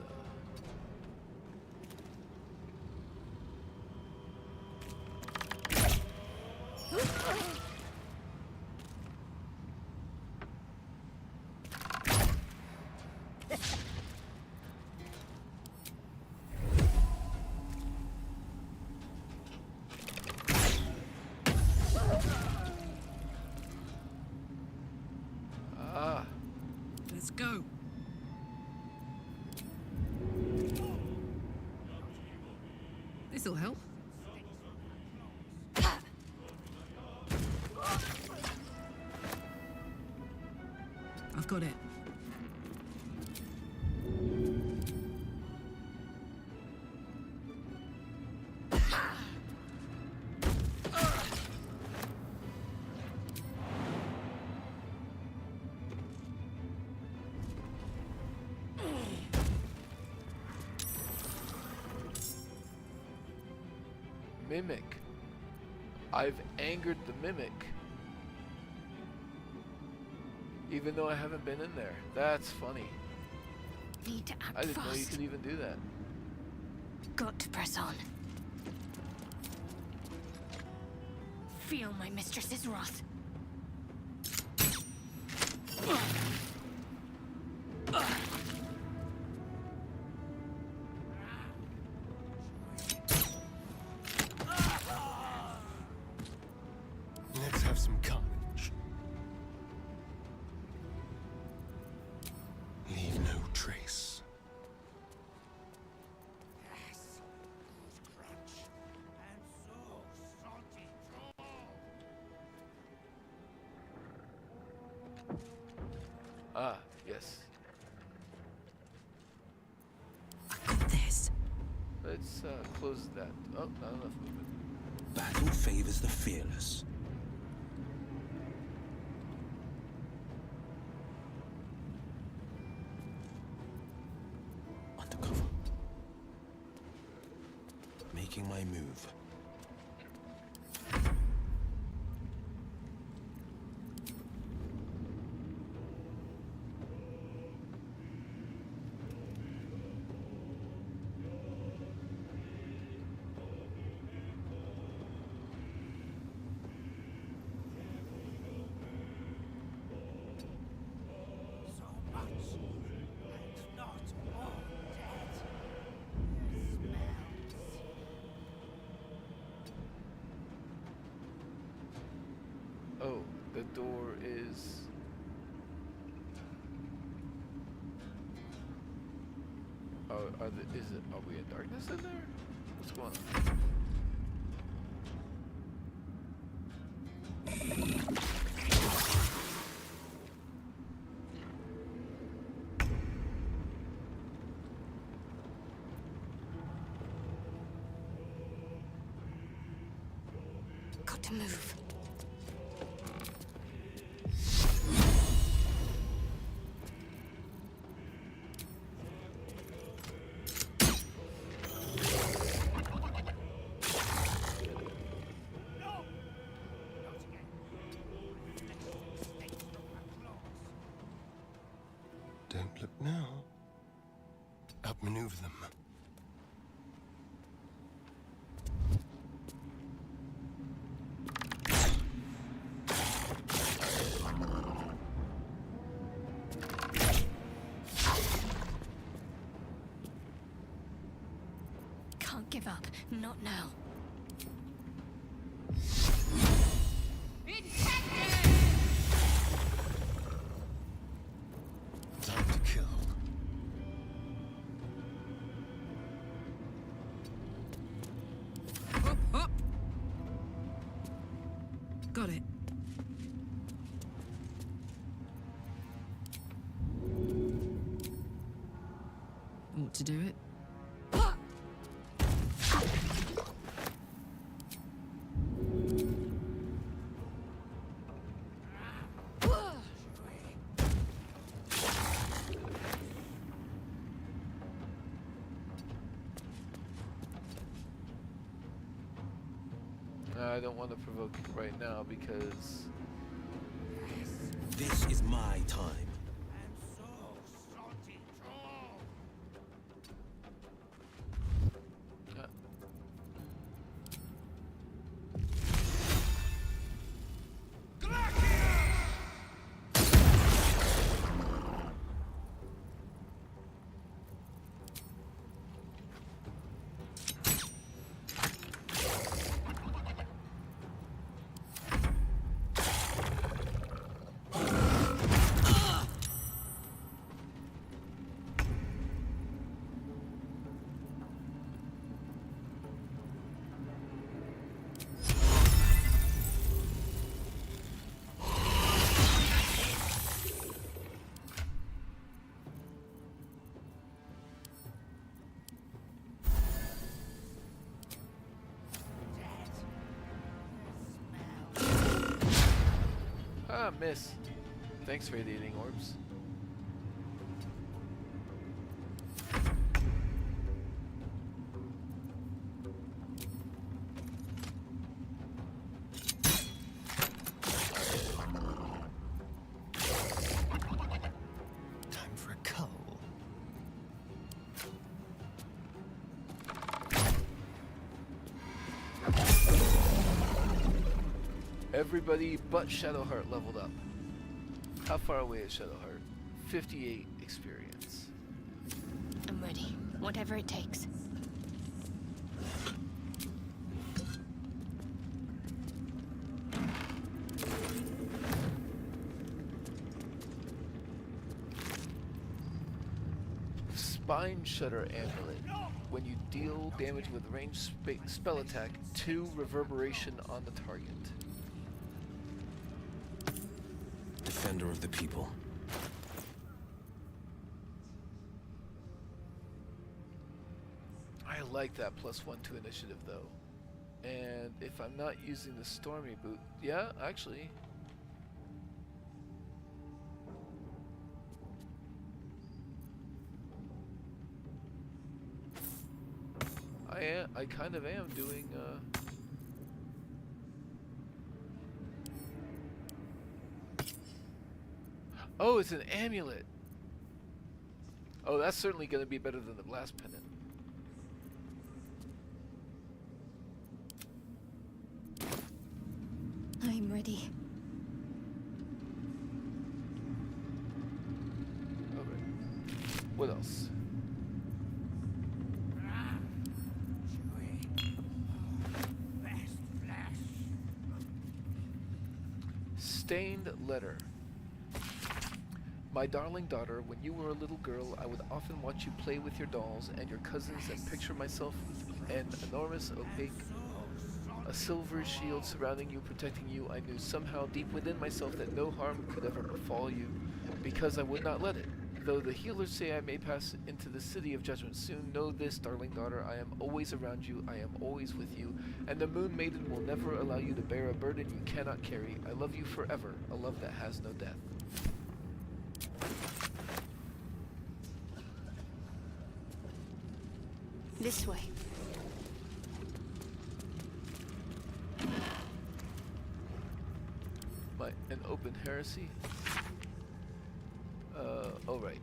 Let's go. This'll help. I've got it. Mimic. I've angered the mimic. Even though I haven't been in there. That's funny. Need to act I didn't fast. know you could even do that. Got to press on. Feel my mistress's wrath. Let's have some carnage. Leave no trace. Ah, yes. This. Let's close that. Oh, not enough movement. Battle favors the fearless. Undercover. Making my move. door is... Oh, are we in darkness in there? What's going on? Got to move. Don't look now. Outmaneuver them. Can't give up. Not now. Time to kill. Up, up. Got it. Ought to do it. I don't want to provoke it right now because... This is my time. Ah, miss. Thanks, radiating orbs. Time for a cull. Everybody but Shadowheart leveled up. How far away is Shadowheart? 58 experience. I'm ready. Whatever it takes. Spine Shudder Amulet. When you deal damage with ranged spell attack, 2 reverberation on the target. Defender of the people. I like that +1 to initiative though. And if I'm not using the Stormy Boot, yeah, actually. I kind of am doing Oh, it's an amulet. Oh, that's certainly going to be better than the blast pendant. I'm ready. Okay. What else? Stained letter. My darling daughter, when you were a little girl, I would often watch you play with your dolls and your cousins and picture myself with an enormous, opaque, a silver shield surrounding you, protecting you. I knew somehow deep within myself that no harm could ever befall you, because I would not let it. Though the healers say I may pass into the city of judgment soon, know this, darling daughter, I am always around you, I am always with you, and the Moon Maiden will never allow you to bear a burden you cannot carry. I love you forever, a love that has no death. This way. An open heresy? Oh right.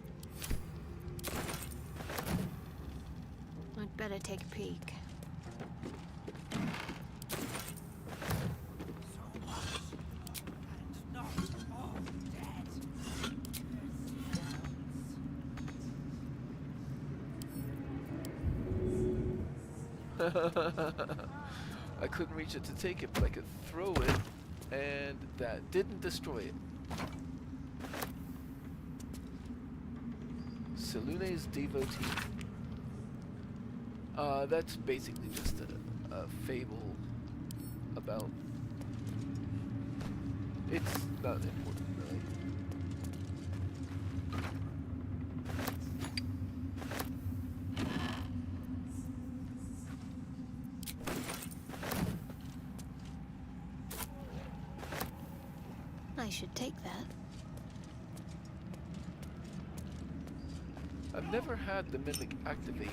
I'd better take a peek. I couldn't reach it to take it, but I could throw it, and that didn't destroy it. Selune's devotee. That's basically just a fable about... It's not important, really. I should take that. I've never had the Mimic activate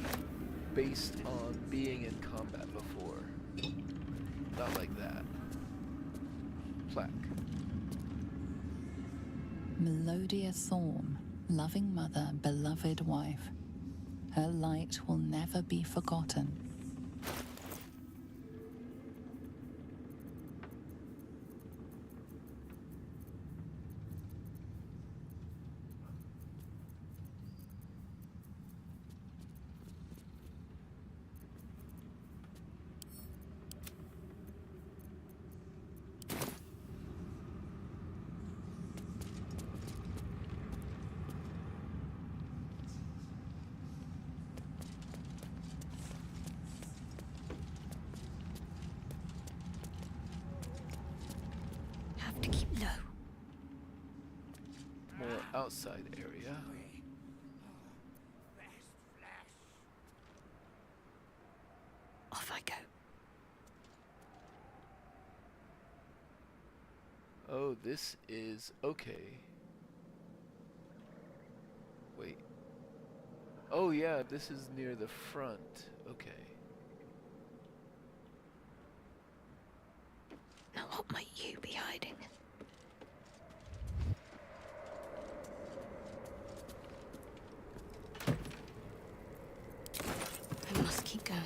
based on being in combat before. Not like that. Plaque. Melodia Thorm, loving mother, beloved wife. Her light will never be forgotten. Have to keep low. More outside area. Off I go. Oh, this is okay. Wait. Oh yeah, this is near the front. Okay. Now what might you be hiding? I must keep going.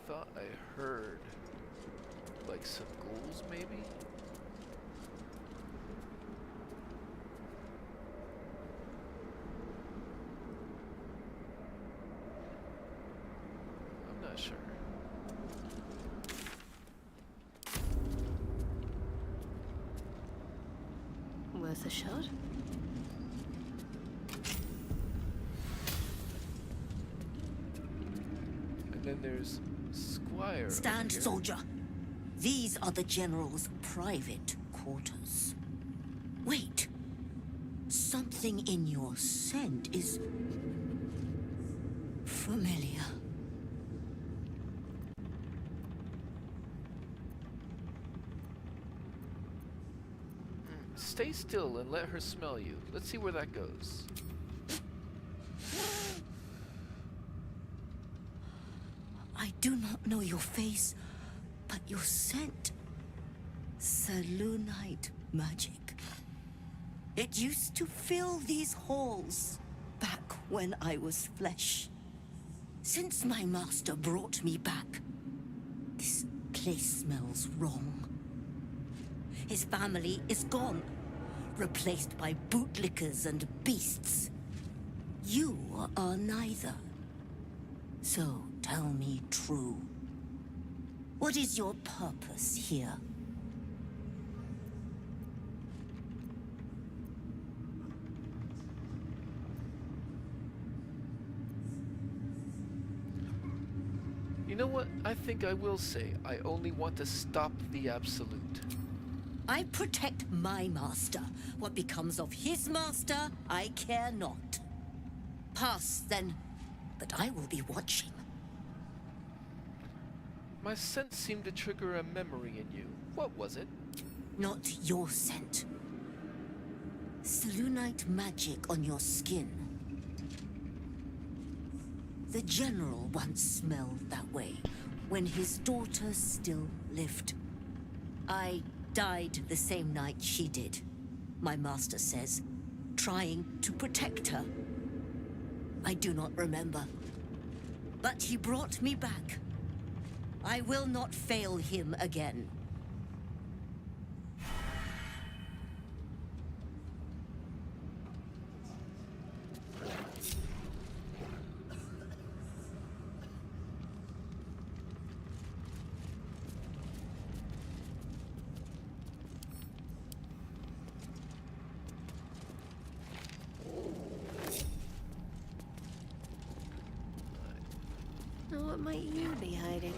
Thought I heard like some ghouls maybe? I'm not sure. Worth a shot? And then there's Squire. Stand, over here. soldier. These are the General's private quarters. Wait. Something in your scent is... familiar. Stay still and let her smell you. Let's see where that goes. I do not know your face, but your scent... Selûnite magic. It used to fill these halls back when I was flesh. Since my master brought me back, this place smells wrong. His family is gone, replaced by bootlickers and beasts. You are neither. So tell me true. What is your purpose here? You know what? I think I will say I only want to stop the Absolute. I protect my master. What becomes of his master, I care not. Pass, then. But I will be watching. My scent seemed to trigger a memory in you. What was it? Not your scent. Selûnite magic on your skin. The General once smelled that way, when his daughter still lived. I died the same night she did, my master says, trying to protect her. I do not remember. But he brought me back. I will not fail him again. Now what might you be hiding?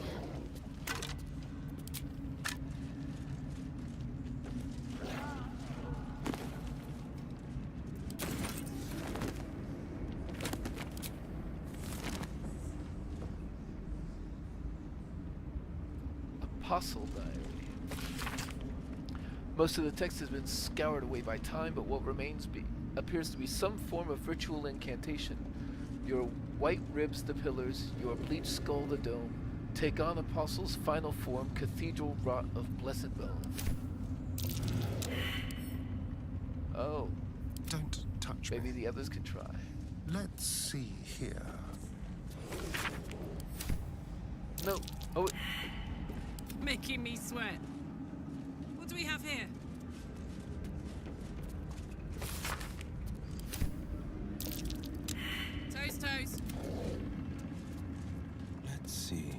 Apostle Diary. Most of the text has been scoured away by time, but what remains appears to be some form of ritual incantation. Your white ribs the pillars, your bleached skull the dome. Take on Apostle's final form, cathedral wrought of blessed bone. Oh. Don't touch Maybe me. the others can try. Let's see here. No. Oh. Making me sweat. What do we have here? Toast. Let's see.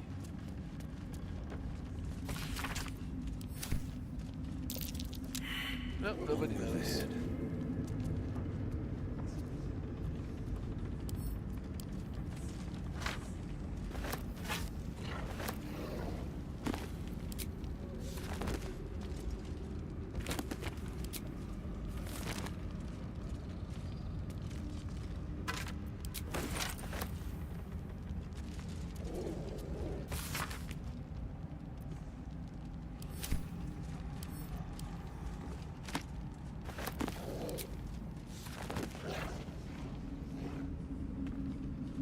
Nope, nobody knows.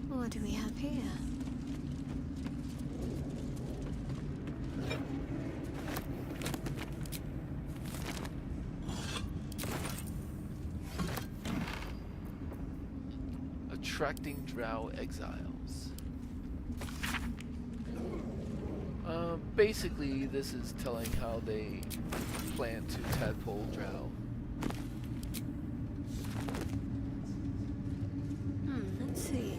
What do we have here? Attracting drow exiles. Basically, this is telling how they plan to tadpole drow. Let's see.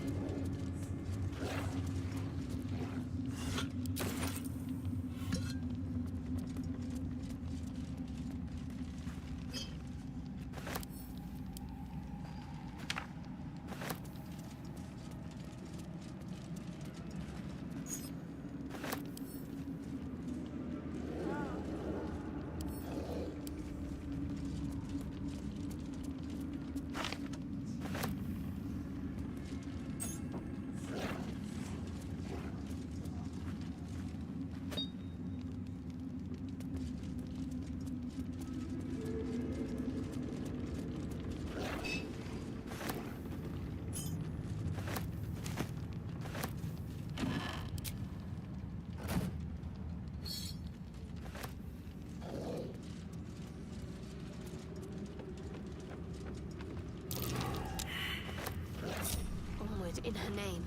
In her name.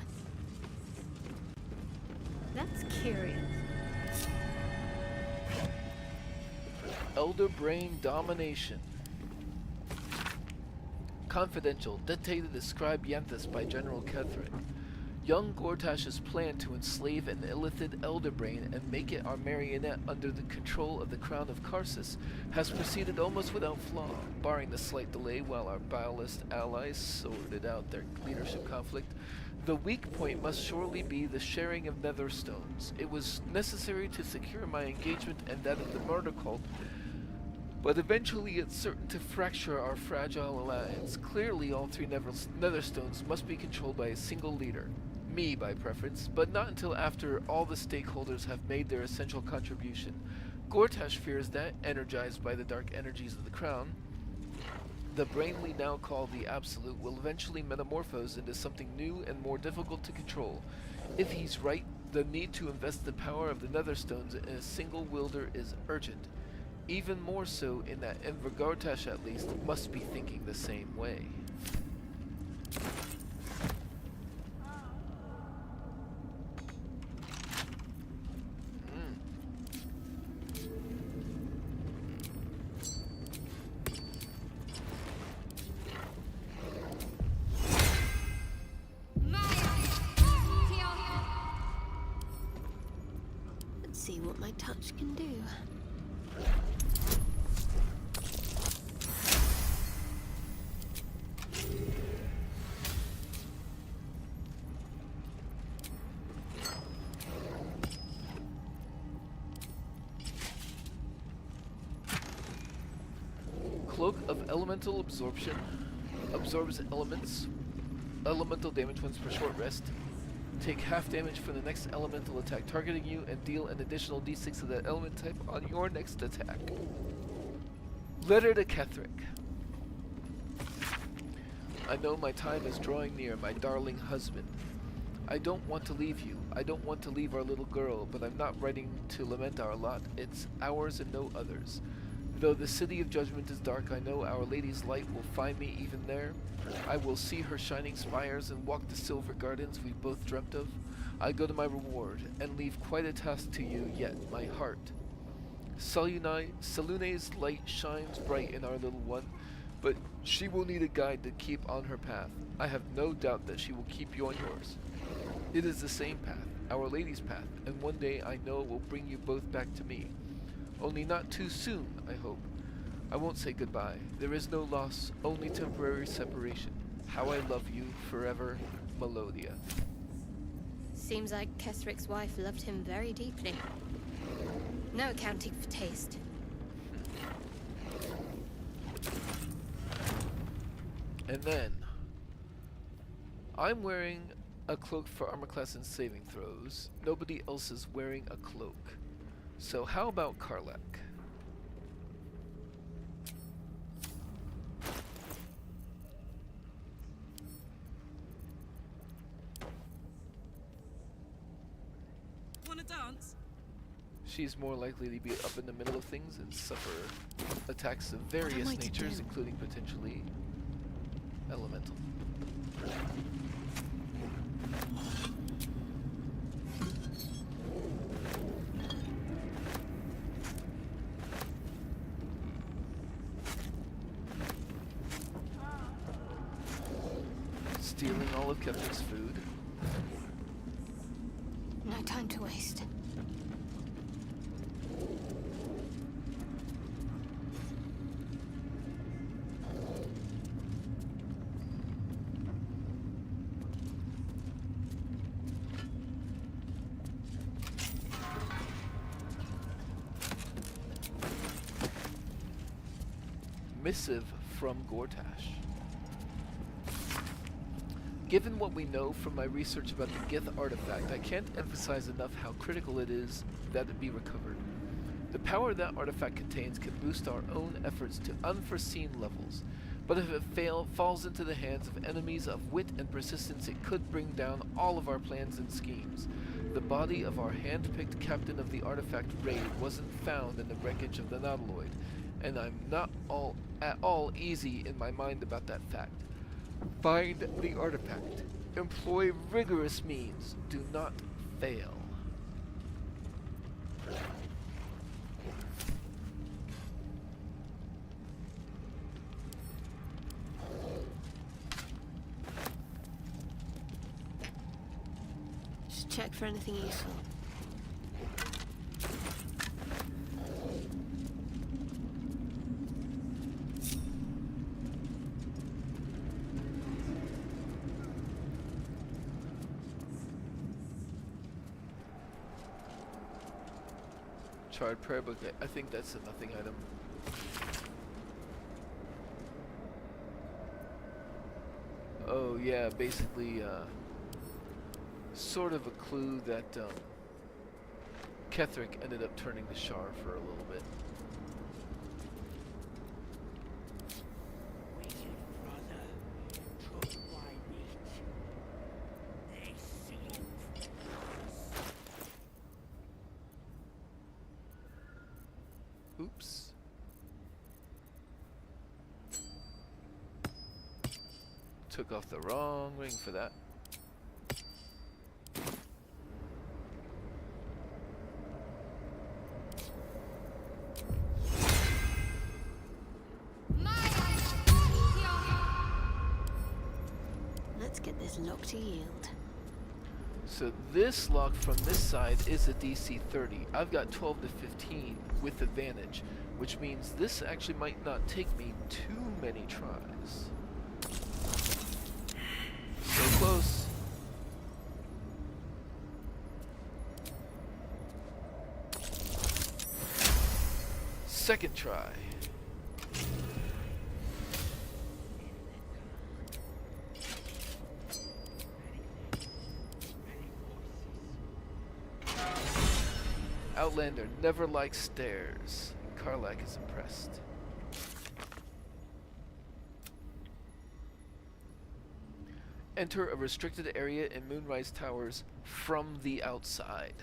That's curious. Elder Brain Domination. Confidential, dictated to scribe Yanthus by General Ketherick. Young Gortash's plan to enslave an illithid Elder Brain and make it our marionette under the control of the Crown of Karsus has proceeded almost without flaw, barring the slight delay while our Baalist allies sorted out their leadership conflict. The weak point must surely be the sharing of nether stones. It was necessary to secure my engagement and that of the murder cult, but eventually it's certain to fracture our fragile alliance. Clearly all three nether stones must be controlled by a single leader. Me, by preference, but not until after all the stakeholders have made their essential contribution. Gortash fears that, energized by the dark energies of the Crown, the brain we now call the Absolute will eventually metamorphose into something new and more difficult to control. If he's right, the need to invest the power of the Netherstones in a single wielder is urgent. Even more so in that Enver Gortash, at least, must be thinking the same way. Let's see what my touch can do. Cloak of Elemental Absorption absorbs elemental damage once per short rest. Take half damage for the next elemental attack targeting you and deal an additional d6 of that element type on your next attack. Letter to Ketherick. I know my time is drawing near, my darling husband. I don't want to leave you. I don't want to leave our little girl, but I'm not writing to lament our lot. It's ours and no others. Though the city of judgment is dark, I know Our Lady's light will find me even there. I will see her shining spires and walk the silver gardens we both dreamt of. I go to my reward, and leave quite a task to you yet, my heart. Selune's light shines bright in our little one, but she will need a guide to keep on her path. I have no doubt that she will keep you on yours. It is the same path, Our Lady's path, and one day I know it will bring you both back to me. Only not too soon, I hope. I won't say goodbye. There is no loss, only temporary separation. How I love you forever, Melodia. Seems like Ketherick's wife loved him very deeply. No accounting for taste. And then, I'm wearing a cloak for armor class and saving throws. Nobody else is wearing a cloak. So how about Karlak? Wanna dance? She's more likely to be up in the middle of things and suffer attacks of various natures, including potentially elemental. Stealing all of Ketherick's food. No time to waste. Missive from Gortash. Given what we know from my research about the Gith artifact, I can't emphasize enough how critical it is that it be recovered. The power that artifact contains can boost our own efforts to unforeseen levels, but if it falls into the hands of enemies of wit and persistence, it could bring down all of our plans and schemes. The body of our hand-picked captain of the artifact raid wasn't found in the wreckage of the Nautiloid, and I'm not at all easy in my mind about that fact. Find the artifact. Employ rigorous means. Do not fail. for anything useful. Charred prayer book. I think that's a nothing item. Oh yeah, basically sort of a clue that Ketherick ended up turning to Shar for a little bit. Oops. Took off the wrong ring for that. Let's get this lock to yield. So this lock from this side is a DC 30. I've got 12 to 15 with advantage, which means this actually might not take me too many tries. So close. Second try. Outlander never likes stairs. Karlach is impressed. Enter a restricted area in Moonrise Towers from the outside.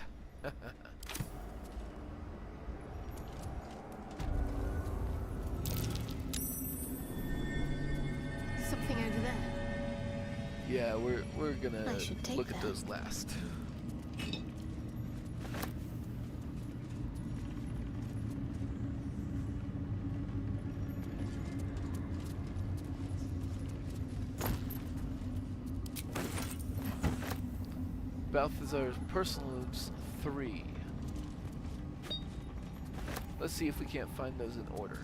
Something over there. Yeah, we're gonna I should take look at that. those last. Balthazar's personal moves 3. Let's see if we can't find those in order.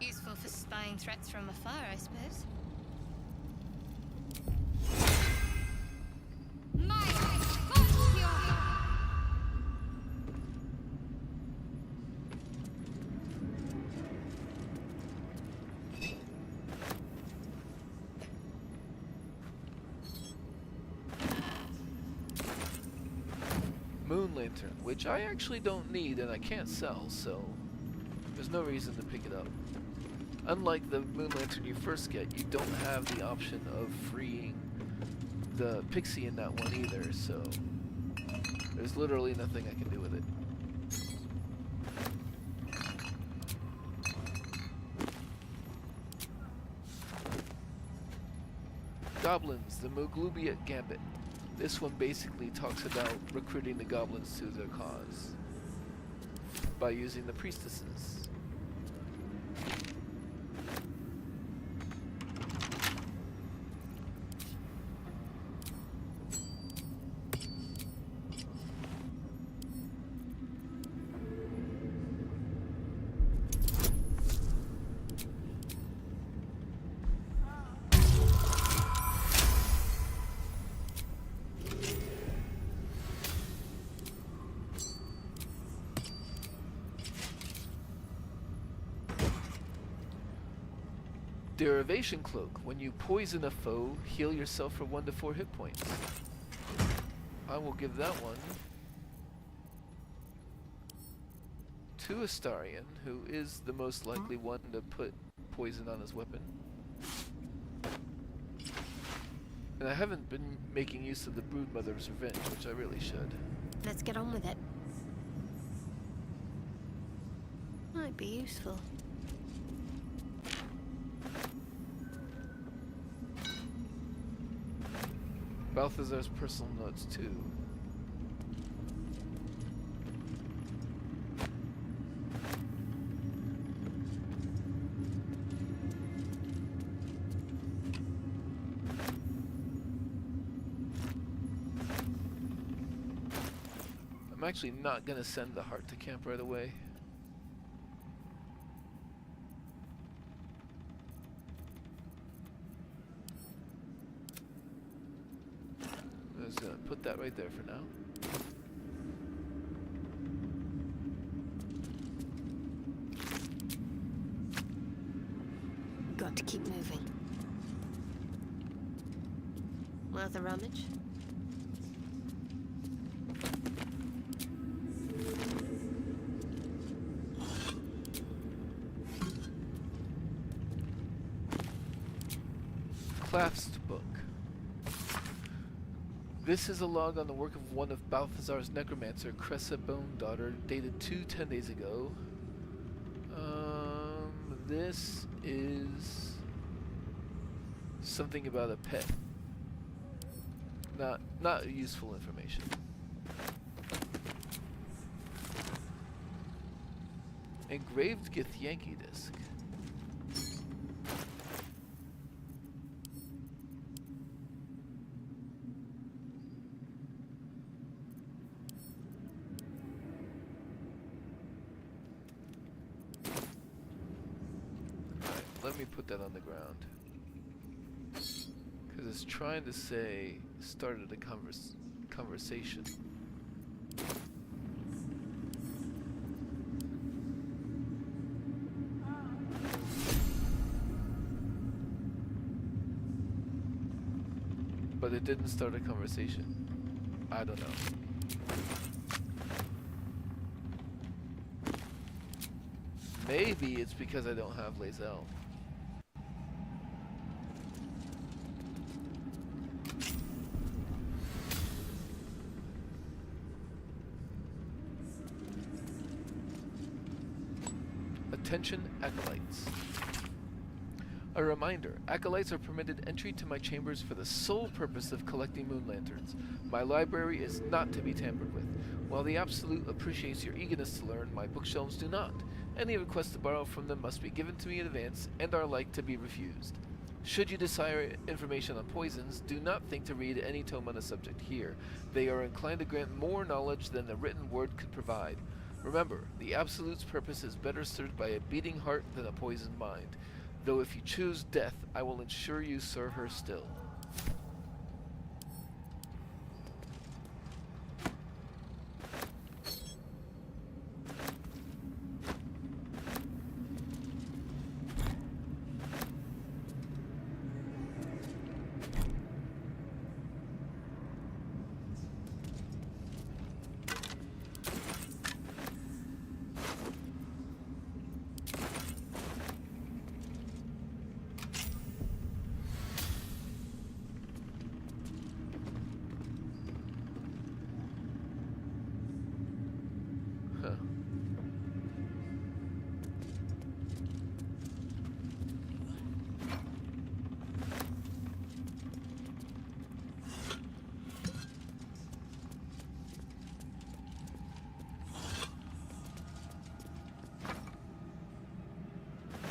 Useful for spying threats from afar, I suppose. Moon Lantern, which I actually don't need and I can't sell, so there's no reason to pick it up. Unlike the Moon Lantern you first get, you don't have the option of freeing the pixie in that one either, so there's literally nothing I can do with it. Goblins, the Moglubia Gambit. This one basically talks about recruiting the goblins to their cause by using the priestesses. Derivation Cloak. When you poison a foe, heal yourself for 1 to 4 hit points. I will give that one to Astarion, who is the most likely one to put poison on his weapon. And I haven't been making use of the Broodmother's Revenge, which I really should. Let's get on with it. Might be useful. Balthazar's personal notes too. I'm actually not gonna send the heart to camp right away. I'm just gonna put that right there for now. Got to keep moving. Worth a rummage? Clasped book. This is a log on the work of one of Balthazar's necromancer, Cressa Bone Daughter, dated 10 days ago. This is something about a pet. Not useful information. Engraved Githyanki disc. Let me put that on the ground. Because it's trying to say, started a conversation. But it didn't start a conversation. I don't know. Maybe it's because I don't have Lae'zel. Attention, Acolytes. A reminder, Acolytes are permitted entry to my chambers for the sole purpose of collecting moon lanterns. My library is not to be tampered with. While the Absolute appreciates your eagerness to learn, my bookshelves do not. Any requests to borrow from them must be given to me in advance and are like to be refused. Should you desire information on poisons, do not think to read any tome on the subject here. They are inclined to grant more knowledge than the written word could provide. Remember, the Absolute's purpose is better served by a beating heart than a poisoned mind. Though if you choose death, I will ensure you serve her still.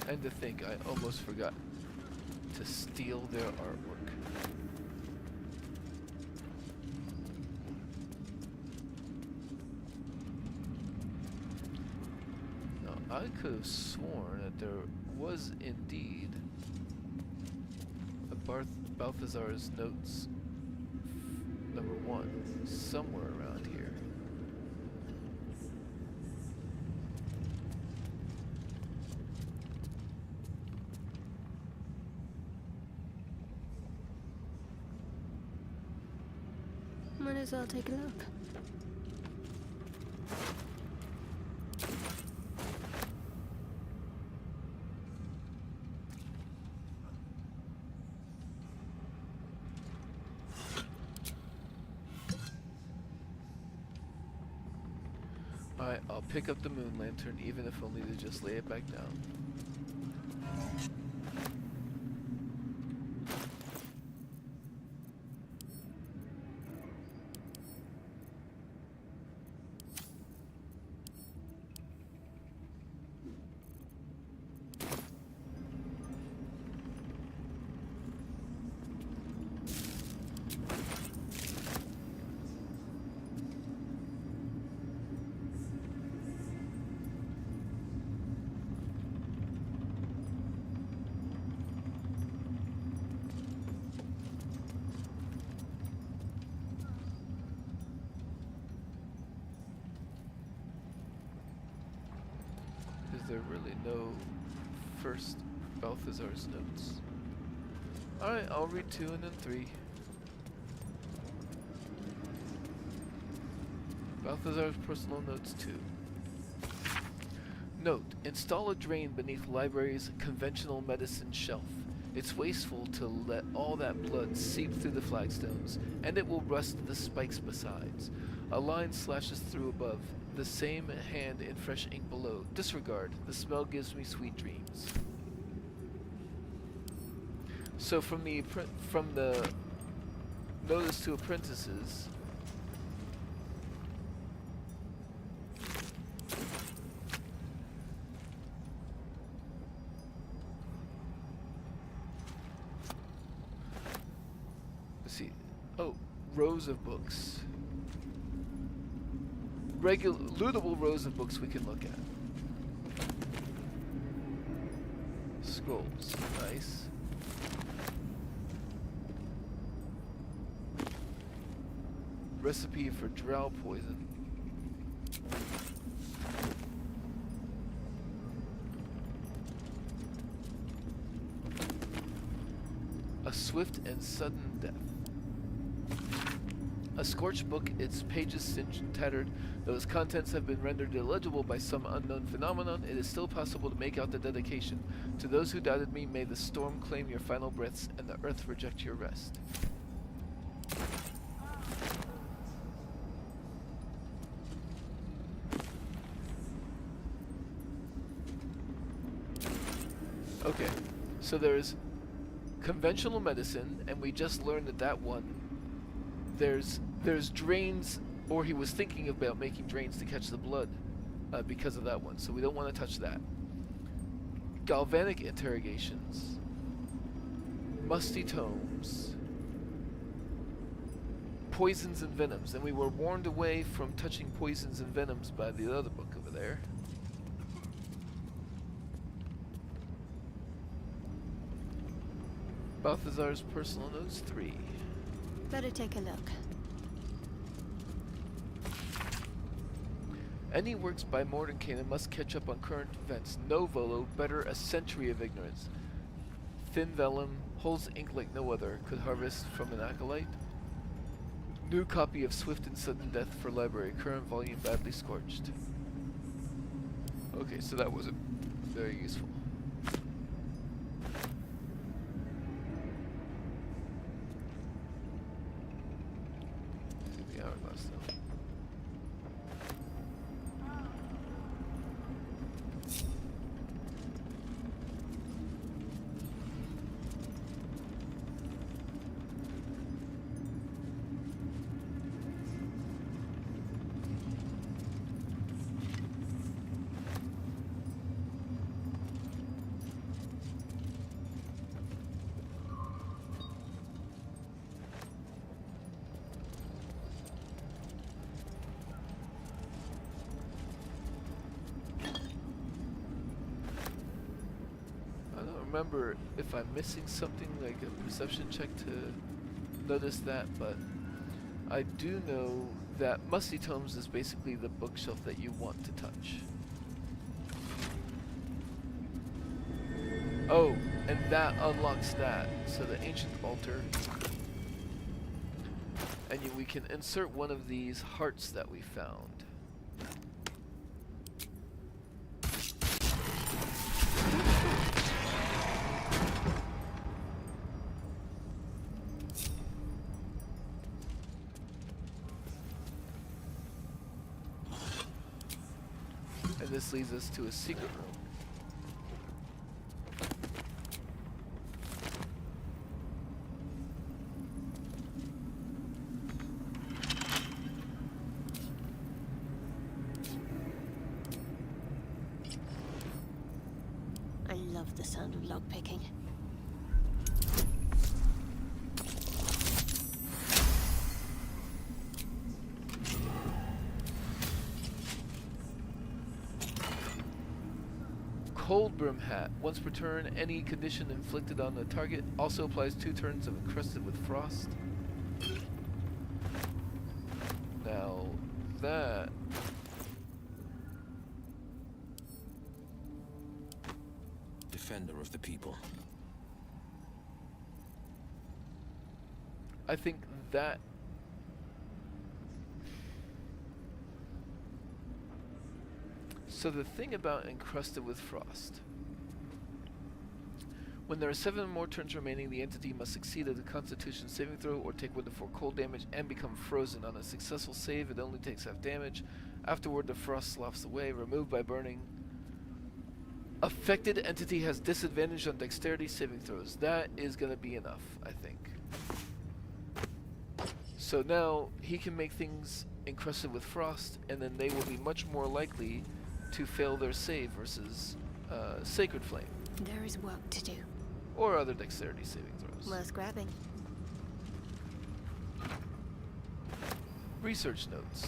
And to think, I almost forgot to steal their artwork. Now, I could have sworn that there was indeed a Balthazar's Notes #1 somewhere around here. as well take a look. Alright, I'll pick up the moon lantern, even if only to just lay it back down. Is there really no first Balthazar's notes? Alright, I'll read 2 and then 3. Balthazar's personal notes 2. Note, install a drain beneath library's conventional medicine shelf. It's wasteful to let all that blood seep through the flagstones, and it will rust the spikes besides. A line slashes through above. The same hand in fresh ink below. Disregard. The smell gives me sweet dreams. So from the notice to apprentices, let's see. Oh, rows of books. Lootable rows of books we can look at. Scrolls, nice. Recipe for drow poison. A swift and sudden death. A scorched book, its pages singed and tattered. Though its contents have been rendered illegible by some unknown phenomenon, it is still possible to make out the dedication. To those who doubted me, may the storm claim your final breaths and the earth reject your rest. Okay, so there's conventional medicine, and we just learned that one. There's drains, or he was thinking about making drains to catch the blood because of that one, so we don't want to touch that. Galvanic interrogations, musty tomes, poisons and venoms, and we were warned away from touching poisons and venoms by the other book over there. Balthazar's personal notes 3. Better take a look. Any works by Mordenkainen must catch up on current events. No volo, better a century of ignorance. Thin vellum, holds ink like no other, could harvest from an acolyte. New copy of Swift and Sudden Death for library, current volume badly scorched. Okay, so that wasn't very useful. The hourglass though. Remember if I'm missing something like a perception check to notice that, but I do know that Musty Tomes is basically the bookshelf that you want to touch. Oh, and that unlocks that. So the ancient altar. And we can insert one of these hearts that we found. And this leads us to a secret room. I love the sound of lockpicking. Cold Brim Hat. Once per turn, any condition inflicted on the target also applies 2 turns of encrusted with frost. Now, that... Defender of the people. I think that... So the thing about encrusted with frost. When there are 7 more turns remaining, the entity must succeed at a Constitution saving throw or take 1d4 cold damage and become frozen. On a successful save, it only takes half damage. Afterward, the frost sloughs away, removed by burning. Affected entity has disadvantage on dexterity saving throws. That is going to be enough, I think. So now he can make things encrusted with frost, and then they will be much more likely to fail their save versus Sacred Flame. There is work to do. Or other dexterity saving throws. Worth grabbing. Research notes.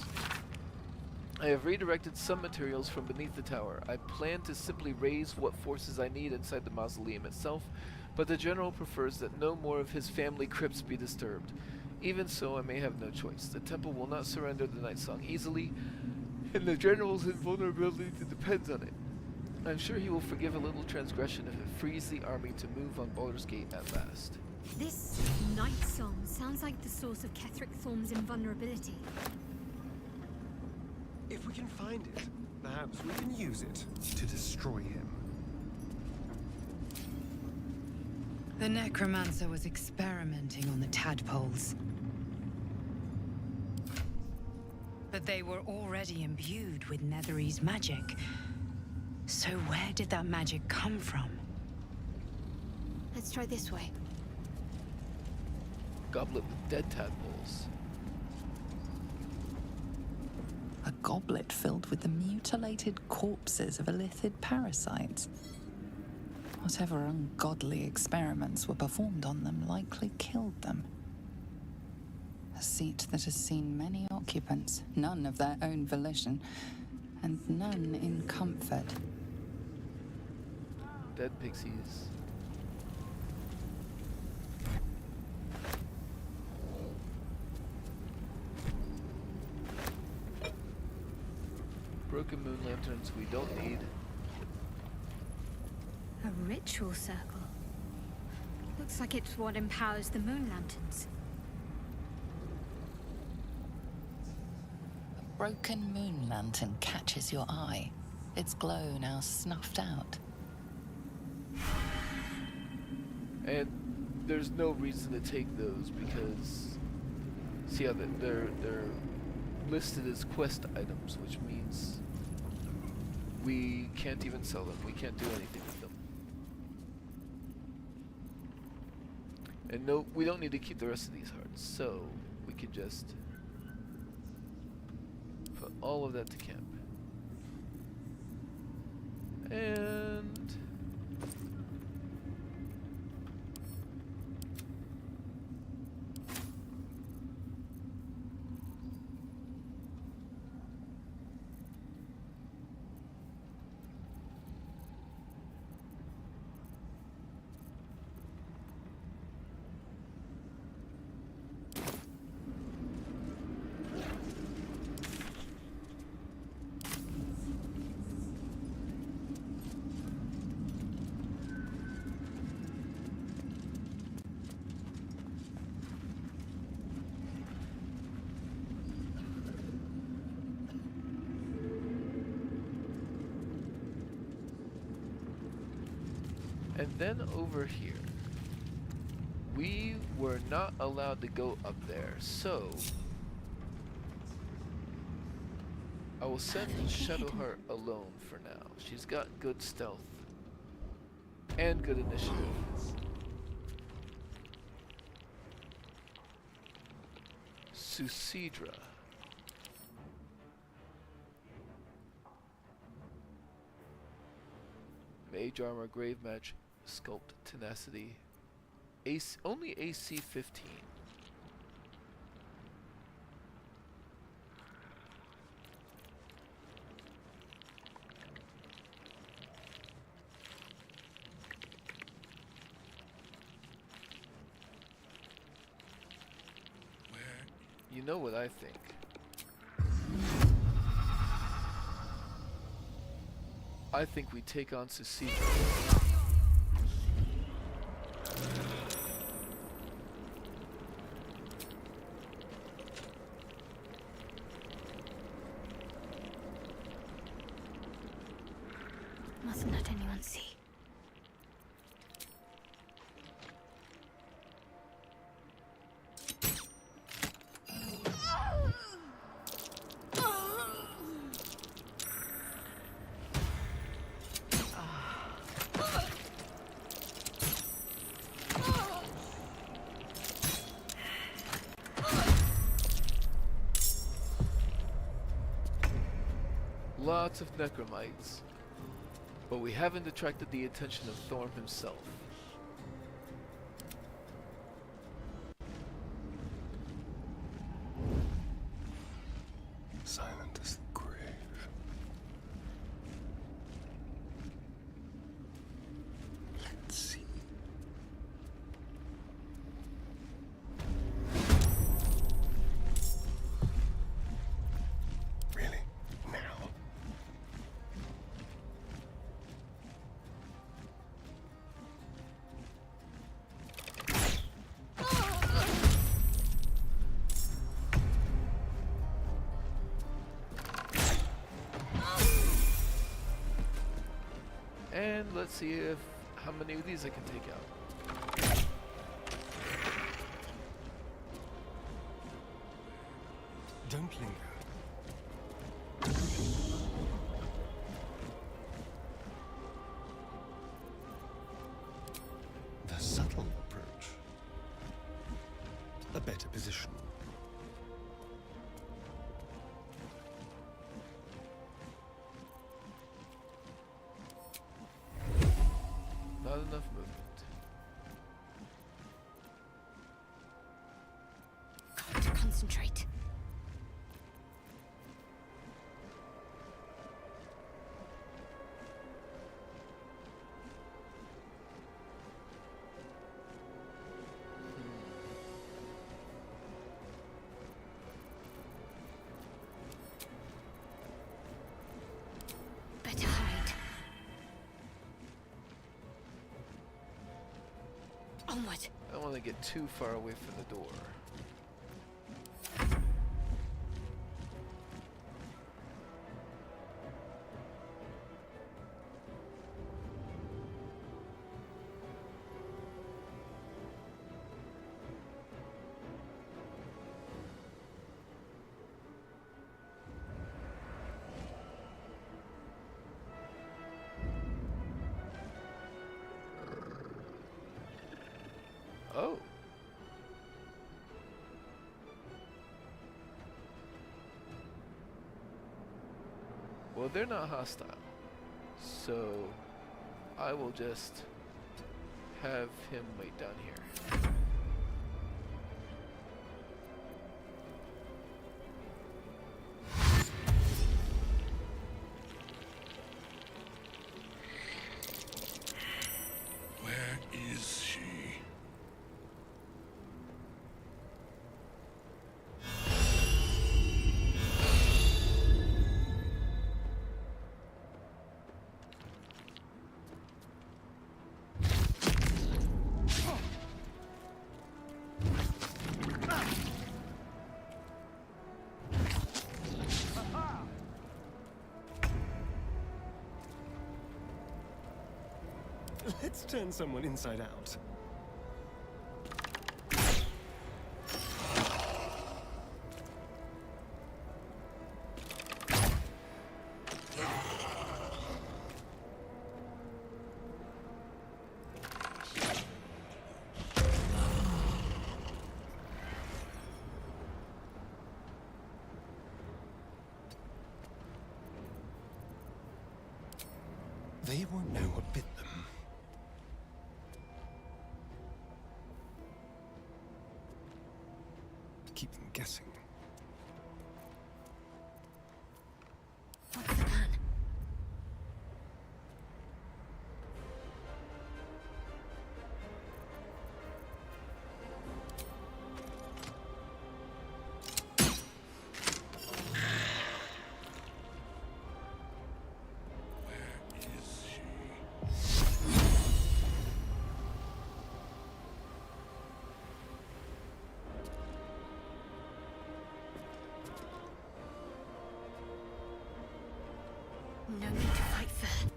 I have redirected some materials from beneath the tower. I plan to simply raise what forces I need inside the mausoleum itself, but the general prefers that no more of his family crypts be disturbed. Even so, I may have no choice. The temple will not surrender the Night Song easily, and the general's invulnerability depends on it. I'm sure he will forgive a little transgression if it frees the army to move on Baldur's Gate at last. This Night Song sounds like the source of Ketheric Thorm's invulnerability. If we can find it, perhaps we can use it to destroy him. The necromancer was experimenting on the tadpoles. But they were already imbued with Netherese magic. So where did that magic come from? Let's try this way. Goblet with dead tadpoles. A goblet filled with the mutilated corpses of illithid parasites. Whatever ungodly experiments were performed on them likely killed them. A seat that has seen many occupants, none of their own volition, and none in comfort. Dead pixies. Broken moon lanterns we don't need. A ritual circle. Looks like it's what empowers the moon lanterns. A broken moon lantern catches your eye, its glow now snuffed out. And there's no reason to take those because, see how they're listed as quest items, which means we can't even sell them. We can't do anything with them. And no, we don't need to keep the rest of these hearts, so we could just put all of that to camp. And And then over here, we were not allowed to go up there, so I will send Shadowheart alone for now. She's got good stealth and good initiative. Susidra. Mage armor, grave match, sculpt, tenacity. Only AC 15. You know what I think. I think we take on Susidra. Mustn't let anyone see. Lots of necromites, but we haven't attracted the attention of Thorm himself. Silent as the grave. Let's see. Really? Now? And let's see how many of these I can take out. Don't linger. The subtle approach. A better position. Not enough movement. Got to concentrate. Better hide. Onward. I don't want to get too far away from the door. Oh. Well, they're not hostile. So I will just have him wait down here. Where is she? Let's turn someone inside out. They won't know what bit them. Keep them guessing. What's the plan? No need to fight fair.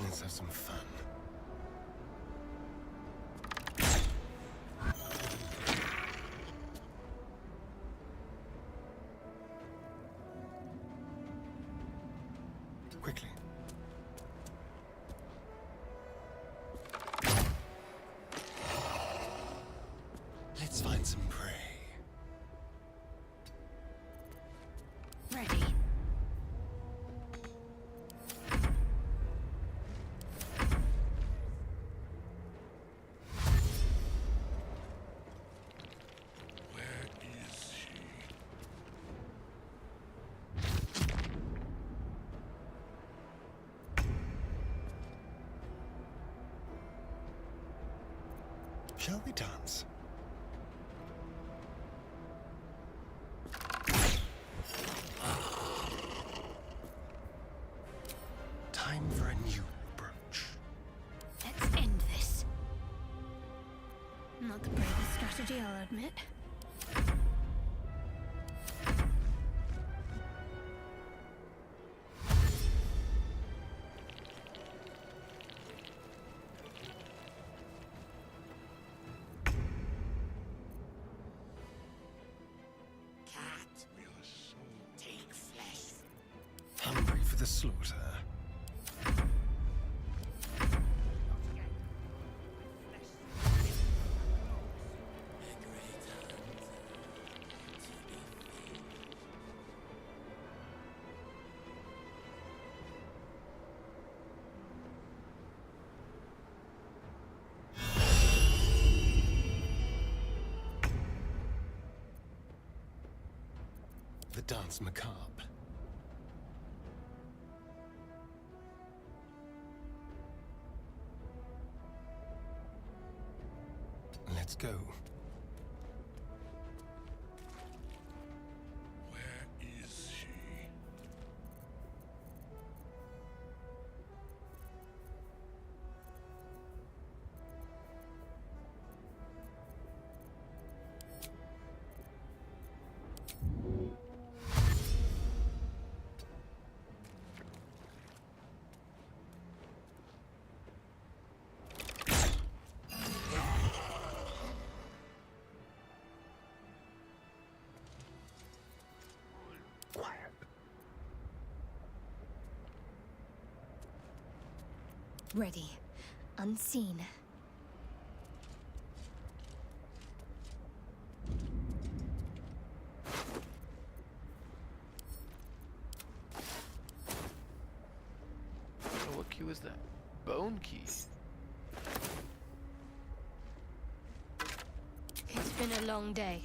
Let's have some fun. Quickly. Let's find some prey. Ready. Shall we dance? Time for a new approach. Let's end this. Not the bravest strategy, I'll admit. Hungry for the slaughter. The dance macabre. Let's go. Where is she? Ready. Unseen. key was that? Bone key. It's been a long day.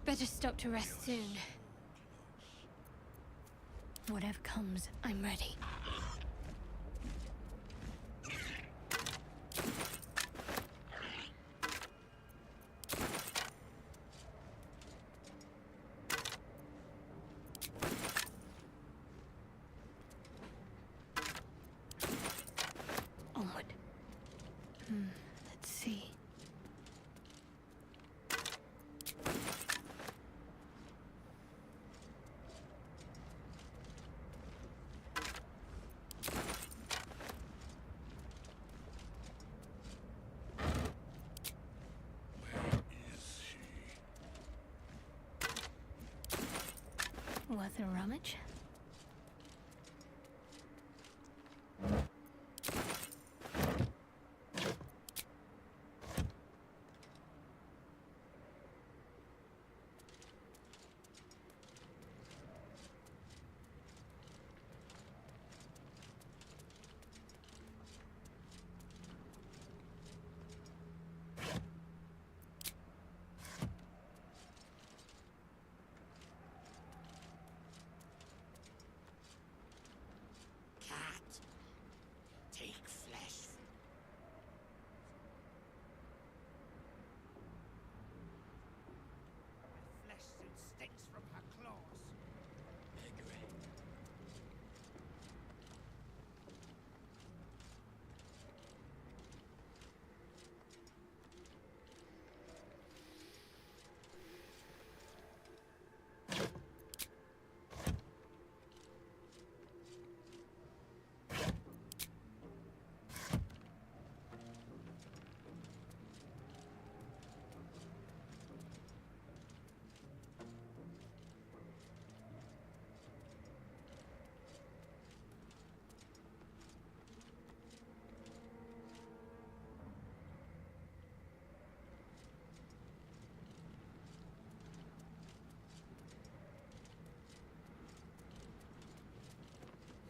Better stop to rest soon. Whatever comes, I'm ready. Onward. Let's see. Worth a rummage? Take flesh. Flesh suit stinks from her claws. Agree.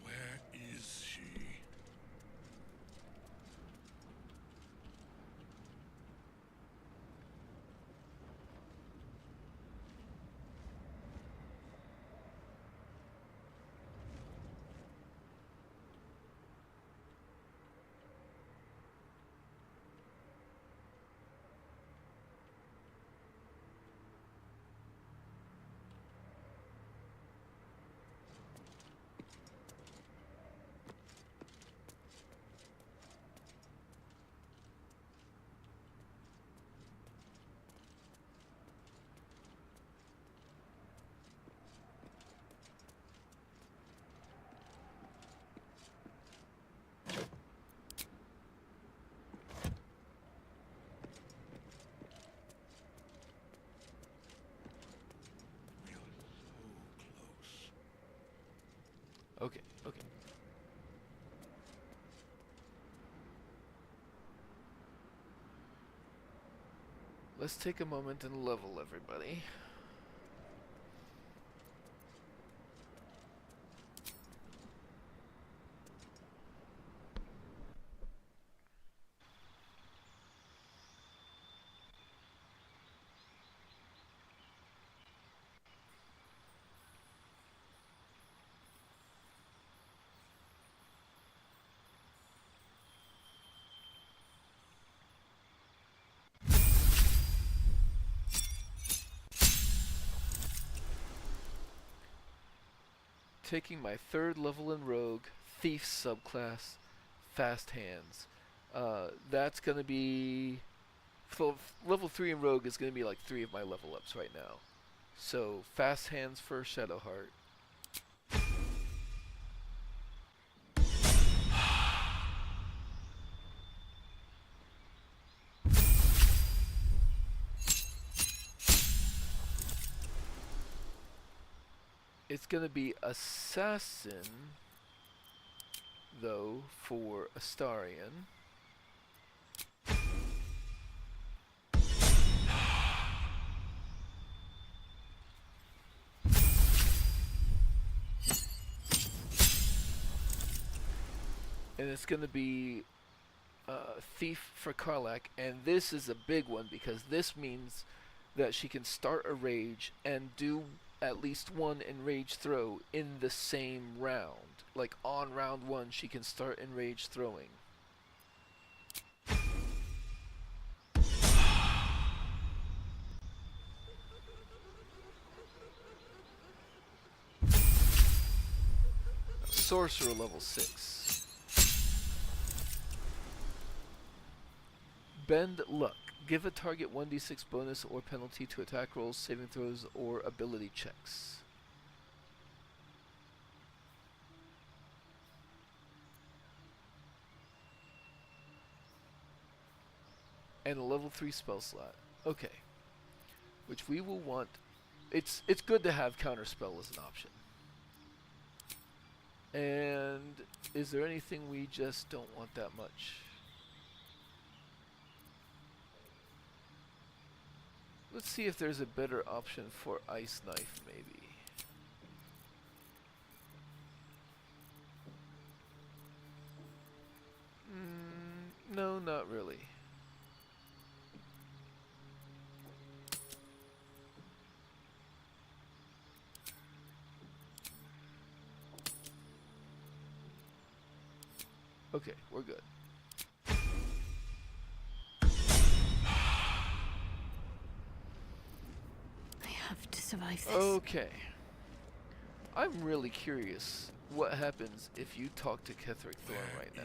Where is she? Okay, okay. Let's take a moment and level everybody. Taking my 3rd level in Rogue, Thief subclass, Fast Hands. That's gonna be... level 3 in Rogue is gonna be like 3 of my level ups right now. So, Fast Hands for Shadowheart. It's gonna be Assassin, though, for Astarion. And it's going to be Thief for Karlach, and this is a big one because this means that she can start a rage and do at least one enrage throw in the same round. Like on round 1 she can start enrage throwing. Sorcerer level 6. Bend Luck. Give a target 1d6 bonus or penalty to attack rolls, saving throws, or ability checks. And a level 3 spell slot. Okay. Which we will want. It's good to have counterspell as an option. And is there anything we just don't want that much? Let's see if there's a better option for Ice Knife, maybe. No, not really. Okay, we're good. I have to survive this. Okay. I'm really curious what happens if you talk to Ketheric Thorn right now.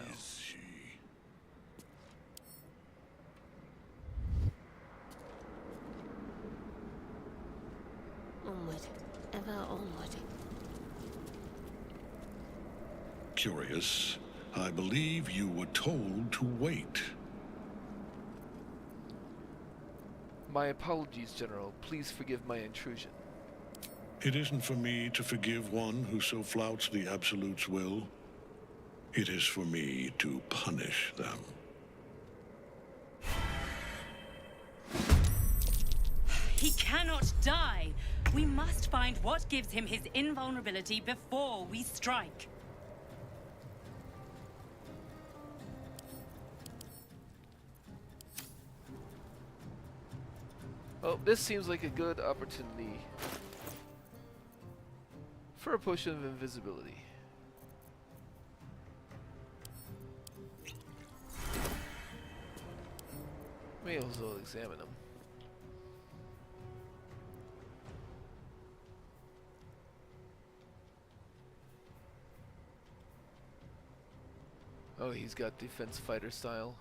Onward. Ever onward. Curious. I believe you were told to wait. My apologies, General. Please forgive my intrusion. It isn't for me to forgive one who so flouts the Absolute's will. It is for me to punish them. He cannot die! We must find what gives him his invulnerability before we strike. Oh, this seems like a good opportunity for a potion of invisibility. May as well examine them. Oh, he's got defense fighter style.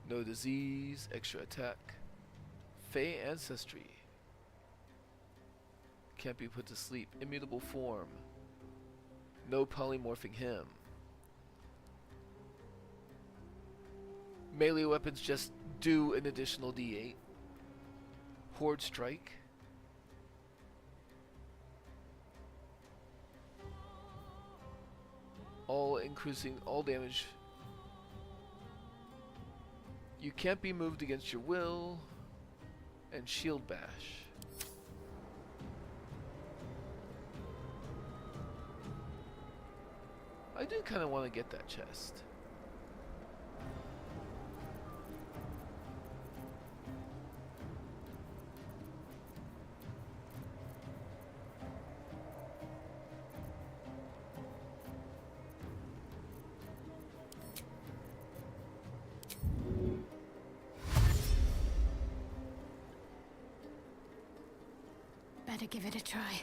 No disease, extra attack. Fey ancestry. Can't be put to sleep. Immutable form. No polymorphing him. Melee weapons just do an additional d8. Horde strike. All increasing all damage. You can't be moved against your will. And shield bash. I do kind of want to get that chest. Better give it a try.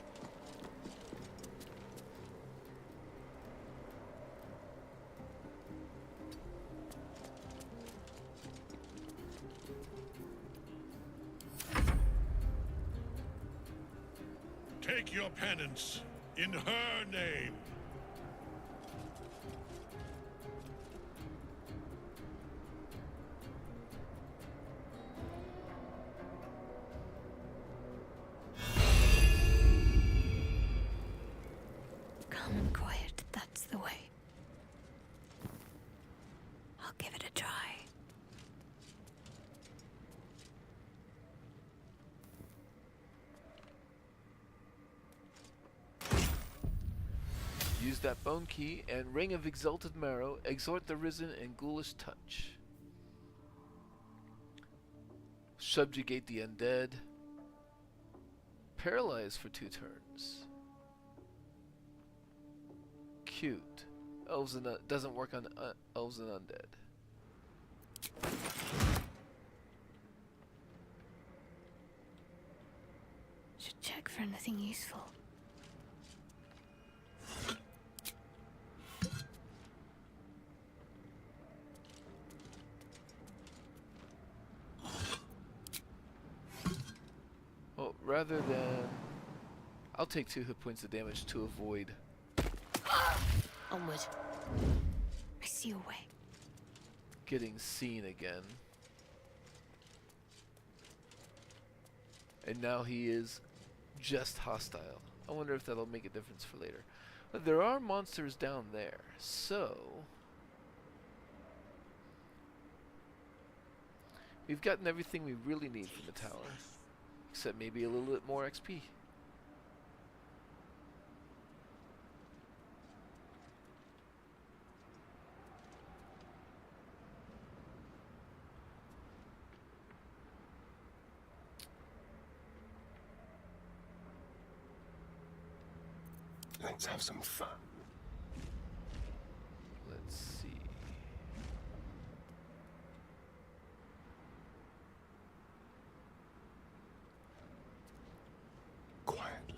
Take your penance in her name. Calm and quiet, that's the way. I'll give it a try. that bone key and ring of exalted marrow. Exhort the risen and ghoulish touch. Subjugate the undead. Paralyze for 2 turns. Cute. Elves and doesn't work on elves and undead. Should check for anything useful. Well, rather than... I'll take 2 hit points of damage to avoid... Onward. I see a way. getting seen again. And now he is just hostile. I wonder if that'll make a difference for later. But there are monsters down there, so... we've gotten everything we really need from the tower. Except maybe a little bit more XP. Let's have some fun. Let's see. Quietly.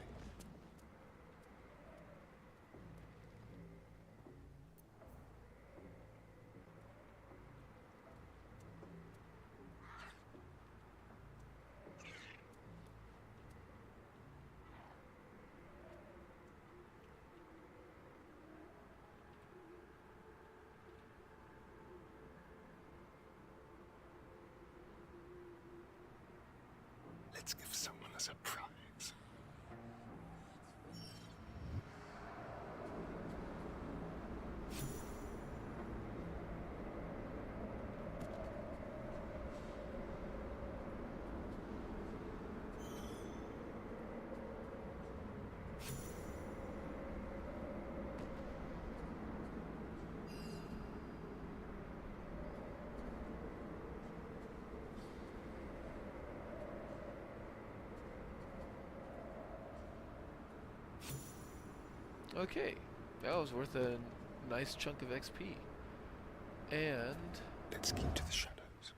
Let's give someone a surprise. Okay, that was worth a nice chunk of XP. And... let's keep to the shadows.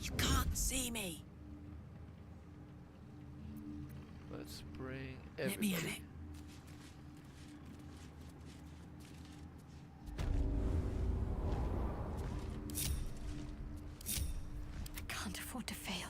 You can't see me. let's bring Let me everybody. at it. I can't afford to fail.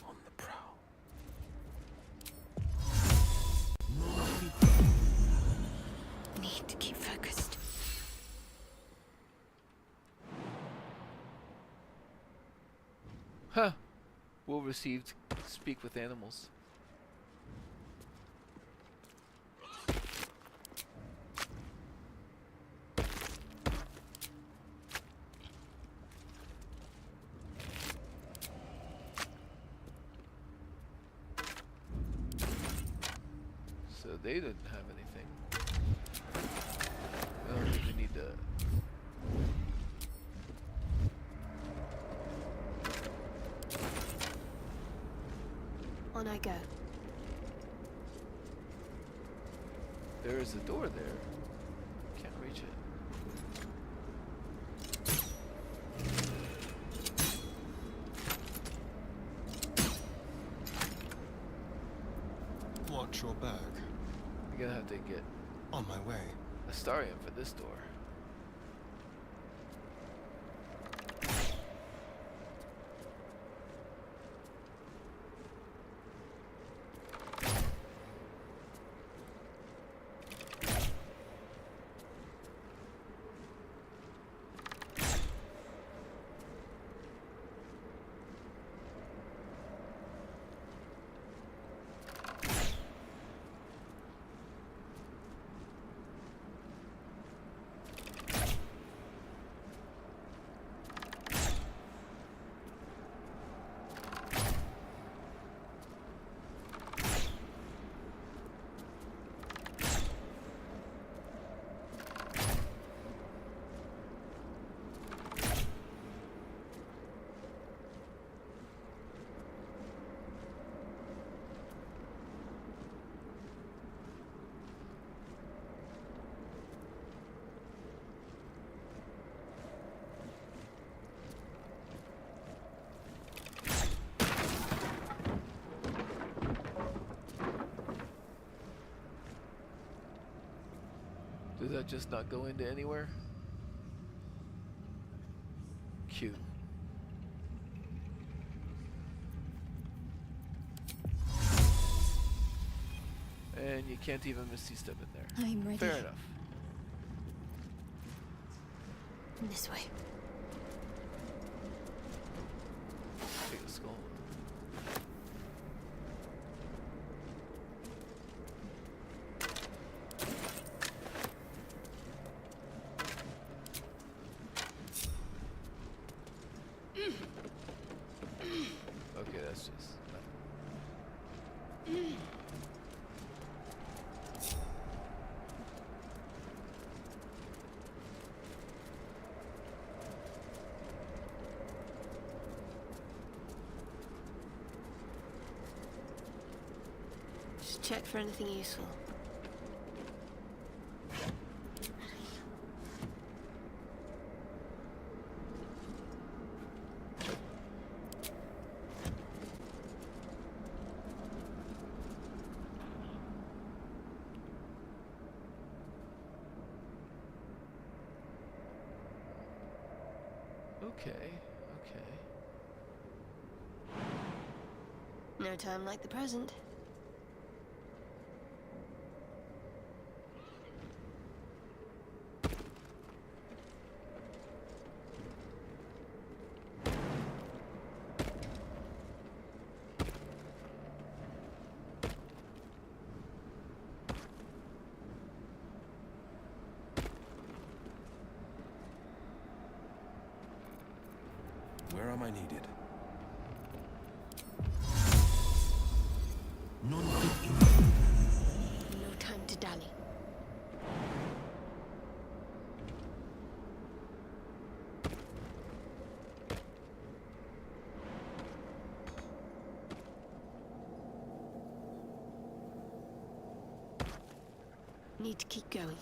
On the prowl. Need to keep focused. Huh. Will received. Speak with animals. So they didn't have anything. I don't think we need to... On I go. There is a door there. Can't reach it. Watch your back. I'm gonna have to get On my way. Astarion for this door. Does that just not go into anywhere? Q. And you can't even misty step in there. I'm ready. Fair enough. This way. Take a skull. Okay, that's just... Just check for anything useful. Okay, okay. No time like the present. Where am I needed? No time to dally. Need to keep going.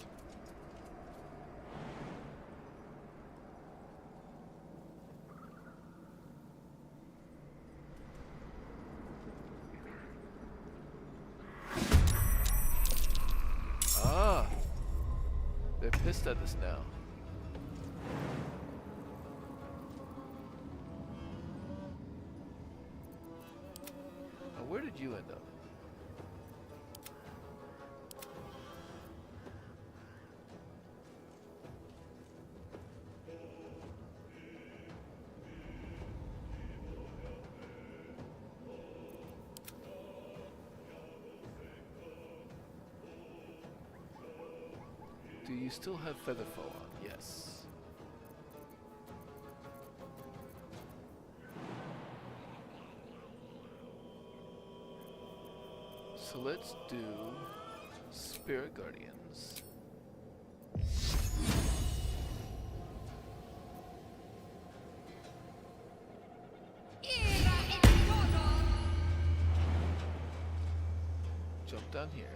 Ah! They're pissed at us now. Now, where did you end up? Do you still have Featherfall on? Yes. So let's do Spirit Guardians. Jump down here.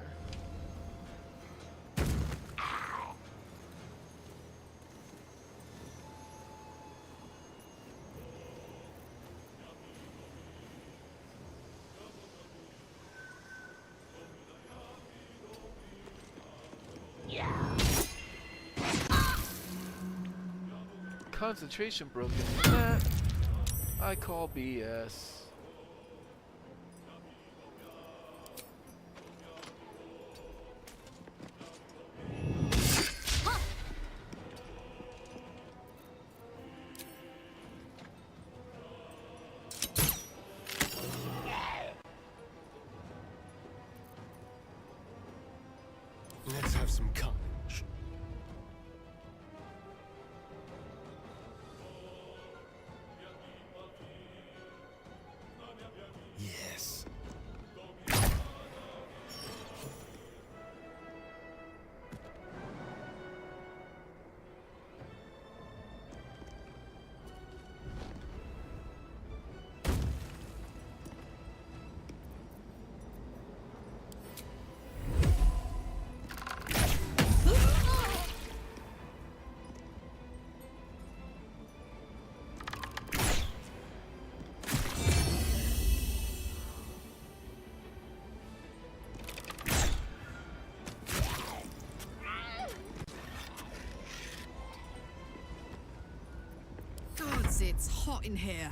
Concentration broken. That I call BS. Let's have some carnage. Yes. it's hot in here.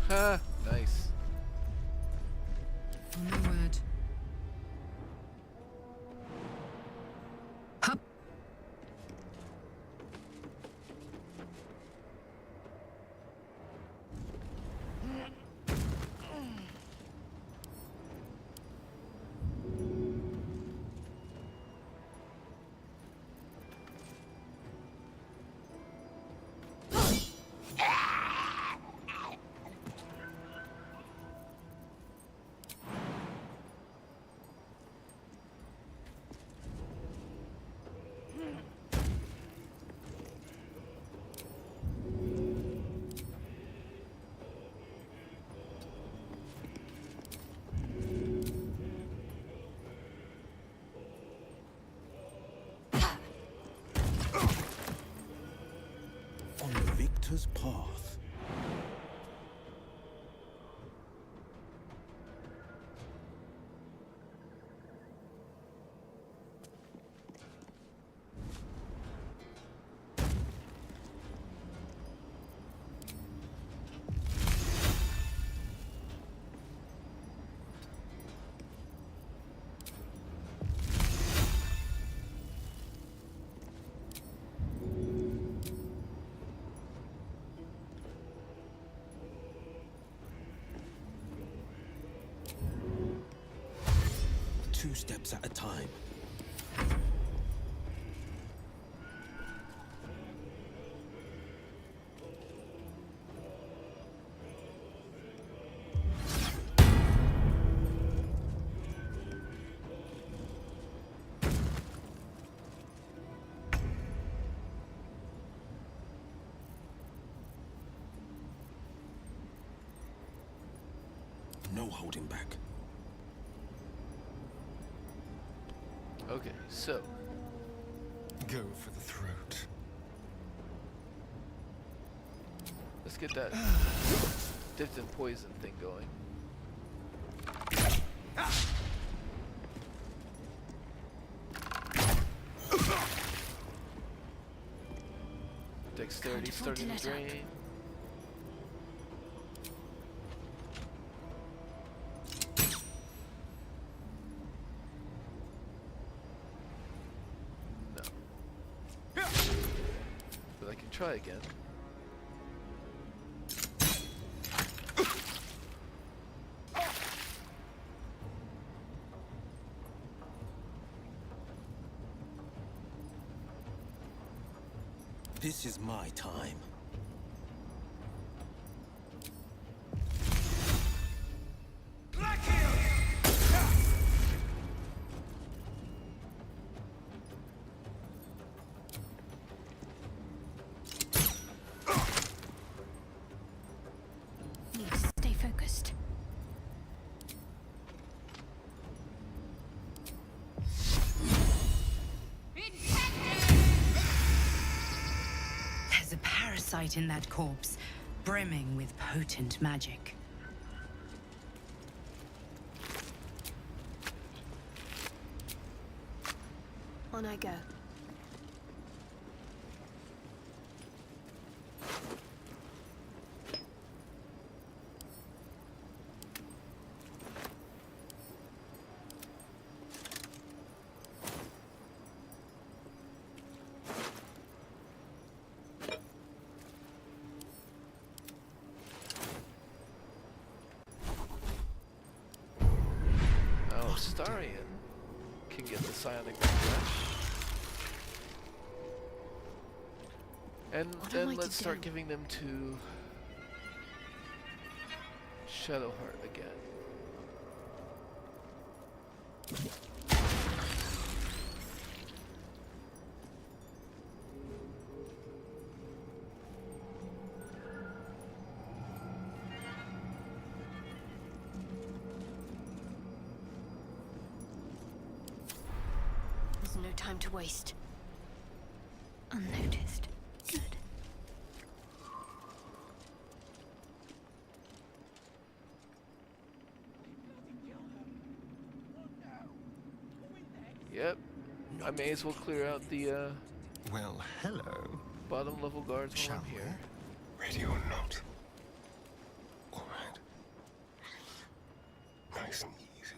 Ha! Nice. Oh, no word. Hup. On the victor's path. Two steps at a time. No holding back. Okay, so Go for the throat. let's get that dipped in poison thing going. Dexterity Can't afford to starting to let up. drain. No. But I can try again. This is my time. Need to stay focused. There's a parasite in that corpse, brimming with potent magic. On I go. Oh, Starion can get the psionic refresh. And What am I then to let's start do? giving them to Shadowheart again. There's no time to waste. Unnoticed. Good. Yep. I may as well clear out the Well, hello. bottom level guards while I'm here. Ready or not? All right. Nice and easy.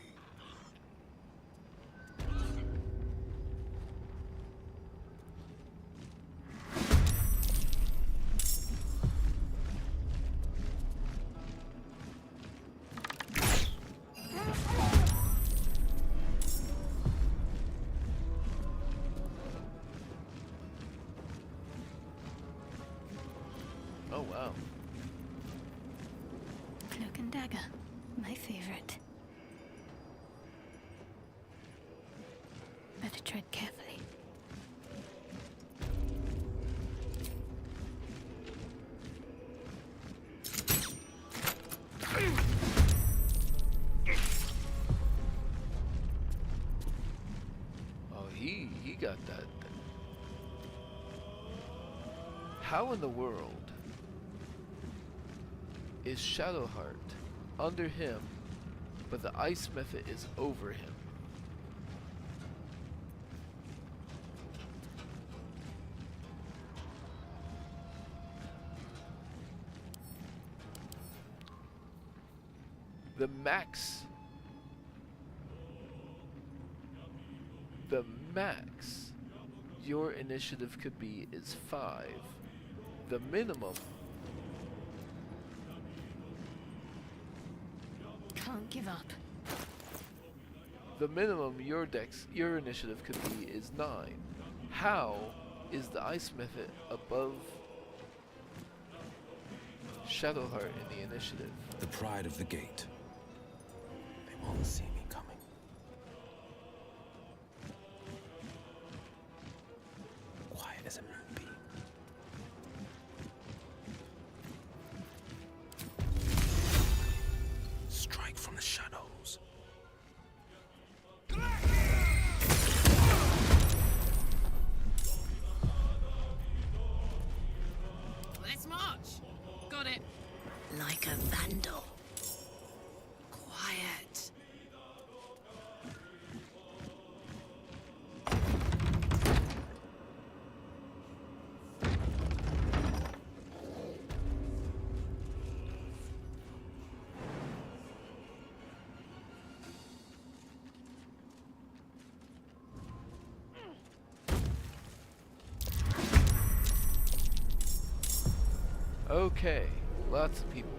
Oh wow. Cloak and dagger. My favorite. Better tread carefully. Oh, he got that. How in the world is Shadowheart under him, but the ice method is over him? The max your initiative could be is 5. The minimum Can't give up. your initiative could be is 9. How is the ice method above Shadowheart in the initiative? The pride of the gate. They won't see me coming. Quiet as a moonbeam. Strike from the shadows. Let's march. Got it. Like a vandal. Quiet. Okay, lots of people.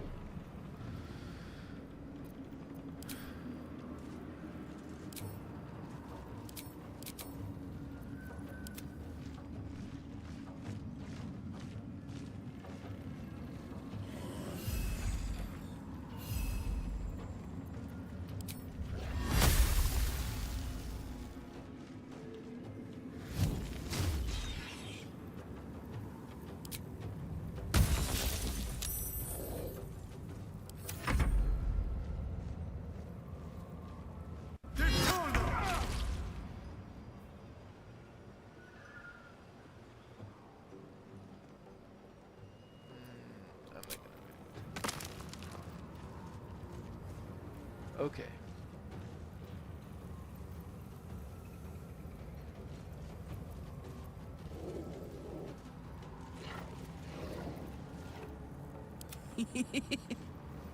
Okay.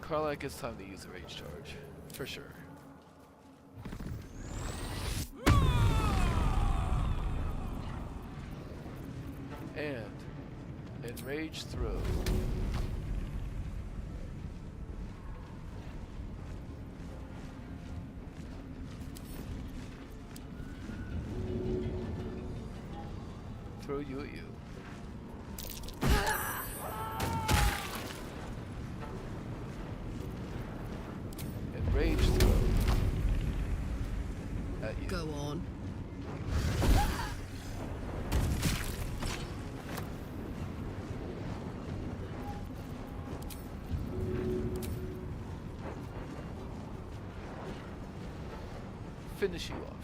Karlach, it's time to use the rage charge. For sure. And enrage throw. Throw you at you. Enrage throw. At you. Go on. Finish you off.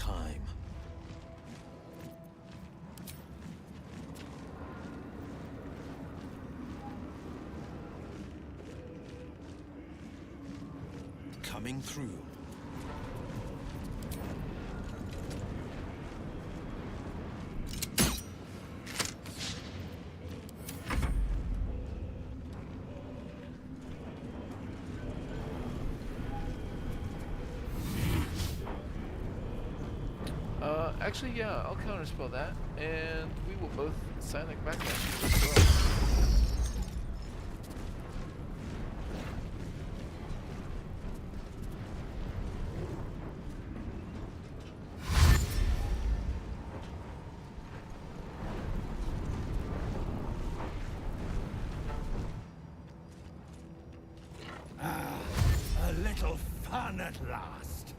time. Coming through. Actually, yeah, I'll counterspell that, and we will both silent backlash as well. A little fun at last.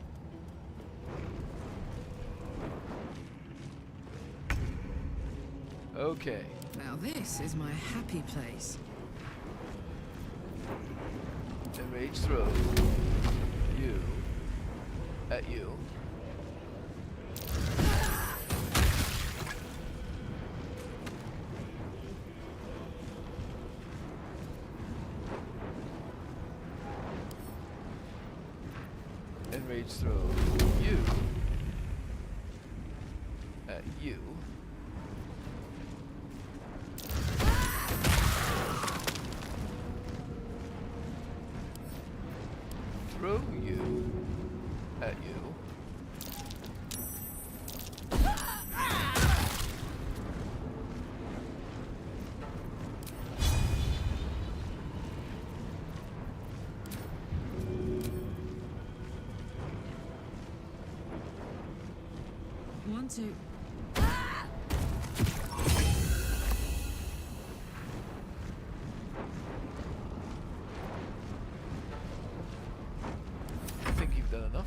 Okay. Now this is my happy place. Enrage throw. You. At you. Enrage throw. You. At you. Throw you at you. Want to. I think you've done enough.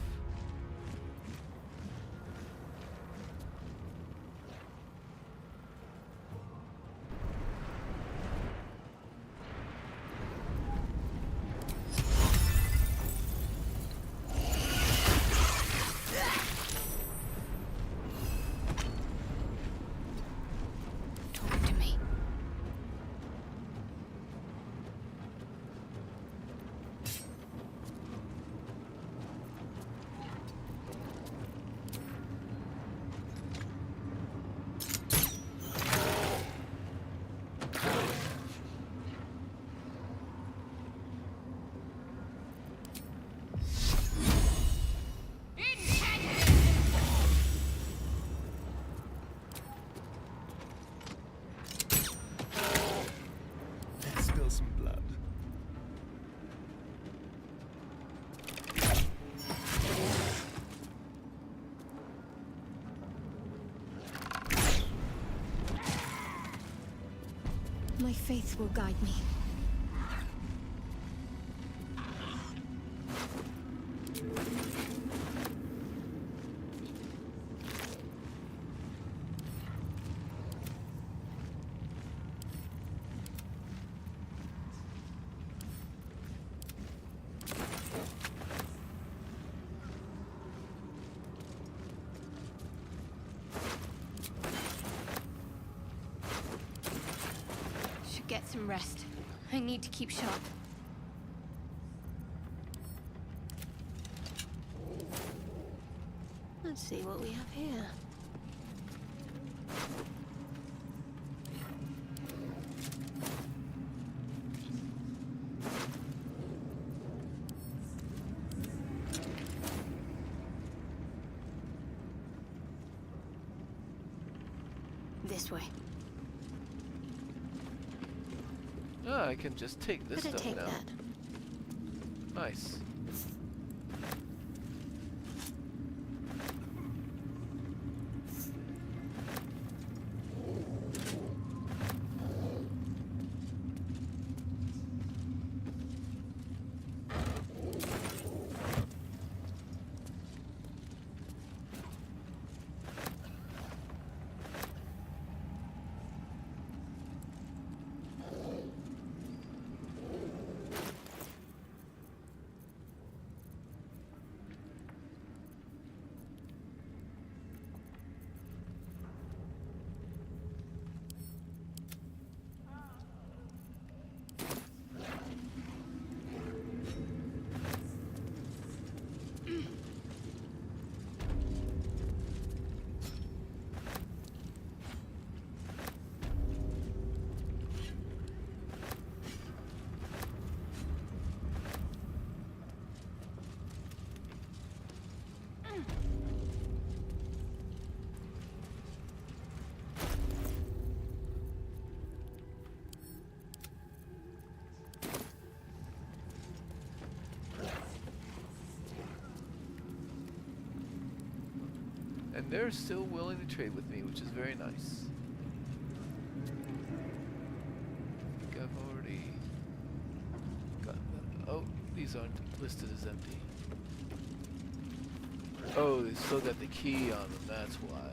Talk to me. Let's spill some blood. My faith will guide me. Should get some rest. I need to keep sharp. Let's see what we have here. This way. Ah, I can just take this Better stuff take now. that. Nice. And they're still willing to trade with me, which is very nice. I think I've already gotten that. Oh, these aren't listed as empty. Oh, they still got the key on them, that's why.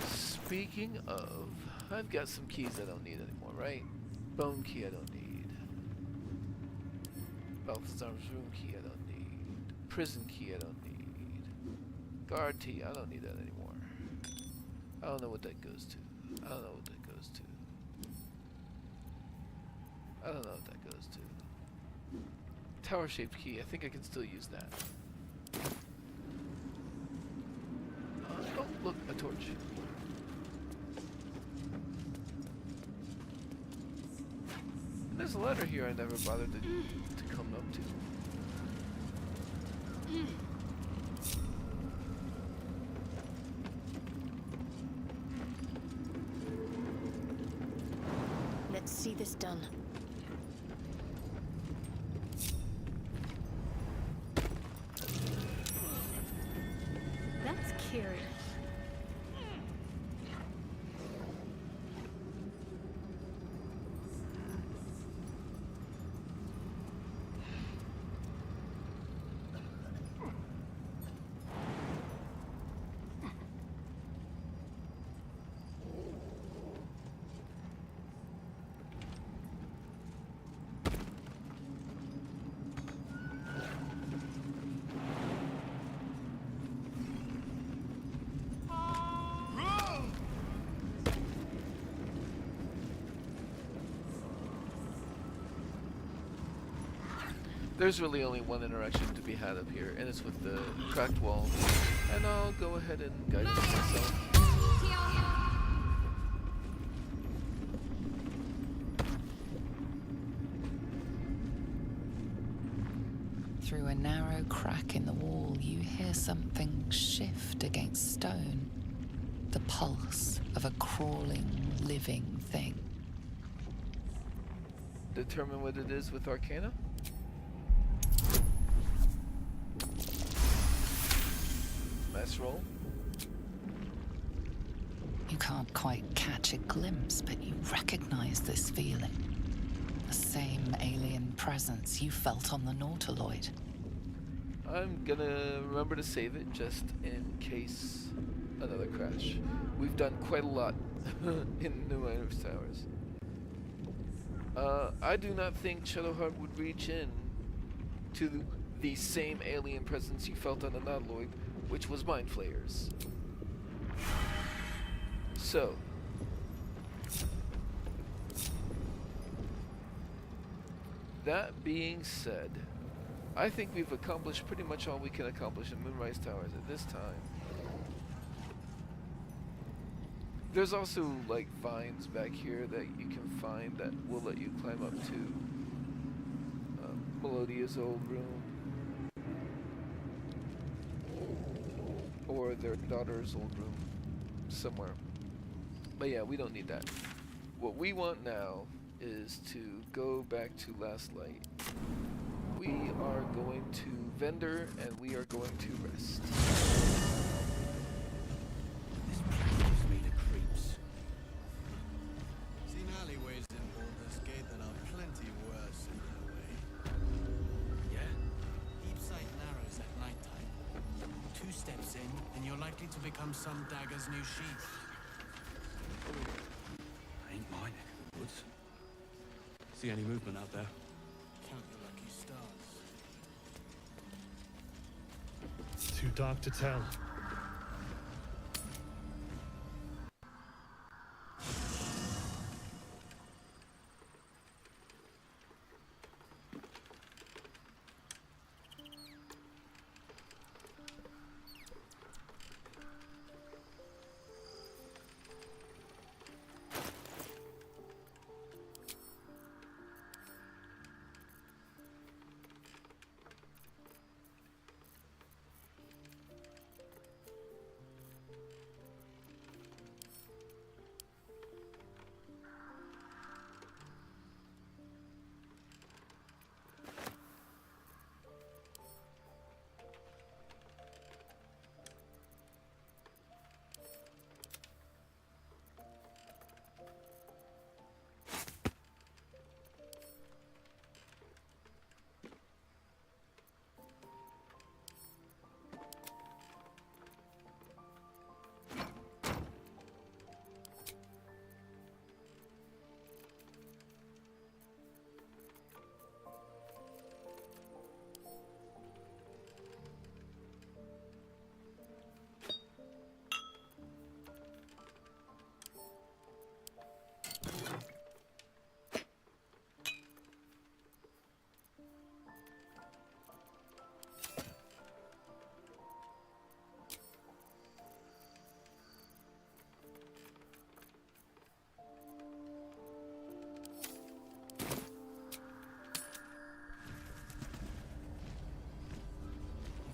Speaking of, I've got some keys I don't need anymore, right? Bone key I don't need. Balthazar's room key I don't need. Prison key I don't need. Guard key, I don't need that anymore. I don't know what that goes to. I don't know what that goes to. I don't know what that goes to. Tower shaped key, I think I can still use that. Oh, look, a torch. And there's a ladder here I never bothered to come up to. Let's see this done. That's curious. There's really only one interaction to be had up here, and it's with the cracked wall. And I'll go ahead and guide it myself. Through a narrow crack in the wall, you hear something shift against stone. The pulse of a crawling, living thing. Determine what it is with Arcana? Nice roll. You can't quite catch a glimpse, but you recognize this feeling. The same alien presence you felt on the Nautiloid. I'm gonna remember to save it just in case another crash. We've done quite a lot in the Moonrise Towers. I do not think Shadowheart would reach in to the same alien presence you felt on the Nautiloid, which was Mind Flayers. So, that being said, I think we've accomplished pretty much all we can accomplish in Moonrise Towers at this time. There's also like vines back here that you can find that will let you climb up to Melodia's old room or their daughter's old room somewhere. But yeah, we don't need that. What we want now is to go back to Last Light. We are going to Vendor and we are going to rest. This place gives me the creeps. Seen alleyways in Baldur's Gate that are plenty worse in their way. Yeah? Deep sight narrows at nighttime. 2 steps in, and you're likely to become some dagger's new sheath. Ain't my neck of the woods. See any movement out there? Count your lucky stars. Too dark to tell.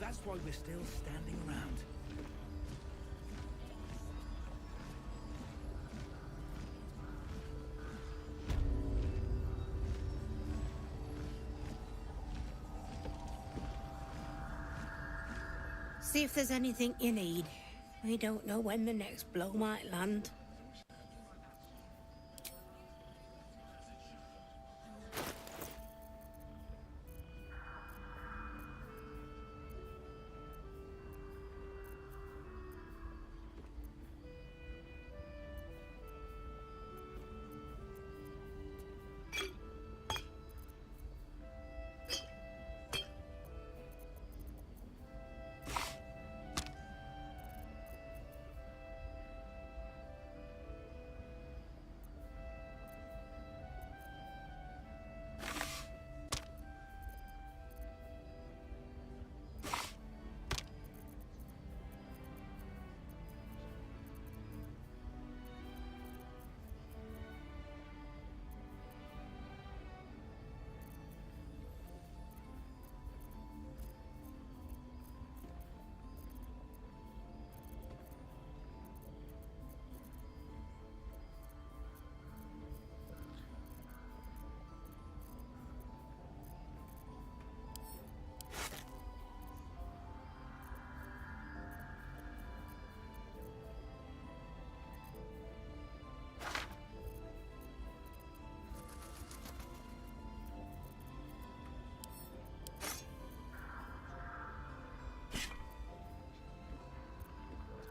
That's why we're still standing around. See if there's anything you need. We don't know when the next blow might land.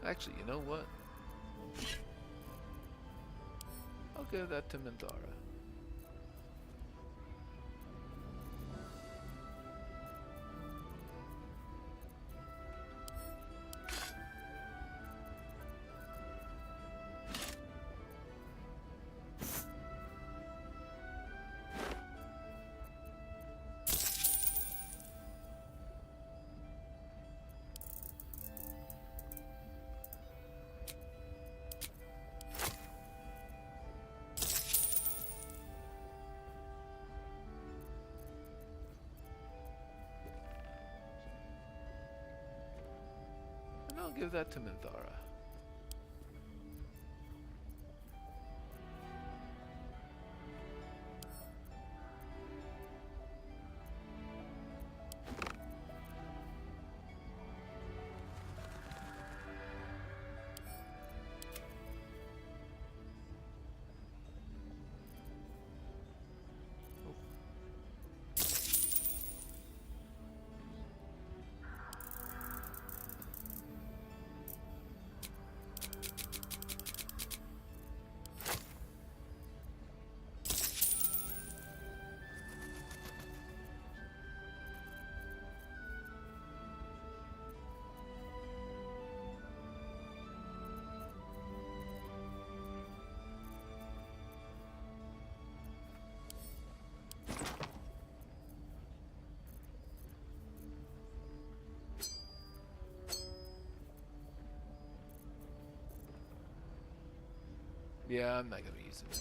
Actually, you know what? I'll give that to Minthara. And I'll give that to Minthara. Yeah, I'm not gonna be using that.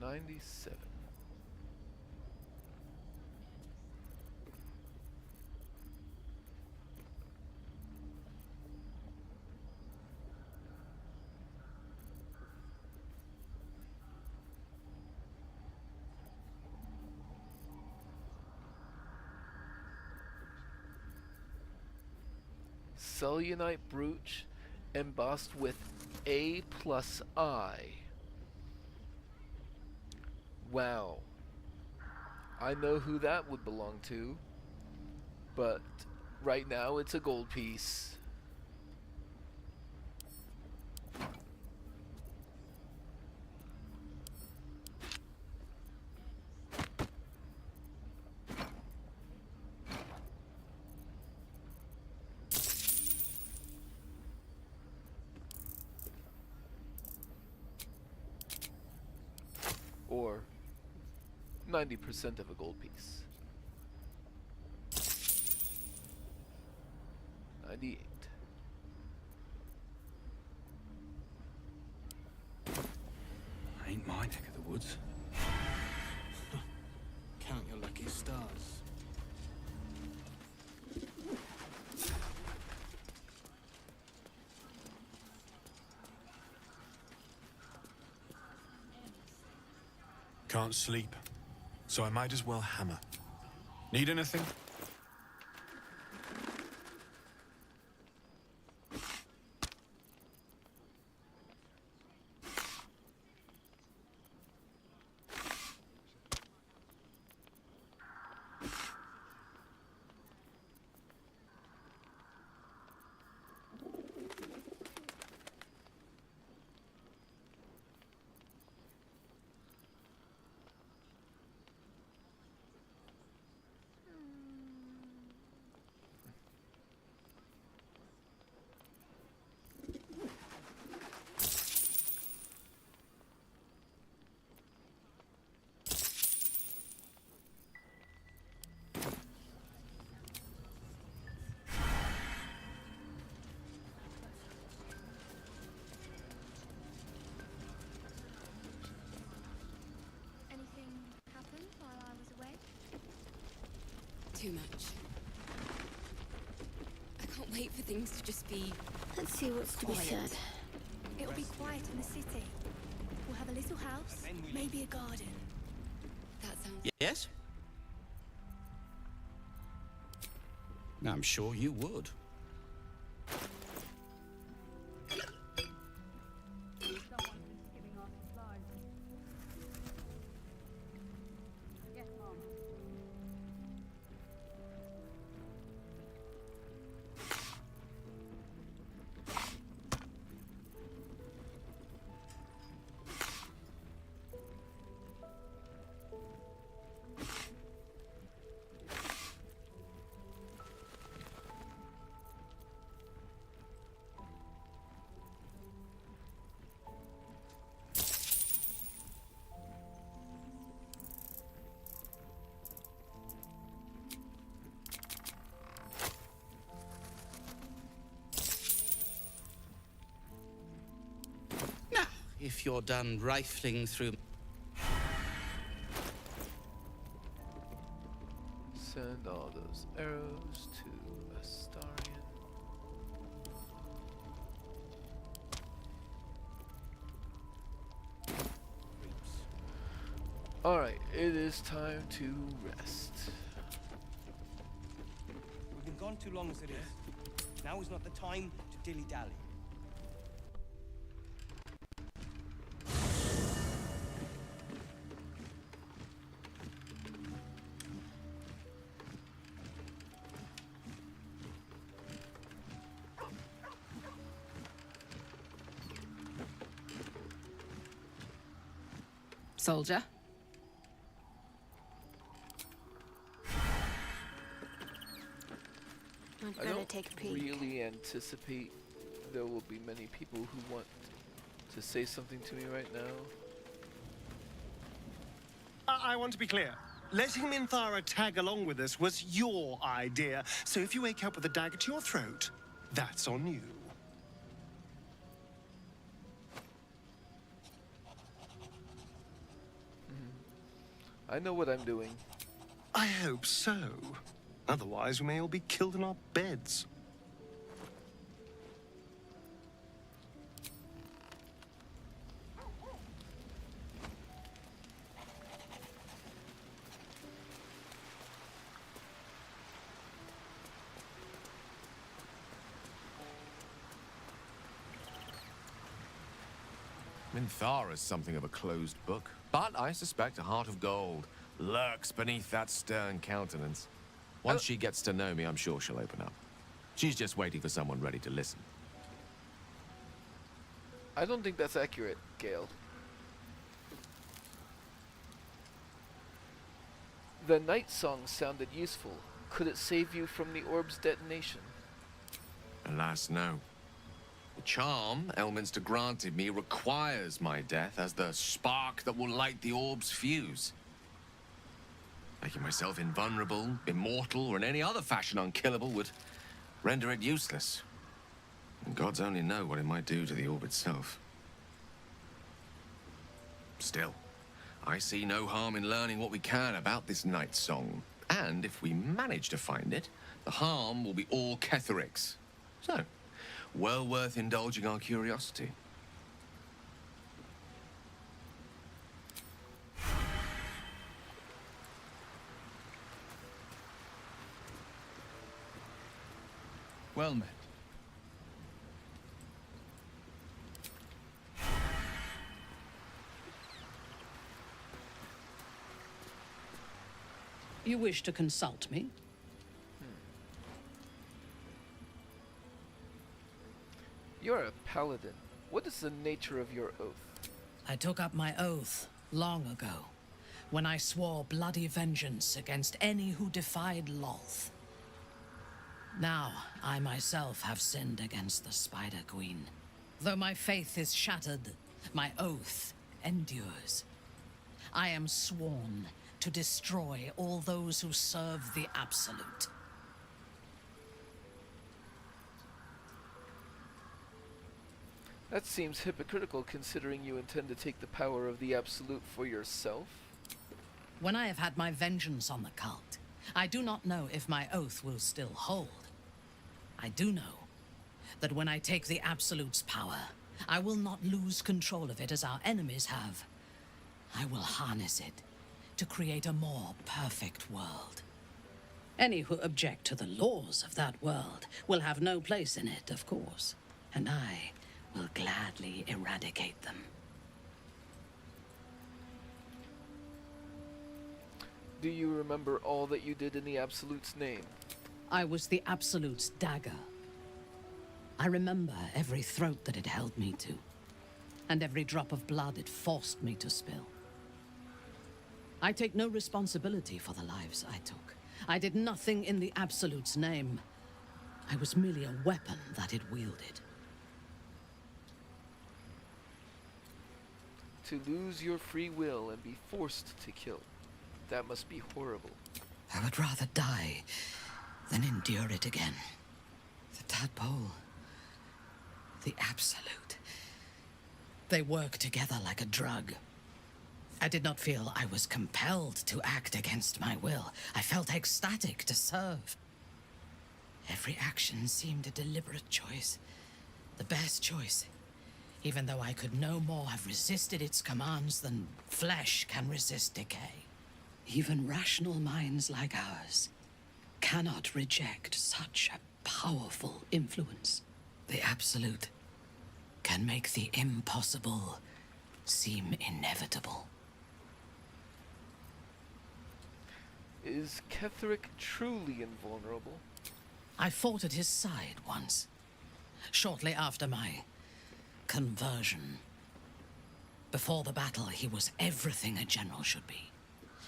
97. Selenite brooch embossed with A+I. Wow. I know who that would belong to, but right now it's a gold piece. Or 90% of a gold piece. 98. Ain't my neck of the woods. Count your lucky stars. Can't sleep, so I might as well hammer. Need anything? Too much. I can't wait for things to just be... Let's see what's to be said. It'll be quiet in the city. We'll have a little house, maybe a garden. That sounds... Yes? I'm sure you would. If you're done rifling through... Send all those arrows to Astarion. Alright, it is time to rest. We've been gone too long as it is. Now is not the time to dilly-dally. Soldier. I don't really anticipate there will be many people who want to say something to me right now. I want to be clear. Letting Minthara tag along with us was your idea, so if you wake up with a dagger to your throat, that's on you. I know what I'm doing. I hope so. Otherwise, we may all be killed in our beds. Minthara is something of a closed book, but I suspect a heart of gold lurks beneath that stern countenance. Once she gets to know me, I'm sure she'll open up. She's just waiting for someone ready to listen. I don't think that's accurate, Gale. The night song sounded useful. Could it save you from the orb's detonation? Alas, no. The charm Elminster granted me requires my death as the spark that will light the orb's fuse. Making myself invulnerable, immortal, or in any other fashion unkillable would render it useless. And gods only know what it might do to the orb itself. Still, I see no harm in learning what we can about this night song. And if we manage to find it, the harm will be all Ketheric's. So, well worth indulging our curiosity. Well met. You wish to consult me? You're a paladin. What is the nature of your oath? I took up my oath long ago, when I swore bloody vengeance against any who defied Lolth. Now, I myself have sinned against the Spider Queen. Though my faith is shattered, my oath endures. I am sworn to destroy all those who serve the Absolute. That seems hypocritical considering you intend to take the power of the Absolute for yourself. When I have had my vengeance on the cult, I do not know if my oath will still hold. I do know that when I take the Absolute's power, I will not lose control of it as our enemies have. I will harness it to create a more perfect world. Any who object to the laws of that world will have no place in it, of course, and I will gladly eradicate them. Do you remember all that you did in the Absolute's name? I was the Absolute's dagger. I remember every throat that it held me to, and every drop of blood it forced me to spill. I take no responsibility for the lives I took. I did nothing in the Absolute's name. I was merely a weapon that it wielded. To lose your free will and be forced to kill. That must be horrible. I would rather die than endure it again. The tadpole, the Absolute, they work together like a drug. I did not feel I was compelled to act against my will. I felt ecstatic to serve. Every action seemed a deliberate choice, the best choice, even though I could no more have resisted its commands than flesh can resist decay. Even rational minds like ours cannot reject such a powerful influence. The Absolute can make the impossible seem inevitable. Is Ketheric truly invulnerable? I fought at his side once, shortly after my conversion. Before the battle, he was everything a general should be.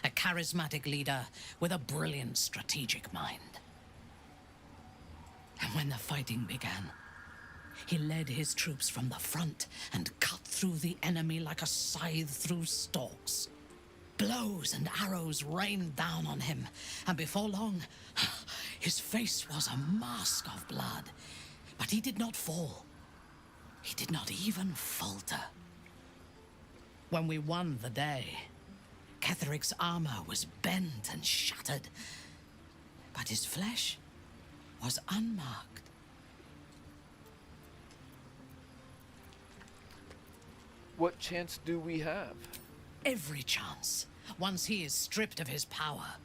A charismatic leader with a brilliant strategic mind. And when the fighting began, he led his troops from the front and cut through the enemy like a scythe through stalks. Blows and arrows rained down on him, and before long, his face was a mask of blood. But he did not fall. He did not even falter. When we won the day, Ketheric's armor was bent and shattered, but his flesh was unmarked. What chance do we have? Every chance, once he is stripped of his power.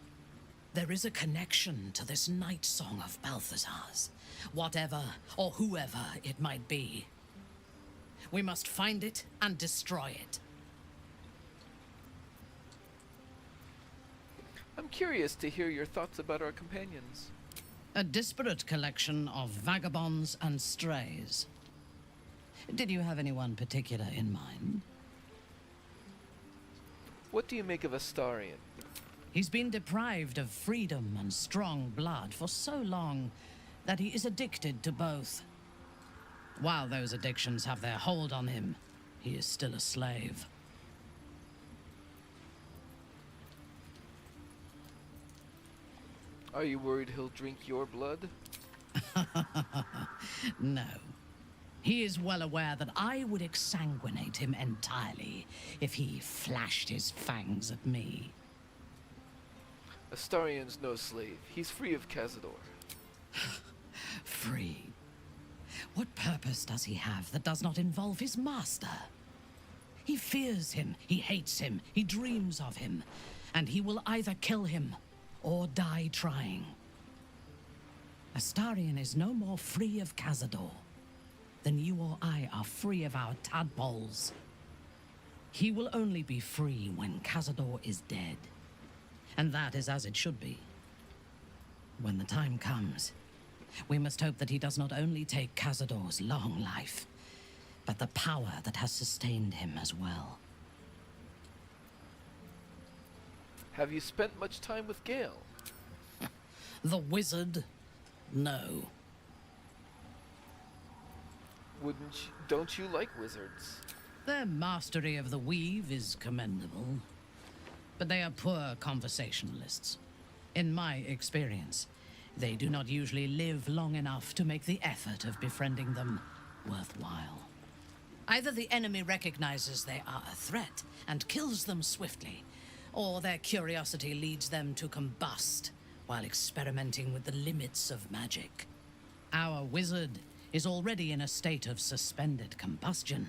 There is a connection to this night song of Balthazar's, whatever or whoever it might be. We must find it and destroy it. I'm curious to hear your thoughts about our companions. A disparate collection of vagabonds and strays. Did you have anyone particular in mind? What do you make of Astarion? He's been deprived of freedom and strong blood for so long that he is addicted to both. While those addictions have their hold on him, he is still a slave. Are you worried he'll drink your blood? No. He is well aware that I would exsanguinate him entirely if he flashed his fangs at me. Astarion's no slave. He's free of Cazador. Free? What purpose does he have that does not involve his master? He fears him, he hates him, he dreams of him, and he will either kill him or die trying. Astarion is no more free of Cazador than you or I are free of our tadpoles. He will only be free when Cazador is dead. And that is as it should be. When the time comes, we must hope that he does not only take Cazador's long life, but the power that has sustained him as well. Have you spent much time with Gale? The wizard? No. Don't you like wizards? Their mastery of the weave is commendable, but they are poor conversationalists. In my experience, they do not usually live long enough to make the effort of befriending them worthwhile. Either the enemy recognizes they are a threat and kills them swiftly, or their curiosity leads them to combust while experimenting with the limits of magic. Our wizard is already in a state of suspended combustion,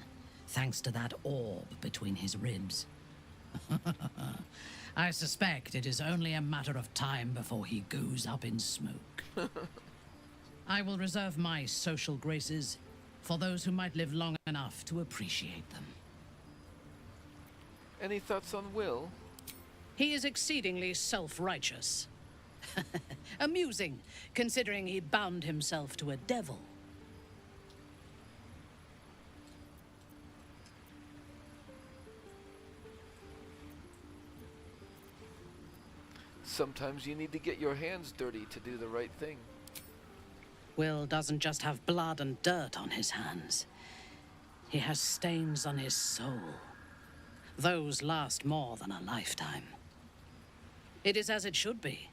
thanks to that orb between his ribs. I suspect it is only a matter of time before he goes up in smoke. I will reserve my social graces for those who might live long enough to appreciate them. Any thoughts on Will? He is exceedingly self-righteous. Amusing, considering he bound himself to a devil. Sometimes you need to get your hands dirty to do the right thing. Will doesn't just have blood and dirt on his hands. He has stains on his soul. Those last more than a lifetime. It is as it should be.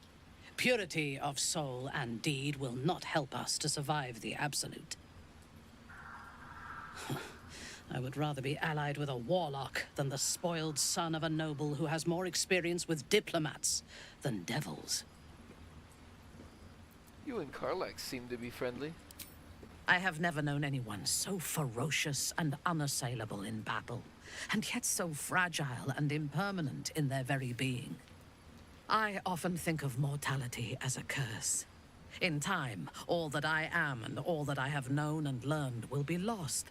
Purity of soul and deed will not help us to survive the Absolute. I would rather be allied with a warlock than the spoiled son of a noble who has more experience with diplomats than devils. You and Karlach seem to be friendly. I have never known anyone so ferocious and unassailable in battle, and yet so fragile and impermanent in their very being. I often think of mortality as a curse. In time, all that I am and all that I have known and learned will be lost.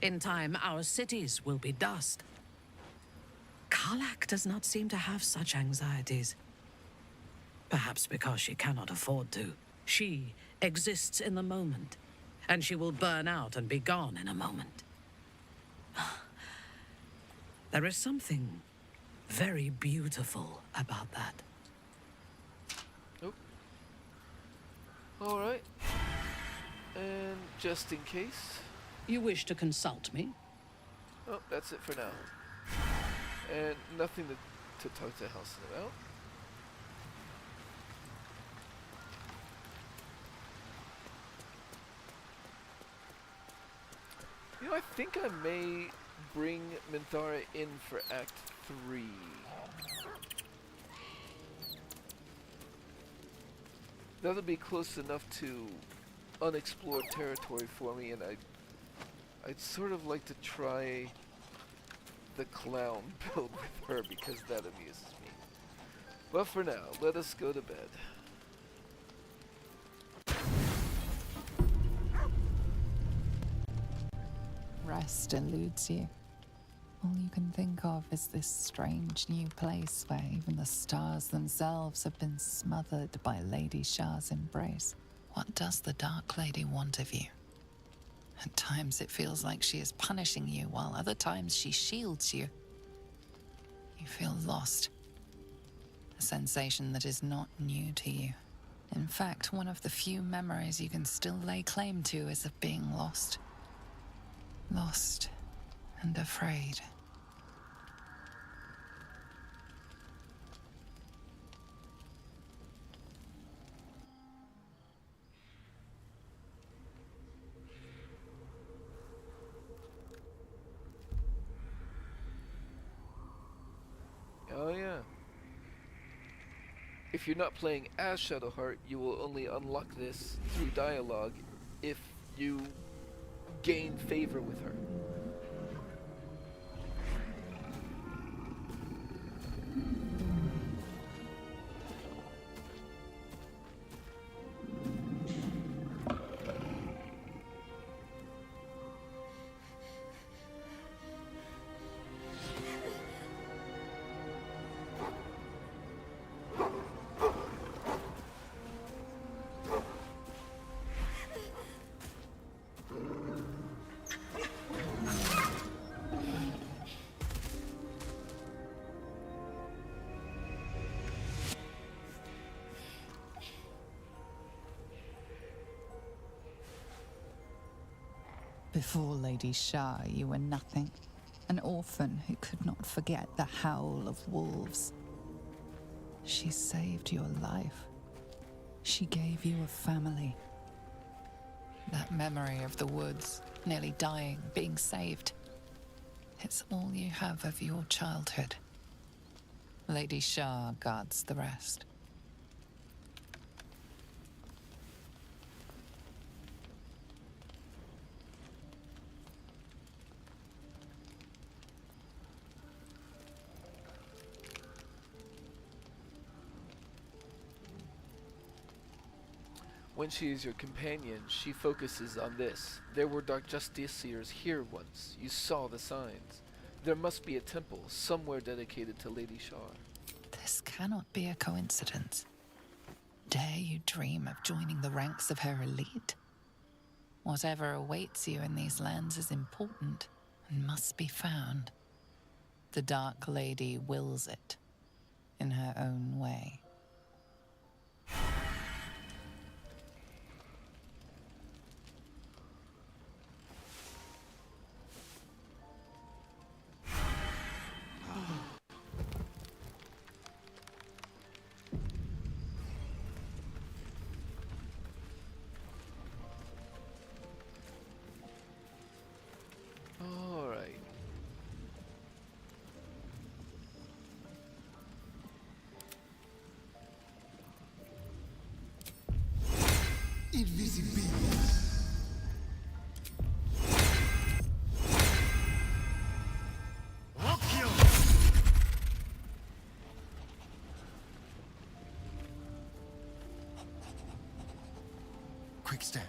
In time, our cities will be dust. Karlach does not seem to have such anxieties. Perhaps because she cannot afford to. She exists in the moment, and she will burn out and be gone in a moment. There is something very beautiful about that. Oh. All right. And just in case... You wish to consult me? Oh, that's it for now. And nothing to talk to Halsin about. You know, I think I may bring Minthara in for Act 3. That'll be close enough to unexplored territory for me, and I'd sort of like to try the clown build with her because that amuses me. But for now, let us go to bed. Rest eludes you. All you can think of is this strange new place where even the stars themselves have been smothered by Lady Shah's embrace. What does the Dark Lady want of you? At times it feels like she is punishing you, while other times she shields you. You feel lost. A sensation that is not new to you. In fact, one of the few memories you can still lay claim to is of being lost. Lost and afraid. Oh yeah. If you're not playing as Shadowheart, you will only unlock this through dialogue if you gain favor with her. Before Lady Shah, you were nothing. An orphan who could not forget the howl of wolves. She saved your life. She gave you a family. That memory of the woods, nearly dying, being saved. It's all you have of your childhood. Lady Shah guards the rest. When she is your companion, she focuses on this. There were Dark Justiciars here once. You saw the signs. There must be a temple somewhere dedicated to Lady Shah. This cannot be a coincidence. Dare you dream of joining the ranks of her elite? Whatever awaits you in these lands is important and must be found. The Dark Lady wills it in her own way. Alright. Invisibility. Quick step.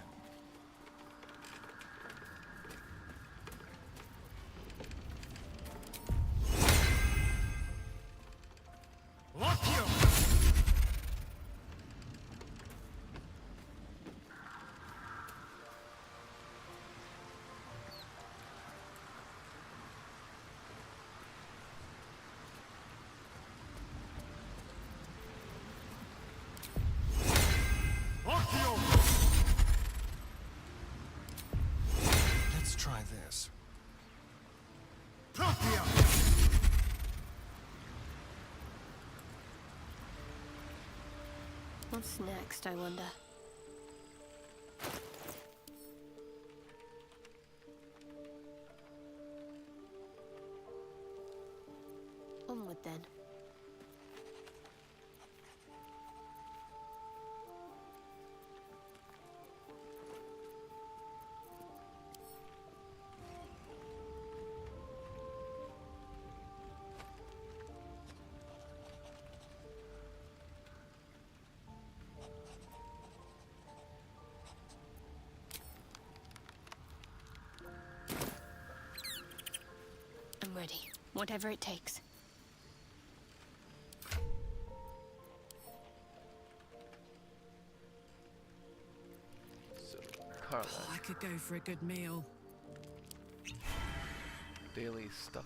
Let's try this. What's next, I wonder? Onward then. whatever it takes. So, Carla. I could go for a good meal. Daily stuff.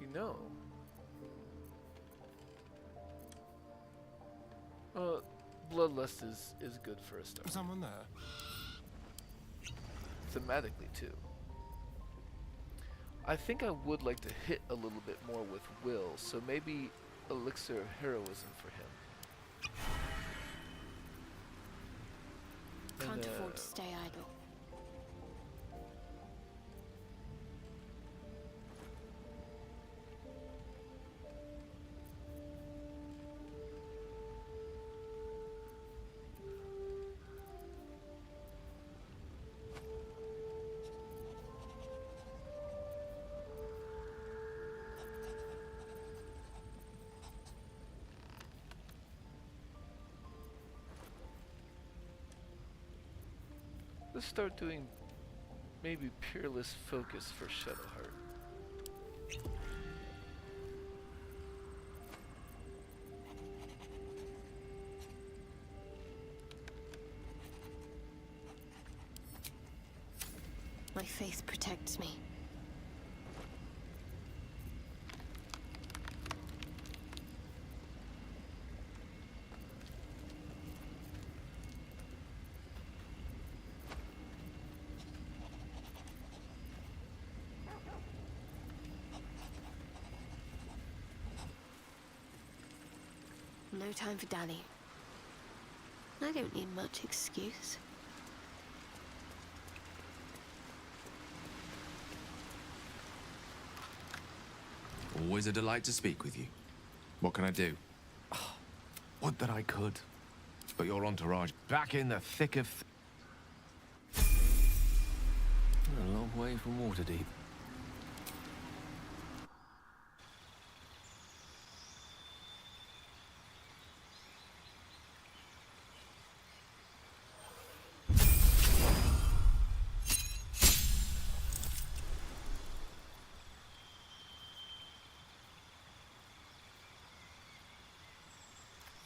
You know, Bloodlust is good for a start. Someone there? Thematically too. I think I would like to hit a little bit more with Will, so maybe Elixir of Heroism for him. Can't afford to stay idle. Let's start doing maybe Peerless Focus for Shadowheart. My faith protects me. No time for dally. I don't need much excuse. Always a delight to speak with you. What can I do? Would that I could. But your entourage, back in the thick of... A long way from Waterdeep.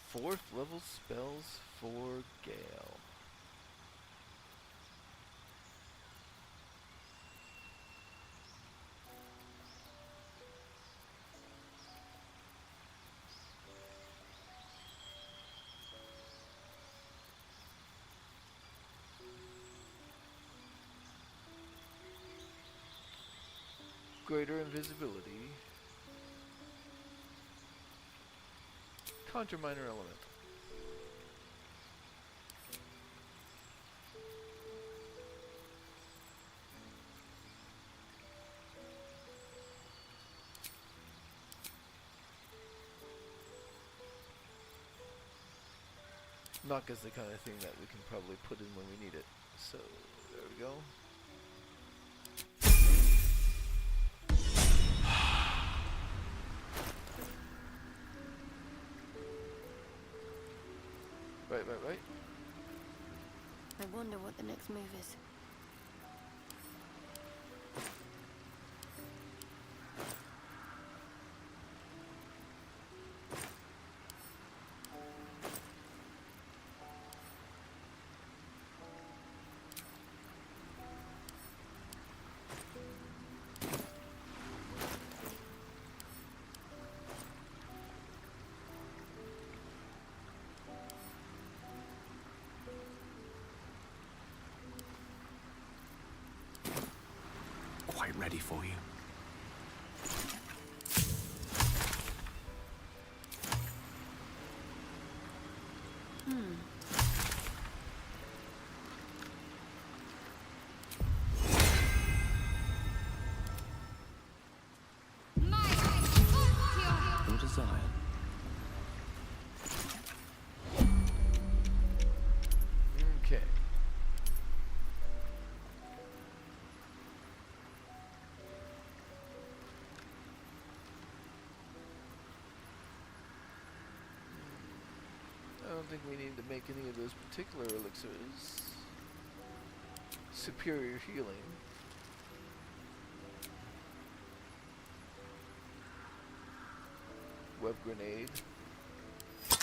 Fourth level spells for Gale. Greater invisibility. Conjure minor element. Knock is the kind of thing that we can probably put in when we need it. So, there we go. Right. I wonder what the next move is. Quite ready for you. Your desire. Okay. don't think we need to make any of those particular elixirs. Superior healing. Web grenade. Heal.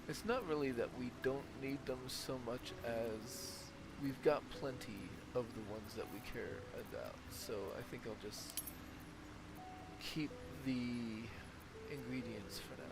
It's not really that we don't need them so much as we've got plenty of the ones that we care about. So I think I'll just keep the ingredients for now.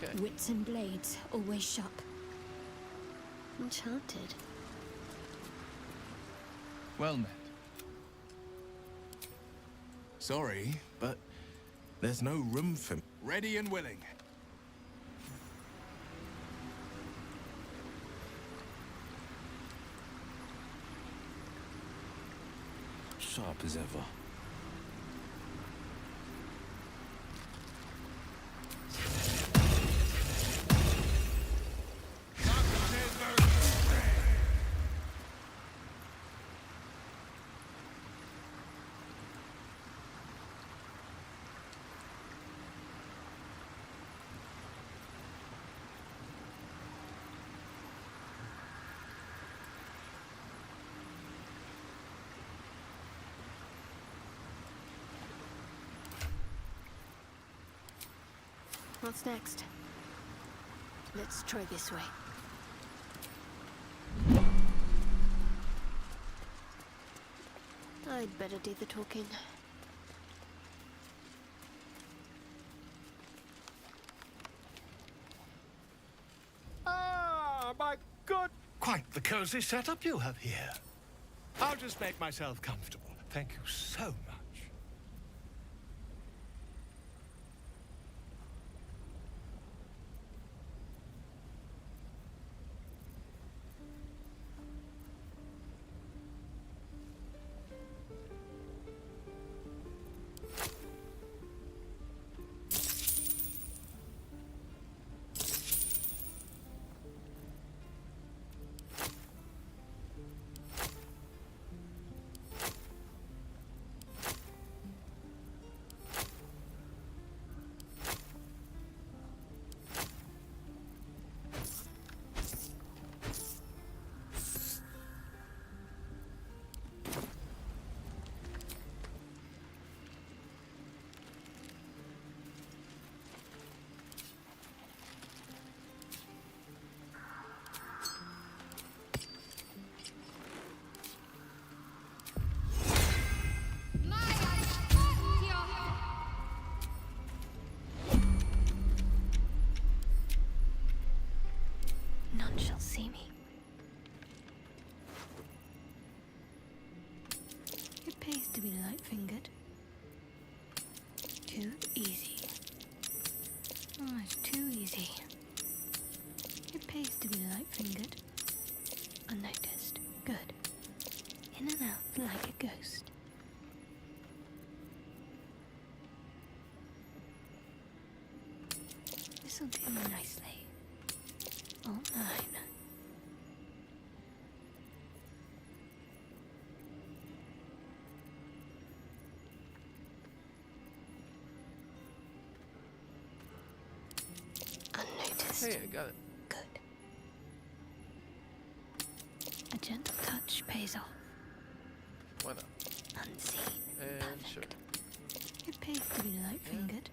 Okay. Wits and blades, always sharp. Enchanted. Well met. Sorry, but there's no room for... Ready and willing. Sharp as ever. What's next? Let's try this way. I'd better do the talking. Ah, my good! Quite the cozy setup you have here. I'll just make myself comfortable. Thank you so much. None shall see me. It pays to be light-fingered. Too easy. Almost too easy. It pays to be light-fingered. Unnoticed. Good. In and out like a ghost. This'll do nicely. All mine. Unnoticed. Hey, I got it. Good. gentle touch pays off. Why not? Unseen. And sure. It pays to be light-fingered.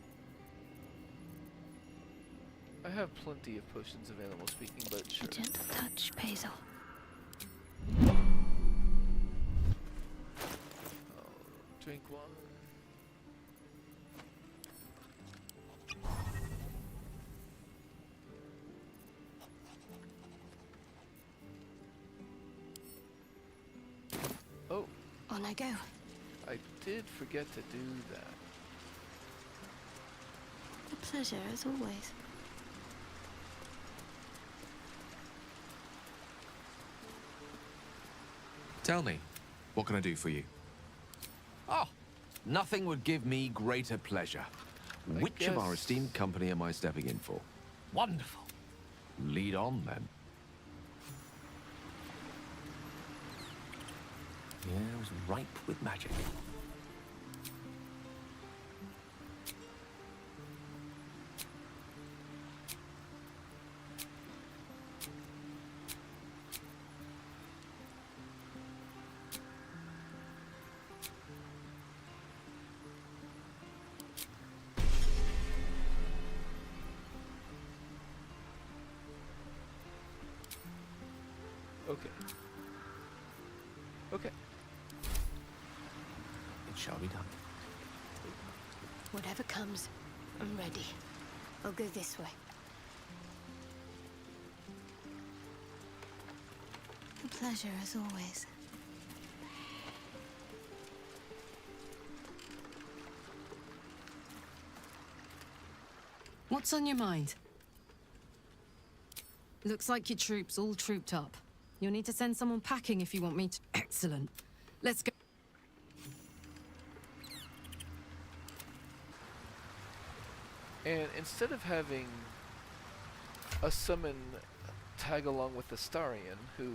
I have plenty of potions available speaking, but sure. A gentle touch pays off. I'll drink one. Oh. On I go. I did forget to do that. A pleasure as always. Tell me, what can I do for you? Oh, nothing would give me greater pleasure. Which of our esteemed company am I stepping in for? Wonderful. Lead on, then. The air is ripe with magic. Okay. Okay. It shall be done. Whatever comes, I'm ready. I'll go this way. A pleasure as always. What's on your mind? Looks like your troops all trooped up. You'll need to send someone packing if you want me to... Excellent. Let's go. And instead of having a summon tag along with the Starian, who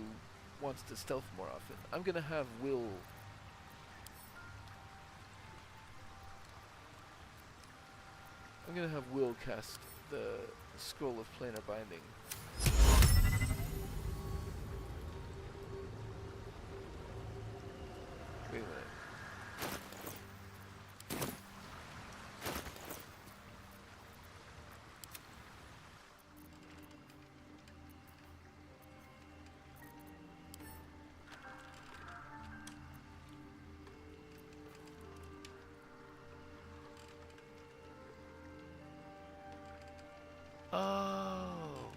wants to stealth more often, I'm gonna have Will... I'm gonna have Will cast the Scroll of Planar Binding. Wait a minute. Oh,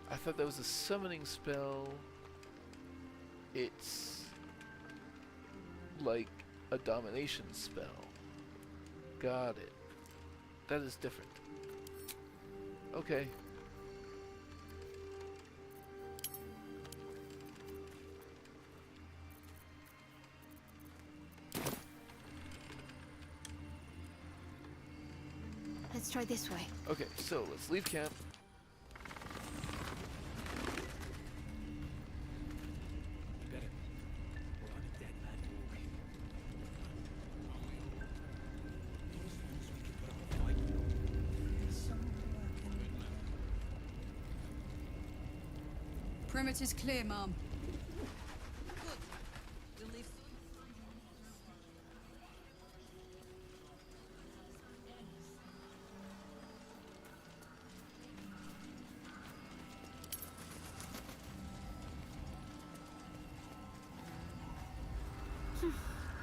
I thought that was a summoning spell. It's like a domination spell. Got it. That is different. Okay. Let's try this way. Okay, so let's leave camp. Perimeter's clear, Mom.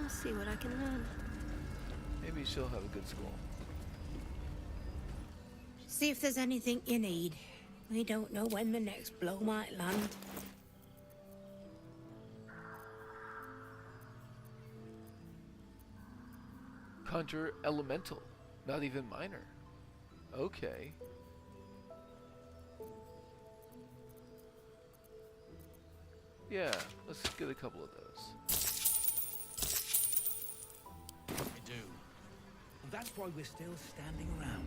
I'll see what I can learn. Maybe she'll have a good school. See if there's anything you need. We don't know when the next blow might land. Conjure elemental, not even minor. Okay. Yeah, let's get a couple of those. I do. And that's why we're still standing around.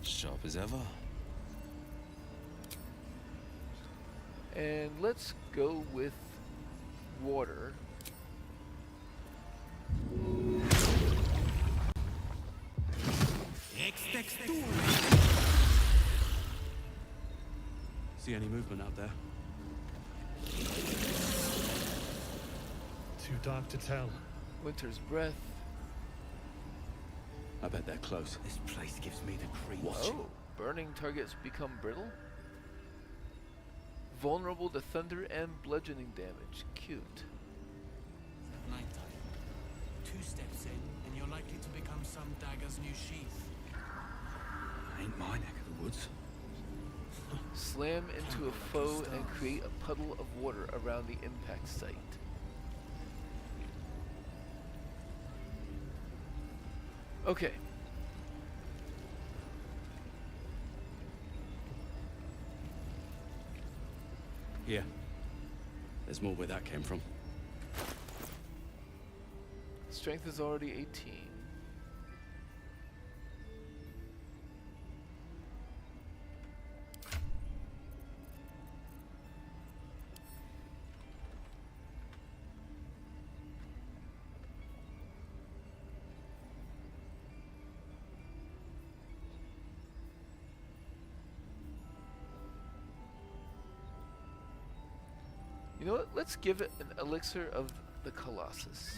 Sharp as ever. And let's go with water. See any movement out there? Too dark to tell. Winter's breath. I bet they're close. This place gives me the creeps. Oh, burning targets become brittle. Vulnerable to thunder and bludgeoning damage. Cute. At nighttime, 2 steps in, and you're likely to become some dagger's new sheath. Ain't my neck of the woods. Slam into a foe and create a puddle of water around the impact site. Okay. Here. There's more where that came from. Strength is already 18. You know what? Let's give it an elixir of the Colossus.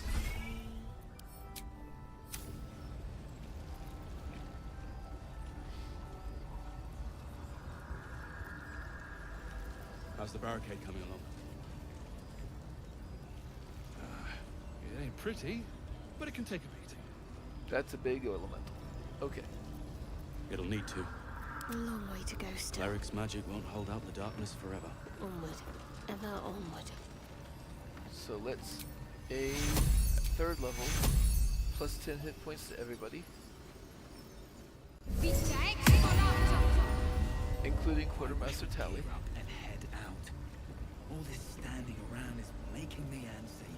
How's the barricade coming along? It ain't pretty, but it can take a beating. That's a big elemental. Okay. It'll need to. A long way to go still. Cleric's magic won't hold out the darkness forever. Onward. Ever onward. So let's a 3rd level, plus 10 hit points to everybody, including Quartermaster Tally. Gear up and head out. All this standing around is making me antsy.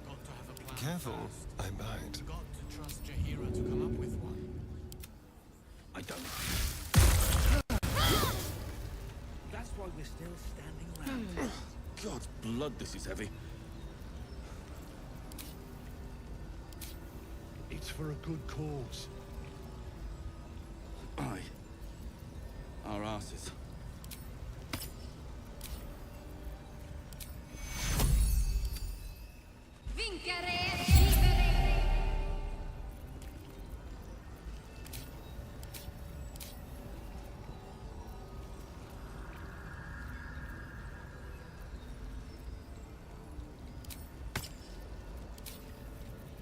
Got to have a plan. Careful, first. I might. Got to trust Jaheira to come up with one. I don't. That's why we're still standing around. God's blood, this is heavy. It's for a good cause. Aye. Our asses.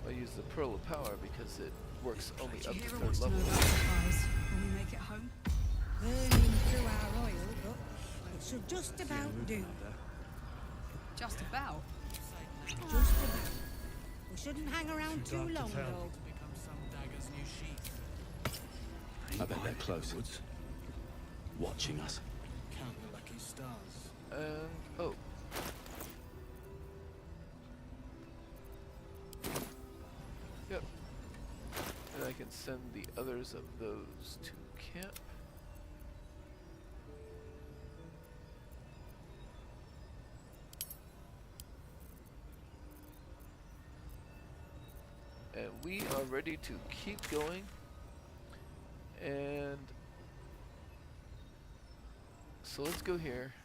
I'll use the Pearl of Power because it works only up to Jaheira 3rd wants to know level. about supplies when we make it home. Burning through our oil, but it should just about do. Just about. Just about. We shouldn't hang around Too too dark to long, tell. though. To become some dagger's new sheath. I bet they're close. Watching us. Count your lucky stars. And oh. Yep. And I can send the others of those to camp. And we are ready to keep going. And so let's go here.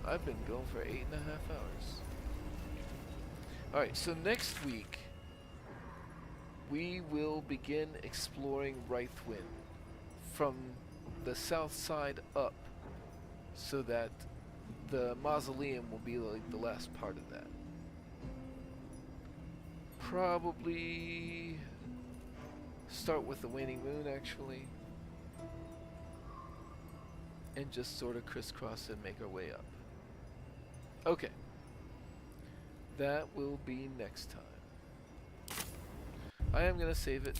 I've been going for 8.5 hours. Alright, so next week we will begin exploring Rythwind from the south side up, so that the mausoleum will be like the last part of that. Probably start with the waning moon actually, and just sort of crisscross and make our way up. Okay, that will be next time. I am gonna save it.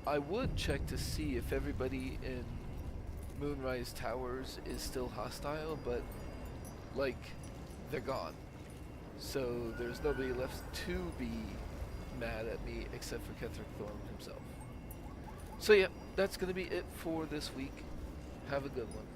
I would check to see if everybody in Moonrise Towers is still hostile, but like they're gone. So there's nobody left to be mad at me except for Ketherick Thorn himself. So yeah, that's gonna be it for this week. Have a good one.